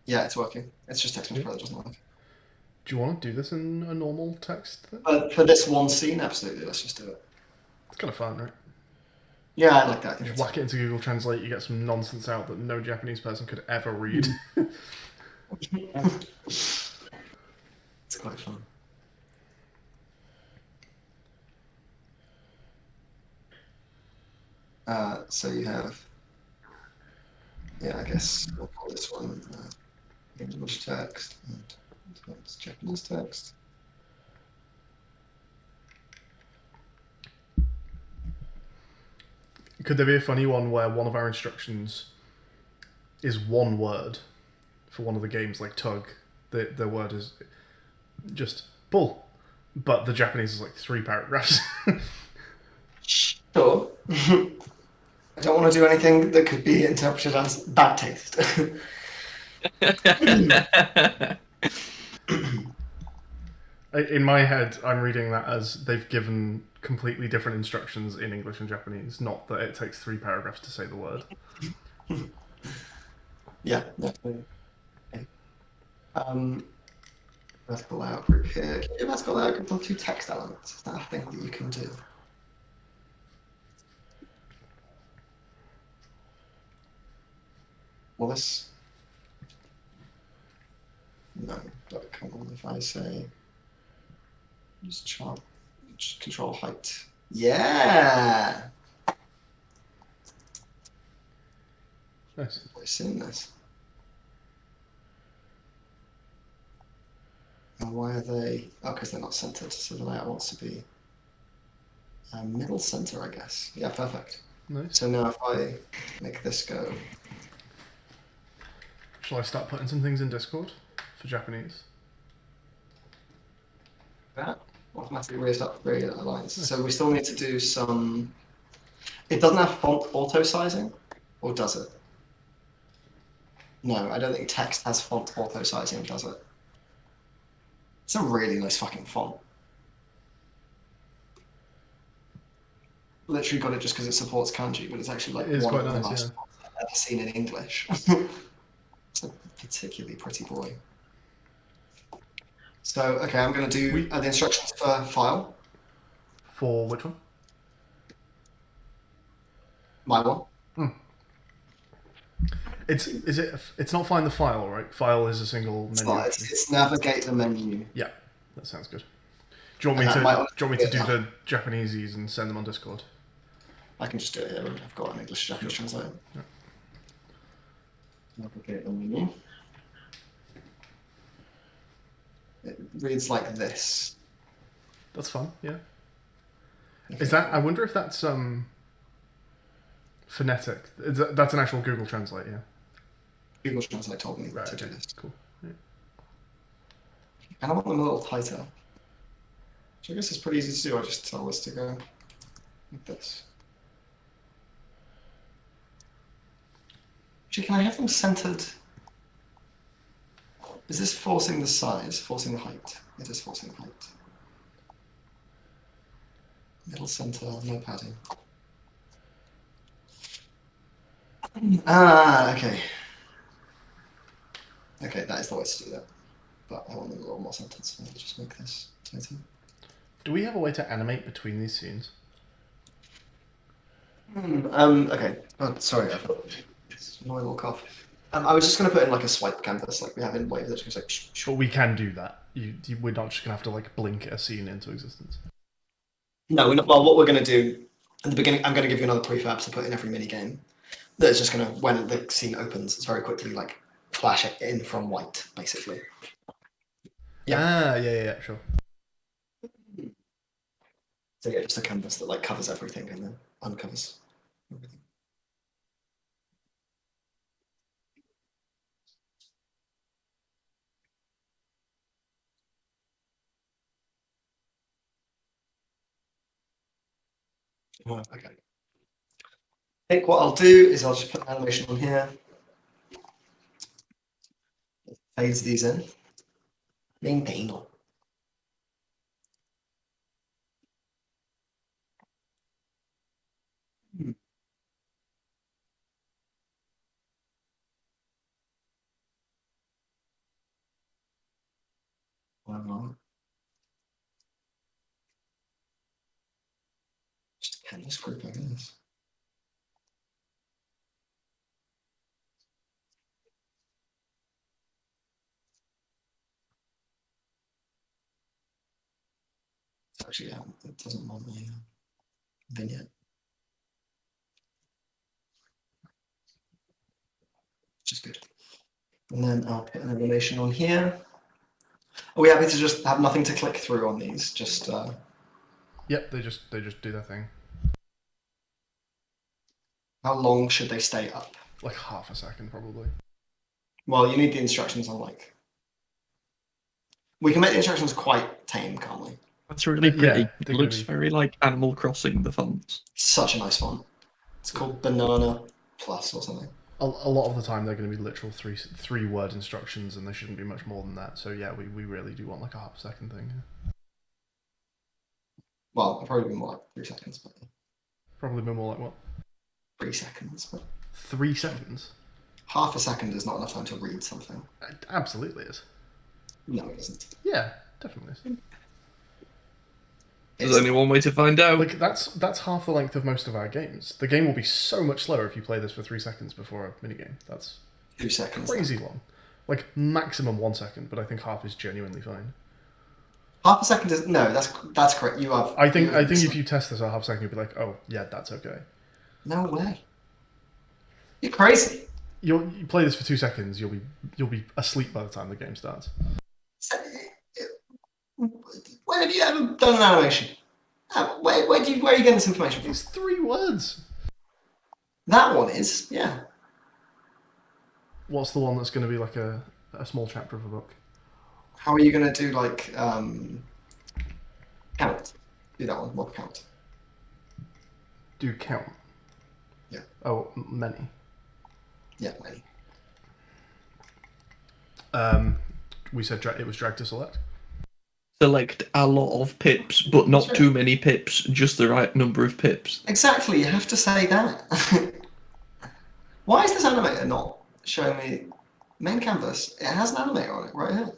Yeah, it's working. It's just TextMesh Pro that doesn't work. Do you want to do this in a normal text? For this one scene, absolutely. Let's just do it. It's kind of fun, right? Yeah, I like that. You whack it into Google Translate, you get some nonsense out that no Japanese person could ever read. It's quite fun. So you have, I guess we'll call this one English text, and that's Japanese text. Could there be a funny one where one of our instructions is one word for one of the games, like tug? The word is just pull, but the Japanese is like 3 paragraphs. Sure. I don't want to do anything that could be interpreted as bad taste. In my head, I'm reading that as they've given completely different instructions in English and Japanese, not that it takes 3 paragraphs to say the word. Yeah. Okay. Vertical layout group here. Can you vertical layout group on 2 text elements? Is that a thing that you can do? Will this? No, but come on, if I say just chart, just control height. Yeah! Nice. I've seen this. And why are they? Oh, because they're not centered. So the layout wants to be middle center, I guess. Yeah, perfect. Nice. So now if I make this go. Shall I start putting some things in Discord for Japanese? That automatically realigns. So we still need to do some. It doesn't have font auto sizing, or does it? No, I don't think text has font auto sizing, does it? It's a really nice fucking font. Literally got it just because it supports kanji, but it's actually like It is one quite of the nice, nicest yeah. fonts I've ever seen in English. It's a particularly pretty boy. So, okay, I'm going to do the instructions for file. For which one? My one. It's not find the file, right? File is a single menu. It's navigate the menu. Yeah, that sounds good. Do you want me to do the Japaneseies and send them on Discord? I can just do it here. I've got an English to Japanese translator. Yeah. Navigate the menu. It reads like this. That's fun. Yeah. Okay. Is that? I wonder if that's phonetic. That's an actual Google Translate. Yeah. Google Translate told me Right, to do okay, this. Cool. Yeah. And I want them a little tighter. So I guess it's pretty easy to do. I just tell this to go like this. Actually, can I have them centered? Is this forcing the size, forcing the height? It is forcing the height. Middle center, no padding. Okay. Okay, that is the way to do that. But I want them a little more centered, so I'll just make this tighter. Do we have a way to animate between these scenes? Okay. Oh, sorry, I thought it's annoying little cough. I was just going to put in like a swipe canvas, like we have in Wave, that just goes like. But we can do that. We're not just gonna have to like blink a scene into existence. No, we're not. Well, what we're going to do at the beginning, I'm going to give you another prefab to put in every mini game. That's just going to, when the scene opens, it's very quickly like flash it in from white, basically. Yeah. Yeah. Sure. So yeah, just a canvas that like covers everything and then uncovers everything. Oh, okay. I think what I'll do is I'll just put an animation on here. Phase these in. Maintain. Wow. Just a canvas group, I guess. Actually, yeah, it doesn't want my vignette. Which is good. And then I'll put an animation on here. Are we happy to just have nothing to click through on these? Just Yep. They just do their thing. how long should they stay up? Like half a second, probably. Well, you need the instructions on like. We can make the instructions quite tame, can't we? That's really pretty. Yeah, It looks very like Animal Crossing, the fonts. Such a nice font. It's called Banana Plus or something. A lot of the time, they're going to be literal three word instructions, and they shouldn't be much more than that. So yeah, we really do want like a half second thing. Well, it'll probably be more like 3 seconds, but Probably be more like what? 3 seconds. But 3 seconds. half a second is not enough time to read something. It absolutely is. No, it isn't. Yeah, definitely is. There's only one way to find out. Like that's half the length of most of our games. The game will be so much slower if you play this for 3 seconds before a minigame. That's 2 seconds. crazy long. Like maximum 1 second, but I think half is genuinely fine. Half a second is no. That's correct. You have. I think have if you test this at half a second, you'll be like, oh yeah, that's okay. No way. You're crazy. You play this for 2 seconds, you'll be asleep by the time the game starts. When have you ever done an animation? Where are you getting this information from? It's 3 words. That one is, yeah. What's the one that's going to be like a small chapter of a book? How are you going to do like count? Do that one. What count? Do count. Yeah. Oh, many. Yeah, many. We said it was drag to select. Select a lot of pips, but not too many pips, just the right number of pips. Exactly, you have to say that. Why is this animator not showing me main canvas? It has an animator on it right here.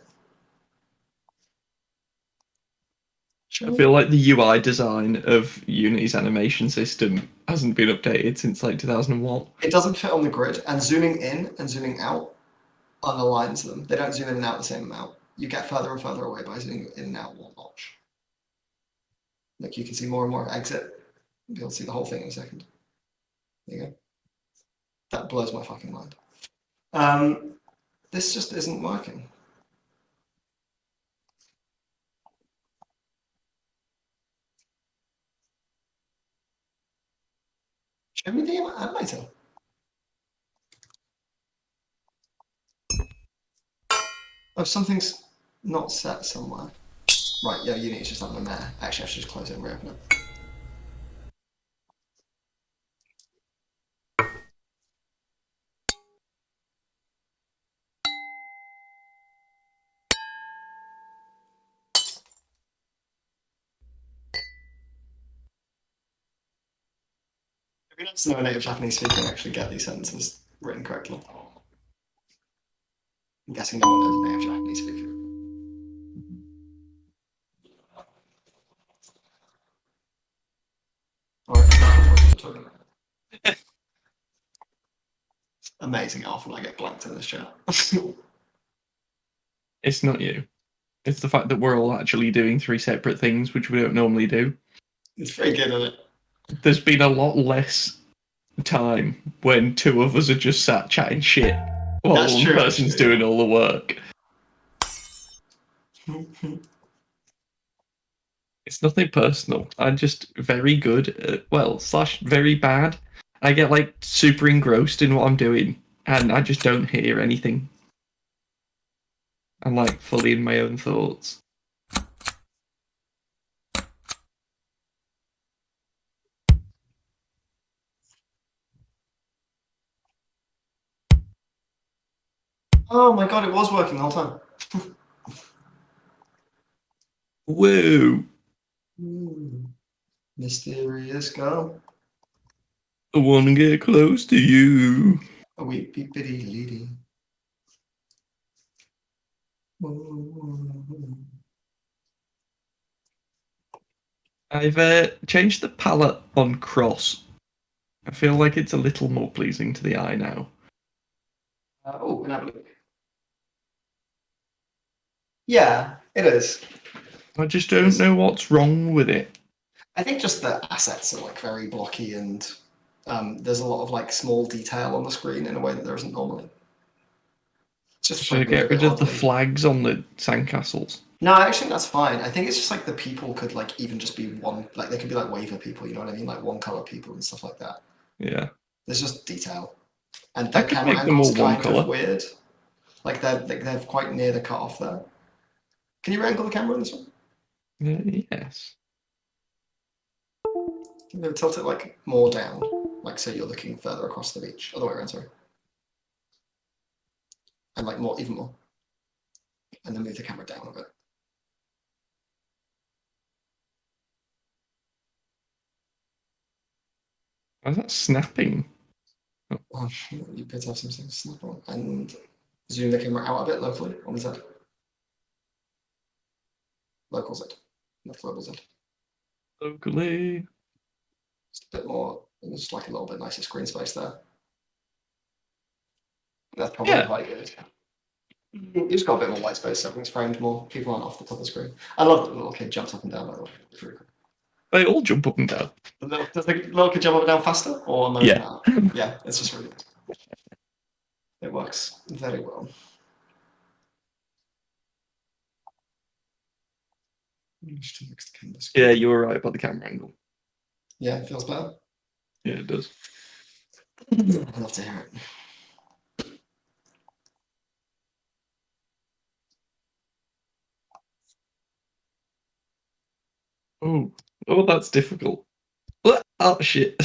I feel like the UI design of Unity's animation system hasn't been updated since like 2001. It doesn't fit on the grid, and zooming in and zooming out unaligns them. They don't zoom in and out the same amount. You get further and further away by zooming in and out one notch. Like you can see more and more exit. You'll be able to see the whole thing in a second. There you go. That blows my fucking mind. This just isn't working. Show me the animator. Oh, something's not set somewhere. Right, yeah, Unity's just having a mare. Actually, I should just close it and reopen it. It'd be nice to know a native Japanese speaker and actually get these sentences written correctly. I'm guessing no one knows a native Japanese speaker. Alright. Amazing how often I get blanked in this chat. It's not you. It's the fact that we're all actually doing 3 separate things, which we don't normally do. It's very good, isn't it? There's been a lot less time when 2 of us are just sat chatting shit while That's one true, person's actually. doing all the work. It's nothing personal. I'm just very good at, / very bad. I get like super engrossed in what I'm doing and I just don't hear anything. I'm like fully in my own thoughts. Oh my god, it was working the whole time. Whoa. Mysterious girl. I wanna get close to you. A wee peepity lady. I've changed the palette on Cross. I feel like it's a little more pleasing to the eye now. Oh, can I have a look? Yeah, it is. I just don't know what's wrong with it. I think just the assets are like very blocky and there's a lot of like small detail on the screen in a way that there isn't normally. It's just Should I get rid of the flags on the sandcastles? No, I actually think that's fine. I think it's just like the people could like even just be one, like they could be like waiver people, you know what I mean? Like one color people and stuff like that. Yeah. There's just detail. And I the could camera make them all angle's one kind colour. of weird. Like they're quite near the cutoff there. Can you angle the camera in this one? Yes. Can you tilt it like more down? Like so you're looking further across the beach. Other way around, sorry. And like more, even more. And then move the camera down a bit. Why is that snapping? Oh, you better have some things to snap on. And zoom the camera out a bit locally on the Z. Local Z, not global Z. Locally. Just a bit more, just like a little bit nicer screen space there. That's probably Yeah. quite good. You just got a bit more white space, so everything's framed more. People aren't off the top of the screen. I love that the little kid jumps up and down. By the way. It's really cool. They all jump up and down. Does the little kid jump up and down faster or motion Yeah. out? Yeah, it's just really good. It works very well. Yeah, you were right about the camera angle. Yeah, it feels better. Yeah, it does. I'd love to hear it. Oh, that's difficult. Oh shit.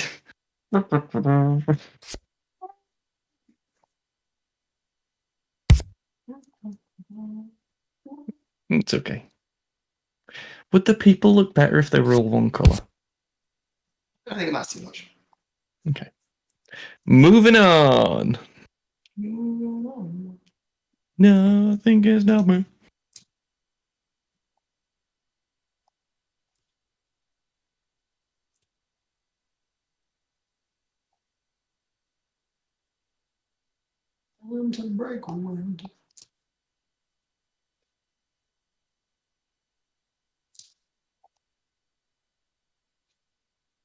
It's okay. Would the people look better if they were all one colour? I think that's too much. Okay. Moving on. Nothing is number. To break wind.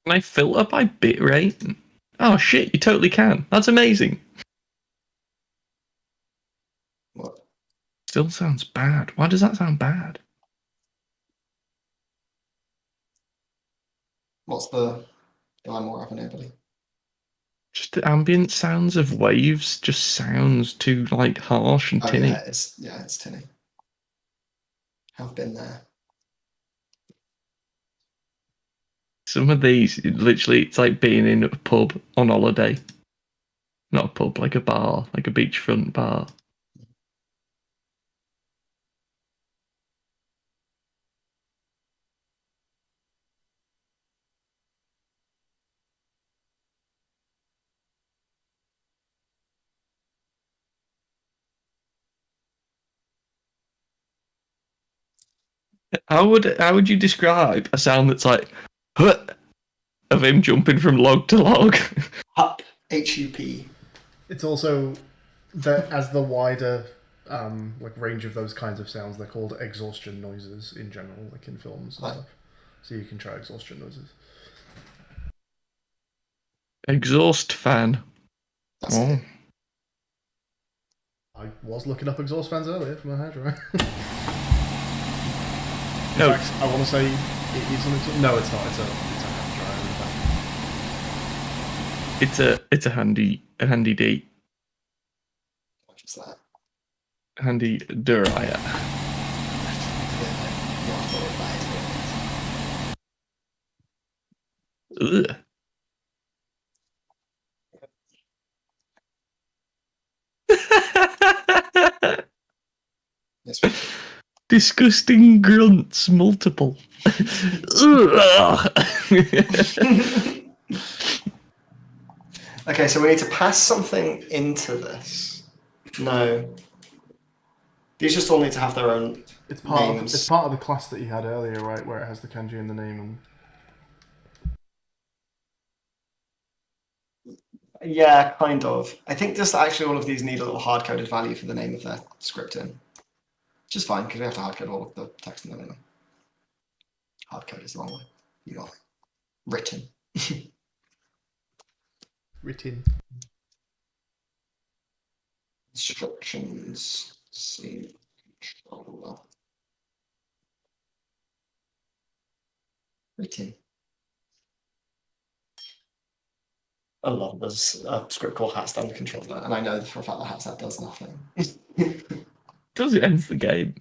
Can I filter by bitrate? Oh shit, you totally can. That's amazing. What? Still sounds bad. Why does that sound bad? What's the am more of anybody? Just the ambient sounds of waves just sounds too like harsh and Oh tinny. yeah, it's tinny. Have been there. Some of these, literally, it's like being in a pub on holiday. Not a pub, like a bar, like a beachfront bar. How would you describe a sound that's like "Huh," of him jumping from log to log? Hup. HUP. It's also that as the wider like range of those kinds of sounds, they're called exhaustion noises in general, like in films and Right. stuff. So you can try exhaustion noises. Exhaust fan. That's Oh. it. I was looking up exhaust fans earlier for my hairdryer. No. In fact, I want to say it is an exhaust. No, it's not. It's a hairdryer. It's a handy D. What's that? Handy dryer. Ugh. Yes. Disgusting grunts, multiple. Ugh. Okay, so we need to pass something into this. No. These just all need to have their own It's part names. of the class that you had earlier, right? Where it has the kanji in the name. Yeah, kind of. I think just actually all of these need a little hard-coded value for the name of their script in. Which is fine, because we have to hard-code all of the text in them anyway. Hard-code is the wrong way. You got it. Written. Written. Instructions. Scene controller. Written. I love there's a script called Hatstand Controller, and I know for a fact that Hatstand does nothing. Does it ends the game?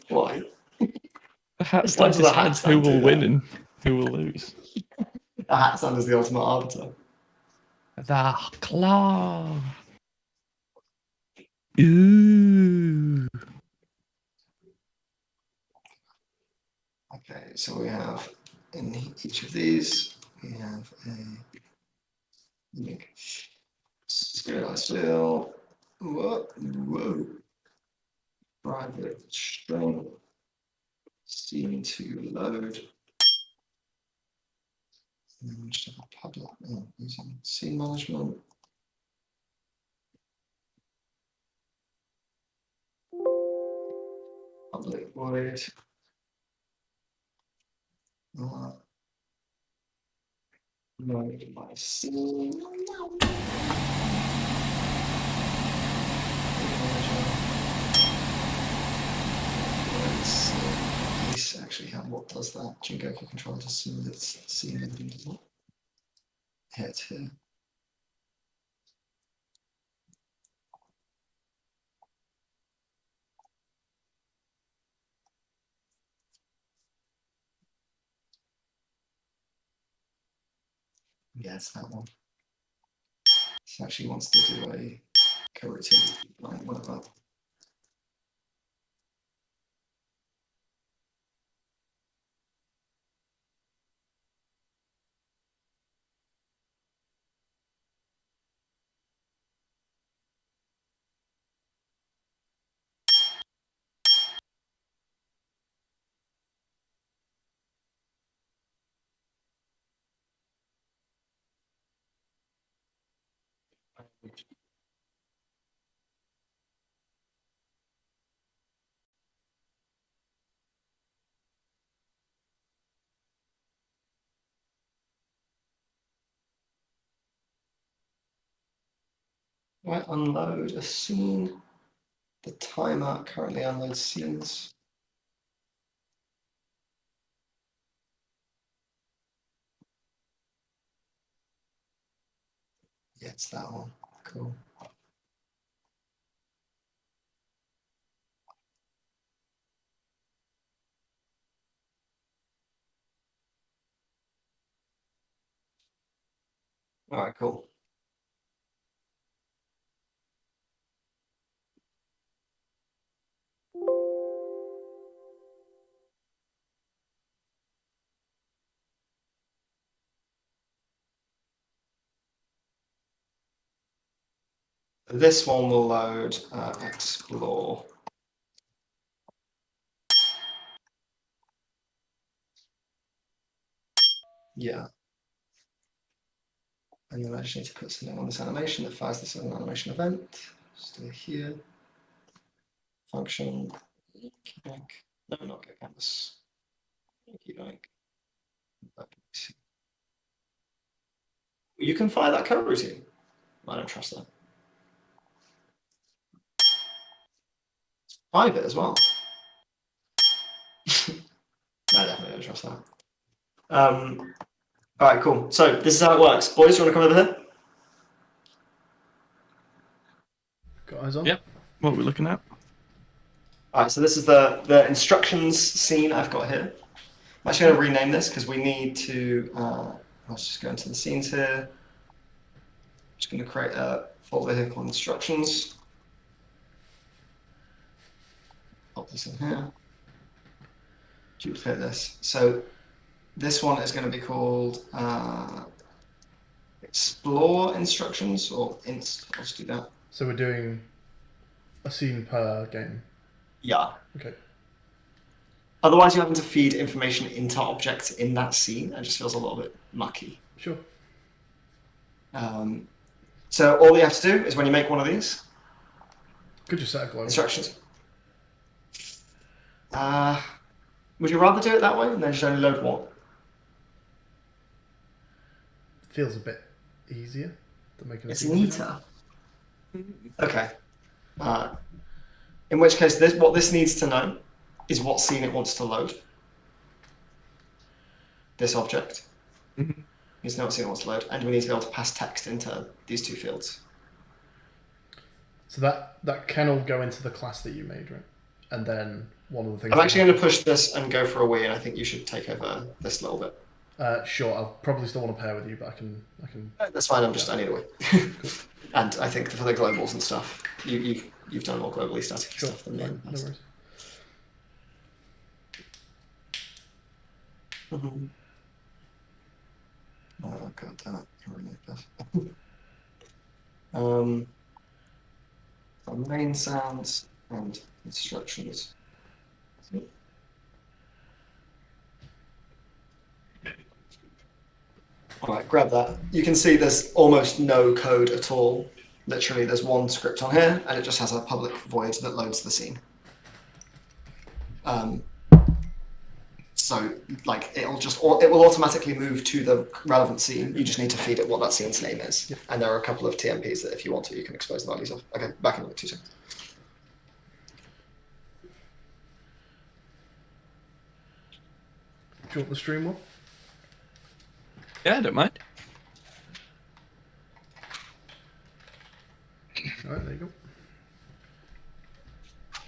Why? The hat Why stand does the decides hat who stand do will win that? and who will lose. A Hatstand is the ultimate arbiter. The claw. Ooh. Okay, so we have in each of these, we have a link. Serialized fill. Whoa. Private string. Scene to load. And then we just have a public using scene management. public void. Load my scene. Actually, what does that? Jingoku controller to assume that scene anything does not hit here. Yeah, it's that one. It actually wants to do a coroutine, like whatever. Right, unload a scene. The timer currently unloads scenes. Yeah, it's that one. Cool. All right, cool. This one will load explore. Yeah. And then I just need to put something on this animation that fires this as an animation event. Just do it here. Function. No, not get canvas. You can fire that code routine. I don't trust that. Private as well. I definitely don't trust that. All right, cool. So this is how it works. Boys, you want to come over here? Got eyes on? Yep. What are we looking at? All right, so this is the instructions scene I've got here. I'm actually going to rename this because we need to, let's just go into the scenes here. I'm just going to create a folder here called instructions. Pop this in here. Duplicate this. So this one is going to be called explore instructions or inst. I'll just do that. So we're doing a scene per game. Yeah. Okay. Otherwise, you're having to feed information into objects in that scene. It just feels a little bit mucky. Sure. So all you have to do is when you make one of these Could just set a global. instructions. Would you rather do it that way and then just only load one? Feels a bit easier than making a It's scene. neater. Okay. In which case, what this needs to know is what scene it wants to load. This object. Mhm. Needs to know what scene it wants to load, and we need to be able to pass text into these two fields. So that can all go into the class that you made, right? And then one of the things. I'm actually going to push this and go for a wee, and I think you should take over this little bit. Sure, I'll probably still want to pair with you, but I can. That's fine. I need a wee. And I think for the globals and stuff, you've done more globally static Sure, stuff than me. fine, no worries. Mm-hmm. Oh god damn it! I really need this. Main sounds and instructions. All right, grab that. You can see there's almost no code at all. Literally, there's one script on here, and it just has a public void that loads the scene. So like it will automatically move to the relevant scene. You just need to feed it what that scene's name is. Yep. And there are a couple of TMPs that if you want to, you can expose the values of. Okay, back in like 2 seconds. Do you want the stream one? Yeah, I don't mind. Alright, there you go.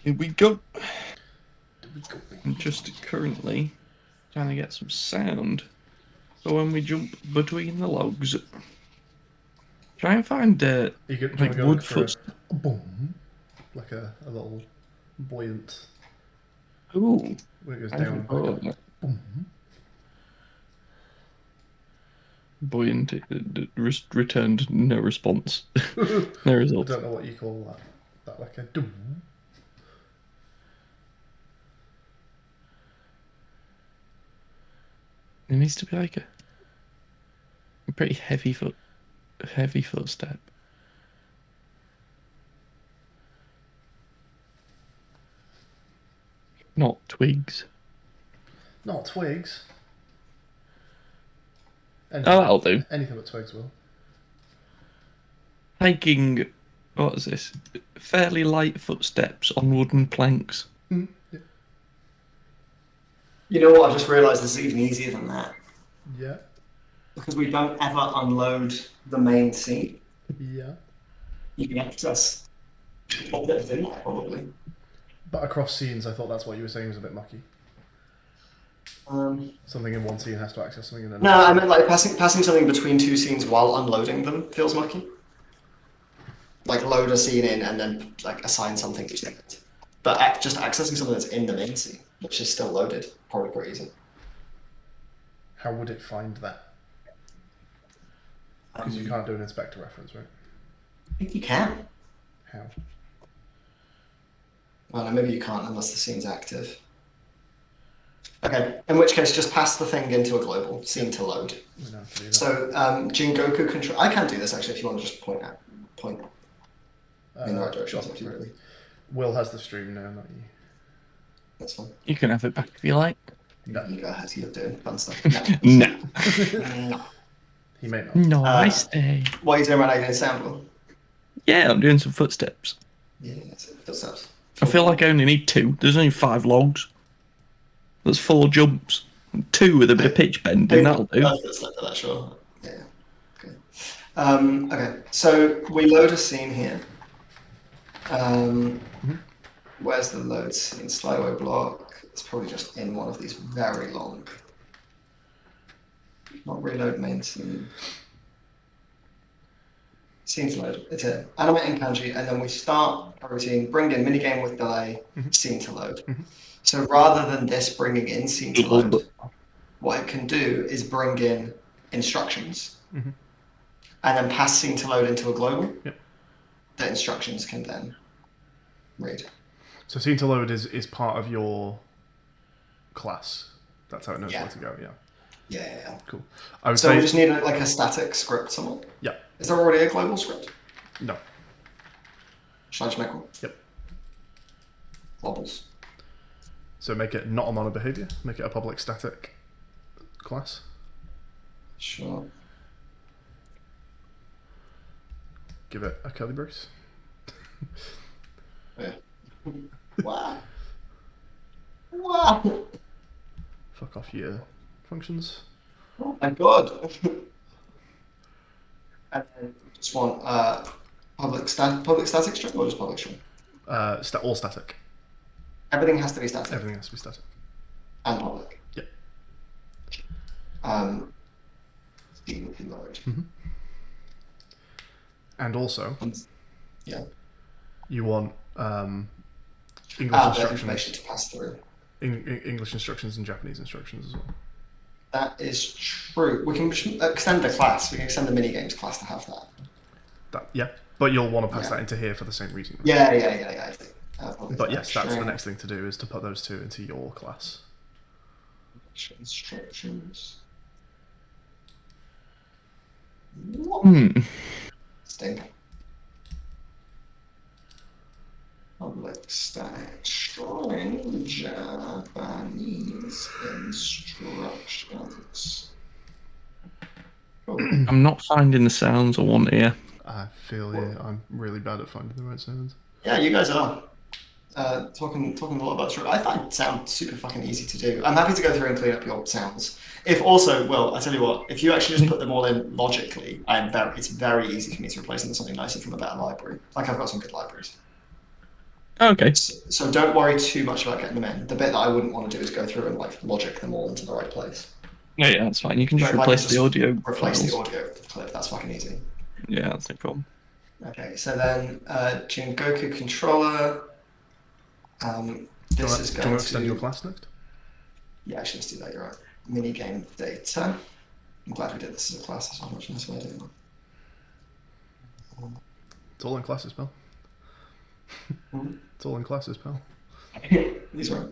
Here we go. There we go. I'm just currently trying to get some sound. So when we jump between the logs, try and find You can like go wood look for foot. a boom, like a little buoyant. Ooh, When it goes I down. haven't thought of that. Buoyant. Returned no response. No I result. don't know what you call that. That like a doom. It needs to be like a pretty heavy footstep. Not twigs. Not twigs. Oh, that'll do. Anything but twigs will. Hiking, what is this? Fairly light footsteps on wooden planks. Yeah. You know what? I just realised this is even easier than that Yeah. because we don't ever unload the main scene. Yeah. You can access what bit in there probably. But across scenes, I thought that's what you were saying was a bit mucky. Something in one scene has to access something in another. No, I meant like passing something between 2 scenes while unloading them feels mucky. Like load a scene in and then like assign something to it. But just accessing something that's in the main scene, which is still loaded, probably pretty easy. How would it find that? Because you can't do an inspector reference, right? I think you can. How? Well, no, maybe you can't unless the scene's active. Okay, in which case just pass the thing into a global scene to load. We don't have to do that. So Jingoku control. I can do this actually if you want to just point in the right direction. Sure, really. Will has the stream now, not you. That's fine. You can have it back if you like. No. You go ahead. You're doing fun stuff. No. No. He may not. No, I stay. What are you doing right now? You doing sound, Will? Yeah, I'm doing some footsteps. Yeah, that's it. Footsteps. I feel like I only need 2. There's only 5 logs. There's 4 jumps. 2 with a bit of pitch bending, that'll do. Footstep for that, sure. Yeah. Okay. Okay. So we load a scene here. Where's the load scene? Slide away block. It's probably just in one of these very long. Not reload main scene. Scene to load. It's here. Animate in kanji, and then we start a routine, bring in minigame with delay, scene to load. So rather than this bringing in scene to load, what it can do is bring in instructions and then pass scene to load into a global. Yep. The instructions can then read. So scene to load is part of your class. That's how it knows Yeah. where to go, yeah. Yeah. Cool. I would So say we just need like a static script somewhere. yeah. Is there already a global script? No. Should I just make one? Yep. Globals. So make it not a mono behavior, make it a public static class. Sure. Give it a curly brace. Yeah. Wow. Wow. Fuck off your functions. Oh my god. And then just want public static string or just public string? All static. Everything has to be static Everything has to be static. and public. Yep. Steam can load. And also, Yeah. you want English The instructions. information to pass through. English instructions and Japanese instructions as well. That is true. We can extend the class. We can extend the minigames class to have that. Yeah, but you'll want to pass Yeah. that into here for the same reason. Yeah. I think. But yes, that's the next thing to do is to put those two into your class. Instructions. Hmm. Stink. Public. Showing Japanese instructions. Cool. I'm not finding the sounds I want here. I feel you. I'm really bad at finding the right sounds. Yeah, you guys are. Talking a lot about I find sound super fucking easy to do. I'm happy to go through and clean up your sounds. If also, well, I tell you what, if you actually just put them all in logically, it's very easy for me to replace them with something nicer from a better library. Like I've got some good libraries. Okay. So don't worry too much about getting them in. The bit that I wouldn't want to do is go through and like logic them all into the right place. Yeah, that's fine. You can just But if I replace can the just audio. Replace files. the audio clip. That's fucking easy. Yeah, that's no problem. Okay, so then Jingoku controller. This is Do you going want to extend to. your class next? Yeah, actually, let's do that. You're right. Minigame data. I'm glad we did this as a class. That's not much nice way of doing It's all in classes, pal. Mhm. It's all in classes, pal. it. He's right.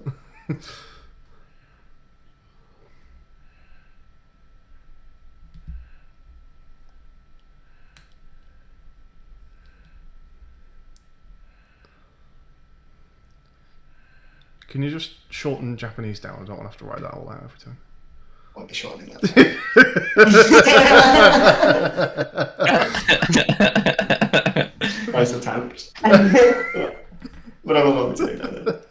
Can you just shorten Japanese down? I don't want to have to write that all out every time. Won't be shortening that. Nice attempt. But I will not take that.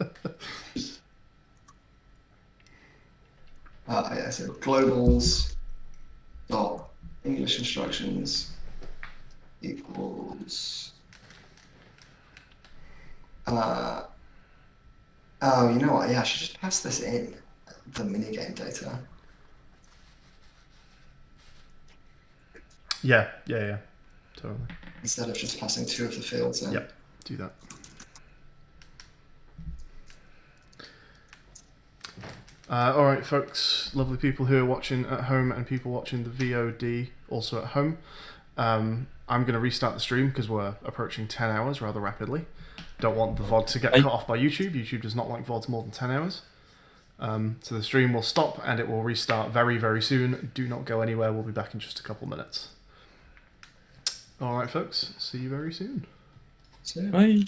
Yeah, so globals dot English instructions equals. Oh, you know what? Yeah, I should just pass this in the minigame data. Yeah. Totally. Instead of just passing two of the fields in. Yep, do that. Alright, folks, lovely people who are watching at home and people watching the VOD also at home. I'm going to restart the stream because we're approaching 10 hours rather rapidly. Don't want the VOD to get cut off by YouTube. YouTube does not like VODs more than 10 hours. So the stream will stop and it will restart very, very soon. Do not go anywhere. We'll be back in just a couple minutes. Alright, folks. See you very soon. Bye.